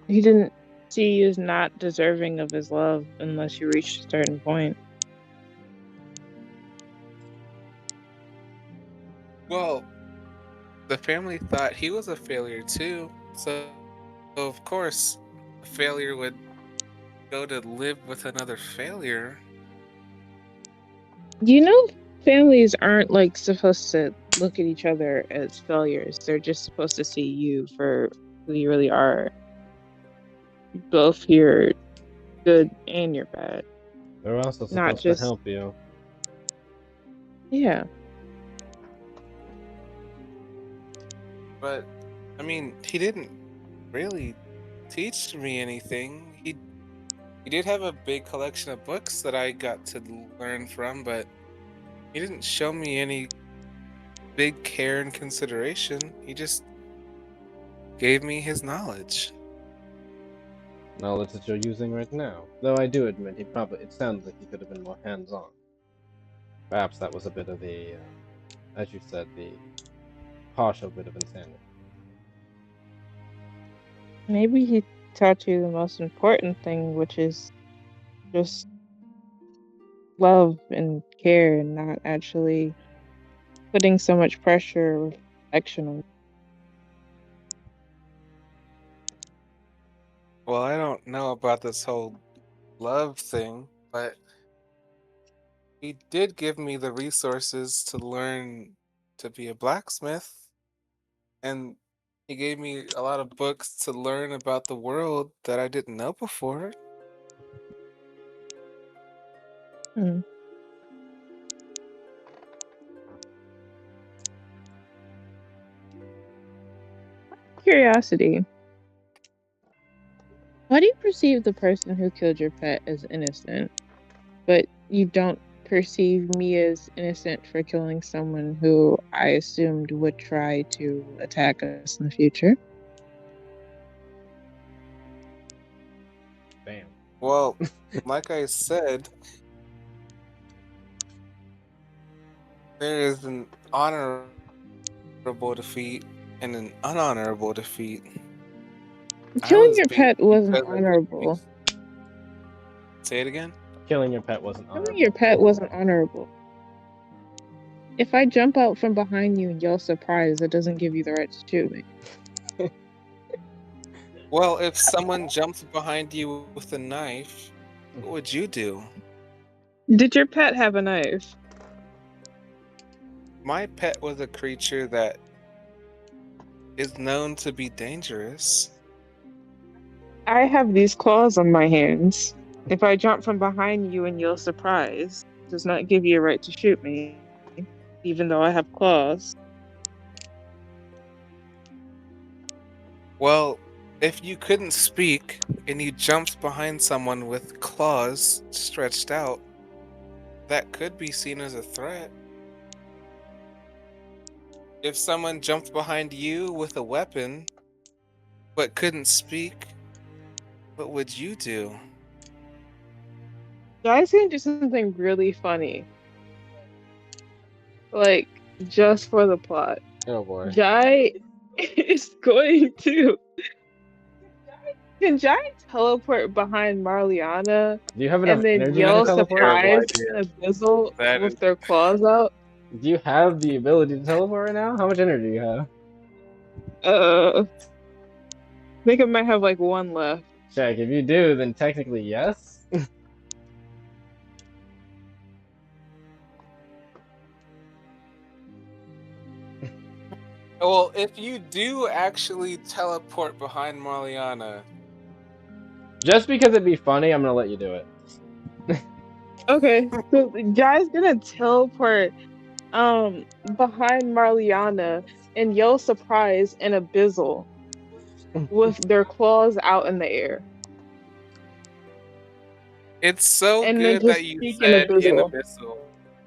He didn't see you as not deserving of his love unless you reached a certain point. Well, the family thought he was a failure too. So of course, a failure would go to live with another failure. You know, families aren't like supposed to look at each other as failures. They're just supposed to see you for who you really are, both your good and your bad. They're also Not supposed to just, help you. yeah. But I mean, he didn't really teach me anything. He did have a big collection of books that I got to learn from, but he didn't show me any big care and consideration. He just gave me his knowledge. Knowledge that you're using right now. Though I do admit, it sounds like he could have been more hands-on. Perhaps that was a bit of the, as you said, the partial bit of insanity. Maybe he taught you the most important thing, which is just love and care, and not actually putting so much pressure or reflection on. Well, I don't know about this whole love thing, but he did give me the resources to learn to be a blacksmith, and he gave me a lot of books to learn about the world that I didn't know before. Hmm. Curiosity. Why do you perceive the person who killed your pet as innocent, but you don't perceive me as innocent for killing someone who I assumed would try to attack us in the future? Bam. Well, like I said, there is an honorable defeat and an unhonorable defeat. I Killing was your beat pet wasn't because I didn't honorable. say it again. Killing your pet wasn't Killing honorable. your pet wasn't honorable. If I jump out from behind you and yell surprise, it doesn't give you the right to shoot me. Well, if someone jumps behind you with a knife, what would you do? Did your pet have a knife? My pet was a creature that is known to be dangerous. I have these claws on my hands. If I jump from behind you and you're surprised, it does not give you a right to shoot me, even though I have claws. Well, if you couldn't speak and you jumped behind someone with claws stretched out, that could be seen as a threat. If someone jumped behind you with a weapon but couldn't speak, what would you do? Jai's gonna do something really funny. Like, just for the plot. Oh boy. Jai is going to. Can Jai teleport behind Marliana Do you have enough and then energy yell to teleport? surprise Terrible and Abyssal That with is- their claws out? Do you have the ability to teleport right now? How much energy do you have? I think I might have like one left. Check. If you do, then technically yes. Well, if you do actually teleport behind Marliana, Just because it'd be funny, I'm gonna let you do it. Okay, so Jai's gonna teleport behind Marliana and yell surprise and Abyssal with their claws out in the air. it's so And then good just that you speak in said in Abyssal. Abyssal.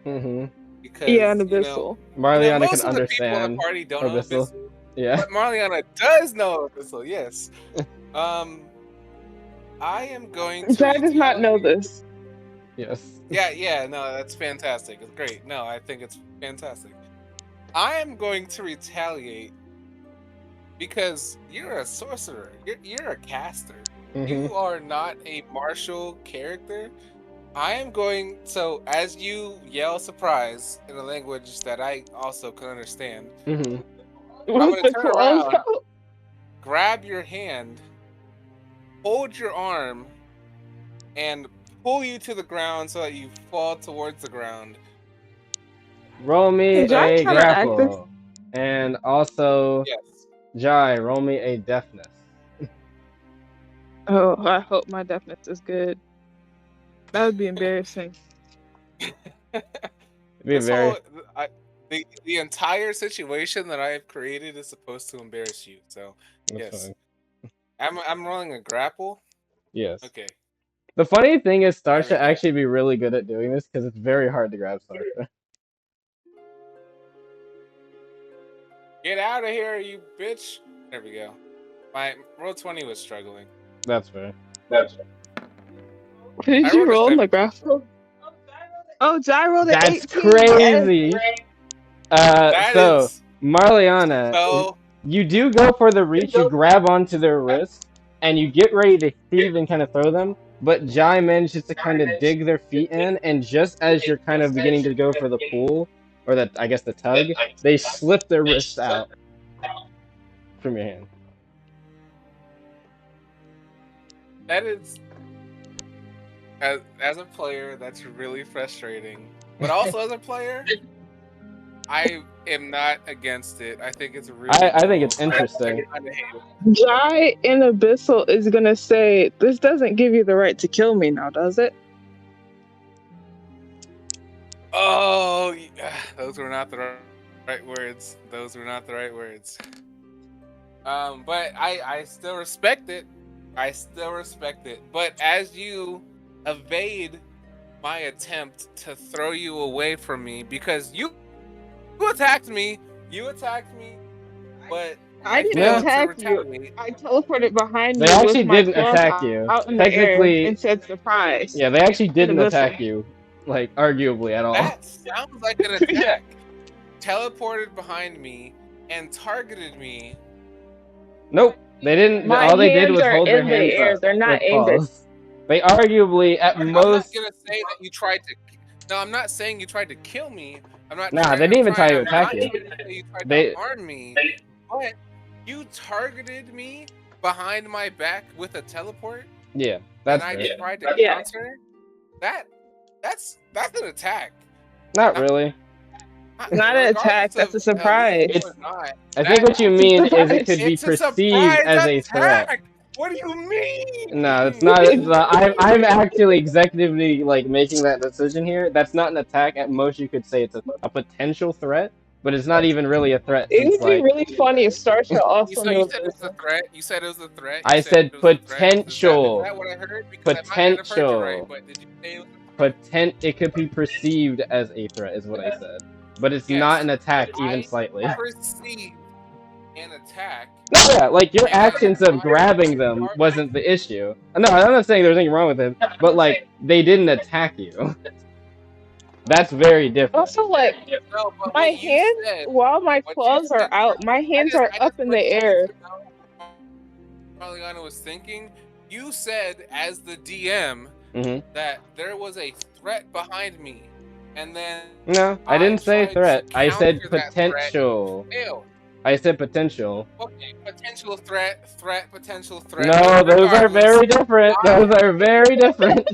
Mm-hmm. Because, Yeah, and you know, Abyssal. Marliana most can of the people in understand the party don't know Abyssal. Abyssal. Yeah. But Marliana does know Abyssal, yes. I am going to Jai does not know retaliate. this. Yes. Yeah, no, that's fantastic. It's great. No, I think it's fantastic. I am going to retaliate because you're a sorcerer. You're a caster. Mm-hmm. You are not a martial character. I am going, so as you yell surprise in a language that I also can understand, Mm-hmm. I'm gonna With the turn claws around, out. grab your hand, hold your arm, and pull you to the ground so that you fall towards the ground. Roll me Is Jai a trying to act grapple. And also, Yes. Jai, roll me a deafness. Oh, I hope my deafness is good. That would be embarrassing. It'd be This very. whole, the entire situation that I have created is supposed to embarrass you. So That's yes, fine. I'm rolling a grapple. Yes. Okay. The funny thing is, There we Starsha go. actually be really good at doing this because it's very hard to grab Starsha. Get out of here, you bitch! There we go. My roll 20 was struggling. That's fair. Did I you rolled a roll in the 7. graphical? Oh, Jai rolled an That's 18. crazy. That So is Marliana, so. you do go for the reach. You grab onto their wrist, and you get ready to heave and kind of throw them. But Jai manages to kind of dig their feet in, and just as you're kind of beginning to go for the pull, or the I guess the tug, they slip their wrists out from your hand. That is, as a player, that's really frustrating. But also as a player, I am not against it. I think it's really. I think cool. it's interesting. I kinda hate it. Jai in Abyssal is gonna say, "This doesn't give you the right to kill me now, does it?" Oh, yeah, those were not the right words. Those were not the right words. But I still respect it. I still respect it. But as you evade my attempt to throw you away from me, because you attacked me, but I didn't failed to attack you. retaliate. I teleported behind They you actually with my didn't claws attack you. out in the air Technically, and said surprise. yeah, they actually didn't Abyssal. attack you, like arguably at all. That sounds like an attack. Yeah. Teleported behind me and targeted me. Nope, they didn't. My All they did hands was are hold their in the hands air. up. They're not with aimed at- claws. They arguably, at I'm not most. gonna say that you tried to. No, I'm not saying you tried to kill me. I'm not. Nah, trying, they didn't even I'm try to trying- attack I'm you. not trying to say you tried They- to harm me, but you targeted me behind my back with a teleport, Yeah, and that's I fair. tried to Yeah. counter. That's an attack. Not really. Not an Regardless attack, that's a of surprise. elite or not, I think what you mean is it could be it's a perceived surprise as a threat. attack. What do you mean? No, it's not. I'm actually executively like making that decision here. That's not an attack. At most, you could say it's a potential threat, but it's not even really a threat It since would be like really funny if Starsha also So you knew said it this. was a threat. You said it was a threat. You I said said it was a threat. Is potential. that what I heard? Because I might not have heard you right. But did you say it was It could be perceived as a threat, is what I said. But it's not Yes. an attack, But even I slightly. perceived an attack. No, yeah, like your And actions of I- grabbing them wasn't the issue. No, I'm not saying there's anything wrong with it, but like they didn't attack you. That's very different. Also, like, No, but my what you hands, said, while my what you claws are said, out, my hands are I up just in the really air. wanted to know what Marliana was thinking. You said, as the DM, that there was a threat behind me, and then No, I didn't say tried threat. to I said counter that threat. potential. Failed. I said potential. Okay, potential threat, potential threat. No, But those are regardless, very different. Those are very different.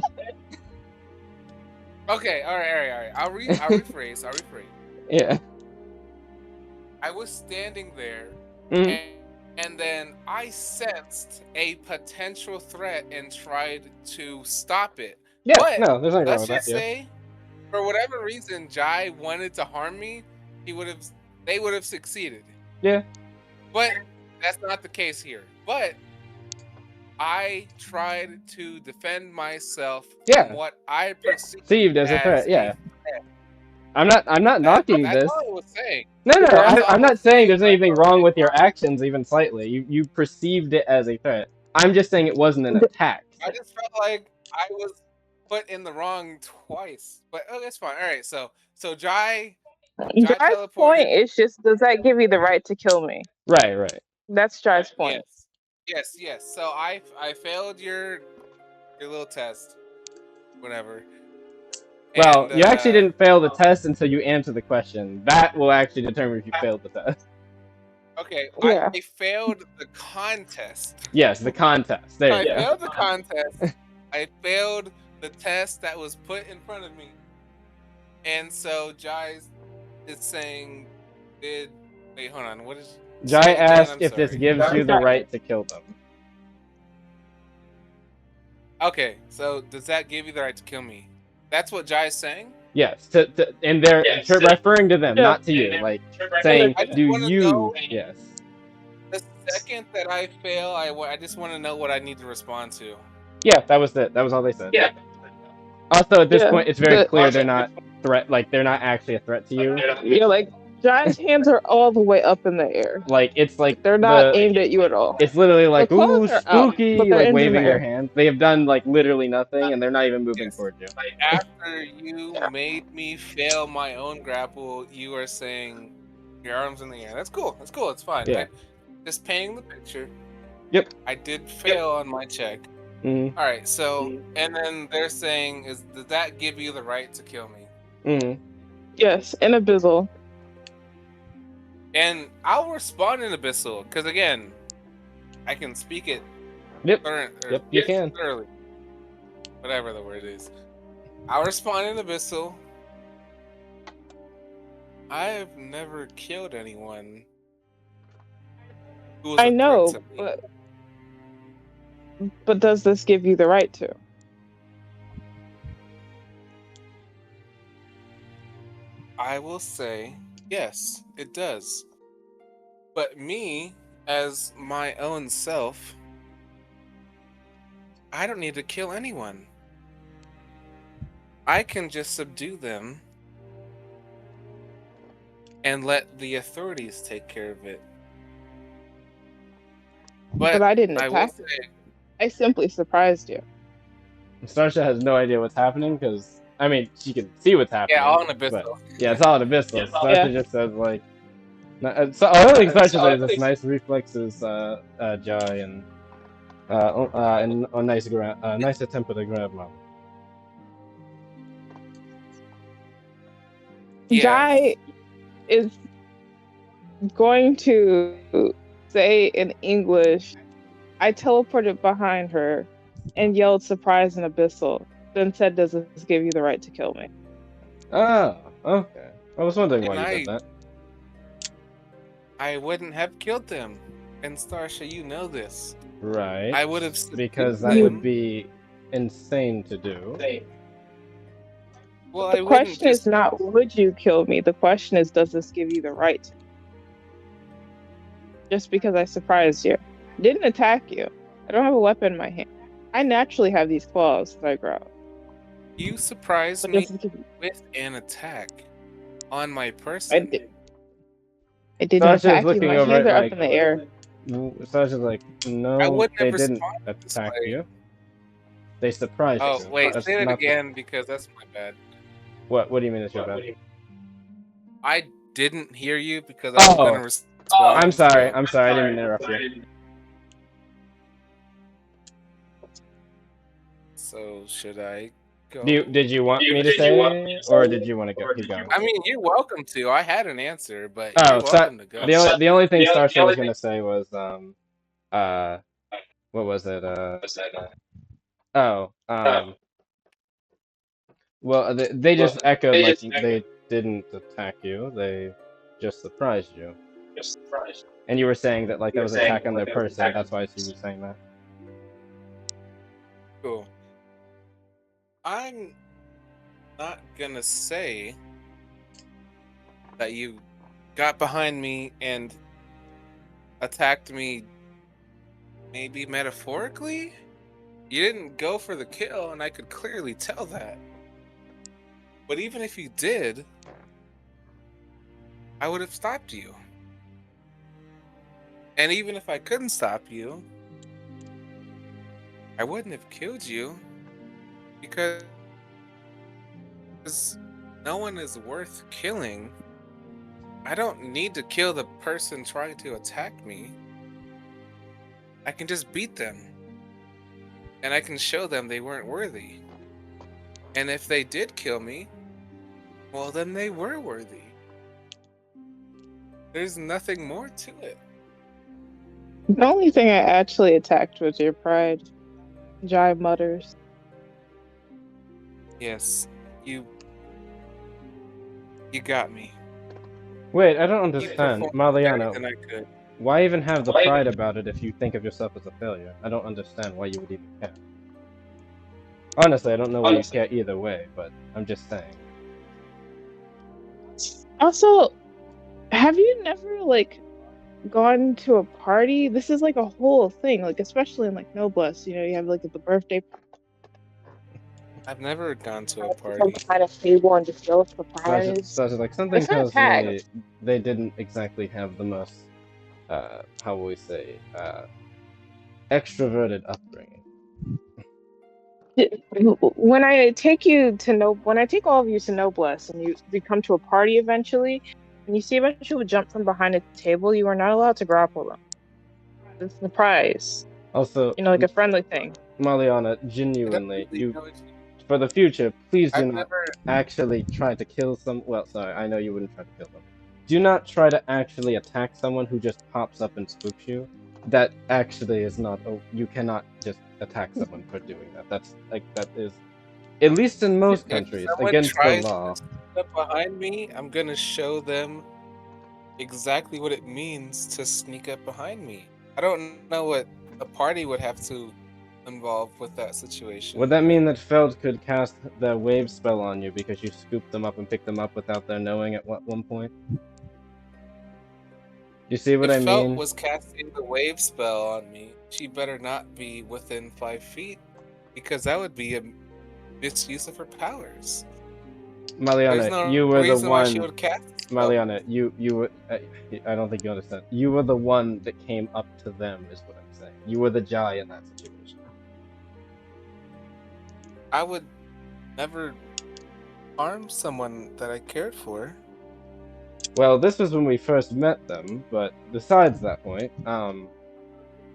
Okay, all right. I'll rephrase. Yeah. I was standing there, Mhm. and then I sensed a potential threat and tried to stop it. Yeah, But no, there's nothing wrong let's with that. just Yeah. say, for whatever reason, Jai wanted to harm me. They would have succeeded. Yeah. But that's not the case here. But I tried to defend myself from what I perceived as a threat. Yeah. threat. I'm not knocking That's this. all I was saying. No, That's all I'm I not was saying there's anything but- wrong with your actions even slightly. You perceived it as a threat. I'm just saying it wasn't an attack. I just felt like I was put in the wrong twice. But that's fine. All right, so Jai Jai's teleported. point is just, does that give you the right to kill me? Right. That's Jai's point. Yes. So I failed your little test. Whatever. Well, And, you actually didn't fail the test until you answer the question. That will actually determine if you failed the test. Okay, Yeah. I failed the contest. Yes, the contest. There I you go. failed the contest. I failed the test that was put in front of me. And so Jai is saying, wait, hold on, what is... Jai asked I'm if this sorry. gives you the right to kill them. Okay, so does that give you the right to kill me? That's what Jai is saying? Yes, and they're referring to them, not to you. Like saying, I just do wanna you? know- Yes. The second that I fail, I just want to know what I need to respond to. Yeah, that was it. That was all they said. Yeah. Also, at this point, it's very clear they're not they're not actually a threat to you. Yeah, like, Jai's hands are all the way up in the air. Like it's like They're not aimed at you at all. It's literally like, The claws ooh, are out, spooky, but they're like in the waving their air. hands. They have done like literally nothing, and they're not even moving Yes. towards you. After you made me fail my own grapple, you are saying your arms in the air. That's cool. It's fine. Yeah. Just painting the picture. Yep. I did fail on my check. Mm-hmm. All right. So, and then they're saying, does that give you the right to kill me? Mm-hmm. Yes, in Abyssal. And I'll respond in Abyssal because again, I can speak it. Yep. Yep. You can. Thoroughly. Whatever the word is. I'll respond in Abyssal. I've never killed anyone. Who was I a threat know, to me. but does this give you the right to? I will say, yes, it does. But me, as my own self, I don't need to kill anyone. I can just subdue them and let the authorities take care of it. But I didn't I will attack. say, I simply surprised you. Starsha has no idea what's happening because I mean she can see what's happening. yeah, all in but- Abyssal. Yeah, it's all in Abyssal. Starsha Yeah. just says like, so I don't think Starsha says it's nice reflexes, Jai, and a nice nice attempt at a grab mount. Yeah. Jai is going to say in English, I teleported behind her and yelled surprise in Abyssal, then said, does this give you the right to kill me? Oh, okay. I was wondering why And you did that. I wouldn't have killed them. And Starsha, you know this. Right. I would have Because subdued that would them. be insane to do. Well, The I wouldn't question just. is not would you kill me? The question is, does this give you the right to? Just because I surprised you. Didn't attack you. I don't have a weapon in my hand. I naturally have these claws that I grow. You surprised But me this is, with an attack on my I, person. did, I didn't Sasha's attack you. looking My over hands it are up like, in the air. Sasha's like, I no, wouldn't they have didn't responded this attack way. you. They surprised Oh, you. wait, That's say that not the- again because that's my bad. What do you mean it's your bad? I didn't hear you because I was going to respond. I'm sorry. So- I'm sorry. I didn't mean to interrupt you. So should I go? Did you want me to say, or did you want to go? Keep going. I mean, you're welcome to. I had an answer, but Oh, you're welcome to go. the only thing Starsha was gonna say was what was it oh well they just echoed like they didn't attack you, they just surprised you, and you were saying that like that was an attack on their person. That's why I see you saying that. Cool. I'm not gonna say that you got behind me and attacked me, maybe metaphorically. You didn't go for the kill, and I could clearly tell that. But even if you did, I would have stopped you. And even if I couldn't stop you, I wouldn't have killed you, because no one is worth killing. I don't need to kill the person trying to attack me. I can just beat them. And I can show them they weren't worthy. And if they did kill me, well, then they were worthy. There's nothing more to it. The only thing I actually attacked was your pride. Jai mutters. Yes, you got me. Wait, I don't You understand, performed Marliana. better than I could. Why even have the pride about it if you think of yourself as a failure? I don't understand why you would even care. Honestly, I don't know why you care either way, but I'm just saying. Also, have you never like gone to a party? This is like a whole thing, like especially in like Noblesse, you know, you have like the birthday I've never gone to a party. kind of table and just go surprise. Such like something It's not tells me Pact. they didn't exactly have the most, how will we say, extroverted upbringing. When I take all of you to Noblesse and we come to a party eventually, and you see a bunch of people jump from behind a table, you are not allowed to grapple them. It's a surprise. Also, You know, like a friendly thing. Marliana, genuinely, You for the future, please do I've not never. actually try to kill some. Well, sorry, I know you wouldn't try to kill them. Do not try to actually attack someone who just pops up and spooks you. That actually is not. Oh, you cannot just attack someone for doing that. That is, at least in most countries, If someone against the tries law. to sneak up behind me, I'm gonna show them exactly what it means to sneak up behind me. I don't know what a party would have to involve with that situation. Would that mean that Feld could cast the wave spell on you because you scooped them up and picked them up without their knowing at one point? You see what if I Felt mean? was casting the wave spell on me, she better not be within 5 feet, because that would be a misuse of her powers. There's Maliana, no you were the reason why she one. would cast the spell. Maliana, you were. I don't think you understand. You were the one that came up to them, is what I'm saying. You were the Jai in that situation. I would never harm someone that I cared for. Well, this was when we first met them, but besides that point,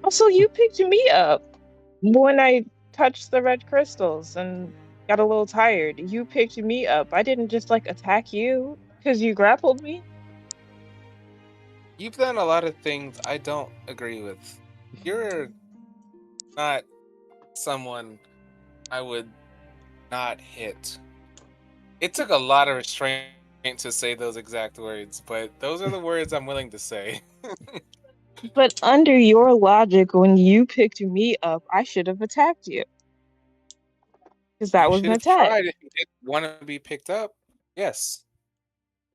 Also, you picked me up when I touched the red crystals and got a little tired. You picked me up. I didn't just like attack you because you grappled me. You've done a lot of things I don't agree with. You're not someone I would not hit. It took a lot of restraint to say those exact words, but those are the words I'm willing to say. But under your logic, when you picked me up, I should have attacked you. Because that You was an should have attack. tried if you didn't want to be picked up. Yes.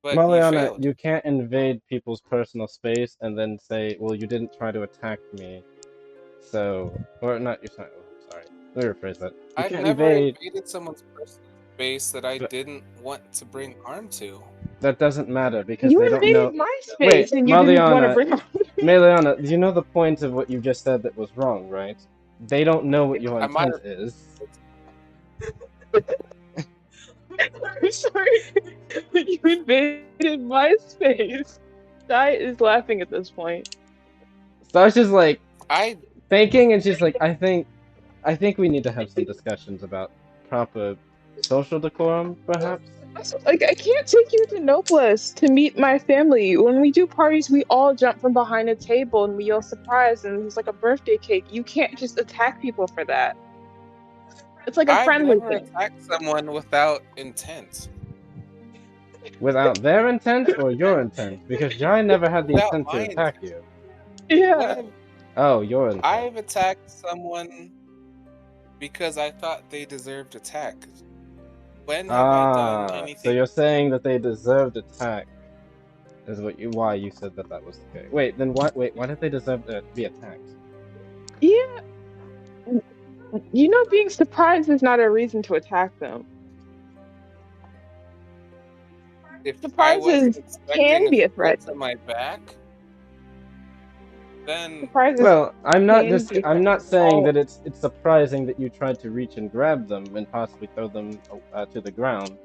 But you Marliana, failed. you can't invade people's personal space and then say, well, you didn't try to attack me. So, or not, you're sorry. Oh, sorry. Let me rephrase that. You I've can't never invade. invaded someone's personal space that I But didn't want to bring harm to. that doesn't matter because You they don't know. invaded my Wait, space and you didn't want to Marliana, bring harm to me. Marliana, do you know the point of what you just said that was wrong, right? They don't know what your I might intent have. is. I'm sorry. You invaded my space. Jai is laughing at this point. Starsha's like I thinking, and she's like, I think we need to have some discussions about proper social decorum, perhaps. Like, I can't take you to Nobles to meet my family. When we do parties, we all jump from behind a table and we yell surprise, and it's like a birthday cake. You can't just attack people for that. It's like a I've friendly never thing. attacked someone without intent. Without their intent or your intent? Because Jai never had the Without intent to my attack intent. you. Yeah. Oh, your intent. I've attacked someone because I thought they deserved attack. When have I done So anything? you're saying that they deserved attack? Is why you said that was the case? Wait, then why? Wait, why did they deserve to be attacked? Yeah. You know, being surprised is not a reason to attack them. If I Surprises wasn't expecting can be a a threat. to my back, then Surprises Well, I'm not can be I'm not threats. saying that it's surprising that you tried to reach and grab them and possibly throw them to the ground,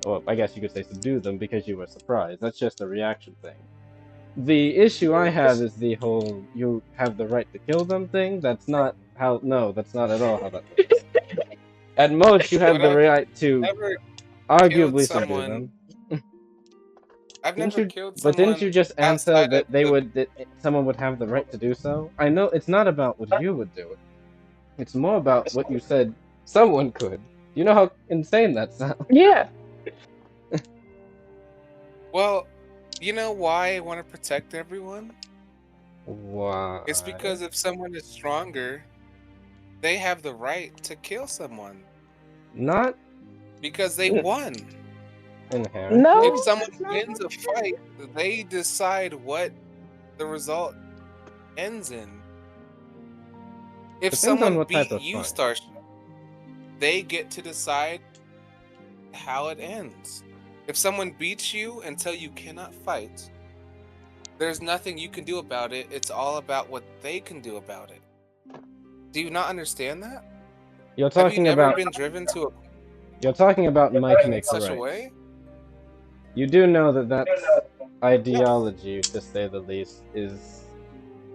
or I guess you could say subdue them because you were surprised. That's just a reaction thing. The issue I have is the whole you have the right to kill them thing. That's not how. No, that's not at all how that works. At most, you have but the I've right to never killed arguably subdue someone. them. I've Didn't never you? killed But didn't you someone just answer outside of that the. that someone would have the right to do so? I know it's not about what you would do. It's more about what you said someone could. You know how insane that sounds? Yeah. Well, you know why I want to protect everyone? Why? It's because if someone is stronger, they have the right to kill someone Not because they won. inherently. No. If someone that's not wins a fight, they decide what the result ends in. If Depends on someone what type beat of you, fight. Starsha, they get to decide how it ends. If someone beats you until you cannot fight, there's nothing you can do about it. It's all about what they can do about it. Do you not understand that? You're Have you talking never about been driven to a you're talking about might in make such a right. way? You do know that that's ideology, to say the least, is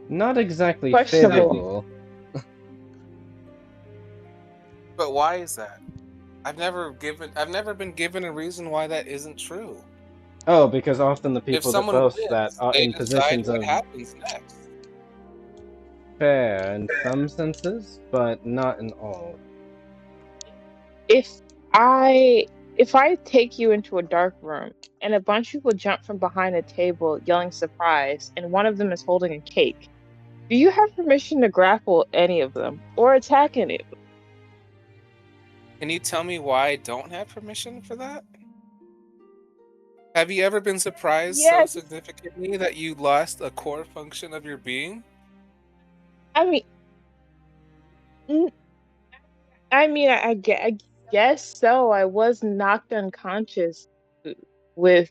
not exactly questionable. favorable. But why is that? I've never been given a reason why that isn't true. Oh, because often the If people that someone boast that wins, are they in decide positions what of happens next. fair in some senses, but not in all. If I take you into a dark room and a bunch of people jump from behind a table yelling surprise, and one of them is holding a cake, do you have permission to grapple any of them or attack any of them? Can you tell me why I don't have permission for that? Have you ever been surprised Yes. so significantly that you lost a core function of your being? I mean, I guess so. I was knocked unconscious with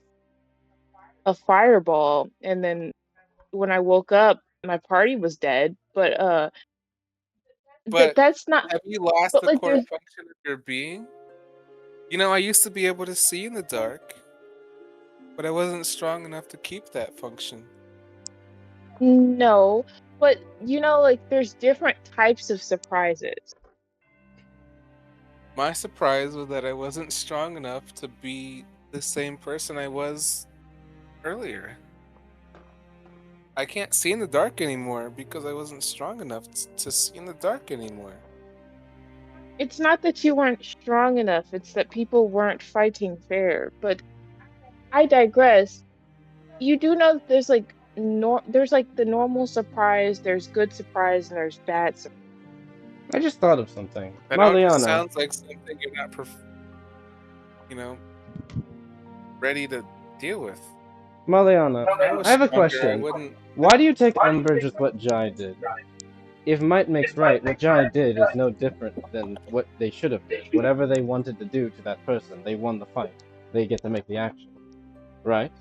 a fireball, and then when I woke up, my party was dead. But But that's not. have you lost But the like, core there's function of your being? You know, I used to be able to see in the dark, but I wasn't strong enough to keep that function. no. But like, there's different types of surprises. My surprise was that I wasn't strong enough to be the same person I was earlier. I can't see in the dark anymore because I wasn't strong enough to see in the dark anymore. It's not that you weren't strong enough, it's that people weren't fighting fair. But I digress. You do know that there's like there's like the normal surprise, there's good surprise, and there's bad surprise. I just thought of something. That all just Marliana, sounds like something you're not, ready to deal with. Marliana, If I was I have a stronger, I question. wouldn't. Why do you take umbrage with what Jai did? If might makes right, what Jai did is no different than what they should have did. Whatever they wanted to do to that person, they won the fight. They get to make the action. Right?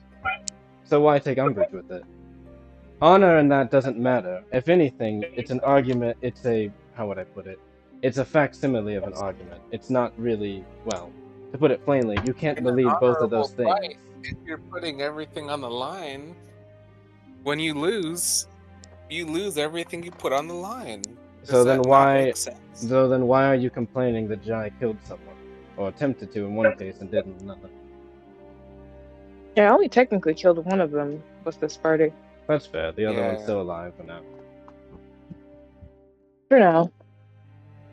So why take umbrage with it? Honor in that doesn't matter. If anything, it's an argument, it's a, how would I put it? It's a facsimile of an argument. It's not really, well, to put it plainly, you can't In an believe both of those honorable things. fight, if you're putting everything on the line, when you lose everything you put on the line. So then why? Make sense? So then why are you complaining that Jai killed someone, or attempted to in one case and didn't in another? Yeah, I only technically killed one of them with the Sparta. That's fair. The other one's still alive for now. For now.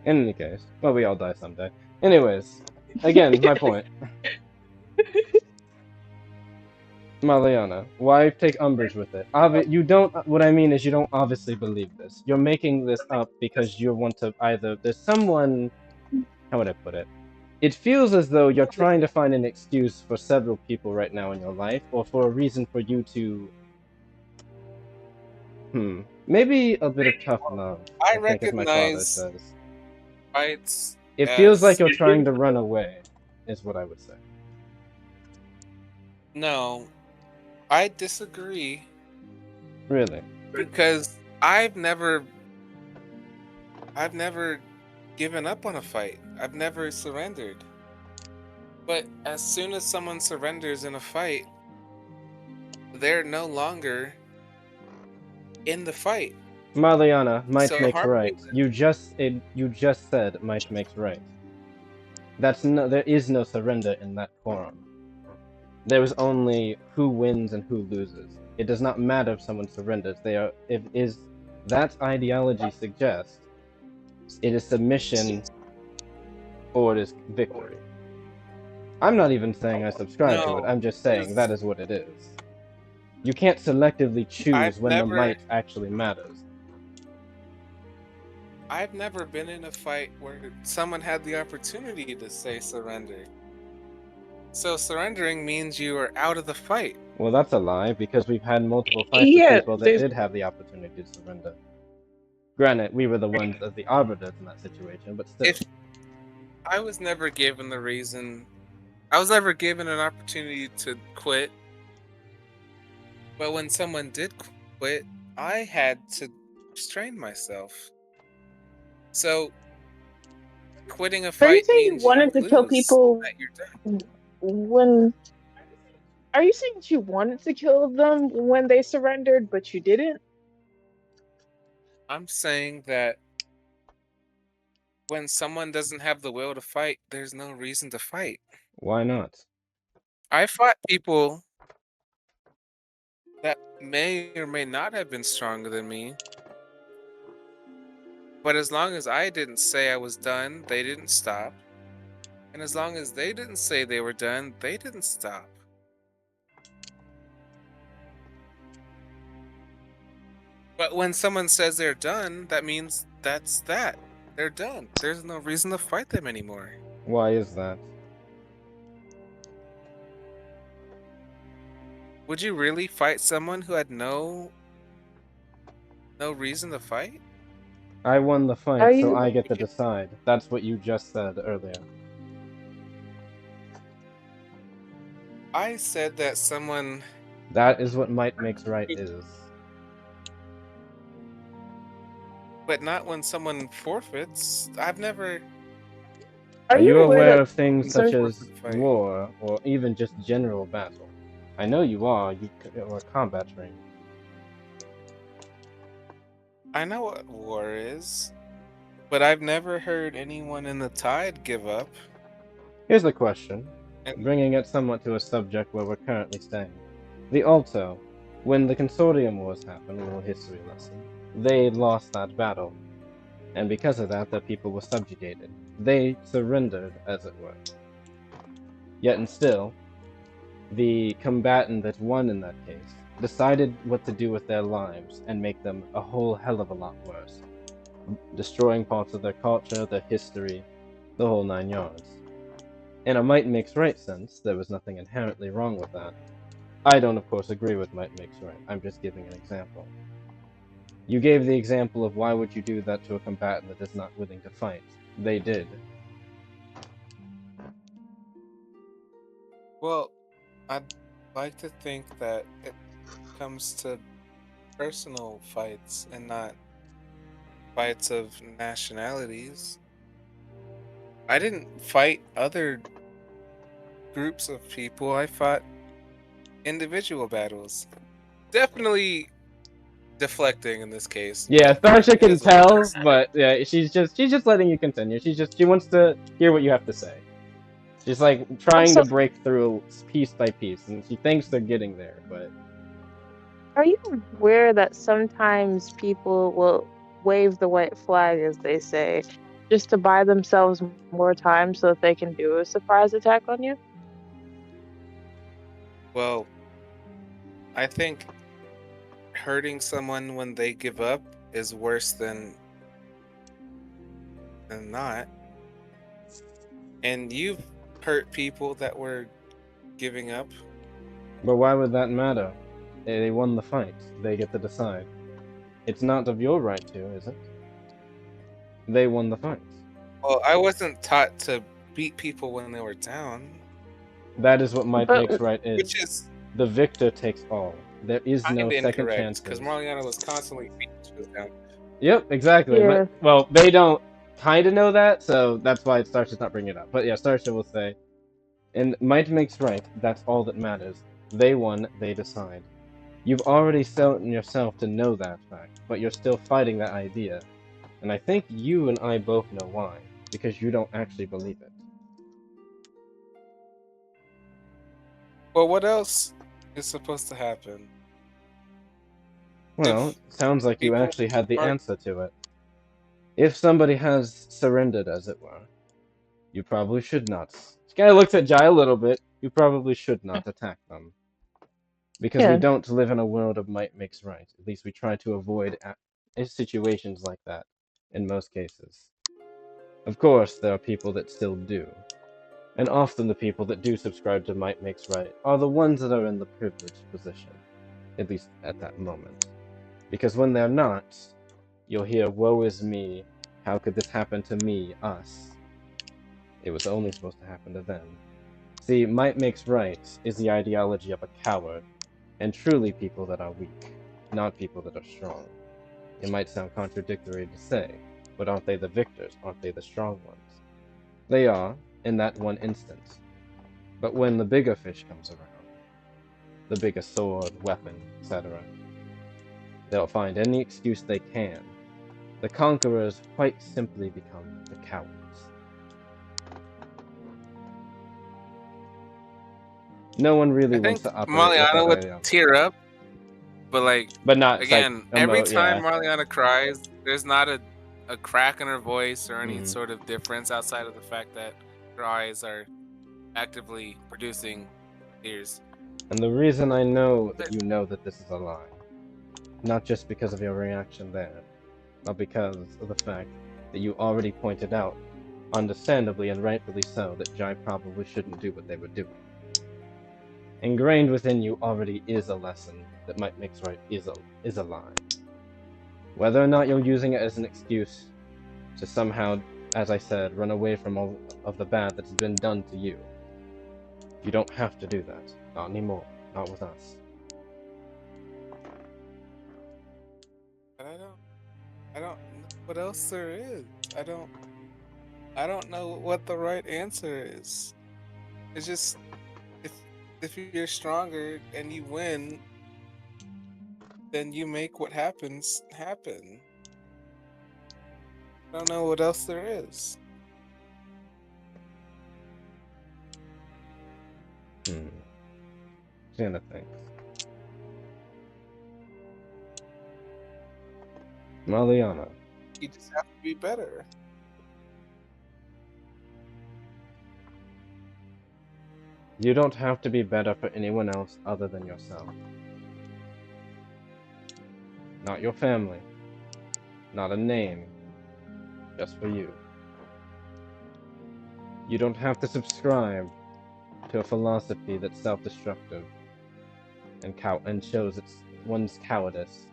In any case, well, we all die someday. Anyways, again, my point. Marliana, why take umbrage with it? You don't. What I mean is, you don't obviously believe this. You're making this up because you want to either. There's someone. How would I put it? It feels as though you're trying to find an excuse for several people right now in your life, or for a reason for you to. Maybe a bit of tough love. I think, as my father recognize says. fights. It feels like you're trying to run away, is what I would say. No, I disagree. Really? Because I've never given up on a fight. I've never surrendered. But as soon as someone surrenders in a fight, they're no longer in the fight. Marliana, might So makes right. You just said might makes right. There is no surrender in that quorum. There is only who wins and who loses. It does not matter if someone surrenders. That ideology suggests it is submission or it is victory. I'm not even saying I subscribe to it. I'm just saying that is what it is. You can't selectively choose when the might actually matters. I've never been in a fight where someone had the opportunity to say surrender. So surrendering means you are out of the fight. Well, that's a lie, because we've had multiple fights with people that did have the opportunity to surrender. Granted, we were the ones as the arbiters in that situation, but still. I was never given the reason. I was never given an opportunity to quit. But when someone did quit, I had to restrain myself. So quitting a fight. Are you saying you wanted to kill people when? Are you saying that you wanted to kill them when they surrendered, but you didn't? I'm saying that when someone doesn't have the will to fight, there's no reason to fight. Why not? I fought people that may or may not have been stronger than me. But as long as I didn't say I was done, they didn't stop. And as long as they didn't say they were done, they didn't stop. But when someone says they're done, that means that's that. They're done. There's no reason to fight them anymore. Why is that? Would you really fight someone who had no reason to fight? I won the fight, so I get to decide. That's what you just said earlier. I said that someone... That is what might makes right is. But not when someone forfeits. I've never... Are you aware of things such as war, or even just general battle? I know you are. You are combat trained. I know what war is, but I've never heard anyone in the tide give up. Here's the question, bringing it somewhat to a subject where we're currently staying. The Alto, when the Consortium Wars happened, a little history lesson, they lost that battle, and because of that, their people were subjugated. They surrendered, as it were. Yet and still, the combatant that won in that case decided what to do with their lives and make them a whole hell of a lot worse, destroying parts of their culture, their history, the whole 9 yards. In a might makes right sense, there was nothing inherently wrong with that. I don't, of course, agree with might makes right. I'm just giving an example. You gave the example of why would you do that to a combatant that is not willing to fight. They did. Well, I'd like to think that it comes to personal fights and not fights of nationalities. I didn't fight other groups of people. I fought individual battles. Definitely deflecting in this case. Yeah, But Starsha it can is what it tell, is. but yeah, she's just letting you continue. She wants to hear what you have to say. She's like trying Also, to break through piece by piece, and she thinks they're getting there, but are you aware that sometimes people will wave the white flag, as they say, just to buy themselves more time so that they can do a surprise attack on you? Well, I think hurting someone when they give up is worse than not. And you've hurt people that were giving up. why would that matter? They won the fight. They get to decide. It's not of your right to, is it? They won the fight. Well, I wasn't taught to beat people when they were down, That is what might But makes right which is. is The victor takes all. There is no kind of second incorrect because chances. Marliana was constantly beating she was down. Yep, exactly. yeah, Well, they don't kind of know that, so that's why Starsha's not bringing it up. But yeah, Starsha will say, and might makes right, that's all that matters. They won, they decide. You've already shown yourself to know that fact, but you're still fighting that idea. And I think you and I both know why. Because you don't actually believe it. Well, what else is supposed to happen? Well, If it sounds like you people actually had the aren't, answer to it. If somebody has surrendered, as it were, you probably should not. This guy looks at Jai a little bit. You probably should not attack them. Because we yeah. don't live in a world of might makes right. At least we try to avoid situations like that in most cases. Of course, there are people that still do. And often the people that do subscribe to might makes right are the ones that are in the privileged position. At least at that moment. Because when they're not, you'll hear, woe is me, how could this happen to me, us? It was only supposed to happen to them. See, might makes right is the ideology of a coward, and truly people that are weak, not people that are strong. It might sound contradictory to say, but aren't they the victors? Aren't they the strong ones? They are, in that one instance. But when the bigger fish comes around, the bigger sword, weapon, etc., they'll find any excuse they can. The conquerors quite simply become the cowards. No one really I wants think to operate with that Marliana would idea. tear up, but like But not like again, every time yeah. Marliana cries, there's not a crack in her voice or any Mhm. sort of difference outside of the fact that her eyes are actively producing tears. And the reason I know that you know that this is a lie, not just because of your reaction there, but because of the fact that you already pointed out, understandably and rightfully so, that Jai probably shouldn't do what they were doing. Ingrained within you already is a lesson that might makes right is a lie. Whether or not you're using it as an excuse to somehow, as I said, run away from all of the bad that's been done to you, you don't have to do that. Not anymore. Not with us. But I don't know what else there is. I don't know what the right answer is. It's just if if you're stronger and you win, then you make what happens happen. I don't know what else there is. Gonna think. Marliana. You just have to be better. You don't have to be better for anyone else other than yourself. not your family, not a name, just for you. You don't have to subscribe to a philosophy that's self-destructive and shows one's cowardice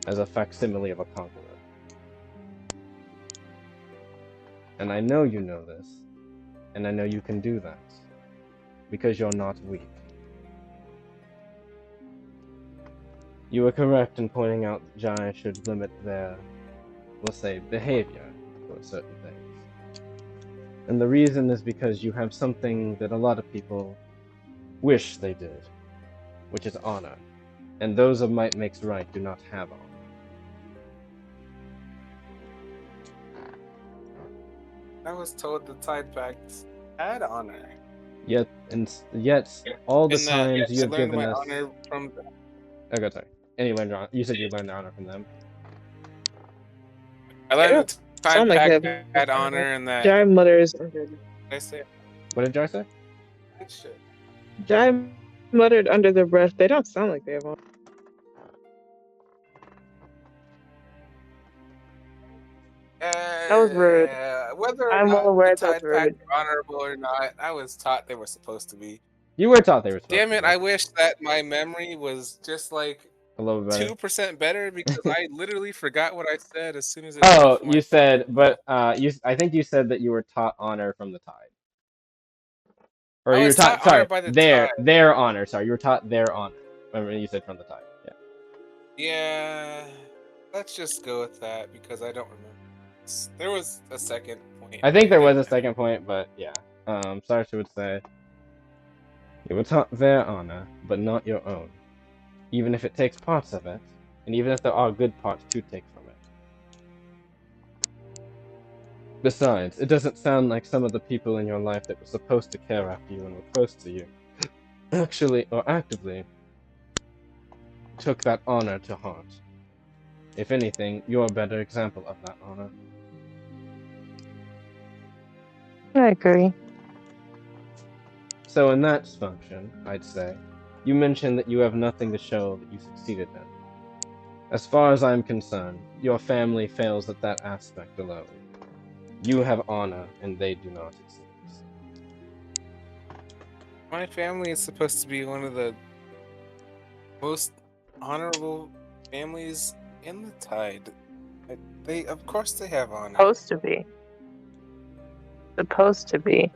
as a facsimile of a conqueror. And I know you know this, and I know you can do that, because you're not weak. You were correct in pointing out that Jai should limit their, we'll say, behavior towards certain things. And the reason is because you have something that a lot of people wish they did, which is honor. And those of might makes right do not have honor. I was told the Tide Pact had honor. Yet all the And times you I have learned given my us. honor from them. Okay, sorry. And you said you learned the honor from them. I learned the Tide sound like Pact that. had honor and that. Jai mutters. I say What did Jai say? shit. Jai muttered under their breath. They don't sound like they have one. That was rude. Whether or I'm not well aware the that's Tide Pact rude. were honorable or not, I was taught they were supposed to be. You were taught they were supposed Damn to it! be. I wish that my memory was just like A little bit better. 2% better because I literally forgot what I said as soon as it. Oh, you said, but I think you said that you were taught honor from the Tide. Or you were taught, sorry, by the their honor. Sorry, you were taught their honor. Remember you said from the Tide. Yeah. Yeah, let's just go with that because I don't remember. There was a second point. I think there was a second point, but yeah. Starsha would say, you were taught their honor, but not your own. Even if it takes parts of it, and even if there are good parts to take from it. Besides, it doesn't sound like some of the people in your life that were supposed to care after you and were close to you, actually or actively, took that honor to heart. If anything, you're a better example of that honor. I agree. So in that function, I'd say, you mentioned that you have nothing to show that you succeeded in. As far as I'm concerned, your family fails at that aspect alone. You have honor, and they do not, it seems. My family is supposed to be one of the most honorable families in the Tide. Of course, they have honor. Supposed to be.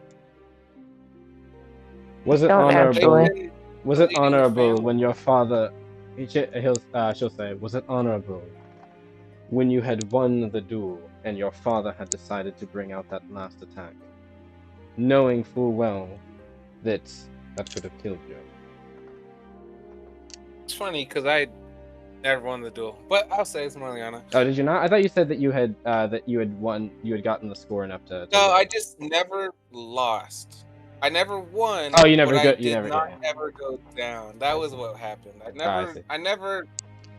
Was it Don't honorable? actually. Was it honorable when your father? She'll say, was it honorable when you had won the duel and your father had decided to bring out that last attack, knowing full well that could have killed you? It's funny because I never won the duel, but I'll say it's Marliana. Oh, did you not? I thought you said that you had won. You had gotten the score enough to No, win. I just never lost. I never won. Oh, you never but go. I You did never. not Yeah. ever go down. That was what happened. see. I never.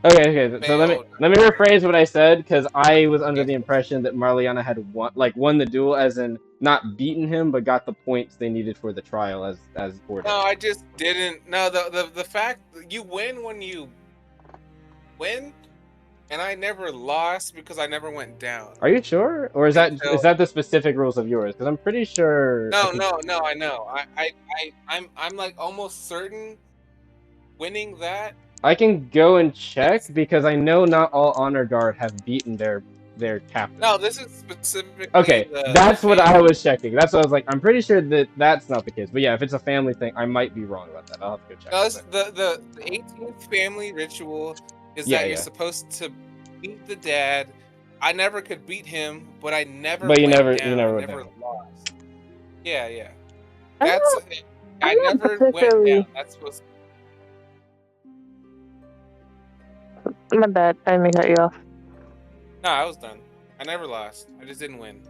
Okay. So let failed. me rephrase what I said, because I was under the impression that Marliana had won the duel, as in not beaten him, but got the points they needed for the trial as ordered. No, I just didn't. No, the fact you win when you win, and I never lost because I never went down. Are you sure, or is that the specific rules of yours? Because I'm pretty sure. No, I know. I'm like almost certain winning that. I can go and check because I know not all honor guard have beaten their captain. No, this is specifically. Okay, that's what I was checking. That's what I was like. I'm pretty sure that that's not the case. But yeah, if it's a family thing, I might be wrong about that. I'll have to go check. No, the 18th family ritual is that you're supposed to beat the dad. I never could beat him, but I never. But you never lost. Yeah. I never went down. That's supposed. My bad. I didn't mean to cut you off. No, I was done. I never lost. I just didn't win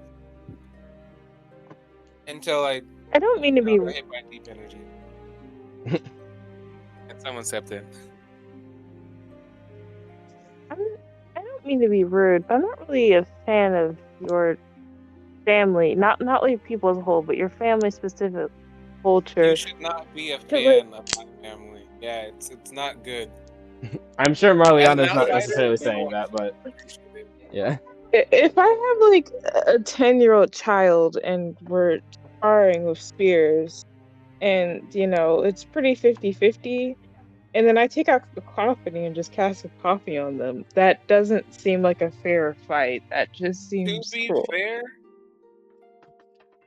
until I don't mean to be hit by deep energy. And someone stepped in. I don't mean to be rude, but I'm not really a fan of your family. Not like people as a whole, but your family specific culture. You should not be a fan of my family. Yeah, it's not good. I'm sure As an Marliana's not outsider, necessarily no saying one that, but appreciated it. yeah. If I have like a 10-year-old child and we're sparring with spears and it's pretty 50-50, and then I take out cacophony and just cast cacophony on them, that doesn't seem like a fair fight. That just To seems be cruel. fair,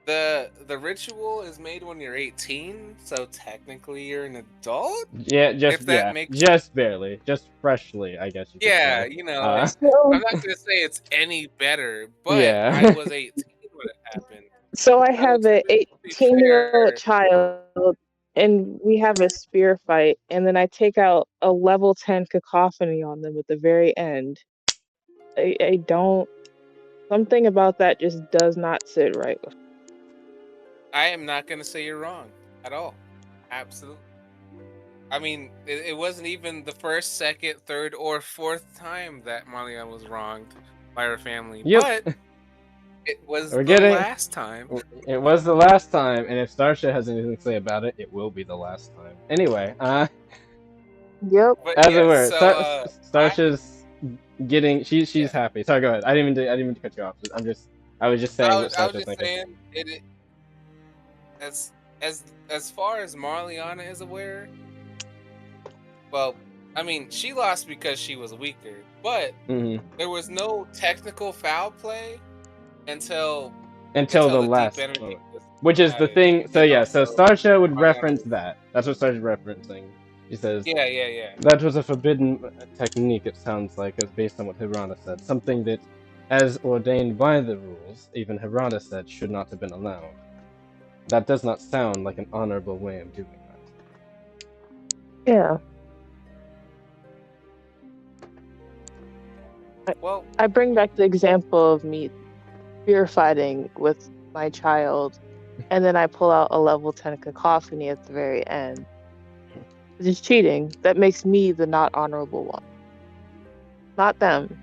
the ritual is made when you're 18, so technically you're an adult. Yeah, If that makes just barely, just freshly, I guess you could yeah, say. like, So, I'm not gonna say it's any better, but Yeah. I was 18 when it happened. so I So have an to be 18-year-old fair, child, and we have a spear fight, and then I take out a level 10 cacophony on them at the very end. I don't. Something about that just does not sit right with me. I am not gonna say you're wrong at all. Absolutely. I mean, it wasn't even the first, second, third, or fourth time that Marliana was wronged by her family, Yep. but it was We're the getting. last time. It was the last time, and if Starsha has anything to say about it, it will be the last time. Anyway, Yep. But as yeah, it were, so Starsha's getting. She's yeah. happy. Sorry, go ahead. I didn't mean to cut you off. I was just saying what I was Starsha's just thinking. saying as far as Marliana is aware, well, I mean, she lost because she was weaker, but there was no technical foul play until the the last deep energy moment, was which is the added, thing. So and yeah, so also Starsha would Marliana reference was that. That's what Starsha's referencing. She says yeah. that was a forbidden technique. It sounds like, as based on what Hirana said, something that, as ordained by the rules, even Hirana said should not have been allowed. That does not sound like an honorable way of doing that. Yeah. Well, I bring back the example of me spear fighting with my child, and then I pull out a level 10 cacophony at the very end. Which is cheating. That makes me the not honorable one. Not them.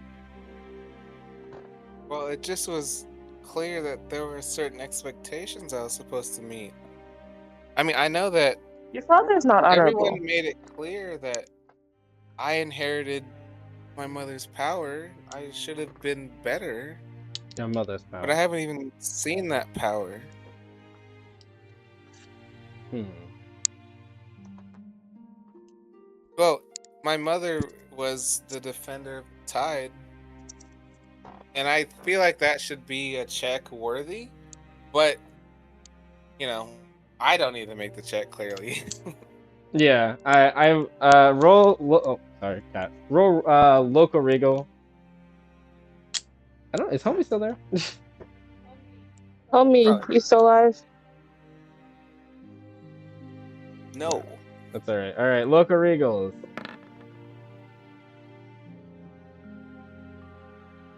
well, it just was clear that there were certain expectations I was supposed to meet. I mean, I know that Your father's not honorable. everyone made it clear that I inherited my mother's power. I should have been better, Your mother's power. but I haven't even seen that power. Well, my mother was the defender of the tide, and I feel like that should be a check worthy, but I don't need to make the check clearly. Yeah, I roll. Oh, sorry, cat. Roll local regal. I don't. Is homie still there? Homie, Probably. you still alive? No. That's all right. All right, local regals.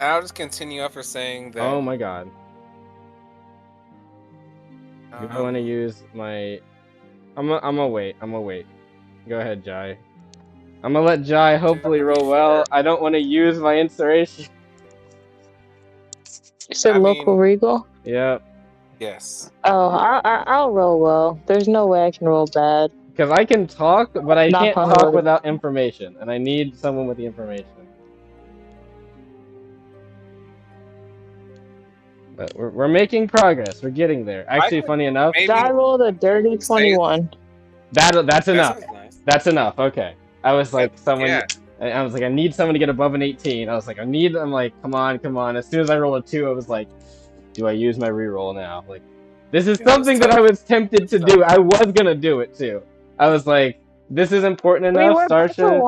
I'll just continue after saying that. Oh my god. Do I want to use my? I'm gonna wait. Go ahead, Jai. I'm gonna let Jai hopefully roll well. I don't want to use my inspiration. You said local regal? Yep. Yes. Oh, I'll roll well. There's no way I can roll bad. Because I can talk, but I Knock can't on talk wood. without information, and I need someone with the information. But we're making progress. We're getting there. Actually, funny enough, I rolled a dirty 21. that's enough. sounds nice. That's enough. Okay. I was like, Yeah. I was like, I need someone to get above an 18. I'm like, come on. As soon as I roll a 2, I was like, do I use my reroll now? Like, this is something that I was tempted to do. I was gonna do it too. I was like, this is important enough, Starsha.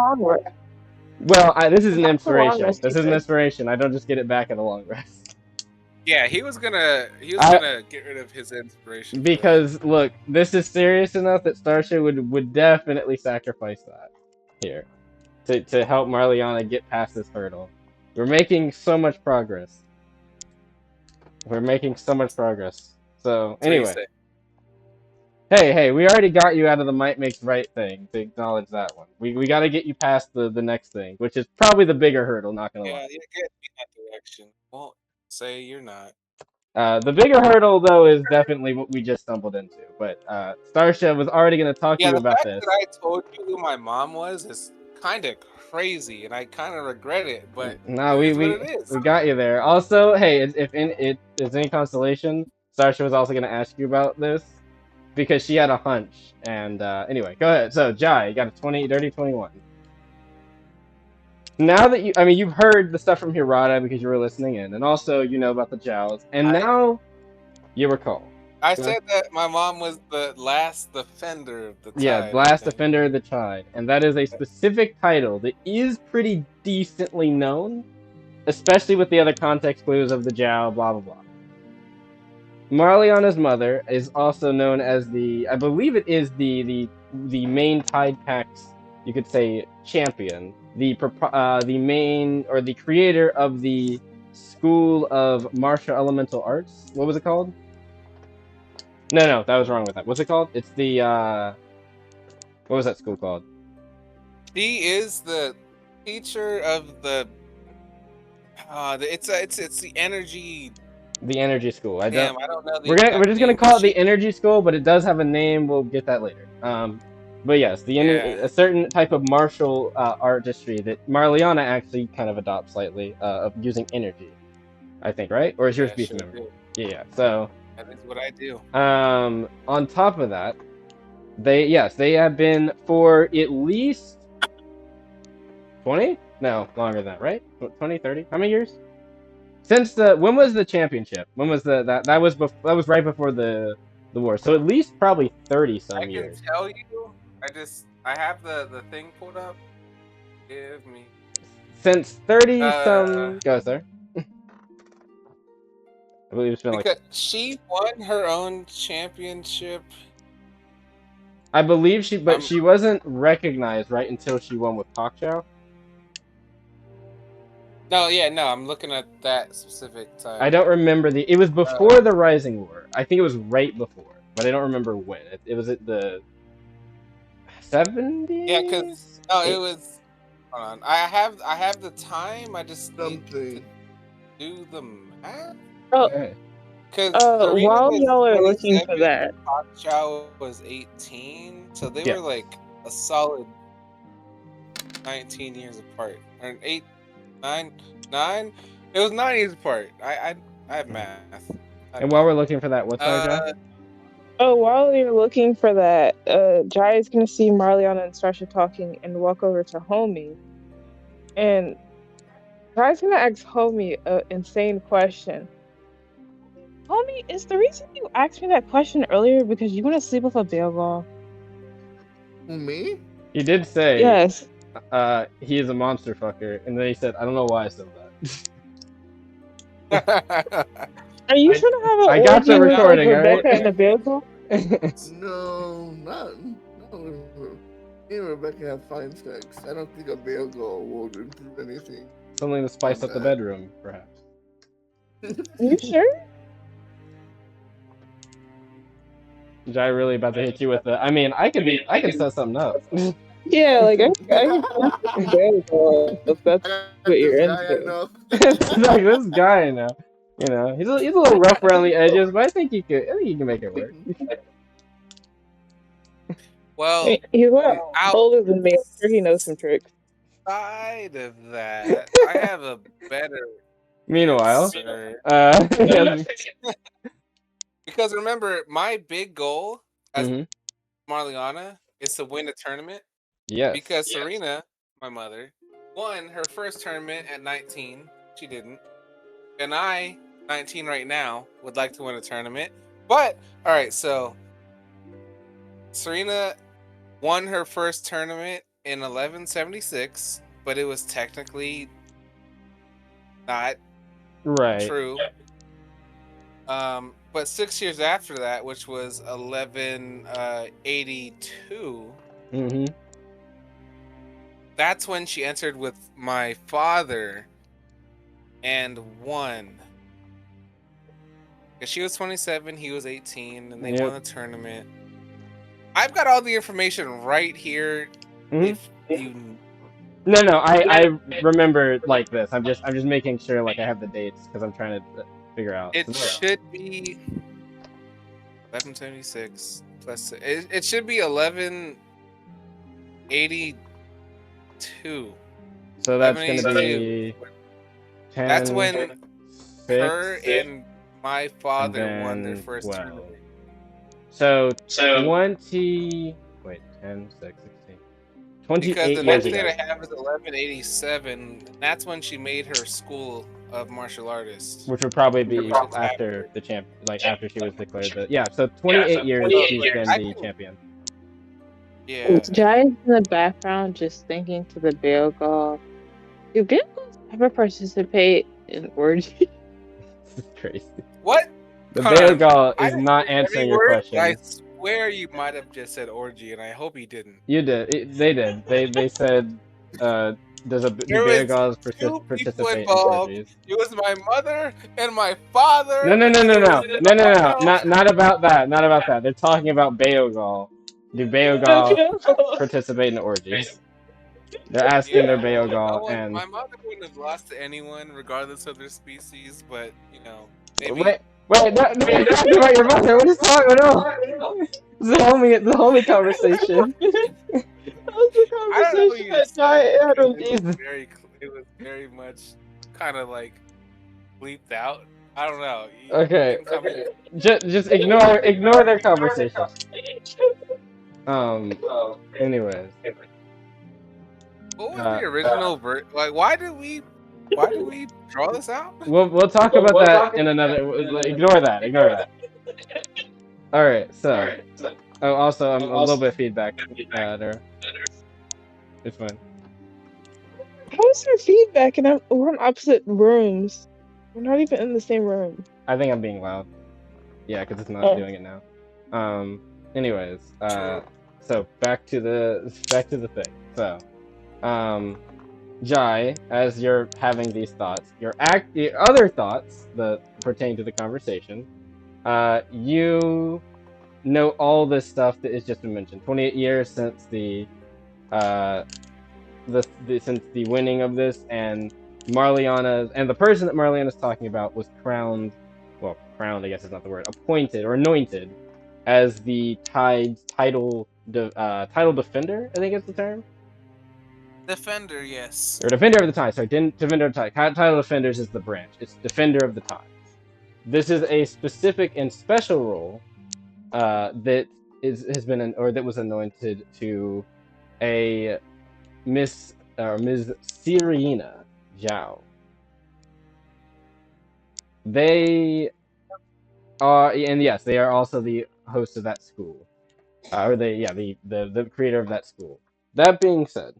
Well, this is an inspiration. This is an inspiration. I don't just get it back at a long rest. Yeah, he was gonna get rid of his inspiration. Because look, this is serious enough that Starsha would definitely sacrifice that here to help Marliana get past this hurdle. We're making so much progress. So anyway, hey, we already got you out of the might makes right thing to acknowledge that one. We got to get you past the next thing, which is probably the bigger hurdle. Not gonna lie. Yeah, you get me in that direction. Won't say you're not. The bigger hurdle, though, is definitely what we just stumbled into. But Starsha was already going to talk to you about this. The fact that I told you who my mom was is kind of crazy, and I kind of regret it. But No, it is what it is. we got you there. Also, hey, if it is any consolation, Starsha was also going to ask you about this because she had a hunch. And anyway, go ahead. So, Jai, you got a dirty 21. Now that you've heard the stuff from Hirata because you were listening in, and also you know about the Jowls, and now you recall. I said that my mom was the last defender of the tide. Yeah, last defender of the tide, and that is a specific title that is pretty decently known, especially with the other context clues of the Jow, blah blah blah. Marliana's mother is also known as I believe it is the main Tide Pact's, you could say, champion, the main or the creator of the School of Martial Elemental Arts. What was it called? No, that was wrong with that. What's it called? It's the what was that school called? She is the teacher of the. It's the energy. The energy school. I don't know. We're just gonna call it the energy school, but it does have a name. We'll get that later. But yes, a certain type of martial artistry that Marliana actually kind of adopts slightly of using energy. I think, right? Or is yours beast memory? Yeah. So that is what I do. On top of that, they have been for at least 20? No, longer than that, right? 20, 30? How many years? Since when was the championship? When was that was that was right before the war. So at least probably 30 some years. I can tell you. I have the thing pulled up. Give me. Since 30 some go sir. I believe it's been because she won her own championship. I believe she wasn't recognized right until she won with Poacher. No, I'm looking at that specific time. I don't remember it was before the Rising War. I think it was right before, but I don't remember when. It was at the 70s? Yeah, because it was. Hold on, I have the time. I just need to do the math. Because while y'all are looking for that, Pac was 18, so they were like a solid 19 years apart, or 8, 9. It was 9 years apart. I have math. And while we're looking for that, what's our Jai? While you're looking for that, Jai is gonna see Marliana and Starsha talking and walk over to Homie, and Jai's gonna ask Homie an insane question. Homie, is the reason you asked me that question earlier because you want to sleep with a Baogaul? Me? He did say yes. He is a monster fucker, and then he said, "I don't know why I said that." Are you trying to have a I got the recording, with Rebecca right? and a Baogaul? No. Me and Rebecca have fine sex. I don't think a Baogaul will improve anything. Something to spice up the bedroom, perhaps. You sure? Jai really about to hit you with the. I mean, I can set something up. Yeah, like I can Baogaul if that's what you're into. It's like this guy now. You know, he's a little rough around the edges, but I think he can make it work. Well, he's a lot older than me. I'm sure he knows some tricks. Outside of that, I have a better. Meanwhile, because remember, my big goal as Marliana is to win a tournament. Yes. Because Serena, my mother, won her first tournament at 19. She didn't. And I, 19 right now, would like to win a tournament. But, all right, so Serena won her first tournament in 1176, but it was technically not true. But 6 years after that, which was 1182, that's when she entered with my father and won. Because she was 27, he was 18, and they won the tournament. I've got all the information right here. If you... No, I remember like this. I'm just making sure like I have the dates because I'm trying to figure out. It should be 1176 plus. It should be 1182. So that's going to 1182. be 10. That's when 6, her and my father and won their then first 12. tournament. So 20. Wait, 10, 6, 16. 28 Because the years next day ago. to have is 1187. And that's when she made her school of martial artists. Which would probably be Which is after the champ, like after she was declared the. Yeah, so 28 years she's been the champion. Yeah. Jai is in the background just thinking to the Baogauls. Do Baogauls ever participate in orgies? This is crazy. What? The Hold on. Baogal I is didn't not hear every answering your word. question. I swear you might have just said orgy, and I hope he didn't. You did. They did. They said, do There Baogals was two people participate in involved. orgies? It was my mother and my father. No. and there was- Not about that. Not about that. They're talking about Baogal. Do Baogal participate in orgies? They're asking their Baogal, and my mother wouldn't have lost to anyone, regardless of their species. But maybe. wait, no, talking about your mother. What is going on? The homie conversation. That was the I don't know what conversation you that said, Jai had. because Jesus. it was very much kind of like bleeped out. I don't know. Okay. You can come in. Just ignore their conversation. Anyways. What was the original like? Why did we draw this out? We'll talk about that in another. Ignore that. All right. So. Oh, also, I'm a little bit of feedback there. It's fine. How's there feedback? And we're in opposite rooms. We're not even in the same room. I think I'm being loud. Yeah, because it's not doing it now. Anyways, so back to the thing. So, Jai, as you're having these thoughts, your other thoughts that pertain to the conversation, you know all this stuff that has just been mentioned. 28 years since since the winning of this, and Marliana, and the person that Marliana's talking about was crowned, I guess is not the word, appointed or anointed as the title defender, I think is the term. Defender, yes. Or defender of the tide. Sorry, defender of the tide. Title defenders is the branch. It's defender of the tide. This is a specific and special role that that was anointed to a Ms. Serena Zhao. They are, and yes, they are also the host of that school, the creator of that school. That being said,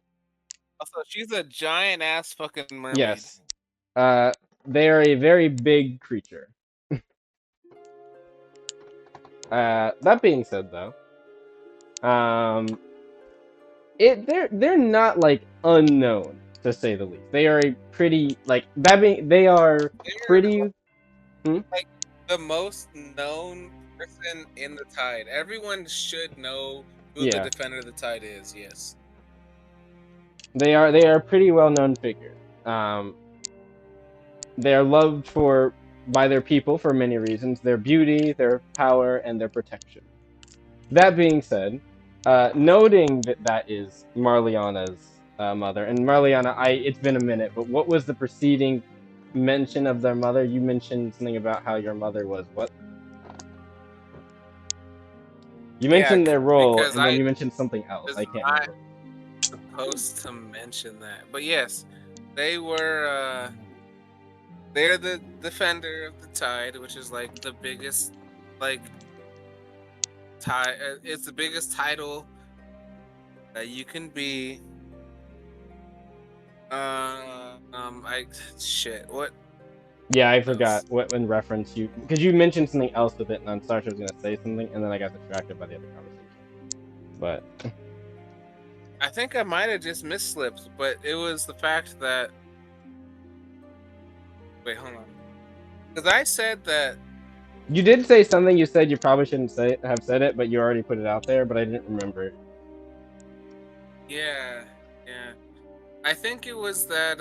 Also, she's a giant ass fucking mermaid. yes, they are a very big creature. That being said, though, they're not like unknown, to say the least. They are a pretty they are pretty like the most known person in the tide. Everyone should know who the defender of the tide is. Yes, they are a pretty well known figure. They are loved by their people for many reasons: their beauty, their power, and their protection. That being said, noting that is Marliana's mother, and Marliana, it's been a minute, but what was the preceding mention of their mother? You mentioned something about how your mother was what? You mentioned their role, and then you mentioned something else. I can't remember. Supposed to mention that, but yes, they were. They're the defender of the tide, which is like the biggest, tide. It's the biggest title that you can be. What? Yeah, I forgot what in reference because you mentioned something else with it, and Starsha was gonna say something, and then I got distracted by the other conversation. But I think I might have just misslipped, but it was the fact that. Wait, hold on. Because I said that. You did say something. You said you probably shouldn't have said it, but you already put it out there. But I didn't remember it. Yeah. I think it was that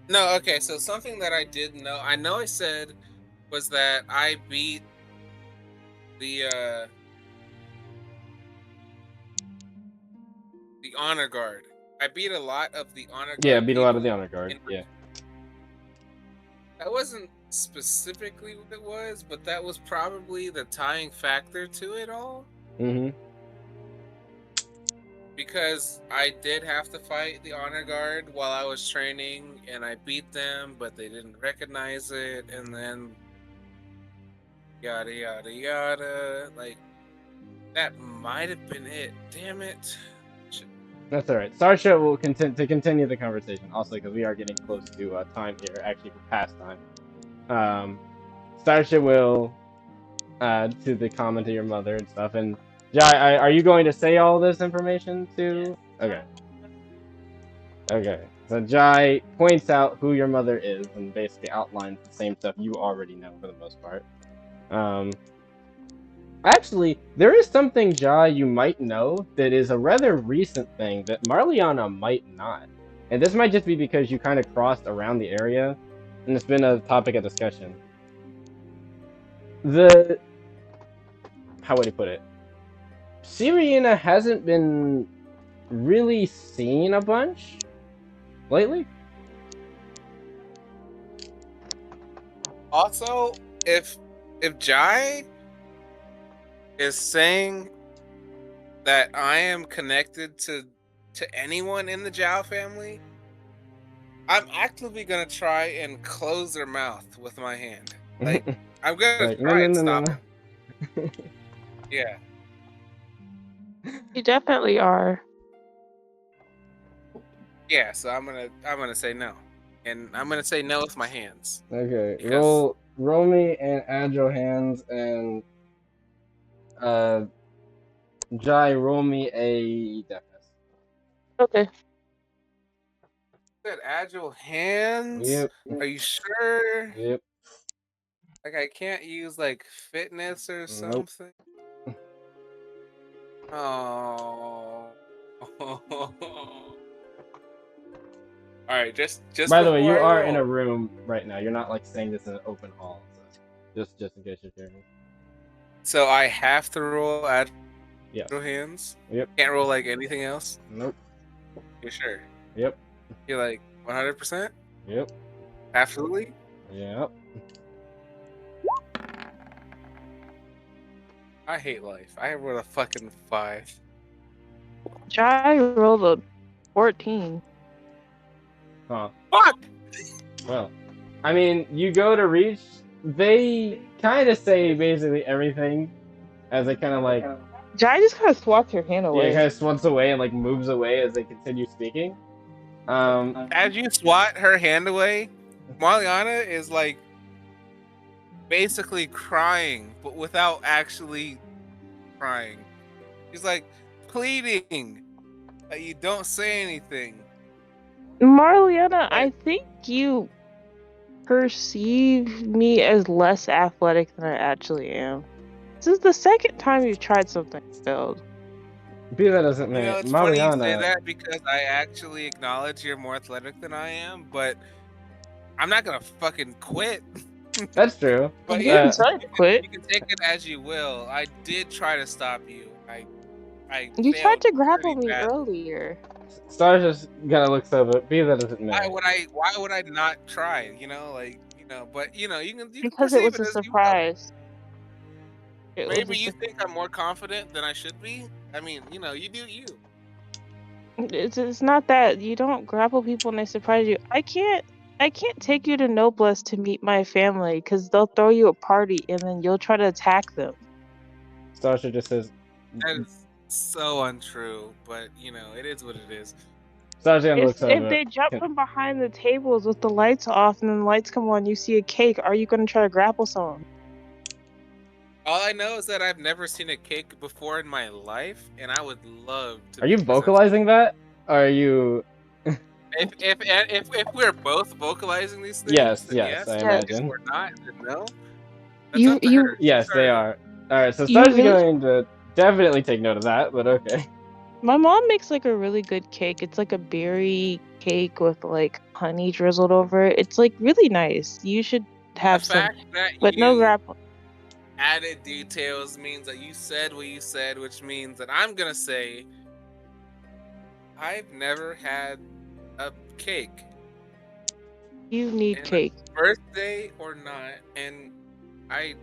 no, okay. So something that I did know, I know I said, was that I beat the The honor guard. I beat a lot of the honor guard. Yeah, beat a lot of the people honor guard. in- Yeah. That wasn't specifically what it was, but that was probably the tying factor to it all. Mm-hmm. Because I did have to fight the honor guard while I was training, and I beat them, but they didn't recognize it, and then yada yada yada. Like, that might have been it. Damn it. That's all right. Starsha will continue the conversation, also because we are getting close to time here, actually past time. Starsha will to the comment of your mother and stuff. And Jai, are you going to say all this information to? Okay. Okay. So Jai points out who your mother is and basically outlines the same stuff you already know for the most part. Actually, there is something, Jai, you might know that is a rather recent thing that Marliana might not. And this might just be because you kind of crossed around the area, and it's been a topic of discussion. How would I put it? Syriana hasn't been really seen a bunch lately. Also, if Jai is saying that I am connected to anyone in the Zhao family, I'm actively gonna try and close their mouth with my hand. Like, I'm gonna Like, try and no. stop them. Yeah. You definitely are. Yeah, so I'm gonna say no. And I'm gonna say no with my hands. Okay, Because- roll me an agile hands, and Jai, roll me a deafness. Okay. Said agile hands? Yep. Are you sure? Yep. Like, I can't use like fitness or Nope. something? Oh. Alright, just By the way, you before I are in roll. a room right now. You're not like saying this in an open hall, so just in case you're curious. So I have to roll agile Yes. hands? Yep. Can't roll like anything else? Nope. You sure? Yep. You're like 100%? Yep. Absolutely? Yep. I hate life. I rolled a fucking 5. Jai rolled a 14. Huh. Fuck! Well, I mean, you go to reach. They kind of say basically everything, as they kind of like Jai just kind of swats her hand yeah, away. kind of swats away and like moves away as they continue speaking. As you swat her hand away, Marliana is like basically crying, but without actually crying. She's like pleading that you don't say anything. Marliana, Right. I think you perceive me as less athletic than I actually am. This is the second time you've tried something and failed. Be that as it You may, know, it's funny you say Marliana. that because I actually acknowledge you're more athletic than I am, but I'm not gonna fucking quit. That's true. But You yeah, didn't try to quit. you can take it as you will. I did try to stop you. You failed tried to grapple pretty me badly. earlier. Star's just gonna look so, but be that as it may. Why would I not try? You know, but you can Because it perceive was it a as you will. surprise. It was Maybe a you think I'm more confident than I should be. I mean, you do you. It's not that you don't grapple people and they surprise you. I can't take you to Noblesse to meet my family because they'll throw you a party and then you'll try to attack them. Starsha just says. That is so untrue, but it is what it is. Starsha gonna look If so, but they jump from behind the tables with the lights off and then the lights come on, you see a cake. Are you going to try to grapple someone? All I know is that I've never seen a cake before in my life, and I would love to. Are you vocalizing that? Or are you? If we're both vocalizing these things, Yes, then yes, I If imagine. we're not, then no. You- That's up to you- her. Yes, Sorry. they are. All right, so You Starsha's really- going to definitely take note of that, but okay. My mom makes like a really good cake. It's like a berry cake with like honey drizzled over it. It's like really nice. You should have The some, fact that but no grappling. added details means that you said what you said, which means that I'm gonna say I've never had a cake. You need And cake. birthday or not, and I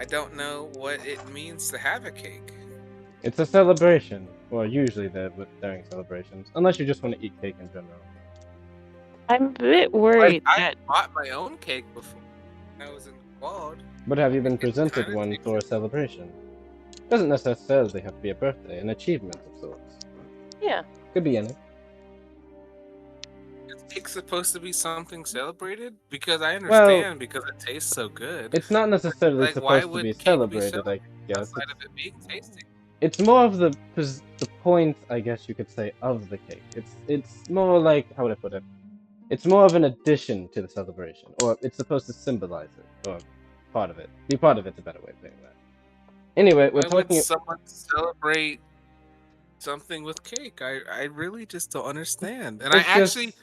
don't know what it means to have a cake. It's a celebration. Well, usually they're during celebrations, unless you just want to eat cake in general. I'm a bit worried I that bought my own cake before when I was in quad. But have you been It presented kinda one takes for a it- celebration? Doesn't necessarily have to be a birthday, an achievement of sorts. yeah. Could be any. Is cake supposed to be something celebrated? Because I Well, understand because it tastes so good. it's not necessarily Like, why supposed to be would cake be celebrated, I celebrated guess. outside of it being tasty? It's more of the point, I guess you could say, of the cake. It's more like, how would I put it? It's more of an addition to the celebration, or it's supposed to symbolize it, or part of it. Be part of it's a better way of saying that. Anyway, we're Why would talking. someone celebrate something with cake? I really just don't understand. And I It's actually, just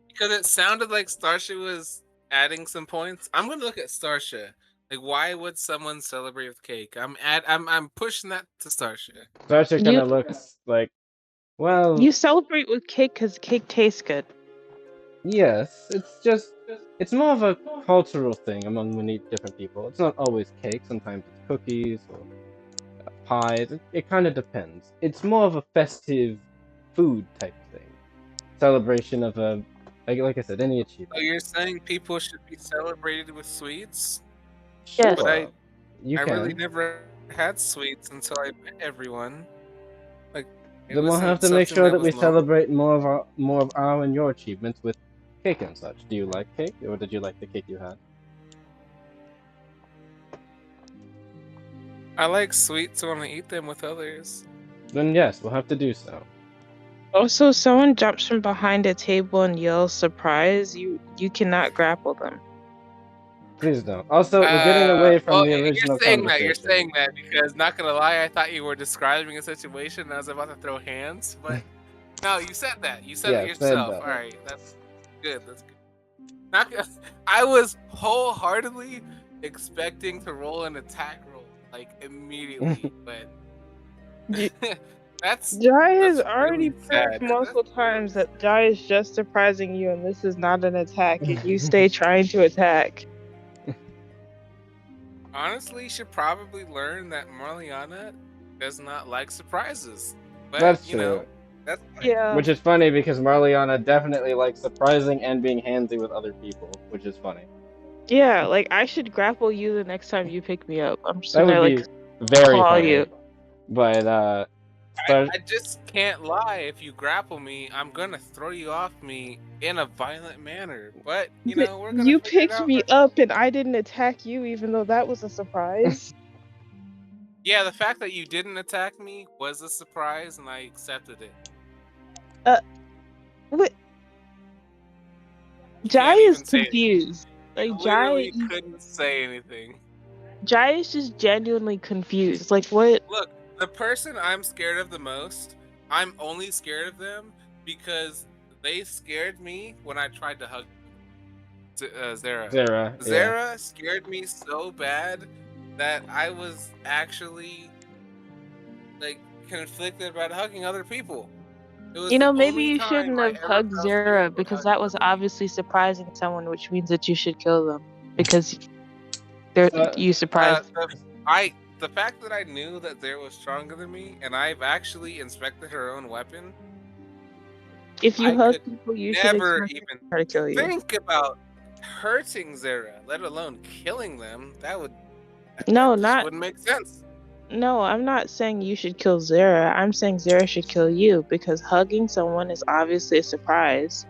because it sounded like Starsha was adding some points, I'm gonna look at Starsha. Like, why would someone celebrate with cake? I'm pushing that to Starsha. Starsha kind You of looks like, well, you celebrate with cake because cake tastes good. yes. It's more of a cultural thing among many different people. It's not always cake. Sometimes it's cookies or pies. It kind of depends. It's more of a festive food type thing. Celebration of a, like I said, any So achievement. you're saying people should be celebrated with sweets? Yes. Sure, you I can. really never had sweets until I met everyone. Like, it Then we'll wasn't have to make something sure that was we normal. celebrate more of our and your achievements with cake and such. Do you like cake, or did you like the cake you had? I like sweets when I eat them with others. Then yes, we'll have to do so. Also, someone jumps from behind a table and yells "surprise!" You cannot grapple them. Please don't. Also, we're getting away from Well, the original you're conversation. saying that because, not gonna lie, I thought you were describing a situation and I was about to throw hands, but no, you said that. You said Yeah, it said yourself. that. All right, that's good. That's good. Not, I was wholeheartedly expecting to roll an attack roll like immediately, but that's Jai has that's already really sad. proved multiple times that Jai is just surprising you, and this is not an attack, and you stay trying to attack. Honestly, should probably learn that Marliana does not like surprises. But That's you know, true. that's fine. Yeah. Which is funny because Marliana definitely likes surprising and being handsy with other people, which is funny. Yeah, like I should grapple you the next time you pick me up. I'm just That gonna would like be very claw funny. you. But I just can't lie. If you grapple me, I'm gonna throw you off me in a violent manner. But you know, we're gonna You figure it picked out. me up and I didn't attack you, even though that was a surprise. Yeah, the fact that you didn't attack me was a surprise, and I accepted it. What? You Jai can't is even say anything. confused. Like Literally couldn't say anything. Jai is just genuinely confused. Like what? Look, the person I'm scared of the most, I'm only scared of them because they scared me when I tried to hug Zara. Zara. Yeah. Zara scared me so bad that I was actually like conflicted about hugging other people. It was You know, the maybe only you time shouldn't I have ever hugged felt Zara scared about because hugging that was other people. obviously surprising someone, which means that you should kill them because you surprised. The fact that I knew that Zara was stronger than me, and I've actually inspected her own weapon. If you I hug could people, you should never expect even her to kill you. think about hurting Zara, let alone killing them. That No, just not. wouldn't make sense. No, I'm not saying you should kill Zara. I'm saying Zara should kill you because hugging someone is obviously a surprise.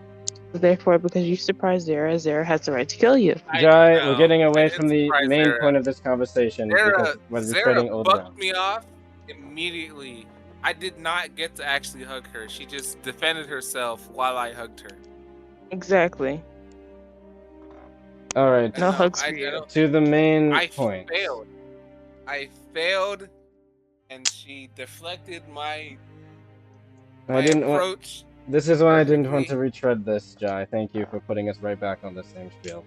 Therefore, because you surprised Zara, Zara has the right to kill you. Jai, No, we're getting I away didn't from the surprise main Zara. point of this conversation because we're Zara treading old bucked ground. me off immediately. I did not get to actually hug her. She just defended herself while I hugged her. Exactly. All right. No hugs for you. To the main I point. failed. I failed, and she deflected my I didn't want. approach. This is why I didn't want to perfectly. retread this, Jai. Thank you for putting us right back on the same spiel.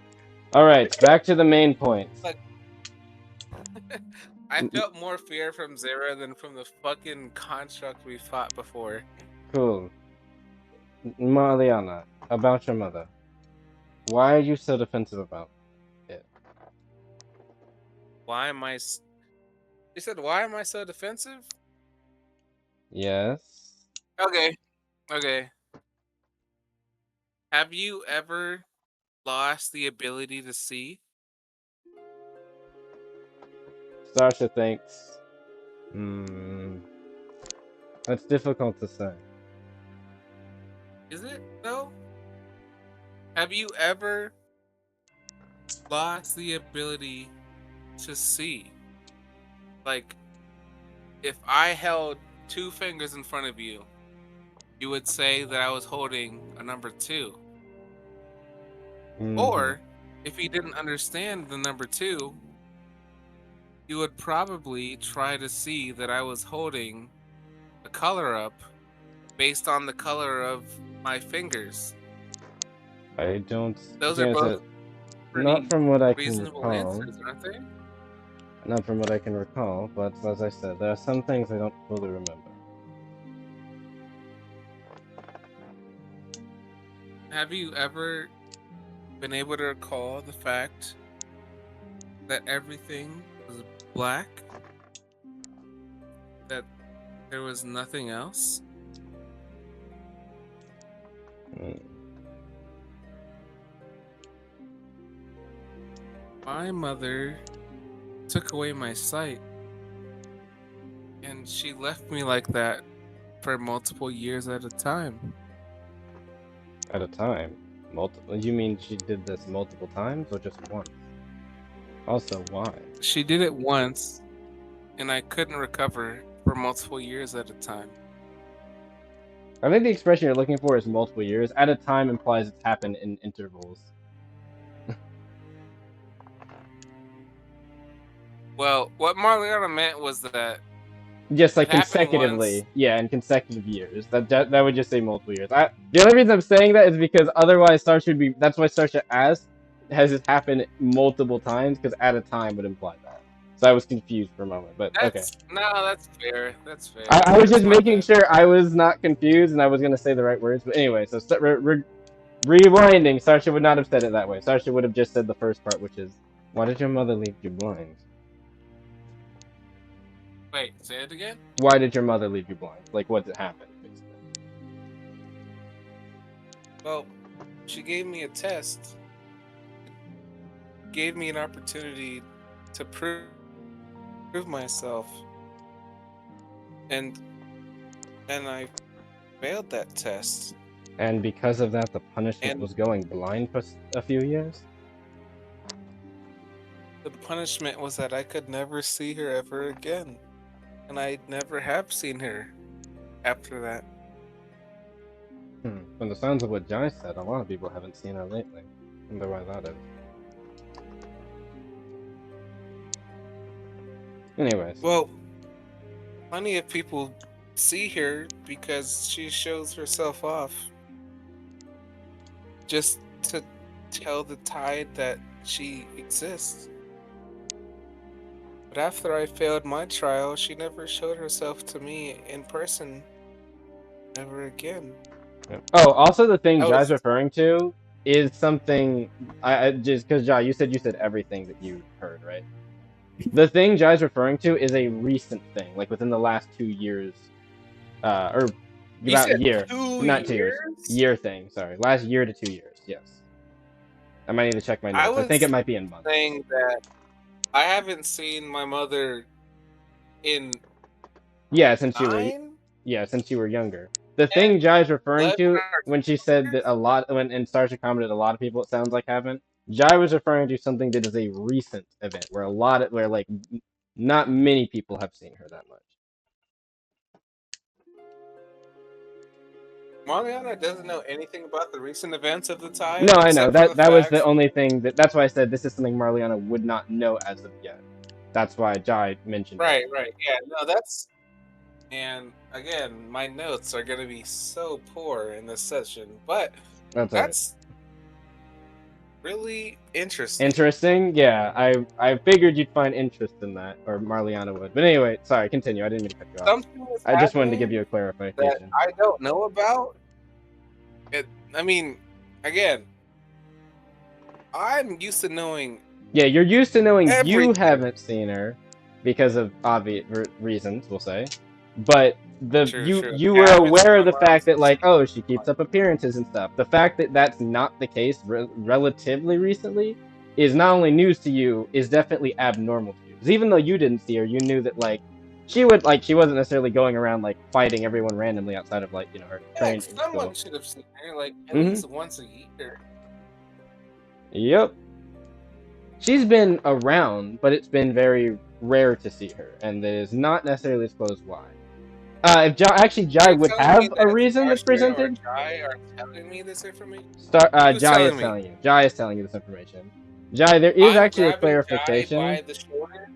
All right, back to the main point. Like, I felt more fear from Zara than from the fucking construct we fought before. Cool. Marliana, about your mother. Why are you so defensive about it? Why am I? You said, why am I so defensive? Yes. Okay. Okay. Have you ever lost the ability to see? Starsha thinks. That's difficult to say. Is it though? Have you ever lost the ability to see? Like, if I held two fingers in front of you, you would say that I was holding a number 2. Mhm. Or if you didn't understand the number 2, you would probably try to see that I was holding a color up based on the color of my fingers. I don't. Those are Yes, both not pretty from what I can reasonable recall. answers, aren't they? Not from what I can recall, but as I said, there are some things I don't fully remember. Have you ever been able to recall the fact that everything was black? That there was nothing else? Mm. My mother took away my sight, and she left me like that for multiple years at a time. At a time. Multiple. You mean she did this multiple times or just once? Also, why? She did it once, and I couldn't recover for multiple years at a time. I think the expression you're looking for is multiple years. At a time implies it's happened in intervals. Well, what Marliana meant was that Just like it happened consecutively, once. yeah, in consecutive years. That would just say multiple years. The only reason I'm saying that is because otherwise Starsha would be. That's why Starsha asked, has this happened multiple times? Because at a time would imply that. So I was confused for a moment, but okay. That's fair. That's fair. I was That's just my making bad. sure I was not confused and I was gonna say the right words. But anyway, so rewinding, Starsha would not have said it that way. Starsha would have just said the first part, which is, "Why did your mother leave you blind?" Wait, say it again? Why did your mother leave you blind? Like, what did happen, basically? Well, she gave me a test. Gave me an opportunity to prove myself. And I failed that test. And because of that, the punishment And was going blind for a few years? the punishment was that I could never see her ever again. And I never have seen her after that. From the sounds of what Jai said, a lot of people haven't seen her lately. I wonder why that is. Anyways. Well, plenty of people see her because she shows herself off. Just to tell the tide that she exists. But after I failed my trial, she never showed herself to me in person ever again. Oh, also the thing I Jai's was referring to is something I just because Jai, you said everything that you heard, right? The thing Jai's referring to is a recent thing, like within the last 2 years, or You about said year, 2 not 2 years, years? year thing. Sorry, last year to 2 years. Yes, I might need to check my I notes. I think was it might be in months. saying that I haven't seen my mother in Yeah, since you were 9, since you were younger. The thing Jai's referring 11 to or when she 12 said that years? a lot when and Starsha commented a lot of people it sounds like haven't. Jai was referring to something that is a recent event where like not many people have seen her that much. Marliana doesn't know anything about the recent events of the tide. No, I know except for the that was fact the only thing that's why I said this is something Marliana would not know as of yet. That's why Jai mentioned it. Right. Yeah, no, that's. And again, my notes are going to be so poor in this session, but That's really interesting. Interesting? Yeah, I figured you'd find interest in that, or Marliana would. But anyway, sorry, continue. I didn't mean to cut you off. Something is I just wanted to give happening you a that clarification. I don't know about. I mean, again, I'm used to knowing. Yeah, you're used to knowing you Everything. haven't seen her because of obvious reasons, we'll say. But True. you Yeah, were I haven't aware of the spent around fact that like, some- oh, she keeps up appearances and stuff. The fact that that's not the case relatively recently is not only news to you, is definitely abnormal to you. 'Cause even though you didn't see her, you knew that like she wasn't necessarily going around like fighting everyone randomly outside of like, her Yeah, training someone school. should have seen her like at Mhm. least once a year. Yep. She's been around, but it's been very rare to see her, and it is not necessarily disclosed why. If Jai You're would telling me have a that reason that's Starsha or presented. Jai are telling me this information? Who's Jai is telling me? telling you. Jai is telling you this information. Jai, there is I'm actually a grabbing Jai clarification. by the shoulder.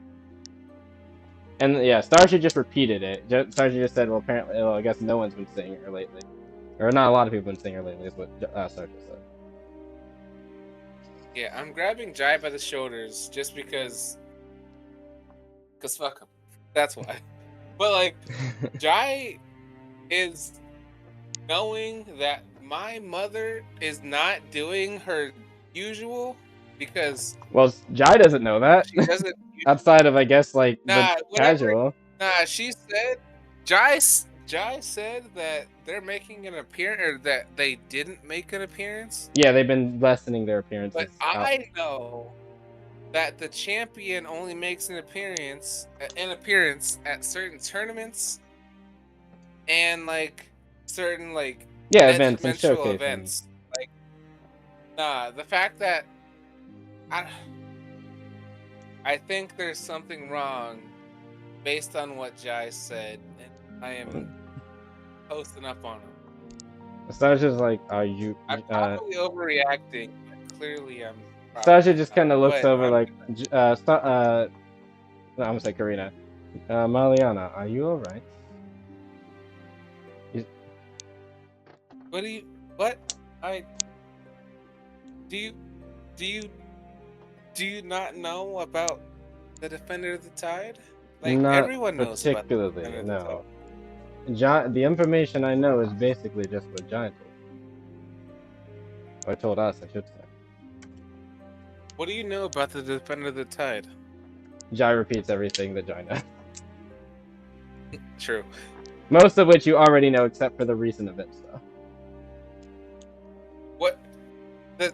And yeah, Starsha just repeated it. Starsha just said, well, apparently, well, I guess no one's been seeing her lately. Or not a lot of people have been seeing her lately, is what Starsha said. Yeah, I'm grabbing Jai by the shoulders just because fuck him. That's why. But like, Jai is knowing that my mother is not doing her usual because Well, Jai doesn't know that. she doesn't. Outside of, I guess, like, Nah, the whatever. casual. Nah, she said Jai said that they're making an appearance, or that they didn't make an appearance. Yeah, they've been lessening their appearances. But I know that the champion only makes an appearance at certain tournaments and like certain like events and dimensional showcases. events. Like, nah, the fact that I think there's something wrong based on what Jai said, and I am posting up on him. Sasha's like, are you? I'm probably overreacting, but clearly I'm. Sasha just kind of looks over I'm like, I'm gonna say Corina. Marliana, are you alright? What do you? What? Do you not know about the Defender of the Tide? Like, Not everyone knows about the particularly, Defender of the no. Tide. The information I know is basically just what Jai told me. Or told us, I should say. What do you know about the Defender of the Tide? Jai repeats everything that Jai knows. True. Most of which you already know, except for the recent events, though. What? The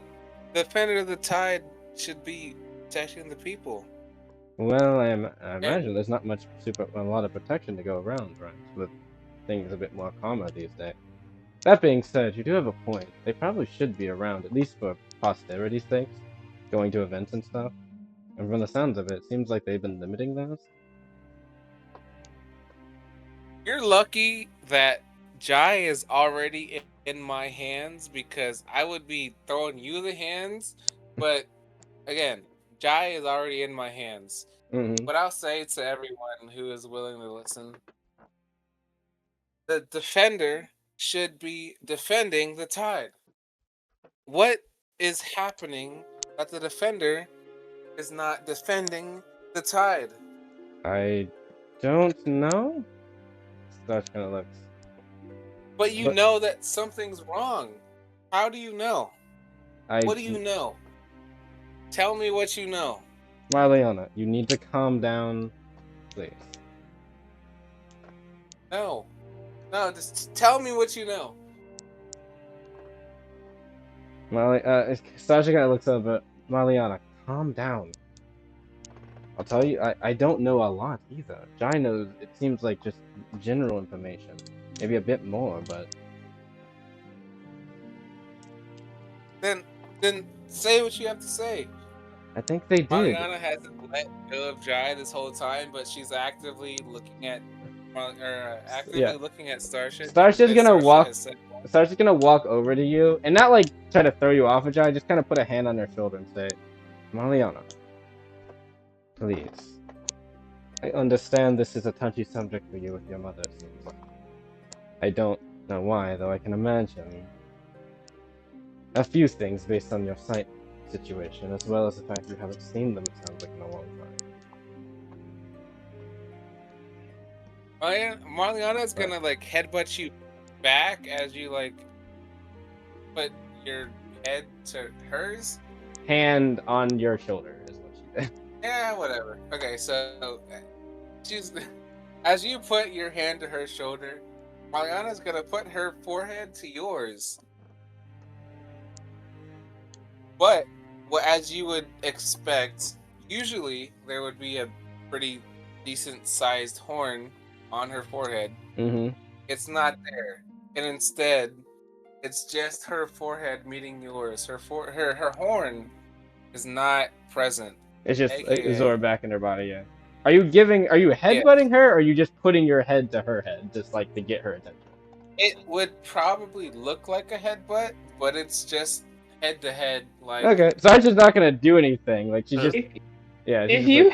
Defender of the Tide should be protecting the people. Well, I imagine there's not a lot of protection to go around, right? With things a bit more calmer these days. That being said, you do have a point. They probably should be around, at least for posterity's sake, going to events and stuff. And from the sounds of it, it seems like they've been limiting those. You're lucky that Jai is already in my hands, because I would be throwing you the hands. But again, Jai is already in my hands. Mm-hmm. What I'll say to everyone who is willing to listen: the defender should be defending the tide. What is happening that the defender is not defending the tide? I don't know. Stash kind of looks. But you know that something's wrong. How do you know? What do you know? Tell me what you know. Marliana, you need to calm down, please. No, just tell me what you know. Sasha kind of looks over. Marliana, calm down. I'll tell you, I don't know a lot either. Jai knows, it seems like just general information. Maybe a bit more, but... Then say what you have to say. I think they did. Marliana hasn't let go of Jai this whole time, but she's actively looking at looking at Starsha. Starsha's gonna walk over to you, and not like try to throw you off of Jai, just kind of put a hand on her shoulder and say, Marliana, please. I understand this is a touchy subject for you with your mother, it seems. I don't know why, though I can imagine a few things based on your sight situation, as well as the fact you haven't seen them, it sounds like, in a long time. Marliana's gonna like headbutt you back as you like put your head to hers. Hand on your shoulder is what she did. Yeah, whatever. Okay, so she's as you put your hand to her shoulder, Marliana's gonna put her forehead to yours. But as you would expect, usually there would be a pretty decent sized horn on her forehead. Mm-hmm. It's not there, and instead, it's just her forehead meeting yours. Her horn is not present. It's just AKA, absorbed back in her body, yeah. Are you headbutting her, or are you just putting your head to her head, just like to get her attention? It would probably look like a headbutt, but it's just head to head. Like, okay, so I'm just not gonna do anything. Like she's just, yeah. If you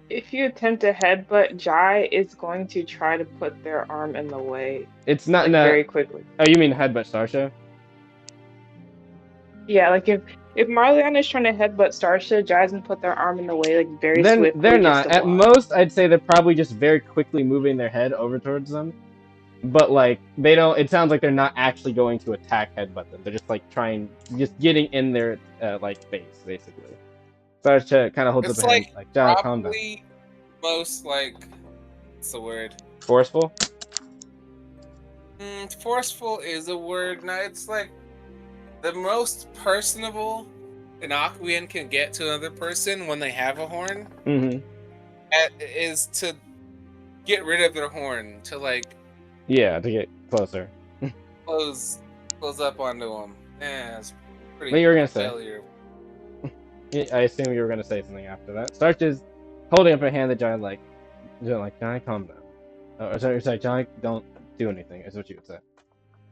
if you attempt to headbutt, Jai is going to try to put their arm in the way. It's not very quickly. Oh, you mean headbutt Starsha? Yeah, like if Marliana is trying to headbutt Starsha, Jai's gonna put their arm in the way, like very swiftly. They're not. At most, I'd say they're probably just very quickly moving their head over towards them. But like they don't. It sounds like they're not actually going to attack headbutt them. They're just like just getting in their like face basically. Starsha kind of holds it's up a hand like, Jai, calm down. probably most like, what's the word? Forceful. Forceful is a word. No, it's like the most personable an Aquian can get to another person when they have a horn. Mm-hmm. Is to get rid of their horn, to like. Yeah, to get closer. close up onto them. Yeah, it's pretty. What you were gonna say? Failure. I assume you were gonna say something after that. Starsha's holding up her hand. The giant like, Jai, calm down. Oh, sorry, Jai, don't do anything. Is what you would say.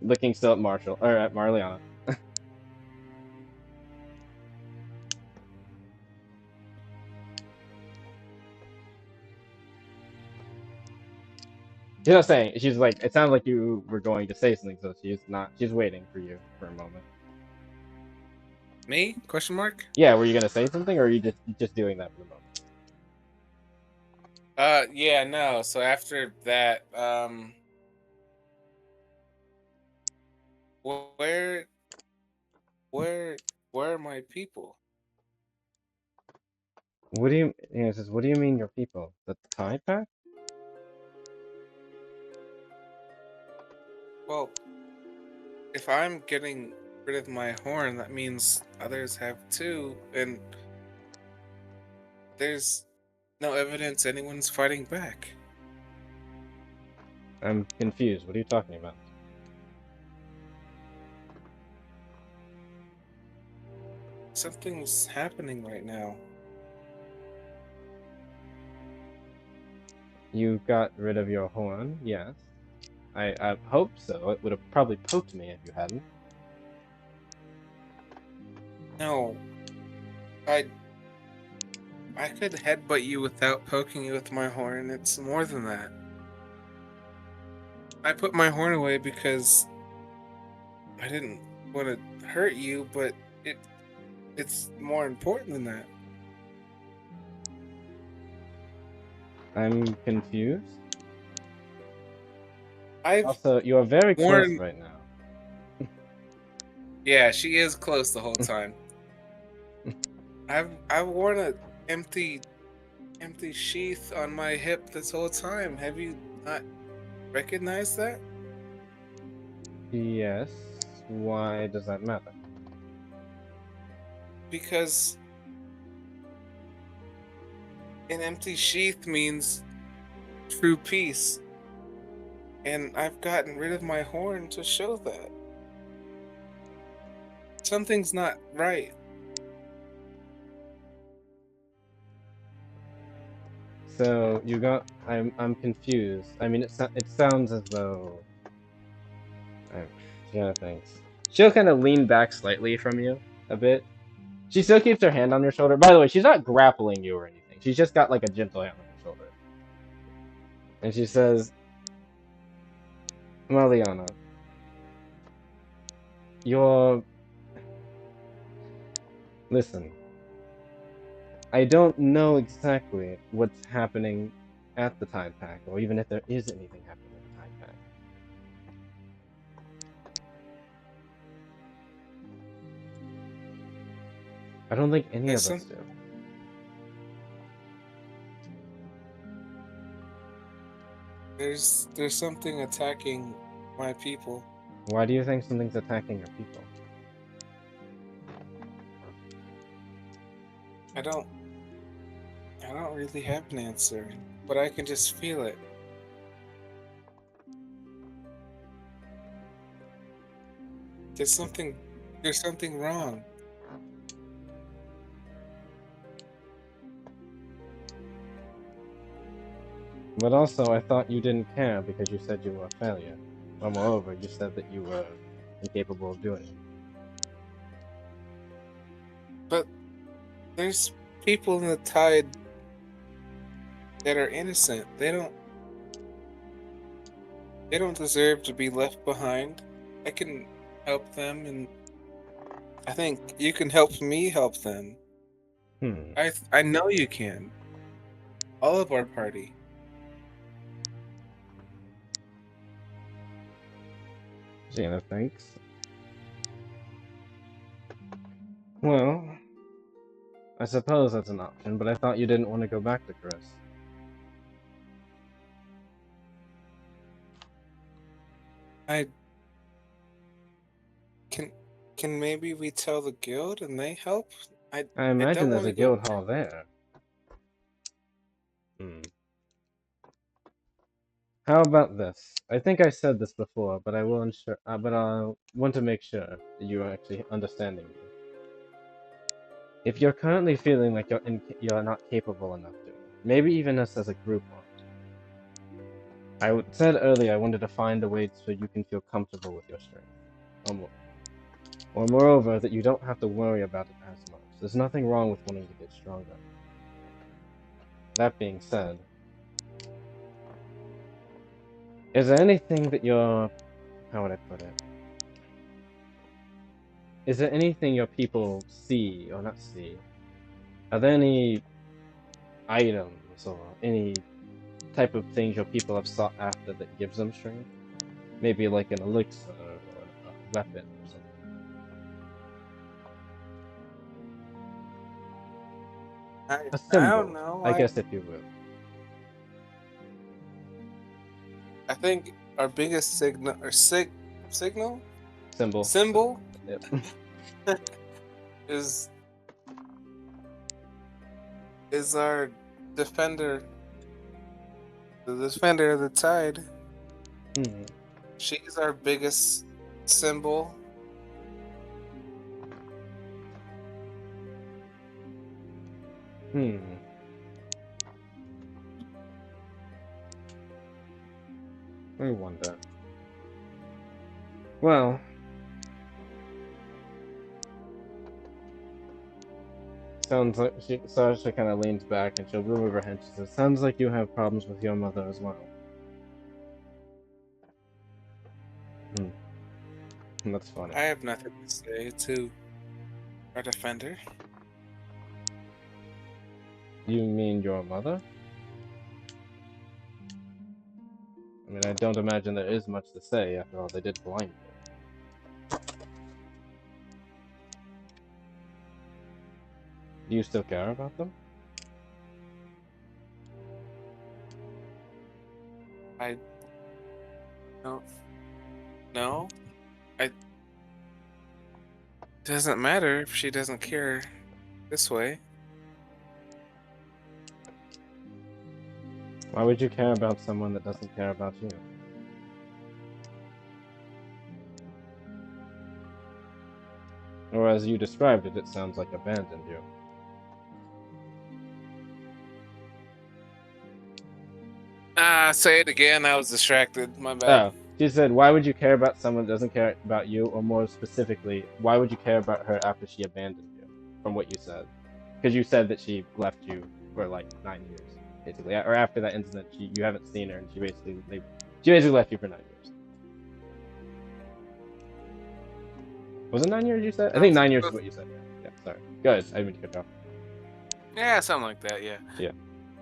Looking still at at Marliana. She's not saying. She's like. It sounds like you were going to say something, so she's not. She's waiting for you for a moment. Me? Question mark? Yeah. Were you gonna say something, or are you just doing that for the moment? Yeah, no. So after that, where are my people? What do you? It says, what do you mean your people? The Tide Pact? Well, if I'm getting rid of my horn, that means others have too, and there's no evidence anyone's fighting back. I'm confused. What are you talking about? Something's happening right now. You got rid of your horn, yes. I hope so. It would have probably poked me if you hadn't. No. I could headbutt you without poking you with my horn. It's more than that. I put my horn away because I didn't want to hurt you, but it's more important than that. I'm confused. Also, you are very close right now. Yeah, she is close the whole time. I've worn an empty sheath on my hip this whole time. Have you not recognized that? Yes. Why does that matter? Because an empty sheath means true peace. And I've gotten rid of my horn to show that. Something's not right. So you got. I'm confused. I mean, it sounds as though. Yeah, thanks. She'll kind of lean back slightly from you a bit. She still keeps her hand on your shoulder. By the way, she's not grappling you or anything. She's just got like a gentle hand on your shoulder. And she says, Marliana, Listen, I don't know exactly what's happening at the Tide Pact, or even if there is anything happening at the Tide Pact. I don't think any of us do. There's something attacking my people. Why do you think something's attacking your people? I don't really have an answer, but I can just feel it. There's something wrong. But also, I thought you didn't care because you said you were a failure. Or moreover, you said that you were incapable of doing it. But there's people in the Tide that are innocent. They don't deserve to be left behind. I can help them, and I think you can help me help them. I know you can. All of our party. Gina thinks. Well, I suppose that's an option, but I thought you didn't want to go back to Chris. Can maybe we tell the guild and they help? I imagine there's a guild hall there. How about this? I think I said this before, but I will but I want to make sure that you are actually understanding me. If you're currently feeling like you're not capable enough to, maybe even us as a group aren't. I said earlier I wanted to find a way so you can feel comfortable with your strength. Or moreover, that you don't have to worry about it as much. There's nothing wrong with wanting to get stronger. That being said, is there anything that you're... how would I put it? Is there anything your people see, or not see? Are there any items, or any type of things your people have sought after that gives them strength? Maybe like an elixir, or a weapon, or something. A symbol, I don't know. I guess, if you will. I think our biggest signal or symbol Yep. is our defender, the defender of the Tide. She's our biggest symbol. I wonder. Well, sounds like Starsha kind of leans back and she'll remove her head. She says, "Sounds like you have problems with your mother as well." That's funny. I have nothing to say to our defender. You mean your mother? I mean, I don't imagine there is much to say. After all, they did blind you. Do you still care about them? I don't. No. It doesn't matter if she doesn't care this way. Why would you care about someone that doesn't care about you? Or as you described it, it sounds like abandoned you. Say it again. I was distracted. My bad. Oh, she said, why would you care about someone that doesn't care about you? Or more specifically, why would you care about her after she abandoned you? From what you said. Because you said that she left you for like 9 years, basically. Or after that incident, you haven't seen her, and she basically left you for 9 years. Was it 9 years you said? I think 9 years is what you said, yeah. sorry. Guys, I didn't mean to cut you off. Yeah, something like that. Yeah. Yeah.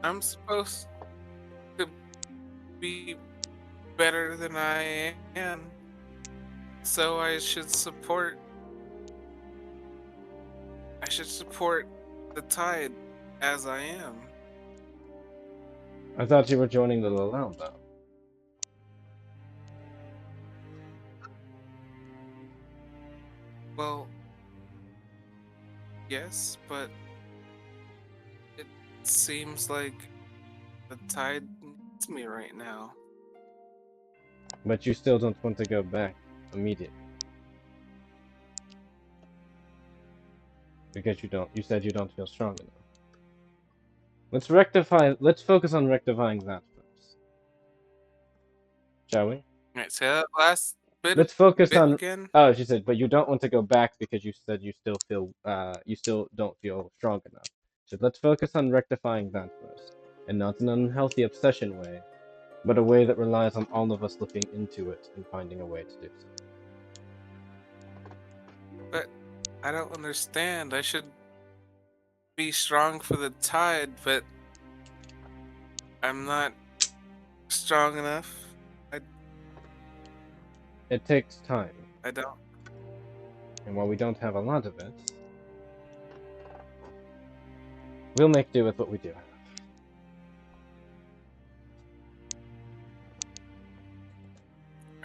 I'm supposed to be better than I am, so I should support. I should support the tide as I am. I thought you were joining the Lalel, though. Well, yes, but it seems like the tide needs me right now. But you still don't want to go back immediately. Because you said you don't feel strong enough. Let's focus on rectifying that first. Shall we? Alright, say that last bit, Let's focus bit on, again. oh, she said, but you don't want to go back because you said you still don't feel strong enough. So let's focus on rectifying that first. And not in an unhealthy obsession way, but a way that relies on all of us looking into it and finding a way to do so. But I don't understand. I should be strong for the tide, but I'm not strong enough. It takes time. I don't. And while we don't have a lot of it, we'll make do with what we do have.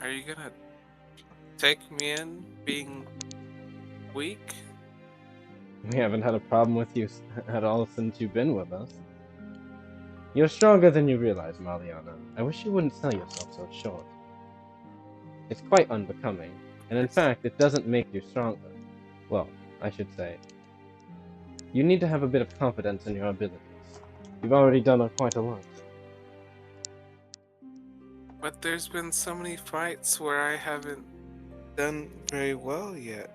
Are you gonna take me in being weak? We haven't had a problem with you at all since you've been with us. You're stronger than you realize, Marliana. I wish you wouldn't sell yourself so short. It's quite unbecoming, and in fact, it doesn't make you stronger. Well, I should say. You need to have a bit of confidence in your abilities. You've already done quite a lot. But there's been so many fights where I haven't done very well yet.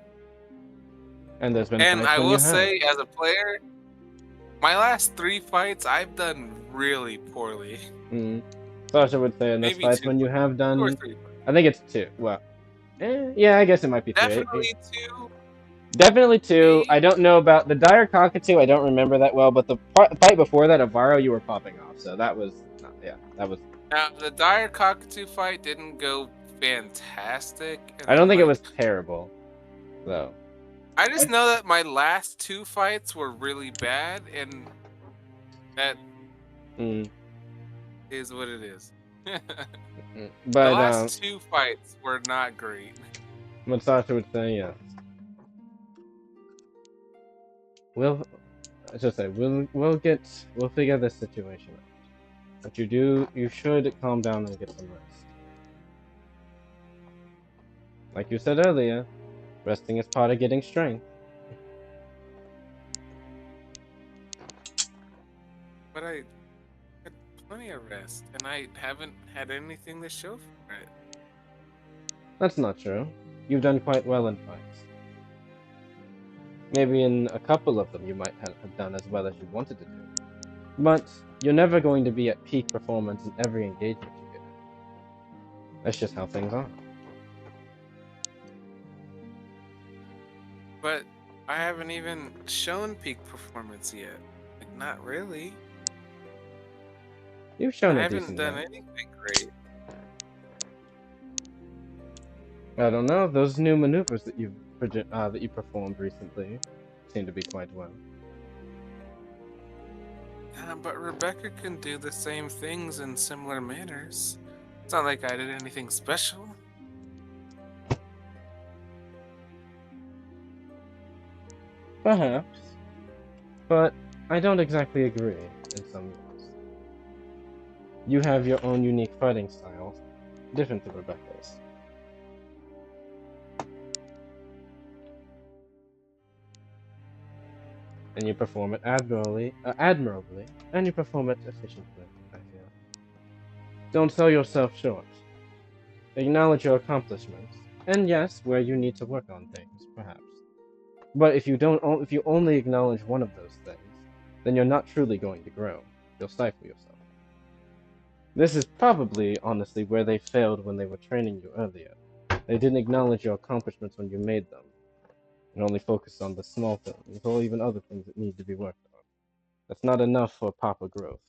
And there's been And fights I when will you have. say, as a player, my last 3 fights, I've done really poorly. Sasha would say in those Maybe fights 2. when you have 2 or done... 3. I think it's 2. Well, yeah, I guess it might be 3. Definitely 2. Definitely 2. Maybe. I don't know about the dire cockatoo. I don't remember that well, but the fight before that, Avaro, you were popping off. So that was, that was. Now the dire cockatoo fight didn't go fantastic. I don't think it was terrible, though. I just know that my last 2 fights were really bad, and that is what it is. But the last 2 fights were not great. What Sasha would say, yes. We'll figure this situation out. But you should calm down and get some rest. Like you said earlier, resting is part of getting strength. But I had plenty of rest, and I haven't had anything to show for it. That's not true. You've done quite well in fights. Maybe in a couple of them you might have done as well as you wanted to do. But you're never going to be at peak performance in every engagement you get in. That's just how things are. But I haven't even shown peak performance yet. Like, not really. You've shown I a haven't decent done amount. anything great. I don't know. Those new maneuvers that you performed recently seem to be quite well. But Rebecca can do the same things in similar manners. It's not like I did anything special. Perhaps. But I don't exactly agree in some ways. You have your own unique fighting style, different to Rebecca's. And you perform it admirably, and you perform it efficiently, I feel. Don't sell yourself short. Acknowledge your accomplishments, and yes, where you need to work on things, perhaps. But if you only acknowledge one of those things, then you're not truly going to grow. You'll stifle yourself. This is probably, honestly, where they failed when they were training you earlier. They didn't acknowledge your accomplishments when you made them. and only focus on the small things, or even other things that need to be worked on. That's not enough for proper growth.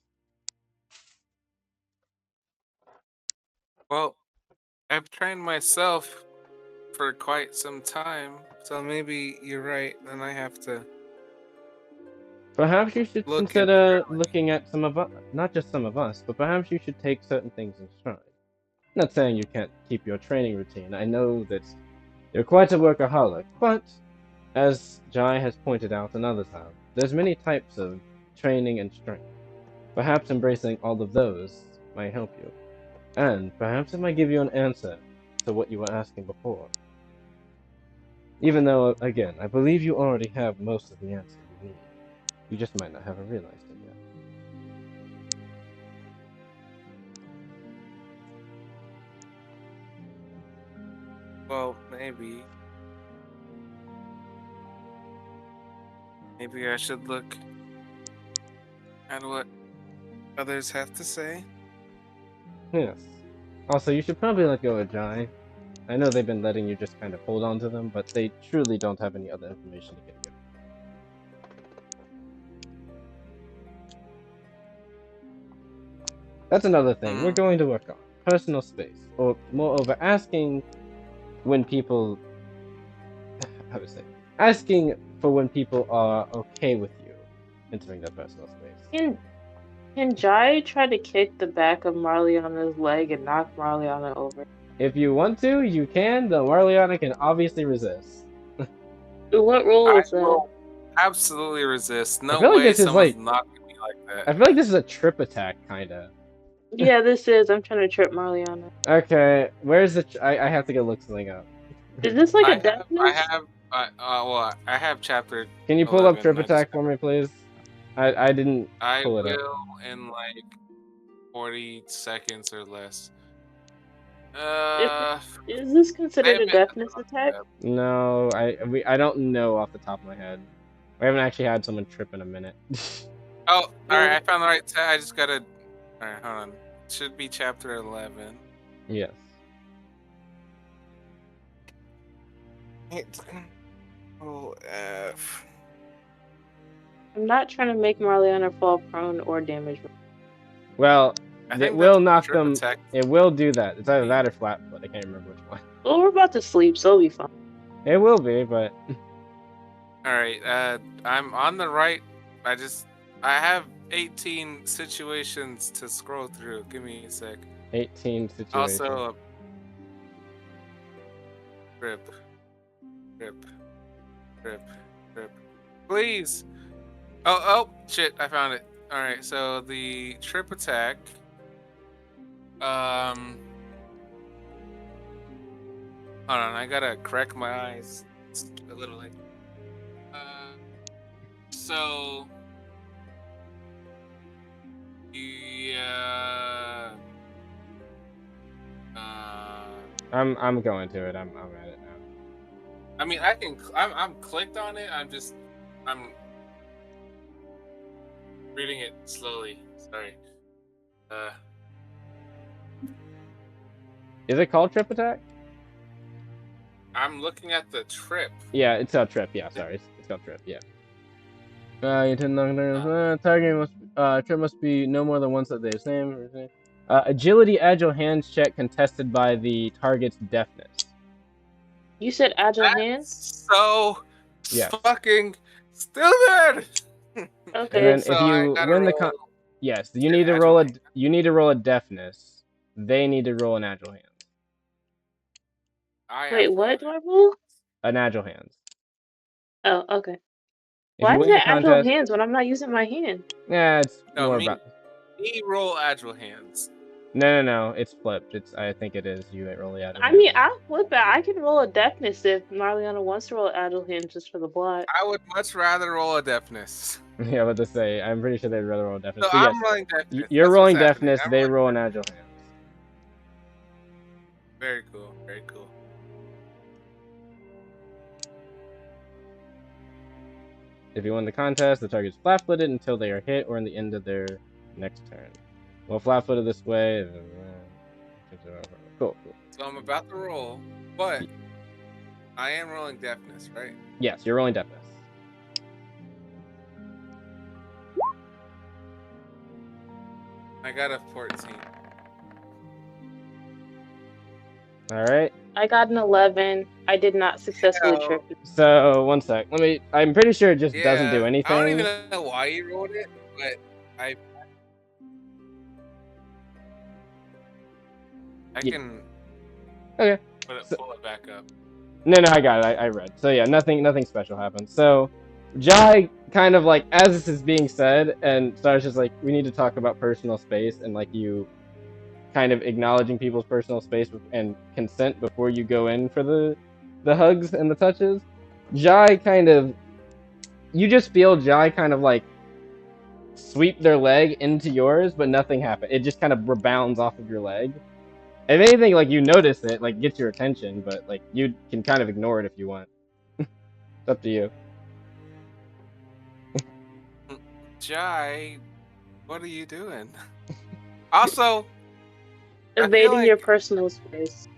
Well, I've trained myself for quite some time, so maybe you're right, and I have to Perhaps you should look consider internally. looking at some of us, not just some of us, but perhaps you should take certain things in stride. Not saying you can't keep your training routine. I know that you're quite a workaholic, but as Jai has pointed out and others have, there's many types of training and strength. Perhaps embracing all of those might help you. And perhaps it might give you an answer to what you were asking before. Even though, again, I believe you already have most of the answer you need. You just might not have realized it yet. Well, maybe. Maybe I should look at what others have to say. Yes. Also, you should probably let go of Jai. I know they've been letting you just kind of hold on to them, but they truly don't have any other information to give you. That's another thing we're going to work on. Personal space. Or, moreover, asking when people... How to say? Asking for when people are okay with you entering their personal space. Can Jai try to kick the back of Marliana's leg and knock Marliana over? If you want to, you can, though Marliana can obviously resist. What role I is that? will absolutely resist. No feel like way this is someone's like- knocking me like that. I feel like this is a trip attack, kinda. Yeah, this is. I'm trying to trip Marliana. Okay, where's the... I have to go look something up. Is this like a I deafness? have chapter. Can you pull up 11, trip I just- attack for me, please? I didn't I pull it up. will in like 40 seconds or less. Is this considered a maybe- deafness attack? No, I don't know off the top of my head. We haven't actually had someone trip in a minute. Oh, all right. I found the right. I just gotta. All right, hold on. It should be chapter 11. Yes. Oh, F. I'm not trying to make Marliana fall prone or damage. Well, I it think will that's knock trip them. attack. It will do that. It's either that or flatfoot. I can't remember which one. Well, we're about to sleep, so it'll be fine. It will be, but All right. I'm on the right. I have 18 situations to scroll through. Give me a sec. 18 situations. Also, rip. Please. Oh, shit! I found it. All right. So the trip attack. Hold on. I gotta correct my eyes. It's a little late. So. Yeah. I'm going to it. I'm at it now. I mean, I'm clicked on it. I'm reading it slowly. Sorry. Is it called trip attack? I'm looking at the trip. Yeah, it's called trip. Yeah, sorry, it's called trip. Yeah. You tend to target must trip must be no more than once a day. Same. Agility, agile hands check contested by the target's deafness. You said agile That's hands? so Yes. fucking stupid. And Okay. then So if I you gotta win the roll- yes, you Yeah, need to agile roll a hand. you need to roll a deafness. They need to roll an agile hand. I Wait, have what to- do I roll? An agile hands. Oh, okay. If Why you is win it the agile contest, hands when I'm not using my hand? yeah, it's No, more me. about. Me roll agile hands. No, it's flipped. I think it is you that roll the agile. I mean, I'll flip it. I can roll a deafness if Marliana wants to roll agile hands just for the blot. I would much rather roll a deafness. Yeah, but to say, I'm pretty sure they'd rather roll deafness. So But yes, I'm rolling deafness. you're That's rolling what's happening. deafness. I'm They rolling roll an agile hands. Very cool. Very cool. If you win the contest, the target's flat-footed until they are hit or in the end of their next turn. Well, flat-footed this way. Cool. So I'm about to roll, but I am rolling deafness, right? Yes, you're rolling deafness. I got a 14. All right. I got an 11. I did not successfully Hell. trip it. So 1 sec. I'm pretty sure it just doesn't do Yeah, anything. I don't even know why you rolled it, but I Yeah. can Okay. pull it back up. No, I got it. I read. So yeah, nothing special happened. So Jai kind of like, as this is being said, and Star's just like, we need to talk about personal space, and like you kind of acknowledging people's personal space and consent before you go in for the hugs and the touches. Jai kind of, you just feel Jai kind of like sweep their leg into yours, but nothing happened. It just kind of rebounds off of your leg. If anything, like you notice it, like gets your attention, but like you can kind of ignore it if you want. It's up to you. Jai, what are you doing? Also, Invading like your personal space.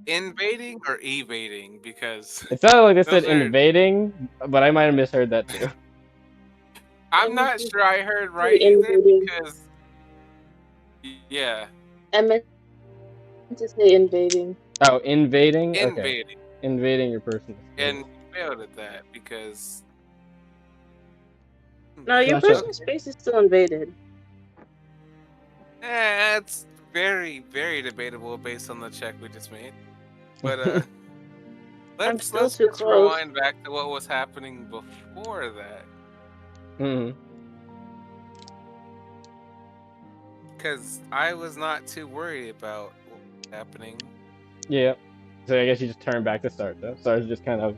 invading or evading, because It sounded like they said those are- invading, but I might have misheard that too. I'm not sure I heard right either, Invading. because yeah, I meant to say invading. Oh, invading? Okay. invading, Invading your personal space. and you failed at that because No, your Gotcha. personal space is still invaded. it's very, very debatable based on the check we just made. But let's still just too close. rewind back to what was happening before that, Mm-hmm. because I was not too worried about what was happening. Yeah. So I guess you just turn back to Starsha. Starsha just kind of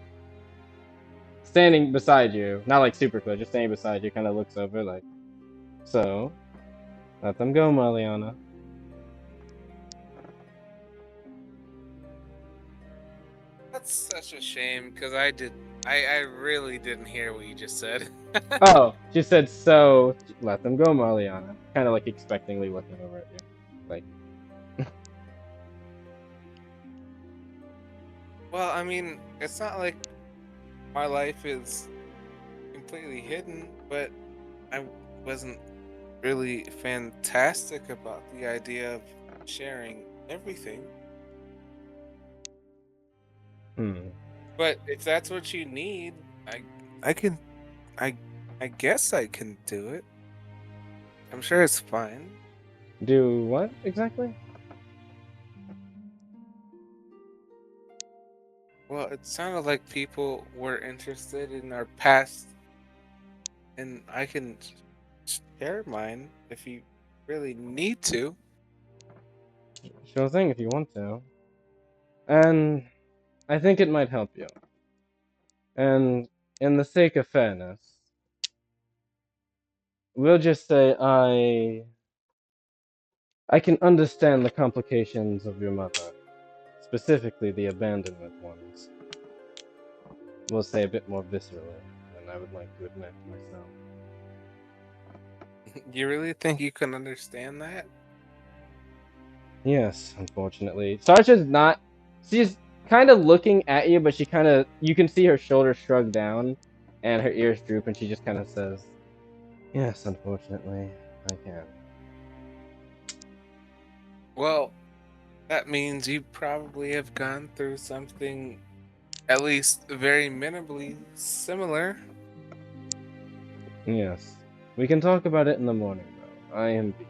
standing beside you. Not like super close, just standing beside you, kind of looks over like, so, let them go, Marliana. That's such a shame, because I really didn't hear what you just said. Oh, she said, so, let them go, Marliana. Kind of like expectingly looking over at you. Like, Well, I mean, it's not like my life is completely hidden, but I wasn't really fantastic about the idea of sharing everything. But if that's what you need, I guess I can do it. I'm sure it's fine. Do what exactly? Well, it sounded like people were interested in our past, and I can share mine if you really need to. Sure thing if you want to. And I think it might help you. And in the sake of fairness, we'll just say I can understand the complications of your mother, specifically the abandonment ones. We'll say a bit more viscerally than I would like to admit myself. You really think you can understand that? Yes, unfortunately. Sarsha's not. She's kind of looking at you, but she kind of. You can see her shoulders shrug down and her ears droop, and she just kind of says, yes, unfortunately, I can. Well, that means you probably have gone through something at least very minimally similar. Yes. We can talk about it in the morning, though. I am beat.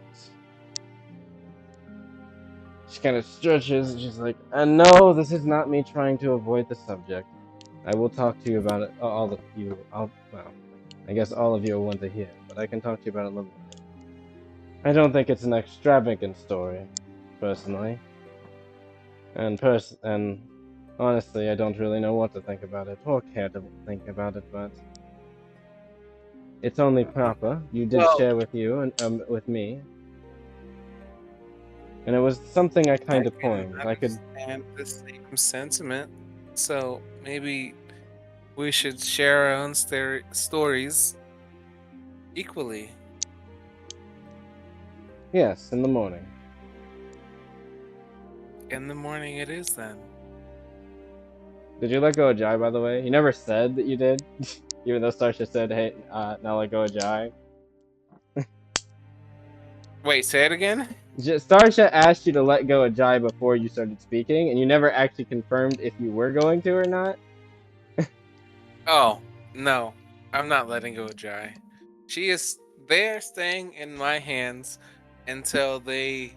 She kind of stretches, and she's like, and no, this is not me trying to avoid the subject. I will talk to you about it, all of you. Well, I guess all of you will want to hear, but I can talk to you about it in the morning. I don't think it's an extravagant story, personally. And honestly, I don't really know what to think about it, or care to think about it, but it's only proper. You did share with you and with me, and it was something I kind of coined. I could understand the same sentiment, so maybe we should share our own stories equally. Yes, in the morning. In the morning it is then. Did you let go of Jai, by the way? You never said that you did, even though Starsha said, "Hey, now let go of Jai." Wait, say it again. Starsha asked you to let go of Jai before you started speaking, and you never actually confirmed if you were going to or not. Oh, no. I'm not letting go of Jai. She is there staying in my hands until they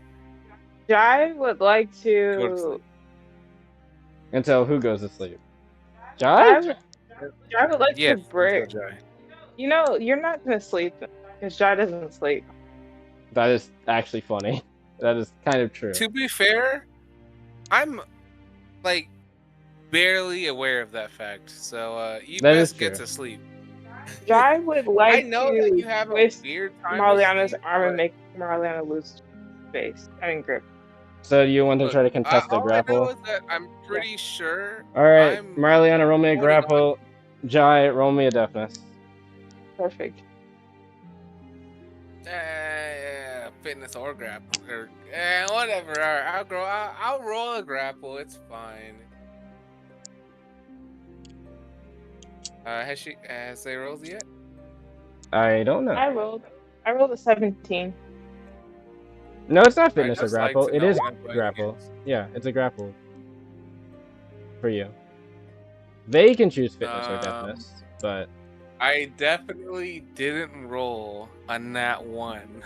Jai would like go to to. sleep. Until who goes to sleep? Jai Jai? would like to Yes, until break. Jai. You know, you're not gonna sleep because Jai doesn't sleep. That is actually funny. That is kind of true. To be fair, I'm like barely aware of that fact. So you That is best get true. to sleep. Jai would like I know that to you have a twist weird time with Marliana's sleep, arm and but make Marliana lose grip. So do you want to look, try to contest the all I know grapple? is that I'm pretty sure Alright, I'm Marliana, roll me a holding on. grapple. Jai, roll me a deafness. Perfect. Fitness or grapple or whatever. All right, I'll roll a grapple. It's fine. Has they rolled yet? I don't know. I rolled a 17. No, it's not I fitness or just like grapple. to It know is what I'm going grapple. against. Yeah, it's a grapple. For you. They can choose fitness or deafness, but I definitely didn't roll a nat 1.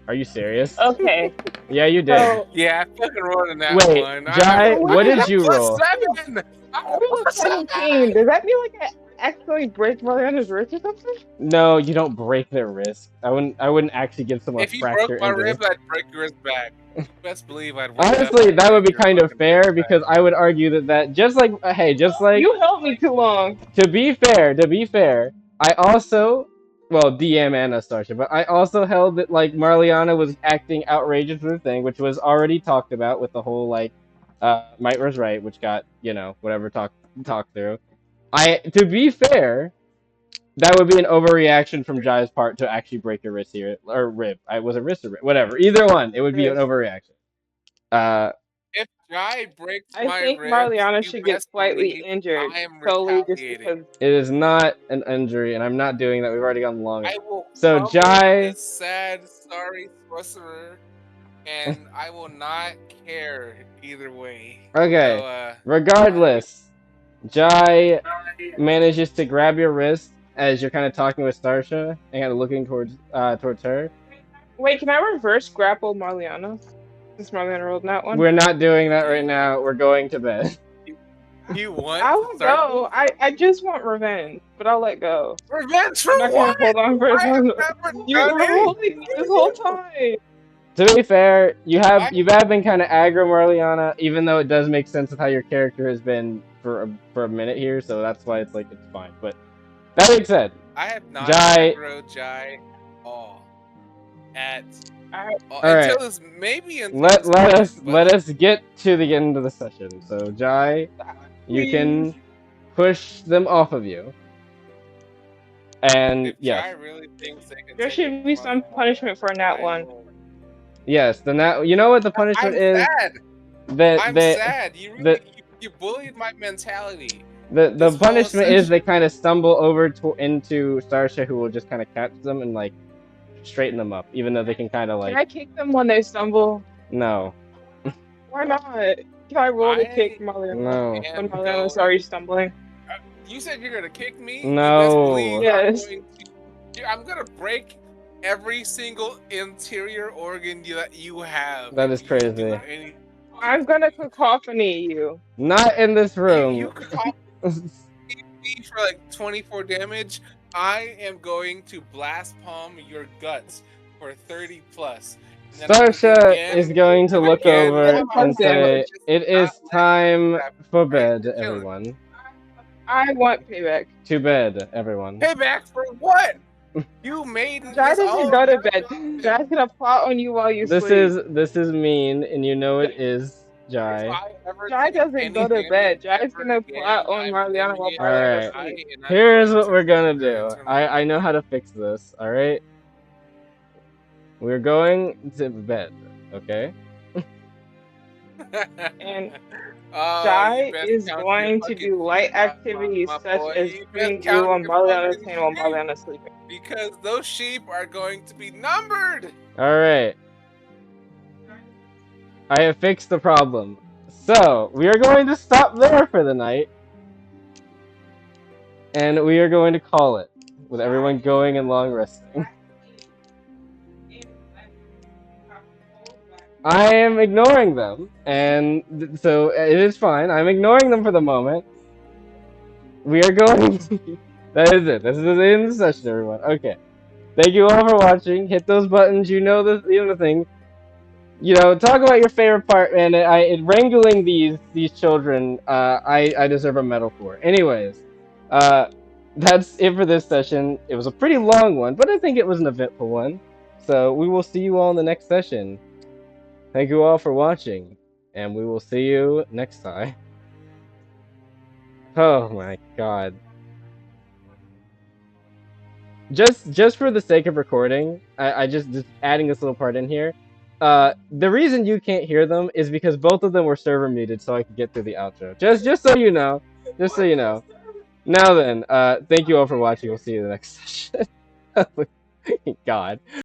are you serious? Okay. Yeah, you did. So Yeah, I fucking rolled a nat Wait, 1. Jai, what did I'm you plus roll? 7. I rolled a 17. Does that mean like I actually break Marliana's wrist or something? No, you don't break their wrist. I wouldn't actually give someone a If you broke fracture my injury. ribs, I'd break yours back. You best believe I'd wake up Honestly, and that would be break your kind of fucking fair ribs back. because I would argue that just like You held me too long. to be fair, I also DM and Starsha, but I also held that like Marliana was acting outrageous with the thing, which was already talked about with the whole like Might was right, which got, whatever talked through. To be fair, that would be an overreaction from Jai's part to actually break your wrist here or rib. I was a wrist or rib, whatever. Either one, it would be an Wrist. overreaction. Uh, If Jai breaks I my think ribs, Marliana you should get best slightly believe injured I am solely just retaliating. because. it is not an injury, and I'm not doing that. We've already gone long I enough. will So crumble Jai, this sad, sorry sorcerer, and I will not care either way. okay. So, Regardless, Jai manages to grab your wrist as you're kind of talking with Starsha and kind of looking towards her. Wait, can I reverse grapple Marliana? Since Marliana rolled that one. We're not doing that right now. We're going to bed. you want I to will start go. I just want revenge, but I'll let go. revenge for I'm not gonna what? hold on for as I have long. never You done were holding anything me to this whole you. time. To be fair, you have I- been kind of aggro, Marliana, even though it does make sense with how your character has been for a minute here, so that's why it's like it's fine. But that being said, I have not Jai, aggro Jai all at Alright. all, All right. until this maybe until let this moment, us but let us get to the end of the session. So Jai, you can push them off of you. And if yes, Jai really thinks they can There take it should be from some us, punishment for nat I one. will- yes, then that you know what the punishment I'm is sad. that I'm they sad. You the really you bullied my mentality. the This whole punishment is session. they kind of stumble over into Starsha, who will just kind of catch them and like straighten them up, even though they can kind of Can like I kick them when they stumble? no. Why not? Can I roll to kick I Marliana No. when am Marliana's going. already stumbling? You said you're gonna kick me. No. You best believe Yes. I'm gonna break every single interior organ that you have. That if is you crazy. do anything. I'm gonna cacophony you. Not in this room. You could call me for like 24 damage. I am going to blast palm your guts for 30 plus. And then I'm gonna do it Starsha again, is going to look again, over plus and say, damage. "It is Not let time that for happen, right? bed, You're chilling. everyone. I want payback. To bed, everyone." Payback for what? You made Jai this doesn't all go to about bed. you. Jai's gonna plot on you while you This sleep. is mean, and you know it is, If Jai. I ever Jai take doesn't any go to damage bed. Jai's ever gonna again, plot on I'm Marliana while naming it Marliana's Alright. asleep. and I'm Here's going what to we're gonna murder do. eternally. I know how to fix this. All right. We're going to bed. Okay. And Oh, Jai you best is count your going to fucking do light sheep, activities my such boy. as You best feeding you count while your Marliana's fucking saying while sheep, Marliana's sleeping. because those sheep are going to be numbered. All right. I have fixed the problem. So, we are going to stop there for the night. And we are going to call it, with everyone going and long resting. I am ignoring them, and so it is fine. I'm ignoring them for the moment. We are going to... That is it. This is the end of the session, everyone. Okay. Thank you all for watching. Hit those buttons. You know the thing. You know, talk about your favorite part, man. Wrangling these children, I deserve a medal for. Anyways, that's it for this session. It was a pretty long one, but I think it was an eventful one. So we will see you all in the next session. Thank you all for watching, and we will see you next time. Oh my god. Just for the sake of recording, I just adding this little part in here. The reason you can't hear them is because both of them were server muted, so I could get through the outro. Just so you know. Just so you know. Now then, thank you all for watching. We'll see you in the next session. God.